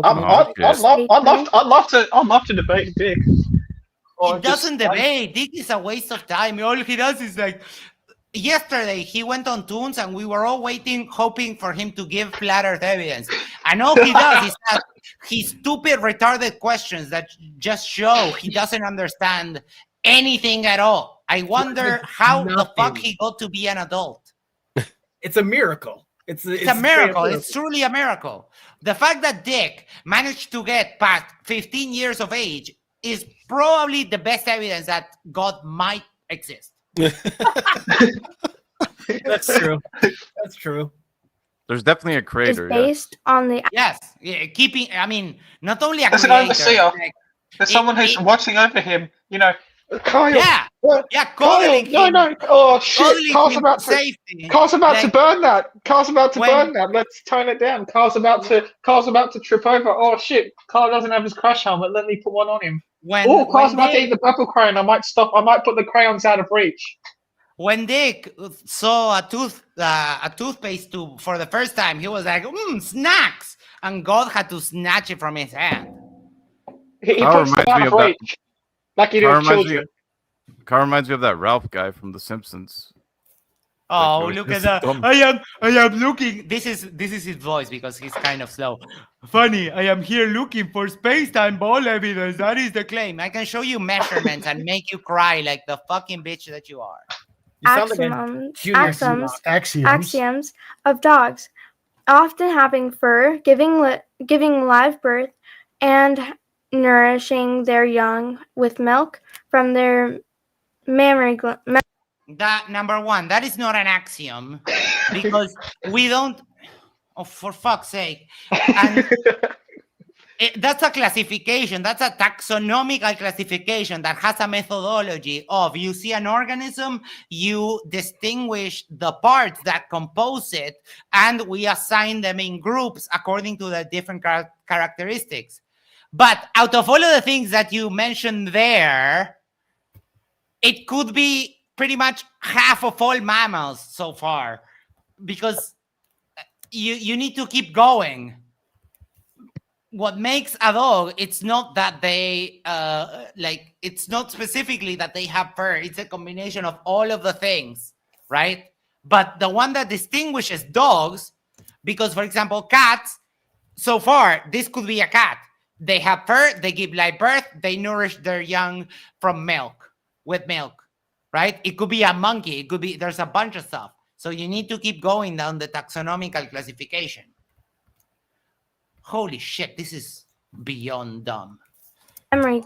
love to debate Dick. He doesn't debate. Dick is a waste of time. All he does is like, yesterday he went on Tunes and we were all waiting, hoping for him to give flat earth evidence. And all he does is ask his stupid, retarded questions that just show he doesn't understand anything at all. I wonder how the fuck he got to be an adult. It's a miracle. It's a miracle. It's truly a miracle. The fact that Dick managed to get past 15 years of age is probably the best evidence that God might exist. That's true. That's true. There's definitely a creator. based on the yes, keeping. I mean, not only a There's an creator. overseer. There's someone who's watching over him. You know, Kyle. Yeah, Kyle. No. Oh shit! Carl's about to burn that. Carl's about to burn that. Let's tone it down. Carl's about to trip over. Oh shit! Carl doesn't have his crash helmet. Let me put one on him. Carl's about to eat the purple crayon. I might stop. I might put the crayons out of reach. When Dick saw a toothpaste tube for the first time, he was like, snacks! And God had to snatch it from his hand. He puts them out of reach. Like you do with children. Carl reminds me of that Ralph guy from The Simpsons. Oh, look at that. I am looking. This is his voice because he's kind of slow. Funny, I am here looking for space-time ball evidence. That is the claim. I can show you measurements and make you cry like the fucking bitch that you are. Axioms of dogs, often having fur, giving live birth, and nourishing their young with milk from their mammary gland. That number one, that is not an axiom because we don't. Oh, for fuck's sake! And that's a classification. That's a taxonomical classification that has a methodology of you see an organism, you distinguish the parts that compose it, and we assign them in groups according to the different characteristics. But out of all of the things that you mentioned there, it could be pretty much half of all mammals so far, because you need to keep going. What makes a dog, it's not that they it's not specifically that they have fur. It's a combination of all of the things, right? But the one that distinguishes dogs, because for example, cats, so far, this could be a cat. They have fur, they give live birth, they nourish their young from milk, with milk, right? It could be a monkey, it could be, there's a bunch of stuff. So you need to keep going down the taxonomical classification. Holy shit, this is beyond dumb. Mammary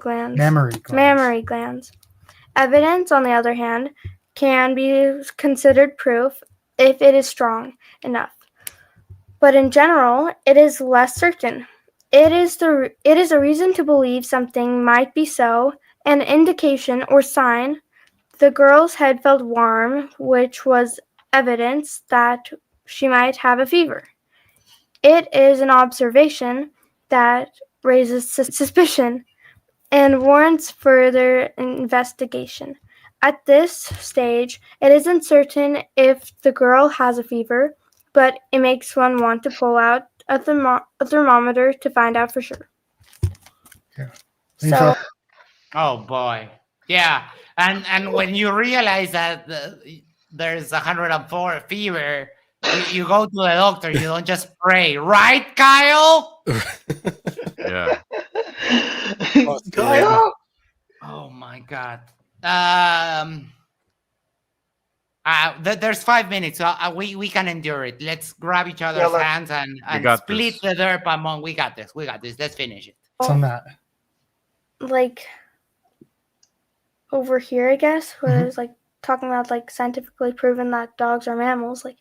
glands. Evidence, on the other hand, can be considered proof if it is strong enough. But in general, it is less certain. It is a reason to believe something might be so, an indication or sign. The girl's head felt warm, which was evidence that she might have a fever. It is an observation that raises suspicion and warrants further investigation. At this stage, it isn't certain if the girl has a fever, but it makes one want to pull out a thermometer to find out for sure. So, Oh boy, yeah, and when you realize that there's 104 fever, you go to the doctor. You don't just pray, right, Kyle? Yeah. Kyle. Oh my God. There's 5 minutes, so we can endure it. Let's grab each other's hands and got split this. the derp among. We got this. We got this. Let's finish it. on that. like over here, I guess, where it's like talking about like scientifically proven that dogs are mammals. Like,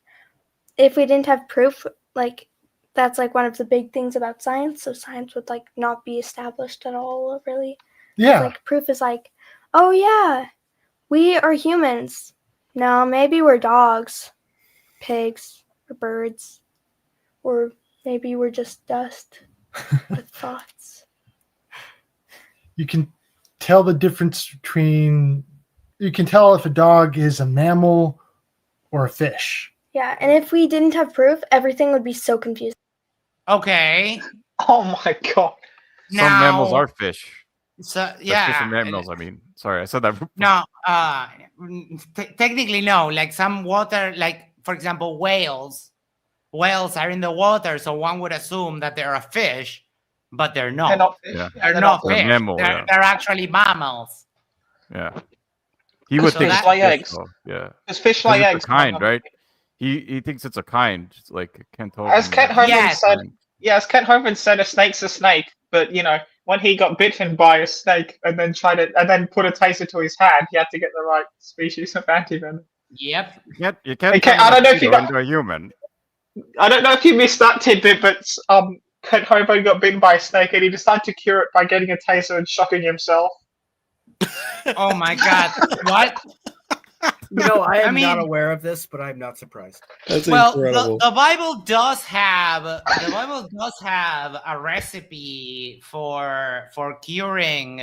if we didn't have proof, like that's like one of the big things about science. So science would like not be established at all, really. Yeah. Like proof is like, oh yeah, we are humans. No, maybe we're dogs, pigs, or birds, or maybe we're just dust with thoughts. You can tell the difference between. You can tell if a dog is a mammal or a fish. Yeah, and if we didn't have proof, everything would be so confusing. Okay. Oh my God. Some mammals are fish. So Fish yeah. and mammals. I mean, sorry, I said that. No, technically no. Like some water, like for example, whales. Whales are in the water, so one would assume that they're a fish, but they're not. They're not fish. Yeah. They're not They're fish. mammal, they're, yeah. they're actually mammals. Yeah. He would So think fish it's lay fish, eggs. though. Yeah. Does fish 'Cause lay it's eggs? a kind, right? He thinks it's a kind, like Kent told As him. Kent Hovind Yes. said, as Kent Hovind said, a snake's a snake. But you know, when he got bitten by a snake and then put a taser to his hand, he had to get the right species of antivenom. Yep. You can't Okay, turn I a don't know if you mosquito got- into a human. I don't know if you missed that tidbit, but Kent Hovind got bitten by a snake and he decided to cure it by getting a taser and shocking himself. Oh my God. What? You know, I am I not mean- aware of this, but I'm not surprised. That's Well, incredible. the Bible does have a recipe for curing,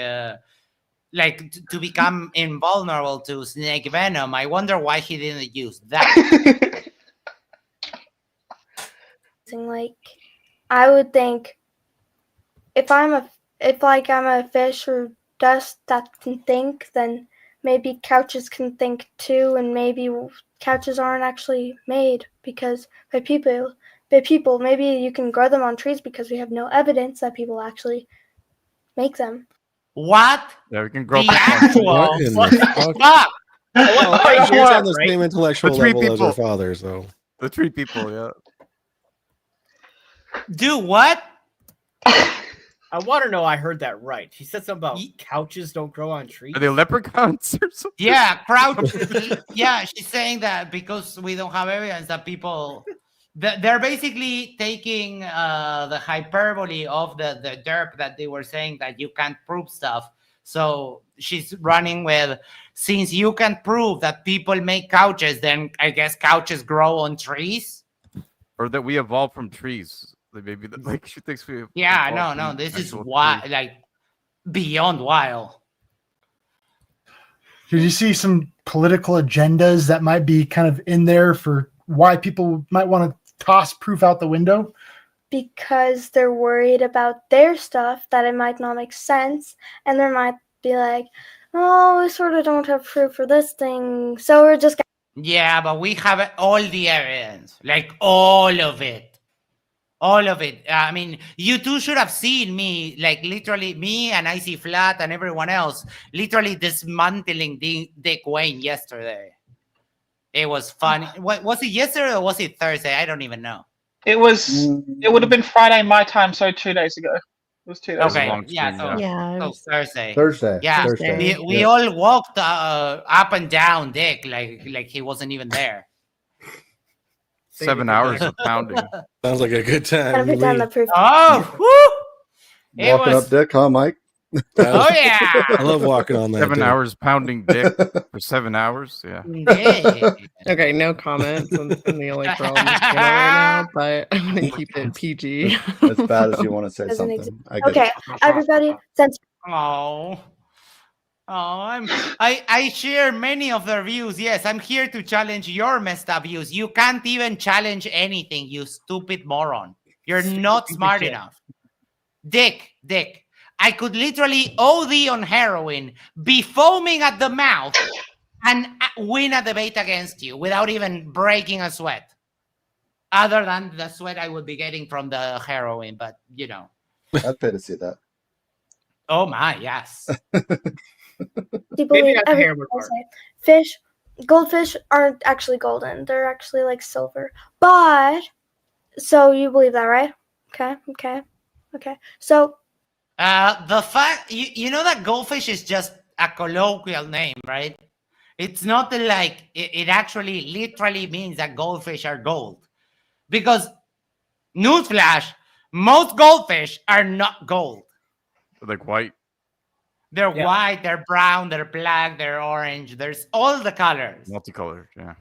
like to become invulnerable to snake venom. I wonder why he didn't use that. Like, I would think if I'm a fish or dust that can think, then maybe couches can think too, and maybe couches aren't actually made because by people. Maybe you can grow them on trees because we have no evidence that people actually make them. What? Yeah, we can grow The people on trees. actual What in what the the fuck? fuck? Well, Here's he's that, on the right? same intellectual The tree level as her people. father, so The tree people, yeah. Do what? I want to know I heard that right. She said something about couches don't grow on trees. Are they leprechauns or something? Yeah, yeah, she's saying that because we don't have evidence that people. They're basically taking the hyperbole of the derp that they were saying that you can't prove stuff. So she's running with, since you can prove that people make couches, then I guess couches grow on trees. Or that we evolved from trees. Like maybe like she thinks we. Yeah, evolved no, from this is actual wild, trees. like beyond wild. Did you see some political agendas that might be kind of in there for why people might want to toss proof out the window? Because they're worried about their stuff, that it might not make sense, and they might be like, oh, we sort of don't have proof for this thing, so we're just Yeah, but we have all the evidence, like all of it. All of it. I mean, you two should have seen me, like literally me and Icy Flat and everyone else, literally dismantling Dick Wayne yesterday. It was funny. What was it, yesterday or was it Thursday? I don't even know. It would have been Friday my time, so 2 days ago. It was 2 days Okay, ago. yeah, so, Yeah, it so was Thursday. Thursday. Yeah, Thursday. we Yeah. all walked up and down Dick like he wasn't even there. 7 hours of pounding. sounds like a good time. every to time me. the proof. Oh, woo! It Walking was. up dick, huh, Mike? Oh yeah. I love walking on that. 7 dick. hours pounding dick for 7 hours. Yeah. Yeah. Okay, no comment since I'm the only girl on the channel right now, but I'm gonna keep it PG. As bad as you want to say Doesn't something. exist. I get Okay, it. everybody, since Oh. I share many of their views. Yes, I'm here to challenge your messed up views. You can't even challenge anything, you stupid moron. You're not smart enough. Dick, I could literally OD on heroin, be foaming at the mouth, and win a debate against you without even breaking a sweat. Other than the sweat I would be getting from the heroin, but you know. I'd pay to see that. Oh my, yes. Do you believe everything I say? Goldfish aren't actually golden. They're actually like silver. But, so you believe that, right? Okay. So, the fact, you know that goldfish is just a colloquial name, right? It's not like it actually literally means that goldfish are gold. Because, newsflash, most goldfish are not gold. Like white. They're white, they're brown, they're black, they're orange. There's all the colors. Multicolored, yeah.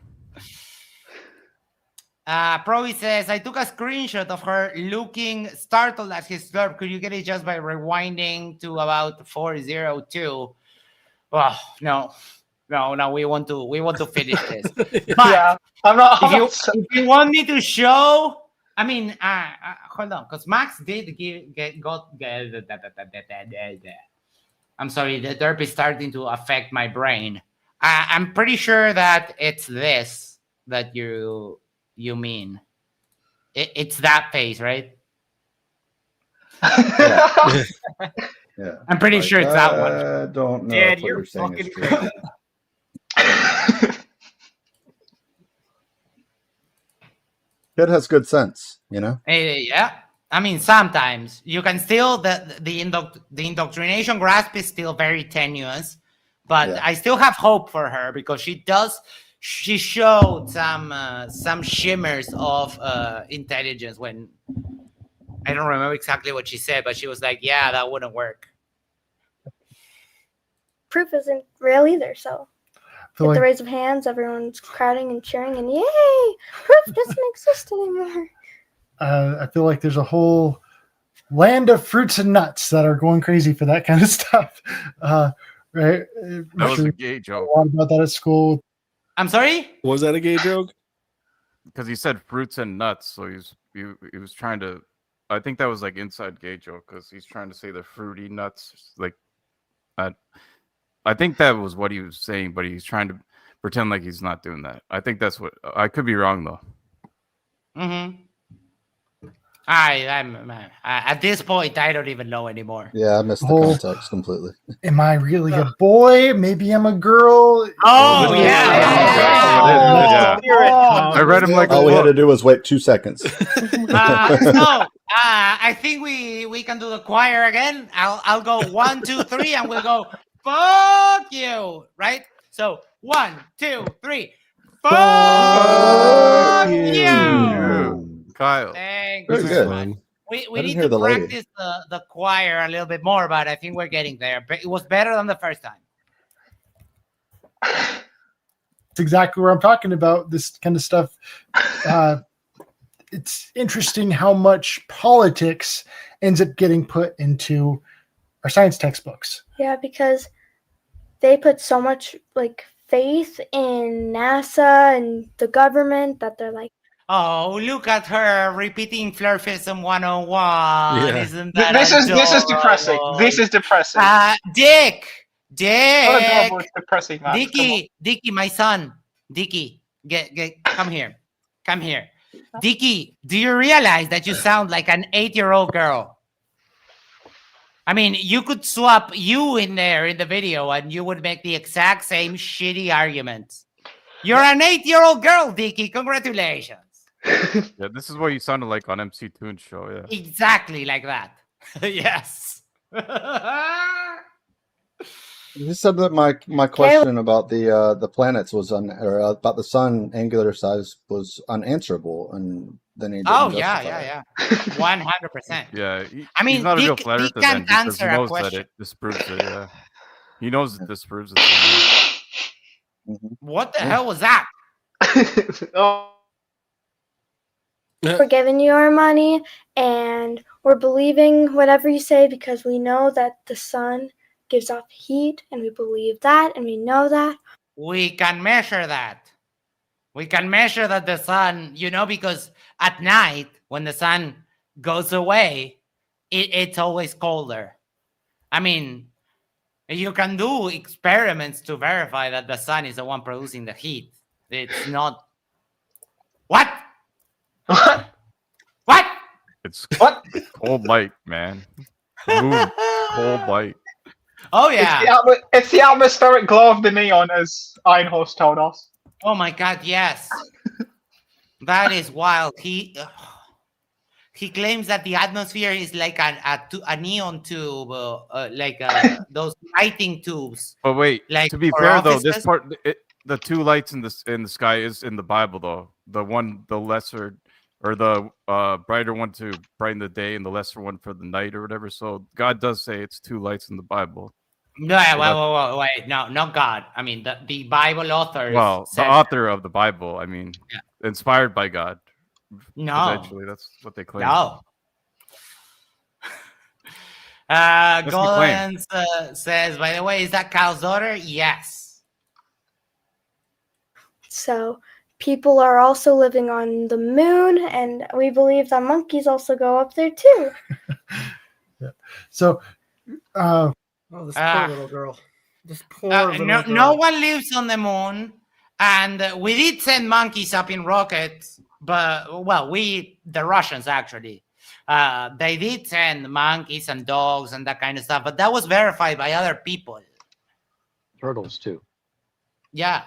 Proby says, I took a screenshot of her looking startled at his slurp. Could you get it just by rewinding to about 402? Oh, no. We want to finish this. But if you want me to show, I mean, hold on, because Max did I'm sorry, the derp is starting to affect my brain. I'm pretty sure that it's this that you mean. It's that face, right? Yeah. I'm pretty sure it's that one. I don't know Dad, if what you're you're saying is fucking true. Kid has good sense, you know? Yeah. I mean, sometimes you can still the indoctrination grasp is still very tenuous, but I still have hope for her because she showed some shimmers of intelligence when I don't remember exactly what she said, but she was like, "Yeah, that wouldn't work." proof isn't real either, so. With the raise of hands, everyone's crowding and cheering, and yay! Proof doesn't exist anymore. I feel like there's a whole land of fruits and nuts that are going crazy for that kind of stuff. Right? That was a gay joke. A lot about that at school. I'm sorry? Was that a gay joke? Because he said fruits and nuts, so he was trying to. I think that was like inside gay joke because he's trying to say the fruity nuts. Like, I think that was what he was saying, but he's trying to pretend like he's not doing that. I think that's what. I could be wrong though. Mm-hmm. I'm at this point, I don't even know anymore. Yeah, I missed the context completely. Am I really a boy? Maybe I'm a girl. Oh, yeah. I read him like all we had to do was wait 2 seconds. I think we can do the choir again. I'll go 1, 2, 3, and we'll go fuck you, right? So 1, 2, 3. Fuck you. Kyle. Thanks. Very good. We need to practice the choir a little bit more, but I think we're getting there. But it was better than the first time. It's exactly what I'm talking about. This kind of stuff. It's interesting how much politics ends up getting put into our science textbooks. Yeah, because they put so much like faith in NASA and the government that they're like, oh, look at her repeating Flirfism 101. Yeah. Isn't that This is depressing. This is depressing. Dick, Not adorable, it's depressing, man. Dicky, my son, Dicky, get, come here. Dicky, do you realize that you sound like an 8-year-old girl? I mean, you could swap you in there in the video and you would make the exact same shitty arguments. You're an 8-year-old girl, Dicky. Congratulations. Yeah, this is what you sounded like on MC Toon's show. Yeah, Exactly like that. Yes. You said that my question about the planets was about the sun angular size was unanswerable, and then he didn't yeah. 100%. yeah. I mean, he's not a real Dick flat earther can't then because he answer a knows that question. it disproves it. Yeah, he knows it disproves it. What the hell was that? we're giving you our money and we're believing whatever you say because we know that the sun gives off heat, and we believe that, and we know that. We can measure that. We can measure that the sun, because at night when the sun goes away, it's always colder. I mean, you can do experiments to verify that the sun is the one producing the heat. It's not. What? What? It's cold light, man. The moon, cold light. Oh yeah. It's the atmospheric glow of the neon, as Einhorst told us. Oh my God, yes. That is wild. He claims that the atmosphere is like a neon tube, those lighting tubes. But wait, like to be for fair though, this offices. part, the two lights in the sky is in the Bible though. The lesser, or the brighter one to brighten the day, and the lesser one for the night or whatever. So God does say it's two lights in the Bible. No, So wait, no, not God. I mean, the Bible authors. well, the said author of the Bible, I mean, inspired by God. No. Eventually, that's what they claim. No. That's the claim. Golden says, by the way, is that Kyle's daughter? Yes. So people are also living on the moon, and we believe that monkeys also go up there too. So, Oh, this poor little girl. This poor little girl. No one lives on the moon, and we did send monkeys up in rockets, but the Russians actually, they did send monkeys and dogs and that kind of stuff, but that was verified by other people. Turtles too. Yeah,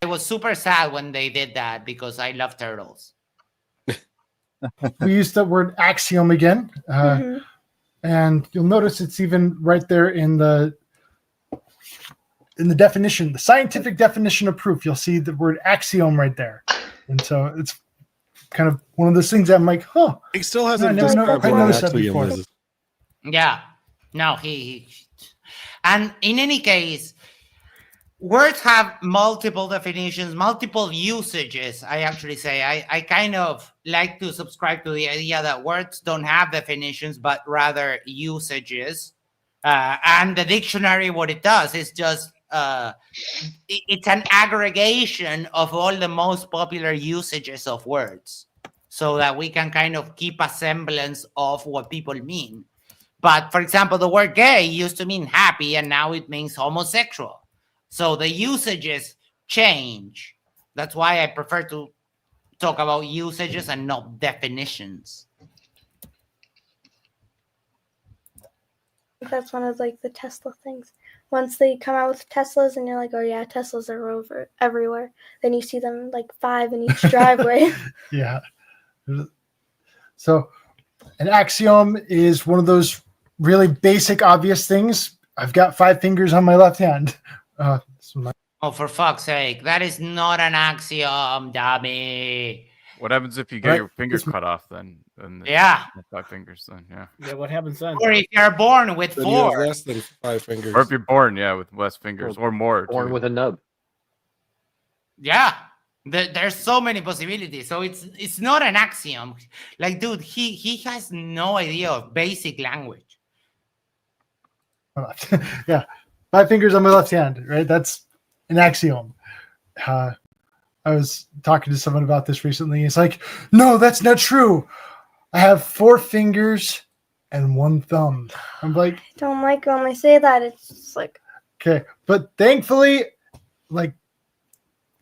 I was super sad when they did that because I love turtles. we used the word axiom again. And you'll notice it's even right there in the definition, the scientific definition of proof. You'll see the word axiom right there. And so it's kind of one of those things that I'm like, huh. He still hasn't I never noticed that axiom before. is. Yeah. No, he. And in any case, words have multiple definitions, multiple usages. I actually say I kind of like to subscribe to the idea that words don't have definitions, but rather usages. And the dictionary, what it does is just it's an aggregation of all the most popular usages of words, so that we can kind of keep a semblance of what people mean. But for example, the word gay used to mean happy, and now it means homosexual. So the usages change. That's why I prefer to talk about usages and not definitions. That's one of like the Tesla things. Once they come out with Teslas and you're like, oh yeah, Teslas are over everywhere. Then you see them like 5 in each driveway. Yeah. So an axiom is one of those really basic, obvious things. I've got 5 fingers on my left hand. Oh, for fuck's sake. That is not an axiom, dummy. What happens if you get your finger cut off then? Yeah. 5 fingers then, yeah. Yeah, what happens then? Or if you're born with Then you have 4. less than 5 fingers. Or if you're born, with less fingers or more. Born with a nub. Yeah. There's so many possibilities. So it's not an axiom. Like, dude, he has no idea of basic language. Yeah. 5 fingers on my left hand, right? That's an axiom. I was talking to someone about this recently. It's like, no, that's not true. I have 4 fingers and 1 thumb. I'm like, I don't like when they say that. It's just like, okay. But thankfully, like,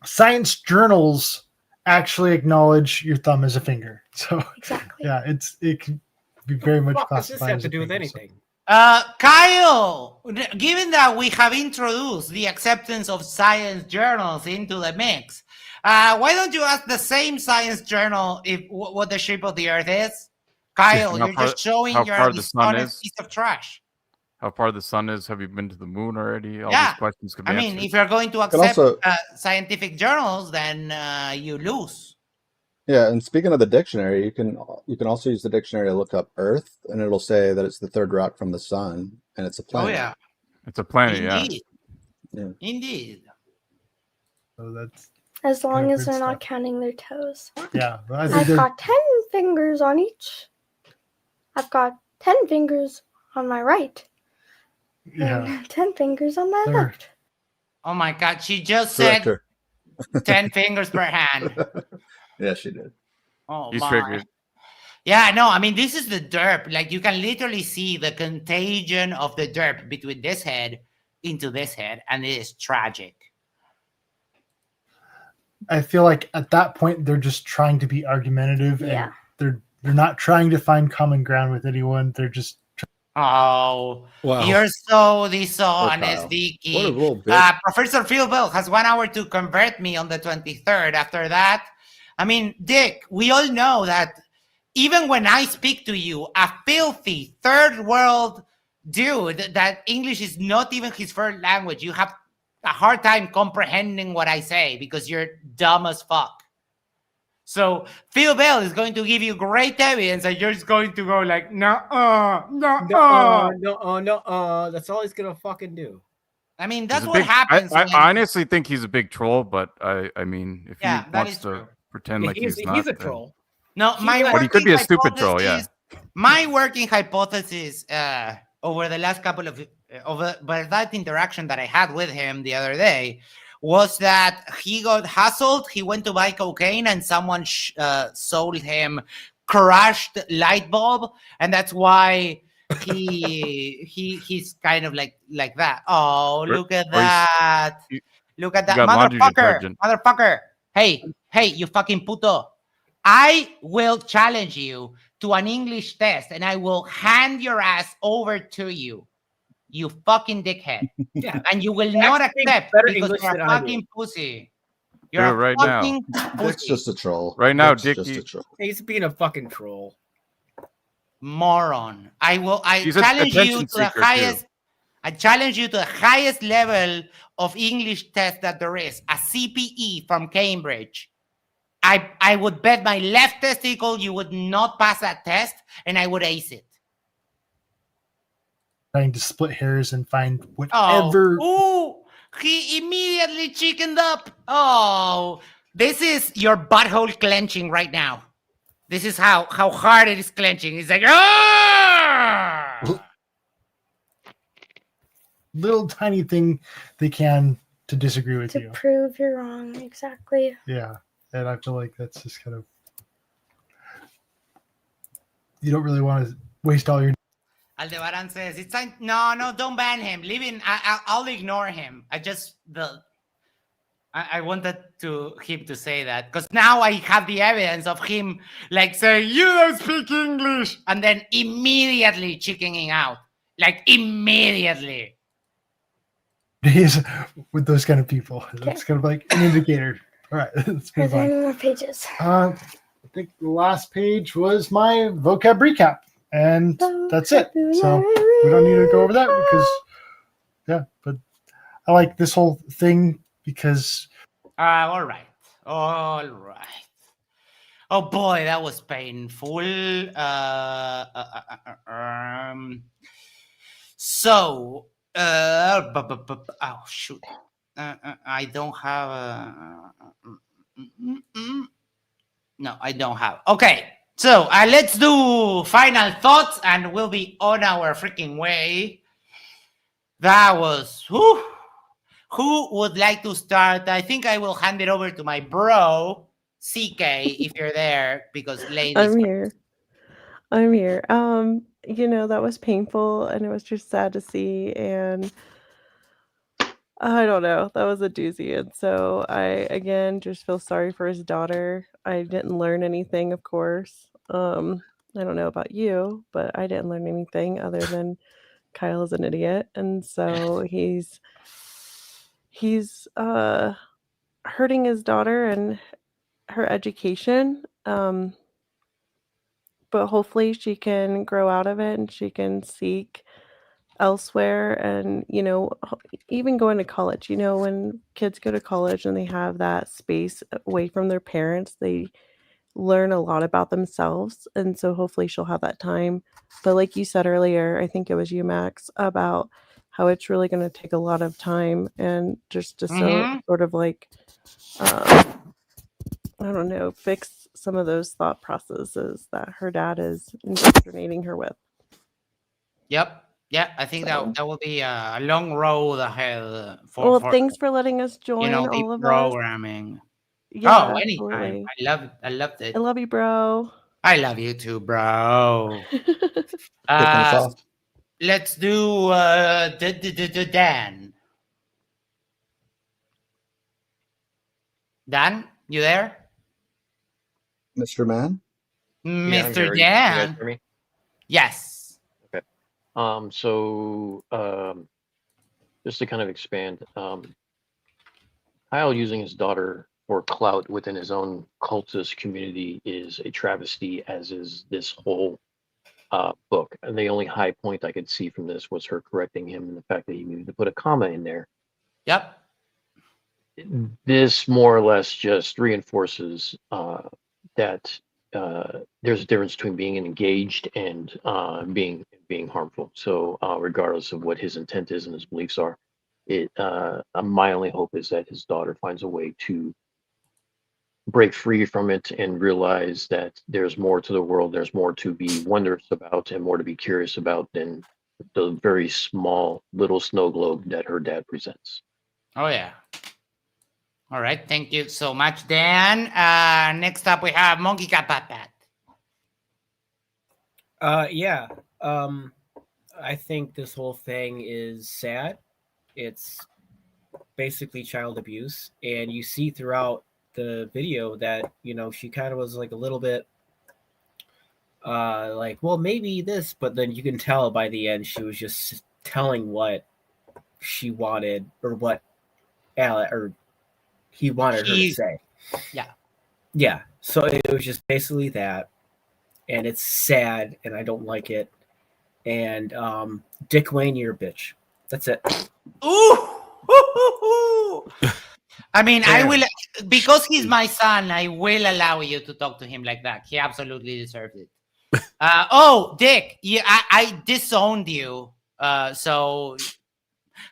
science journals actually acknowledge your thumb as a finger. So exactly. Yeah, it can be very much What does this classified have as to a do with finger, so- anything? Kyle, given that we have introduced the acceptance of science journals into the mix, why don't you ask the same science journal what the shape of the Earth is? Kyle, you're just showing how you're far a the sun dishonest is? piece of trash. How far the sun is? Have you been to the moon already? All Yeah. these questions could be I mean, answered. if you're going to Can accept also- scientific journals, then you lose. Yeah, and speaking of the dictionary, you can also use the dictionary to look up Earth, and it'll say that it's the 3rd rock from the sun, and it's a Oh planet. yeah, It's a planet, indeed, Yeah. indeed. So that's as long Yeah, as good they're not counting their toes. yeah. I think I've they're- got 10 fingers on each. I've got 10 fingers on my right. Yeah. 10 fingers on my left. Oh my God, she just said 10 fingers per hand. Yeah, she did. Oh He's my. triggered. Yeah, no, I mean, this is the derp. Like, you can literally see the contagion of the derp between this head into this head, and it is tragic. I feel like at that point they're just trying to be argumentative, and they're not trying to find common ground with anyone. They're just Oh, Wow. you're so dishonest, Kyle. Vicky. What a little bitch. Professor Phil Bell has 1 hour to convert me on the 23rd. After that, I mean, Dick, we all know that even when I speak to you, a filthy third world dude, that English is not even his first language, you have a hard time comprehending what I say because you're dumb as fuck. So Phil Bell is going to give you great evidence, and you're just going to go like, no. That's all he's gonna fucking do. I mean, He's that's a what big- happens. I when- honestly think he's a big troll, but I mean, if Yeah, he that wants is to true. pretend like he's not, a then- troll. No, my But he could working be a stupid troll, yeah. My working hypothesis over the last couple of but that interaction that I had with him the other day was that he got hustled. He went to buy cocaine, and someone sold him crushed light bulb, and that's why he's kind of like that. Oh, look at that! Look at that, got laundry motherfucker! detergent. Hey, you fucking puto! I will challenge you to an English test, and I will hand your ass over to you, you fucking dickhead. Yeah. And you will He not actually accept better because English you're than a I do. fucking pussy. Do You're it a right now. fucking Dick's pussy. just a troll. Right now, Dick's Dick, just you- a troll. He's being a fucking troll. Moron. I He's a challenge you attention to the seeker, too. highest. I challenge you to the highest level of English test that there is, a CPE from Cambridge. I would bet my left testicle you would not pass that test, and I would ace it. trying to split hairs and find whatever. Oh, he immediately chickened up. Oh, this is your butthole clenching right now. This is how hard it is clenching. It's like, Little tiny thing they can to disagree with To you. prove you're wrong, exactly. Yeah, and I feel like that's just kind of, you don't really want to waste all your. Aldebaran says it's time. No, don't ban him. Leave him. I'll ignore him. I wanted him to say that because now I have the evidence of him like saying you don't speak English and then immediately chickening out, like immediately. Days with those kind of people. That's kind of like an indicator. All right, let's Are move there on. any more pages? I think the last page was my vocab recap, and that's it. So we don't need to go over that because, yeah, but I like this whole thing because. All right. Oh boy, that was painful. So, oh shoot, I don't have. No, I don't have. Okay, so let's do final thoughts, and we'll be on our freaking way. That was whew. Who would like to start? I think I will hand it over to my bro, CK, if you're there, because ladies. I'm here. That was painful and it was just sad to see, and I don't know, that was a doozy. And so I again just feel sorry for his daughter. I didn't learn anything, of course. I don't know about you, but I didn't learn anything other than Kyle is an idiot, and so he's hurting his daughter and her education. But hopefully she can grow out of it and she can seek elsewhere, and even going to college. When kids go to college and they have that space away from their parents, they learn a lot about themselves, and so hopefully she'll have that time. But like you said earlier, I think it was you, Max, about how it's really going to take a lot of time and just to sort of like I don't know, fix some of those thought processes that her dad is indoctrinating her with. Yep. Yeah, I think So. that will be a long road ahead Well, for thanks for letting us join, the all of us. programming. Yeah, Oh, anytime. absolutely. I love it. I loved I it. love you, bro. I love you too, bro. Kicking us off. Let's do Dan. Dan, you there? Mr. Man? Yeah, I'm Mr. here. You guys Dan? hear me? Yes. Okay. Just to kind of expand, Kyle using his daughter for clout within his own cultist community is a travesty, as is this whole book. And the only high point I could see from this was her correcting him and the fact that he needed to put a comma in there. Yep. This more or less just reinforces that there's a difference between being engaged and being harmful. So regardless of what his intent is and his beliefs are, my only hope is that his daughter finds a way to break free from it and realize that there's more to the world, there's more to be wondrous about and more to be curious about than the very small little snow globe that her dad presents. Oh, yeah. All right. Thank you so much, Dan. Next up, we have Monkey Cat Pat Pat. Yeah. I think this whole thing is sad. It's basically child abuse, and you see throughout the video that she kind of was like a little bit like, well, maybe this, but then you can tell by the end she was just telling what she wanted or what he wanted her to say. Yeah. So it was just basically that, and it's sad, and I don't like it. And Dick Wayne, you're a bitch. That's it. Ooh! I mean, I will, because he's my son, I will allow you to talk to him like that. He absolutely deserves it. Dick, I disowned you. So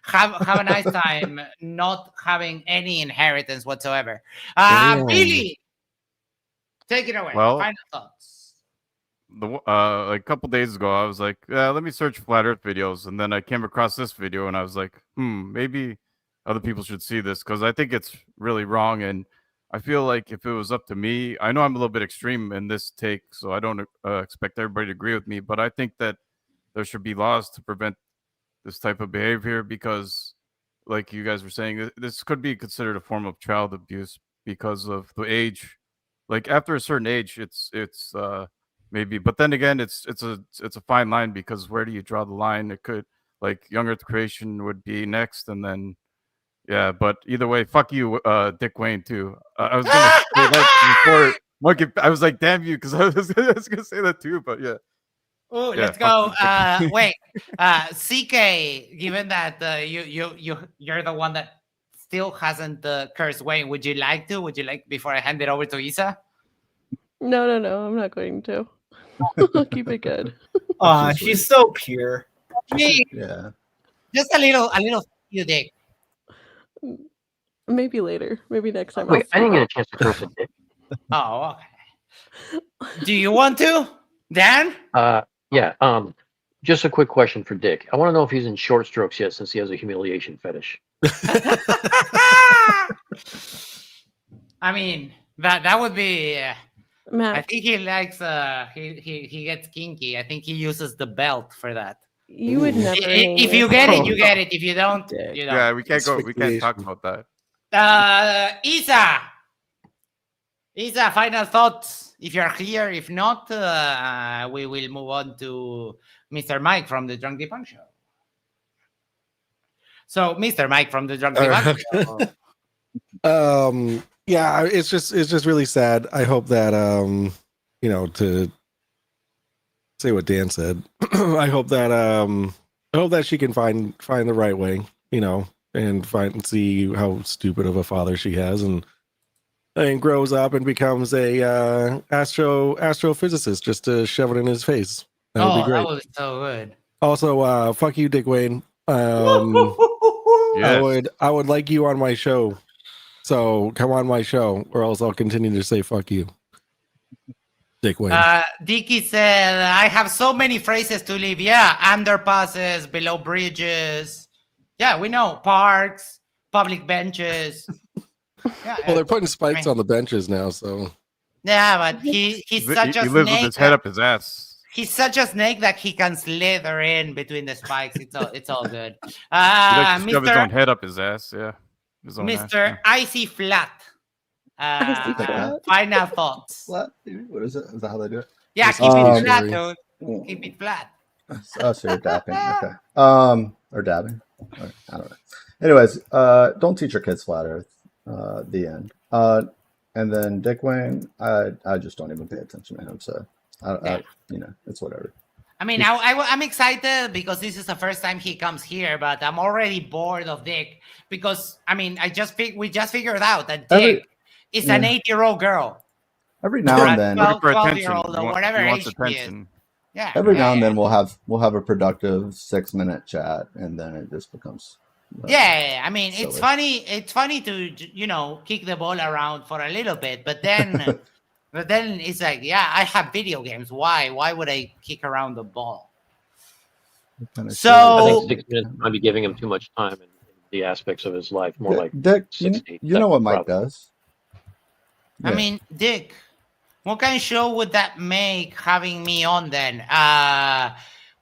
have a nice time not having any inheritance whatsoever. Billy, take it away. Well, Final thoughts. A couple days ago, I was like, let me search flat Earth videos, and then I came across this video, and I was like, maybe other people should see this because I think it's really wrong. And I feel like if it was up to me, I know I'm a little bit extreme in this take, so I don't expect everybody to agree with me, but I think that there should be laws to prevent this type of behavior because, like you guys were saying, this could be considered a form of child abuse because of the age. Like after a certain age, it's maybe, but then again, it's a fine line because where do you draw the line? It could, like, young Earth creation would be next, and then but either way, fuck you, Dick Wayne too. I was gonna say that before Monkey. I was like, damn you, because I was gonna say that too, but yeah. Oh, let's go. Wait, CK. Given that you're the one that still hasn't cursed Wayne, would you like to? Would you like before I hand it over to Isa? No, I'm not going to. I'll keep it good. She's so pure. Yeah. Just a little you Dick. Maybe later. Maybe next time. Wait, I didn't get a chance to curse a dick. Oh, okay. Do you want to, Dan? Yeah. Just a quick question for Dick. I want to know if he's in short strokes yet, since he has a humiliation fetish. I mean, that would be. Matt. I think he likes. He gets kinky. I think he uses the belt for that. You would never. If you get it, you get it. If you don't, you don't. Yeah, we can't go. We can't talk about that. Isa, final thoughts. If you're here, if not, we will move on to Mr. Mike from the Drunk Debunk Show. So, Mr. Mike from the Drunk Debunk Show. Yeah, it's just really sad. I hope that to say what Dan said, I hope that she can find the right way, and see how stupid of a father she has, and grows up and becomes a astrophysicist just to shove it in his face. That would be great. That was so good. Also, fuck you, Dick Wayne. Yes. I would like you on my show. So come on my show, or else I'll continue to say fuck you. Dick Wayne. Dicky said, I have so many phrases to leave. Yeah, underpasses, below bridges. Yeah, we know. Parks, public benches. Yeah, Well, they're putting spikes on the benches now, so. yeah, but he's such a He lives with snake. his head up his ass. He's such a snake that he can slither in between the spikes. It's all good. He likes to shove his own Mr. head up his ass. Yeah. His own ass, Mr. yeah. Icy Flat. Final thoughts. Flat? What is it? Is that how they do it? Yeah, keep it flat, dude. Keep it flat. Oh, so you're dapping. Okay. Or dabbing. I don't know. Anyways, don't teach your kids flat earth. The end. And then Dick Wayne, I just don't even pay attention to him. So, it's whatever. I mean, I'm excited because this is the first time he comes here, but I'm already bored of Dick because, I mean, we just figured out that Dick is an 8-year-old girl. Every now and then, 12-year-old or whatever age he is. Yeah. Every now and then we'll have a productive 6-minute chat, and then it just becomes. Yeah, I mean, silly. It's funny to kick the ball around for a little bit, but then it's like, yeah, I have video games. Why would I kick around the ball? So I think 6 minutes might be giving him too much time in the aspects of his life. More like Dick. 6 to 8. You know what Mike does. I mean, Dick, what kind of show would that make having me on then?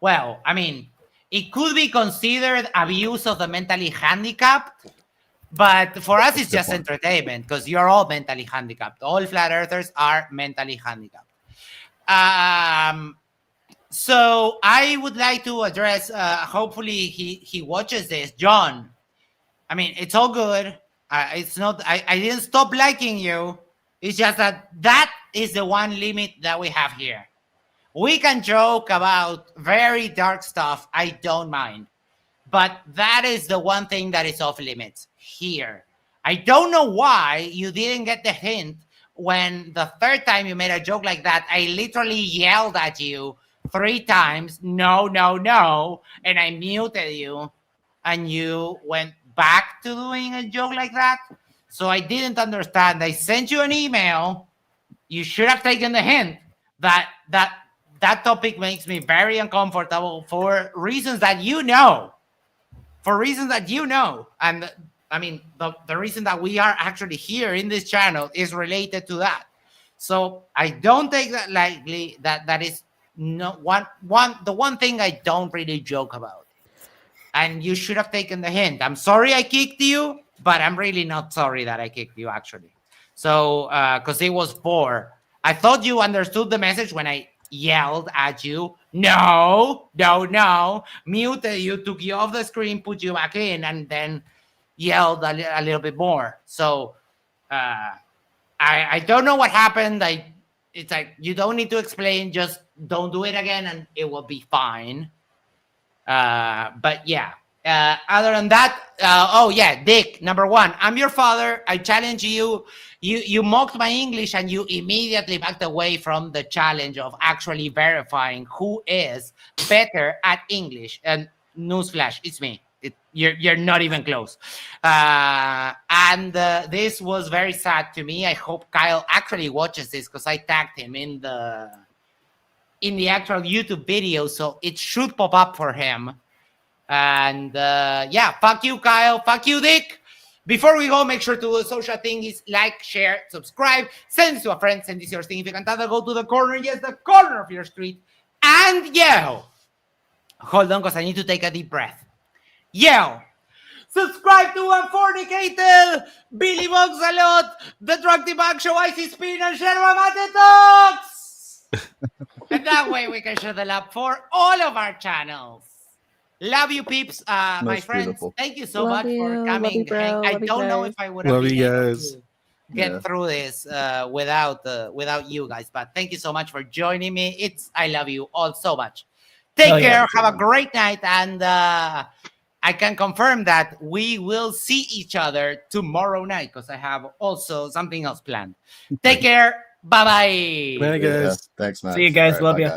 Well, I mean, it could be considered abuse of the mentally handicapped, but for us, it's just entertainment because you're all mentally handicapped. All flat earthers are mentally handicapped. So I would like to address, hopefully he watches this. John, I mean, it's all good. It's not, I didn't stop liking you. It's just that is the one limit that we have here. We can joke about very dark stuff. I don't mind. But that is the one thing that is off limits here. I don't know why you didn't get the hint when the third time you made a joke like that. I literally yelled at you 3 times, no, no, no, and I muted you, and you went back to doing a joke like that. So I didn't understand. I sent you an email. You should have taken the hint that topic makes me very uncomfortable for reasons that you know. And I mean, the reason that we are actually here in this channel is related to that. So I don't take that lightly. That is not the one thing I don't really joke about. And you should have taken the hint. I'm sorry I kicked you, but I'm really not sorry that I kicked you, actually. So, because it was 4. I thought you understood the message when I yelled at you. No, muted you, took you off the screen, put you back in, and then yelled a little bit more. So, I don't know what happened. It's like, you don't need to explain, just don't do it again, and it will be fine. But yeah, other than that, Dick, number 1, I'm your father. I challenge you. You mocked my English and you immediately backed away from the challenge of actually verifying who is better at English. And newsflash, it's me. You're not even close. And this was very sad to me. I hope Kyle actually watches this because I tagged him in the actual YouTube video, so it should pop up for him. And fuck you, Kyle. Fuck you, Dick. Before we go, make sure to do social thingies, like, share, subscribe, send this to a friend, send this to your significant other, go to the corner, yes, the corner of your street, and yell. Hold on, because I need to take a deep breath. Yell. Subscribe to Unfornicated, Billy Bugs a lot, The Drug Debug Show, Icy Spin, and Yerba Mate Talks. And that way we can share the love for all of our channels. Love you, peeps. My friends, beautiful. Thank you so much for coming. I don't know if I would have been able to get through this without you guys, but thank you so much for joining me. I love you all so much. Take care. Have a great night, and I can confirm that we will see each other tomorrow night because I have also something else planned. Take care. Bye-bye. Bye, guys. Thanks, man. See you guys. Love you.